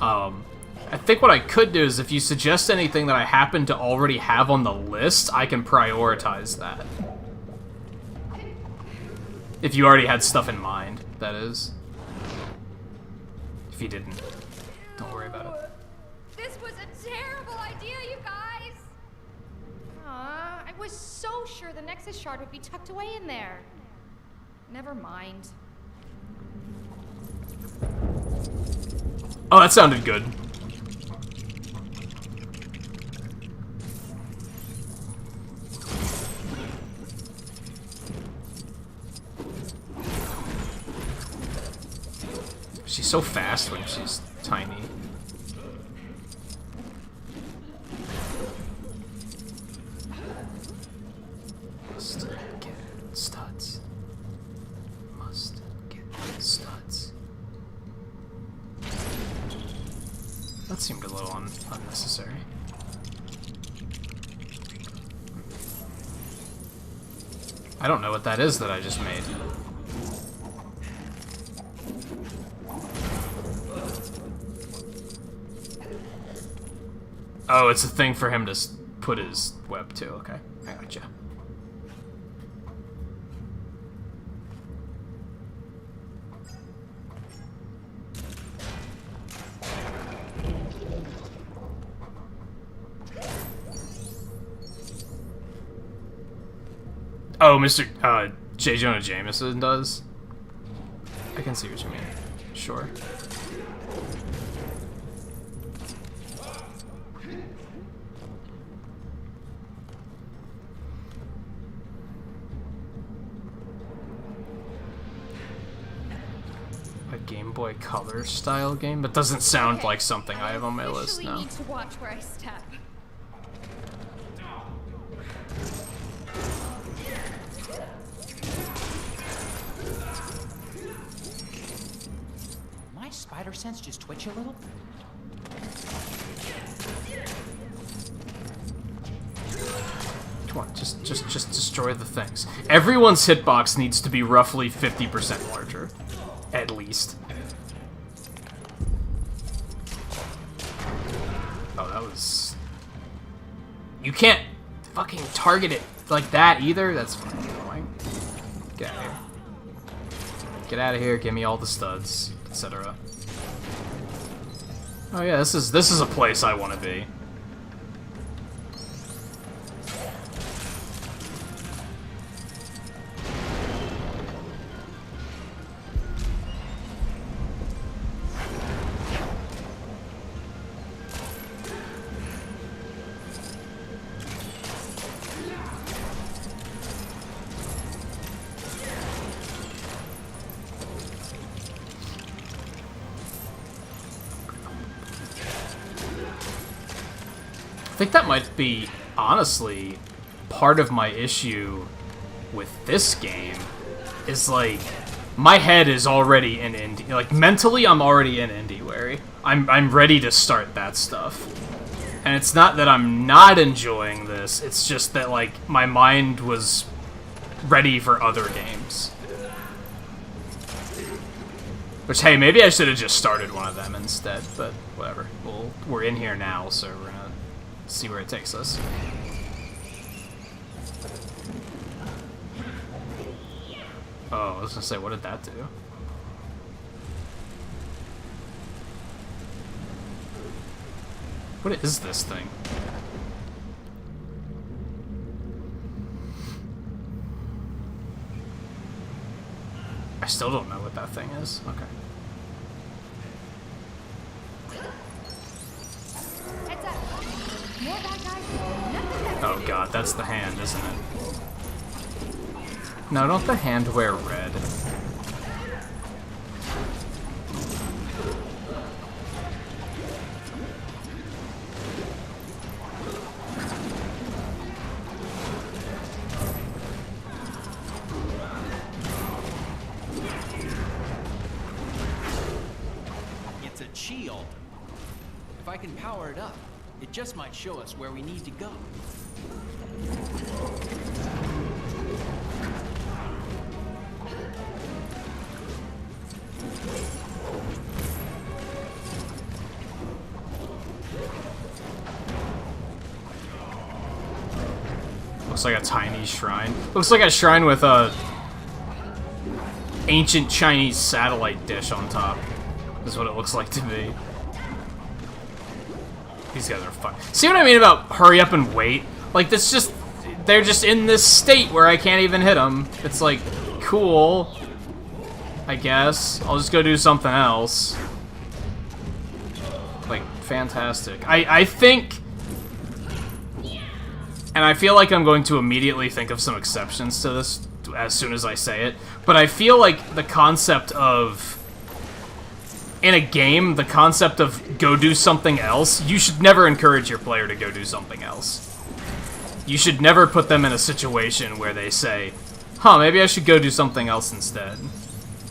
I think what I could do is if you suggest anything that I happen to already have on the list, I can prioritize that. If you already had stuff in mind, that is. If you didn't, don't worry about it. This was a terrible idea, you guys! I was so sure the Nexus shard would be tucked away in there. Never mind. Oh, that sounded good. She's so fast when she's tiny. Must get studs. Must get studs. That seemed a little unnecessary. I don't know what that is that I just made. Oh, it's a thing for him to put his web to. Okay, I gotcha. Oh, Mr. J. Jonah Jameson does? I can see what you mean. Sure. A Game Boy Color style game? That doesn't sound like something I have on my list now. I need to watch where I step. My spider sense just twitch a little. Come on, just destroy the things. Everyone's hitbox needs to be roughly 50% larger. At least. Oh, that was... You can't fucking target it like that either? That's fucking annoying. Get out of here. Get out of here, give me all the studs, etc. Oh yeah, this is a place I want to be. I think that might be, honestly, part of my issue with this game, is like, my head is already in indie, like, mentally I'm already in IndieWary. I'm ready to start that stuff. And it's not that I'm not enjoying this, it's just that, like, my mind was ready for other games. Which, hey, maybe I should have just started one of them instead, but whatever. We're in here now, so we're gonna see where it takes us. Oh, I was gonna say, what did that do? What is this thing? I still don't know what that thing is. Okay. Heads up. More bad guys. Nothing better. Oh god, that's the hand, isn't it? No, don't the hand wear red? It's a chi altar. If I can power it up, it just might show us where we need to go. Looks like a tiny shrine. Looks like a shrine with a ancient Chinese satellite dish on top. Is what it looks like to me. These guys are fun. See what I mean about hurry up and wait? Like, that's just... They're just in this state where I can't even hit them. It's like, cool. I guess. I'll just go do something else. Like, fantastic. I think... And I feel like I'm going to immediately think of some exceptions to this as soon as I say it. But I feel like the concept of... In a game, the concept of go do something else, you should never encourage your player to go do something else. You should never put them in a situation where they say, huh, maybe I should go do something else instead.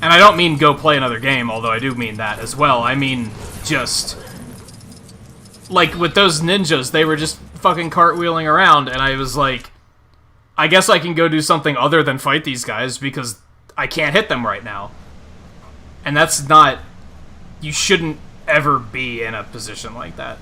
And I don't mean go play another game, although I do mean that as well. I mean, just... Like, with those ninjas, they were just fucking cartwheeling around, and I was like, I guess I can go do something other than fight these guys, because I can't hit them right now. And that's not... You shouldn't ever be in a position like that.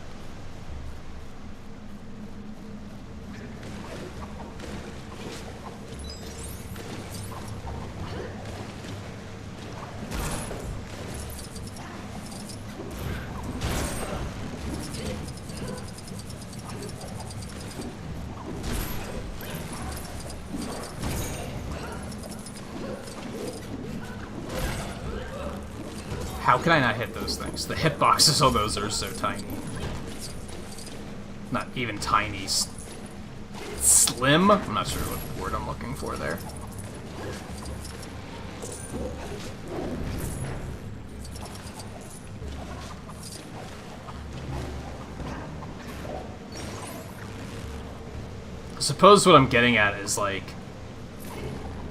How can I not hit those things? The hitboxes on those are so tiny. Not even tiny. Slim? I'm not sure what word I'm looking for there. I suppose what I'm getting at is, like...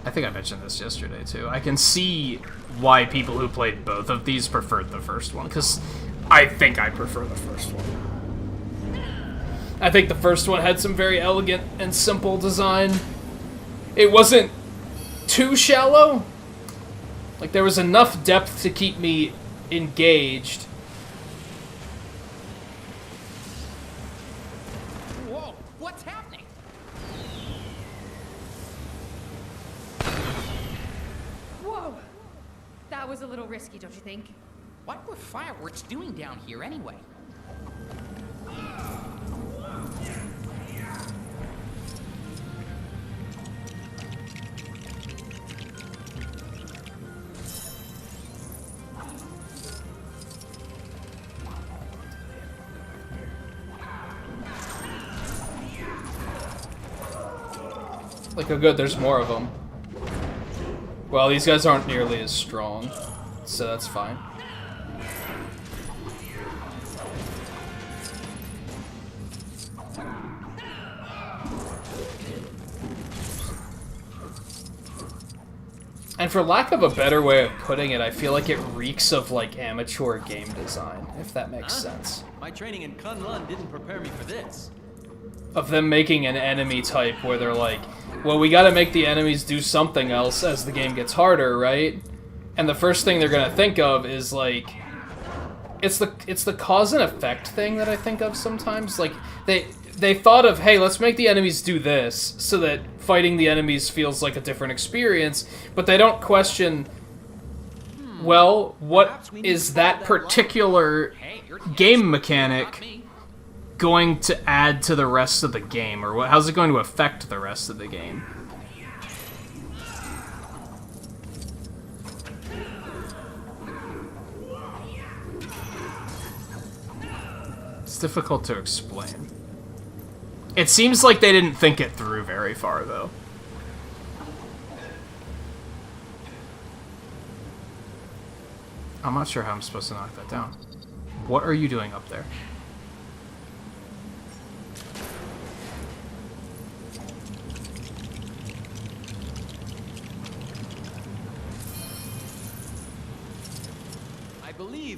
I think I mentioned this yesterday, too. I can see why people who played both of these preferred the first one, because I think I prefer the first one. I think the first one had some very elegant and simple design. It wasn't too shallow. Like, there was enough depth to keep me engaged. Whoa, what's happening? Whoa! That was a little risky, don't you think? What were fireworks doing down here anyway? Like, oh good, there's more of them. Well, these guys aren't nearly as strong, so that's fine. And for lack of a better way of putting it, I feel like it reeks of, like, amateur game design, if that makes sense. My training in Kunlun didn't prepare me for this. Of them making an enemy type where they're like, well, we gotta make the enemies do something else as the game gets harder, right? and the first thing they're gonna think of is like, it's the cause and effect thing that I think of sometimes. Like they thought of, hey, let's make the enemies do this so that fighting the enemies feels like a different experience, but they don't question, well, what is that particular game mechanic going to add to the rest of the game, or how's it going to affect the rest of the game? It's difficult to explain. It seems like they didn't think it through very far, though. I'm not sure how I'm supposed to knock that down. What are you doing up there?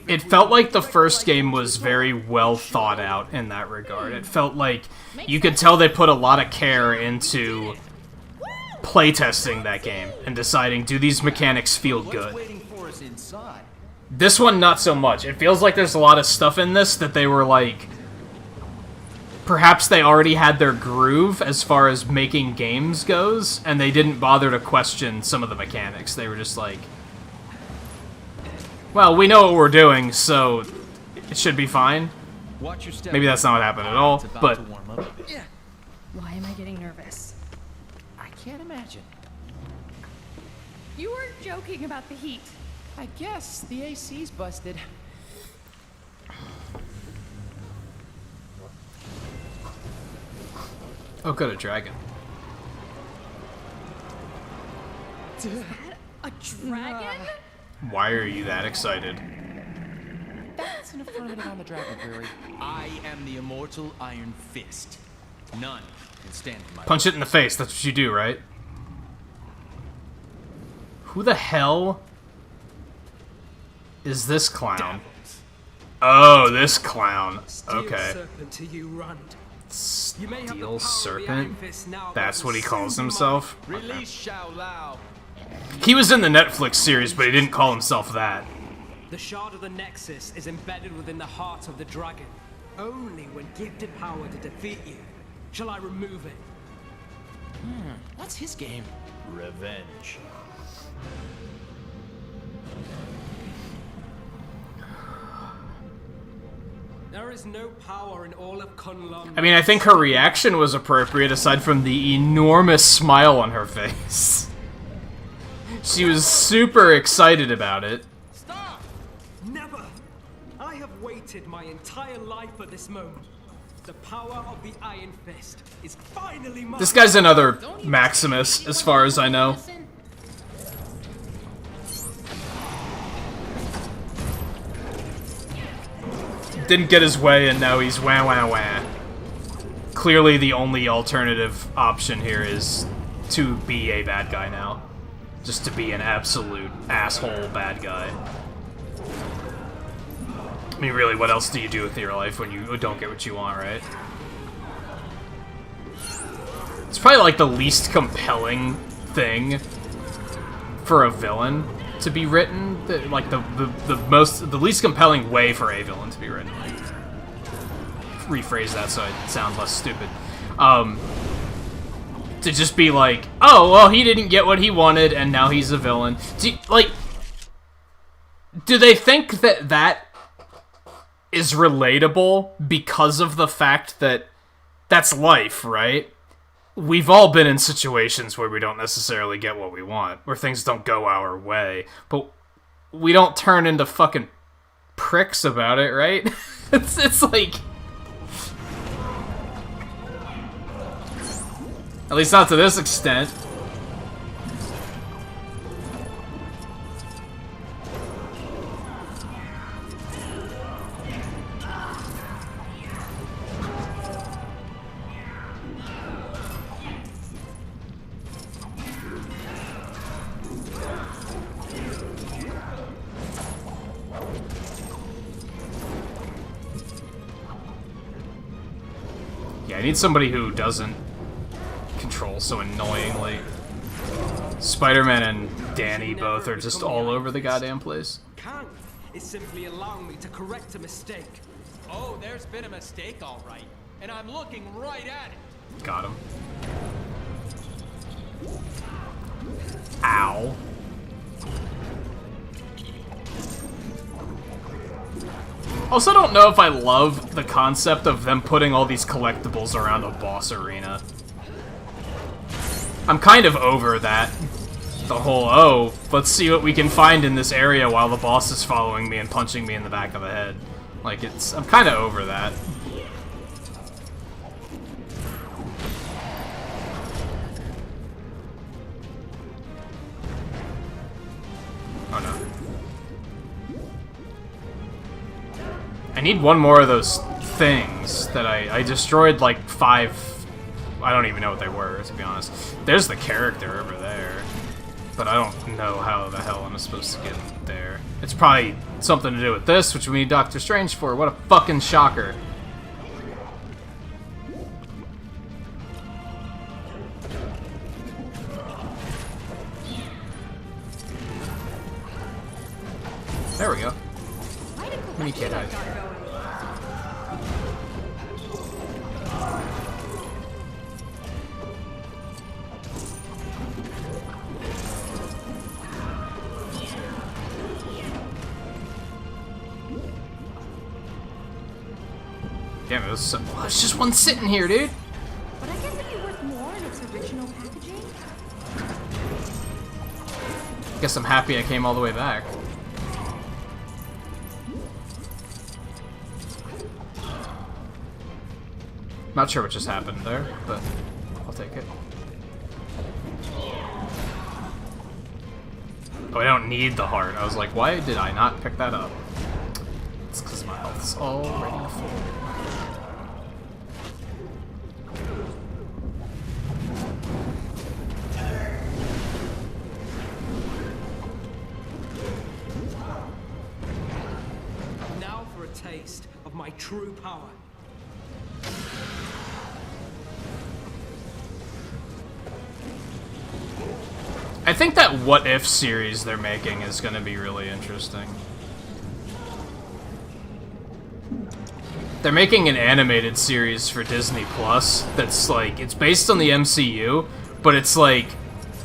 It felt like the first game was very well thought out in that regard. It felt like you could tell they put a lot of care into playtesting that game and deciding, do these mechanics feel good? This one, not so much. It feels like there's a lot of stuff in this that they were like, perhaps they already had their groove as far as making games goes, and they didn't bother to question some of the mechanics. They were just like, well, we know what we're doing, so it should be fine. Maybe that's not what happened at all, but... Why am I getting nervous? I can't imagine. You were joking about the heat. I guess the AC's busted. Oh, good, a dragon. Is that a dragon? Why are you that excited? That's an affirmative on the Dragon Theory. I am the immortal Iron Fist. None can stand in my Punch it in the face, that's what you do, right? Who the hell is this clown? Oh, this clown. Okay. Steel Serpent? That's what he calls himself? Okay. He was in the Netflix series, but he didn't call himself that. The shard of the Nexus is embedded within the heart of the dragon. Only when gifted power to defeat you shall I remove it. What's his game? Revenge. There is no power in all of Kunlun. I mean, I think her reaction was appropriate aside from the enormous smile on her face. She was super excited about it. Stop! Never! I have waited my entire life for this moment. The power of the Iron Fist is finally mine. This guy's another Maximus, as far as I know. Didn't get his way, and now he's wah wah wah. Clearly, the only alternative option here is to be a bad guy now. Just to be an absolute asshole bad guy. I mean, really, what else do you do with your life when you don't get what you want, right? It's probably like the least compelling thing for a villain to be written. Like the least compelling way for a villain to be written. Rephrase that so I sound less stupid. To just be like, oh, well, he didn't get what he wanted, and now he's a villain. Do they think that that is relatable because of the fact that that's life, right? We've all been in situations where we don't necessarily get what we want, where things don't go our way, but we don't turn into fucking pricks about it, right? It's like... At least not to this extent. Yeah, I need somebody who doesn't control so annoyingly. Spider-Man and Danny both are just all over the goddamn place. Kang is simply allowing me to correct a mistake. Oh, there's been a mistake, all right. And I'm looking right at it. Got him. Ow. Also, don't know if I love the concept of them putting all these collectibles around a boss arena. I'm kind of over that. The whole, oh, let's see what we can find in this area while the boss is following me and punching me in the back of the head. Like, I'm kind of over that. Oh no. I need one more of those things that I destroyed like 5. I don't even know what they were, to be honest. There's the character over there, but I don't know how the hell I'm supposed to get there. It's probably something to do with this, which we need Doctor Strange for. What a fucking shocker. There we go. Mini kid died. Damn, it was so. Oh, it's just one sitting here, dude. But I guess it'd be worth more in its original packaging. Guess I'm happy I came all the way back. Not sure what just happened there, but I'll take it. Oh, I don't need the heart. I was like, why did I not pick that up? It's because my health's already full. Now for a taste of my true power. I think that What If series they're making is going to be really interesting. They're making an animated series for Disney Plus that's like, it's based on the MCU, but it's like,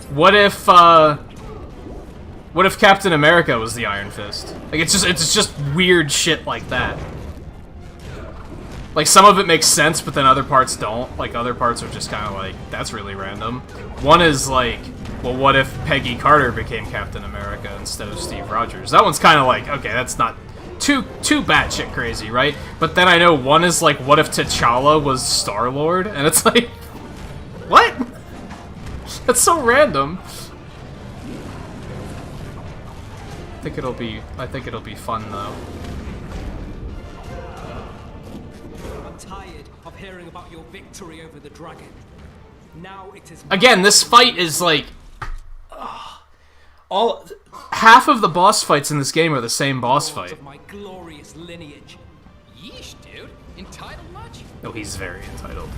what if Captain America was the Iron Fist? Like, it's just weird shit like that. Like, some of it makes sense, but then other parts don't. Like, other parts are just kind of like, that's really random. One is like, well, what if Peggy Carter became Captain America instead of Steve Rogers? That one's kind of like, okay, that's not too batshit crazy, right? But then I know one is like, what if T'Challa was Star-Lord? And it's like, what? That's so random. I think it'll be fun though. I'm tired of hearing about your victory over the dragon. Now it is. Again, this fight is like, half of the boss fights in this game are the same boss fight. Of my glorious lineage. Yeesh, dude. Entitled much? Oh, he's very entitled.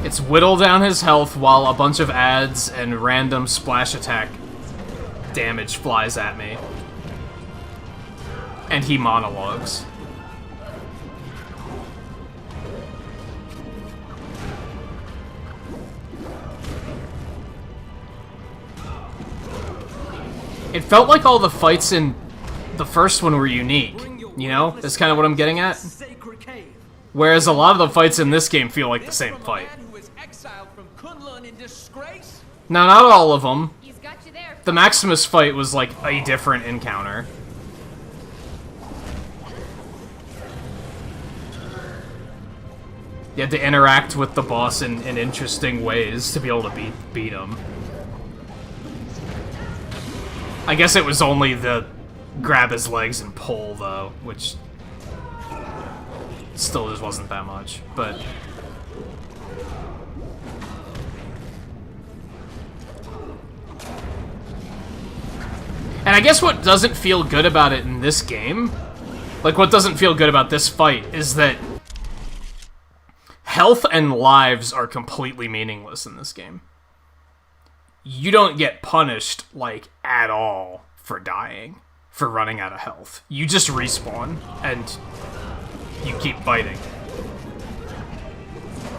It's whittle down his health while a bunch of ads and random splash attack damage flies at me. And he monologues. It felt like all the fights in the first one were unique, you know? That's kind of what I'm getting at. Whereas a lot of the fights in this game feel like the same fight. No, not all of them. The Maximus fight was like a different encounter. You had to interact with the boss in interesting ways to be able to beat him. I guess it was only the grab his legs and pull, though, which still just wasn't that much, but... And I guess what doesn't feel good about it in this game, like what doesn't feel good about this fight, is that health and lives are completely meaningless in this game. you don't get punished, like, at all for dying, for running out of health. You just respawn, and you keep fighting.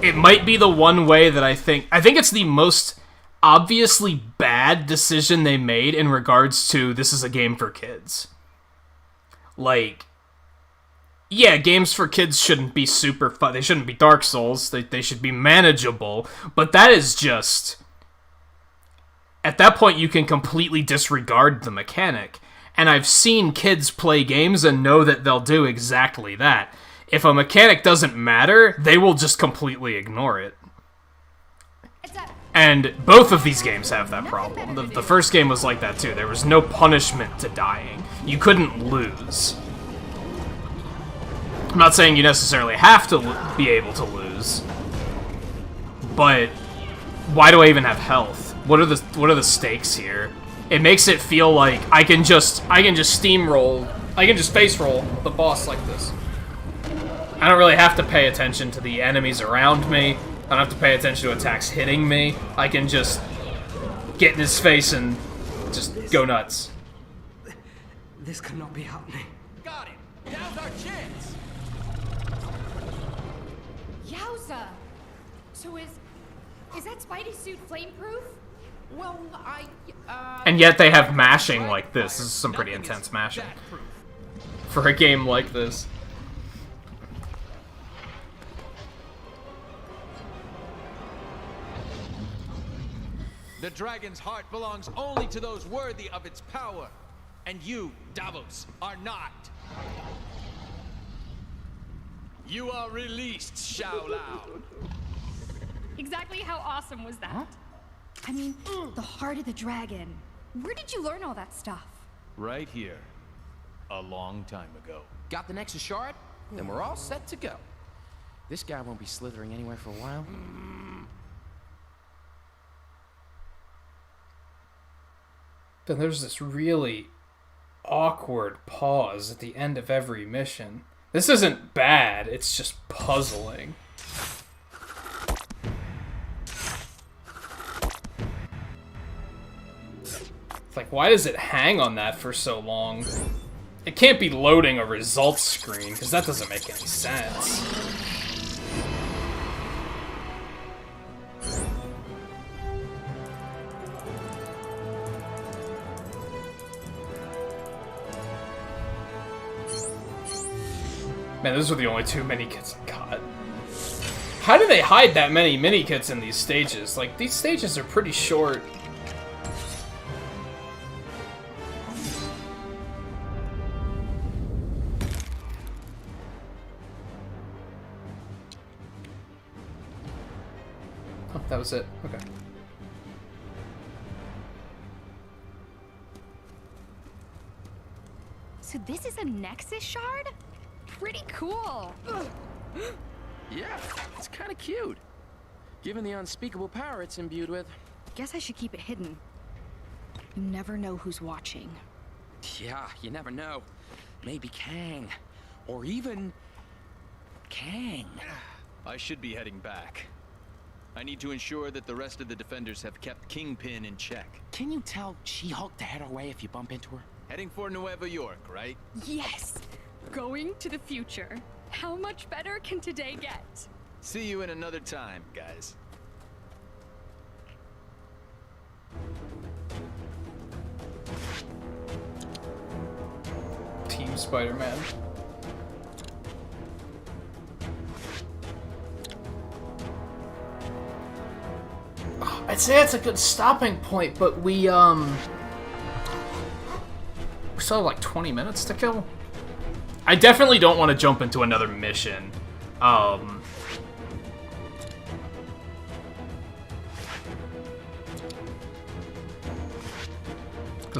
It might be the one way that I think it's the most obviously bad decision they made in regards to this is a game for kids. Like, yeah, games for kids shouldn't be super fun. They shouldn't be Dark Souls. They should be manageable. But that is just... At that point, you can completely disregard the mechanic. And I've seen kids play games and know that they'll do exactly that. If a mechanic doesn't matter, they will just completely ignore it. And both of these games have that problem. The first game was like that too. There was no punishment to dying. You couldn't lose. I'm not saying you necessarily have to be able to lose, but why do I even have health? What are the stakes here? It makes it feel like I can just steamroll. I can just face roll the boss like this. I don't really have to pay attention to the enemies around me. I don't have to pay attention to attacks hitting me. I can just get in his face and just go nuts. This cannot be happening. Got it. Now's our chance. Yowza! So is that Spidey suit flame-proof? Well, And yet they have mashing like this. This is some pretty intense mashing for a game like this. The dragon's heart belongs only to those worthy of its power. And you, Davos, are not. You are released, Shao Lao. Exactly how awesome was that? I mean, the heart of the dragon. Where did you learn all that stuff? Right here. A long time ago. Got the Nexus Shard? Then we're all set to go. This guy won't be slithering anywhere for a while. Then there's this really awkward pause at the end of every mission. This isn't bad, it's just puzzling. It's like, why does it hang on that for so long? It can't be loading a results screen, because that doesn't make any sense. Man, those are the only 2 mini-kits I got. How do they hide that many mini-kits in these stages? Like, these stages are pretty short. Oh, that was it. Okay. So this is a Nexus Shard? Pretty cool. Yeah, it's kind of cute. Given the unspeakable power it's imbued with. Guess I should keep it hidden. You never know who's watching. Yeah, you never know. Maybe Kang. Or even... Kang. I should be heading back. I need to ensure that the rest of the defenders have kept Kingpin in check. Can you tell She-Hulk to head away if you bump into her? Heading for Nueva York, right? Yes! Going to the future. How much better can today get? See you in another time, guys. Team Spider-Man. I'd say that's a good stopping point, but we still have like 20 minutes to kill. I definitely don't want to jump into another mission. Because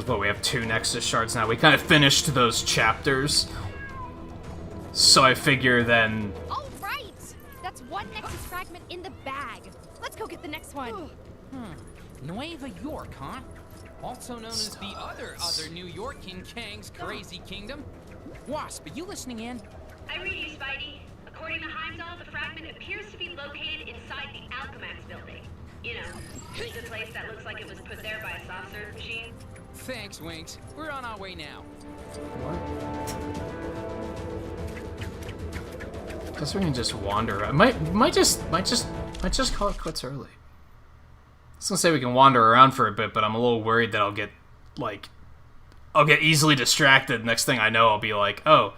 what, we have 2 Nexus Shards now. We kind of finished those chapters. So I figure then... Oh, right! That's 1 Nexus fragment in the bag. Let's go get the next one. Nueva York, huh? Also known as the other New York in Kang's crazy kingdom. Wasp, are you listening in? I read you, Spidey. According to Heimdall, the fragment appears to be located inside the Alchemax building. You know, just a place that looks like it was put there by a soft serve machine. Thanks, Winks. We're on our way now. Guess we can just wander. I might just call it quits early. I was gonna say we can wander around for a bit, but I'm a little worried that I'll get easily distracted. Next thing I know, I'll be like, oh,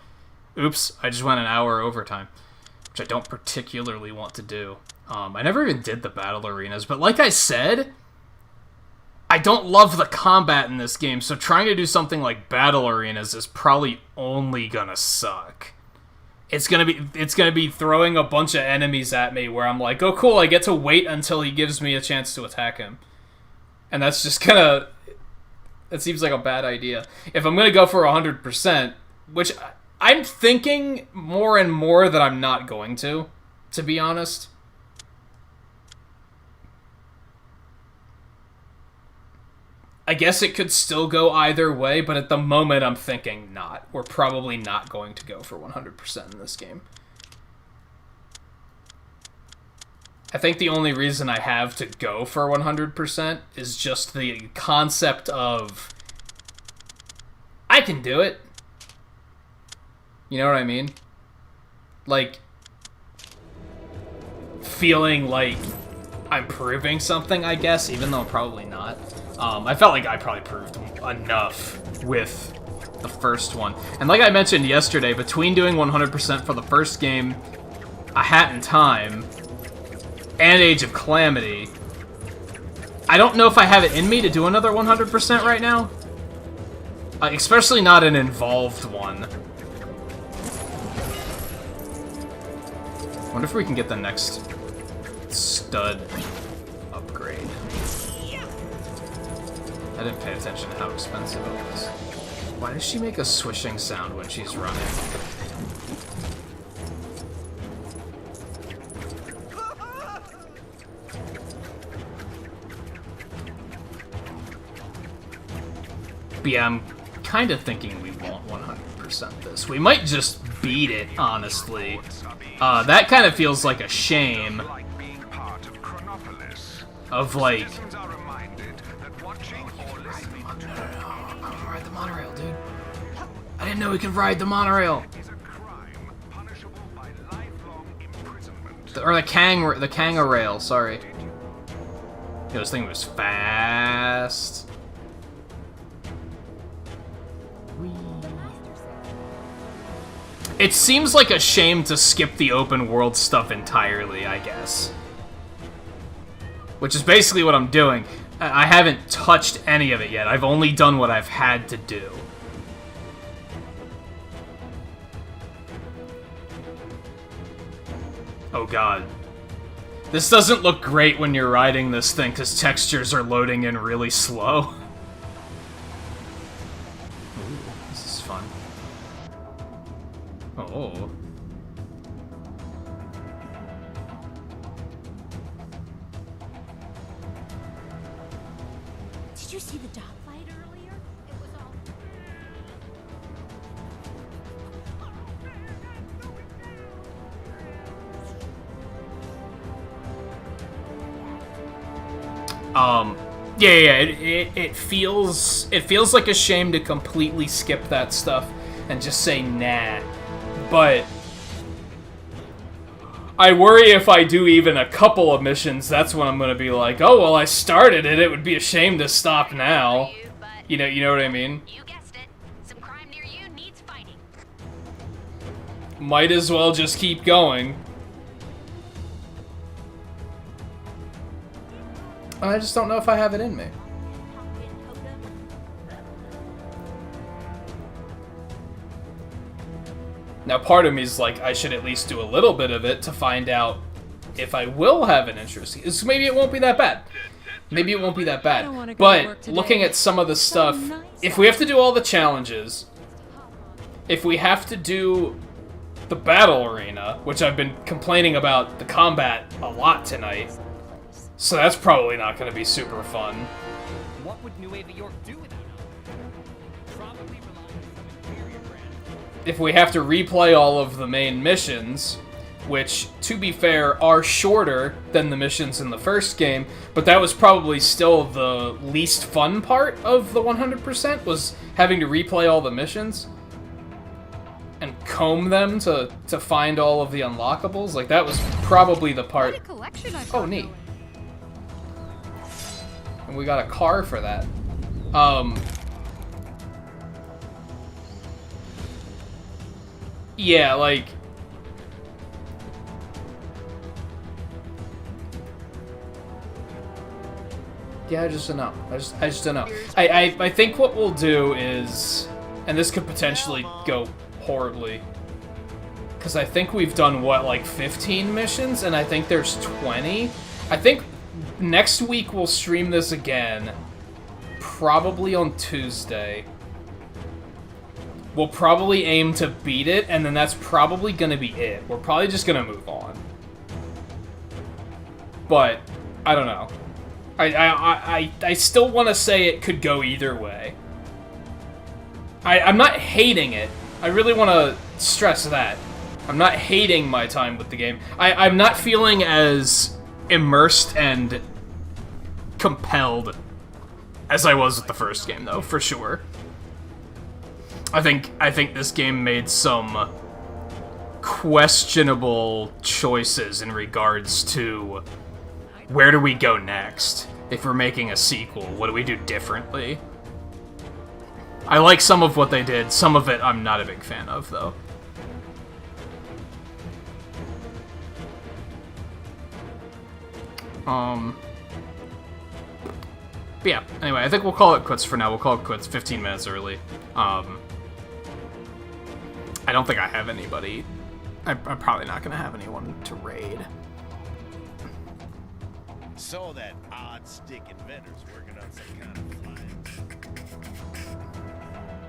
oops, I just went an hour overtime, which I don't particularly want to do. I never even did the battle arenas, but like I said, I don't love the combat in this game, so trying to do something like battle arenas is probably only gonna suck. It's gonna be throwing a bunch of enemies at me where I'm like, oh cool, I get to wait until he gives me a chance to attack him. And that's just gonna... It seems like a bad idea. If I'm gonna go for 100%, which I'm thinking more and more that I'm not going to be honest. I guess it could still go either way, but at the moment I'm thinking not. We're probably not going to go for 100% in this game. I think the only reason I have to go for 100% is just the concept of I can do it. You know what I mean? Like, feeling like I'm proving something, I guess, even though probably not. I felt like I probably proved enough with the first one. And like I mentioned yesterday, between doing 100% for the first game, A Hat in Time, and Age of Calamity, I don't know if I have it in me to do another 100% right now. Especially not an involved one. Wonder if we can get the next stud upgrade. I didn't pay attention to how expensive it was. Why does she make a swishing sound when she's running? But yeah, I'm kind of thinking we won't 100% this. We might just beat it, honestly. That kind of feels like a shame. Of like... Ride the monorail, dude. I didn't know we could ride the monorail. Or the Kanga-rail, sorry. Yo, this thing was fast. It seems like a shame to skip the open world stuff entirely, I guess. Which is basically what I'm doing. I haven't touched any of it yet. I've only done what I've had to do. Oh god. This doesn't look great when you're riding this thing, because textures are loading in really slow. Ooh, this is fun. Oh. Did you see the dogfight earlier? It was all... Yeah, it feels like a shame to completely skip that stuff and just say nah. But I worry if I do even a couple of missions, that's when I'm gonna be like, oh well, I started it. It would be a shame to stop now. You know what I mean? You guessed it. Some crime near you needs fighting. Might as well just keep going. I just don't know if I have it in me. Now, part of me is like, I should at least do a little bit of it to find out if I will have an interest. Maybe it won't be that bad. Maybe it won't be that bad. But looking at some of the stuff, if we have to do all the challenges, if we have to do the battle arena, which I've been complaining about the combat a lot tonight, so that's probably not going to be super fun. What would Nueva York do without it? Probably rely on some inferior brand. If we have to replay all of the main missions, which, to be fair, are shorter than the missions in the first game, but that was probably still the least fun part of the 100%, was having to replay all the missions and comb them to find all of the unlockables. Like, that was probably the part... What a collection I've Oh, got neat. going. And we got a car for that. Yeah, like... Yeah, I just don't know. I just don't know. I think what we'll do is... And this could potentially go horribly. Because I think we've done, what, like 15 missions? And I think there's 20? I think next week we'll stream this again. Probably on Tuesday. We'll probably aim to beat it, and then that's probably gonna be it. We're probably just gonna move on. But, I don't know. I still want to say it could go either way. I'm not hating it. I really want to stress that. I'm not hating my time with the game. I'm not feeling as immersed and compelled as I was with the first game, though, for sure. I think this game made some questionable choices in regards to where do we go next. If we're making a sequel, what do we do differently? I like some of what they did. Some of it I'm not a big fan of, though. But yeah, anyway, I think we'll call it quits for now. We'll call it quits 15 minutes early. I don't think I have anybody. I'm probably not going to have anyone to raid. So that odd stick inventor's working on some kind of flying.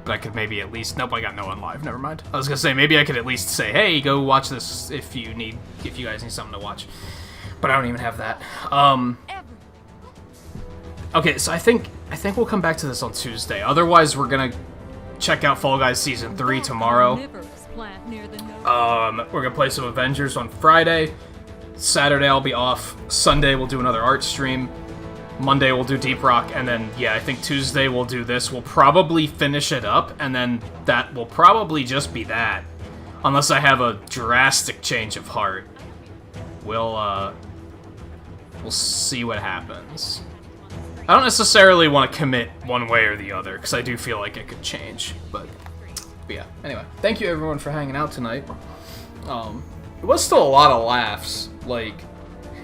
But I could maybe at least... Nope, I got no one live. Never mind. I was going to say, maybe I could at least say, hey, go watch this if you guys need something to watch. But I don't even have that. Okay, so I think we'll come back to this on Tuesday. Otherwise, we're going to check out Fall Guys Season 3 tomorrow. We're going to play some Avengers on Friday. Saturday I'll be off. Sunday we'll do another art stream. Monday we'll do Deep Rock, and then, yeah, I think Tuesday we'll do this. We'll probably finish it up, and then that will probably just be that. Unless I have a drastic change of heart. We'll see what happens. I don't necessarily want to commit one way or the other, because I do feel like it could change. But yeah, anyway. Thank you everyone for hanging out tonight. It was still a lot of laughs, like,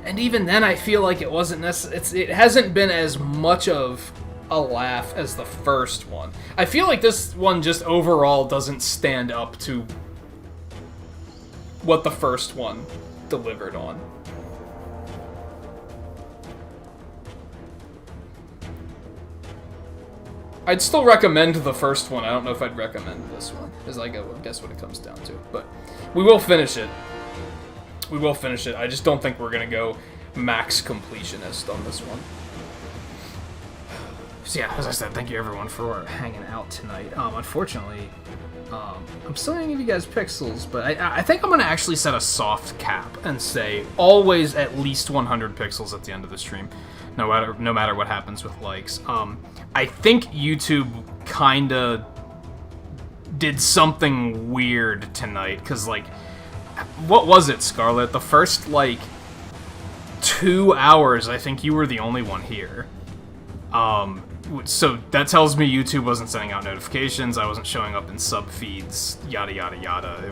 and even then I feel like it wasn't it hasn't been as much of a laugh as the first one. I feel like this one just overall doesn't stand up to what the first one delivered on. I'd still recommend the first one. I don't know if I'd recommend this one, is I guess what it comes down to. But we will finish it. We will finish it. I just don't think we're going to go max completionist on this one. So yeah, as I said, thank you everyone for hanging out tonight. Unfortunately, I'm still going to give you guys pixels, but I think I'm going to actually set a soft cap and say always at least 100 pixels at the end of the stream, no matter what happens with likes. I think YouTube kind of did something weird tonight, because, like, what was it, Scarlet? The first, like, 2 hours, I think you were the only one here. So that tells me YouTube wasn't sending out notifications, I wasn't showing up in sub feeds, yada yada yada.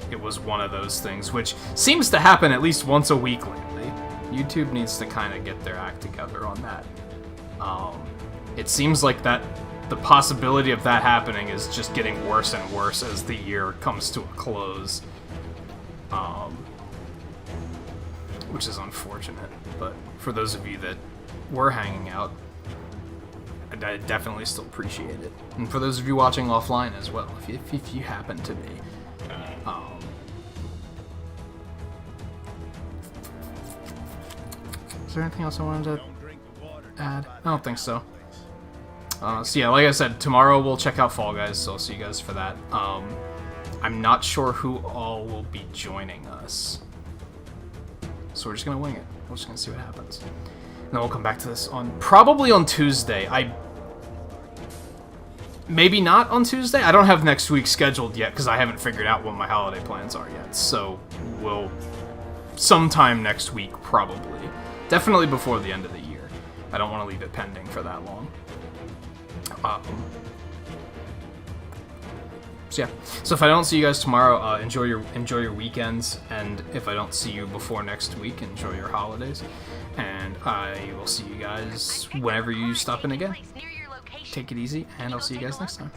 It was one of those things, which seems to happen at least once a week lately. YouTube needs to kind of get their act together on that. It seems like the possibility of that happening is just getting worse and worse as the year comes to a close. Which is unfortunate, but for those of you that were hanging out, I definitely still appreciate it. And for those of you watching offline as well, if you happen to be. Is there anything else I wanted to add? I don't think so. So yeah, like I said, tomorrow we'll check out Fall Guys, so I'll see you guys for that. I'm not sure who all will be joining us. So we're just gonna wing it. We're just gonna see what happens. And then we'll come back to this on probably on Tuesday. Maybe not on Tuesday. I don't have next week scheduled yet because I haven't figured out what my holiday plans are yet. So we'll sometime next week probably. Definitely before the end of the year. I don't want to leave it pending for that long. So yeah. So if I don't see you guys tomorrow, enjoy your weekends, and if I don't see you before next week, enjoy your holidays. And I will see you guys whenever you stop in again. Take it easy, and I'll see you guys next time.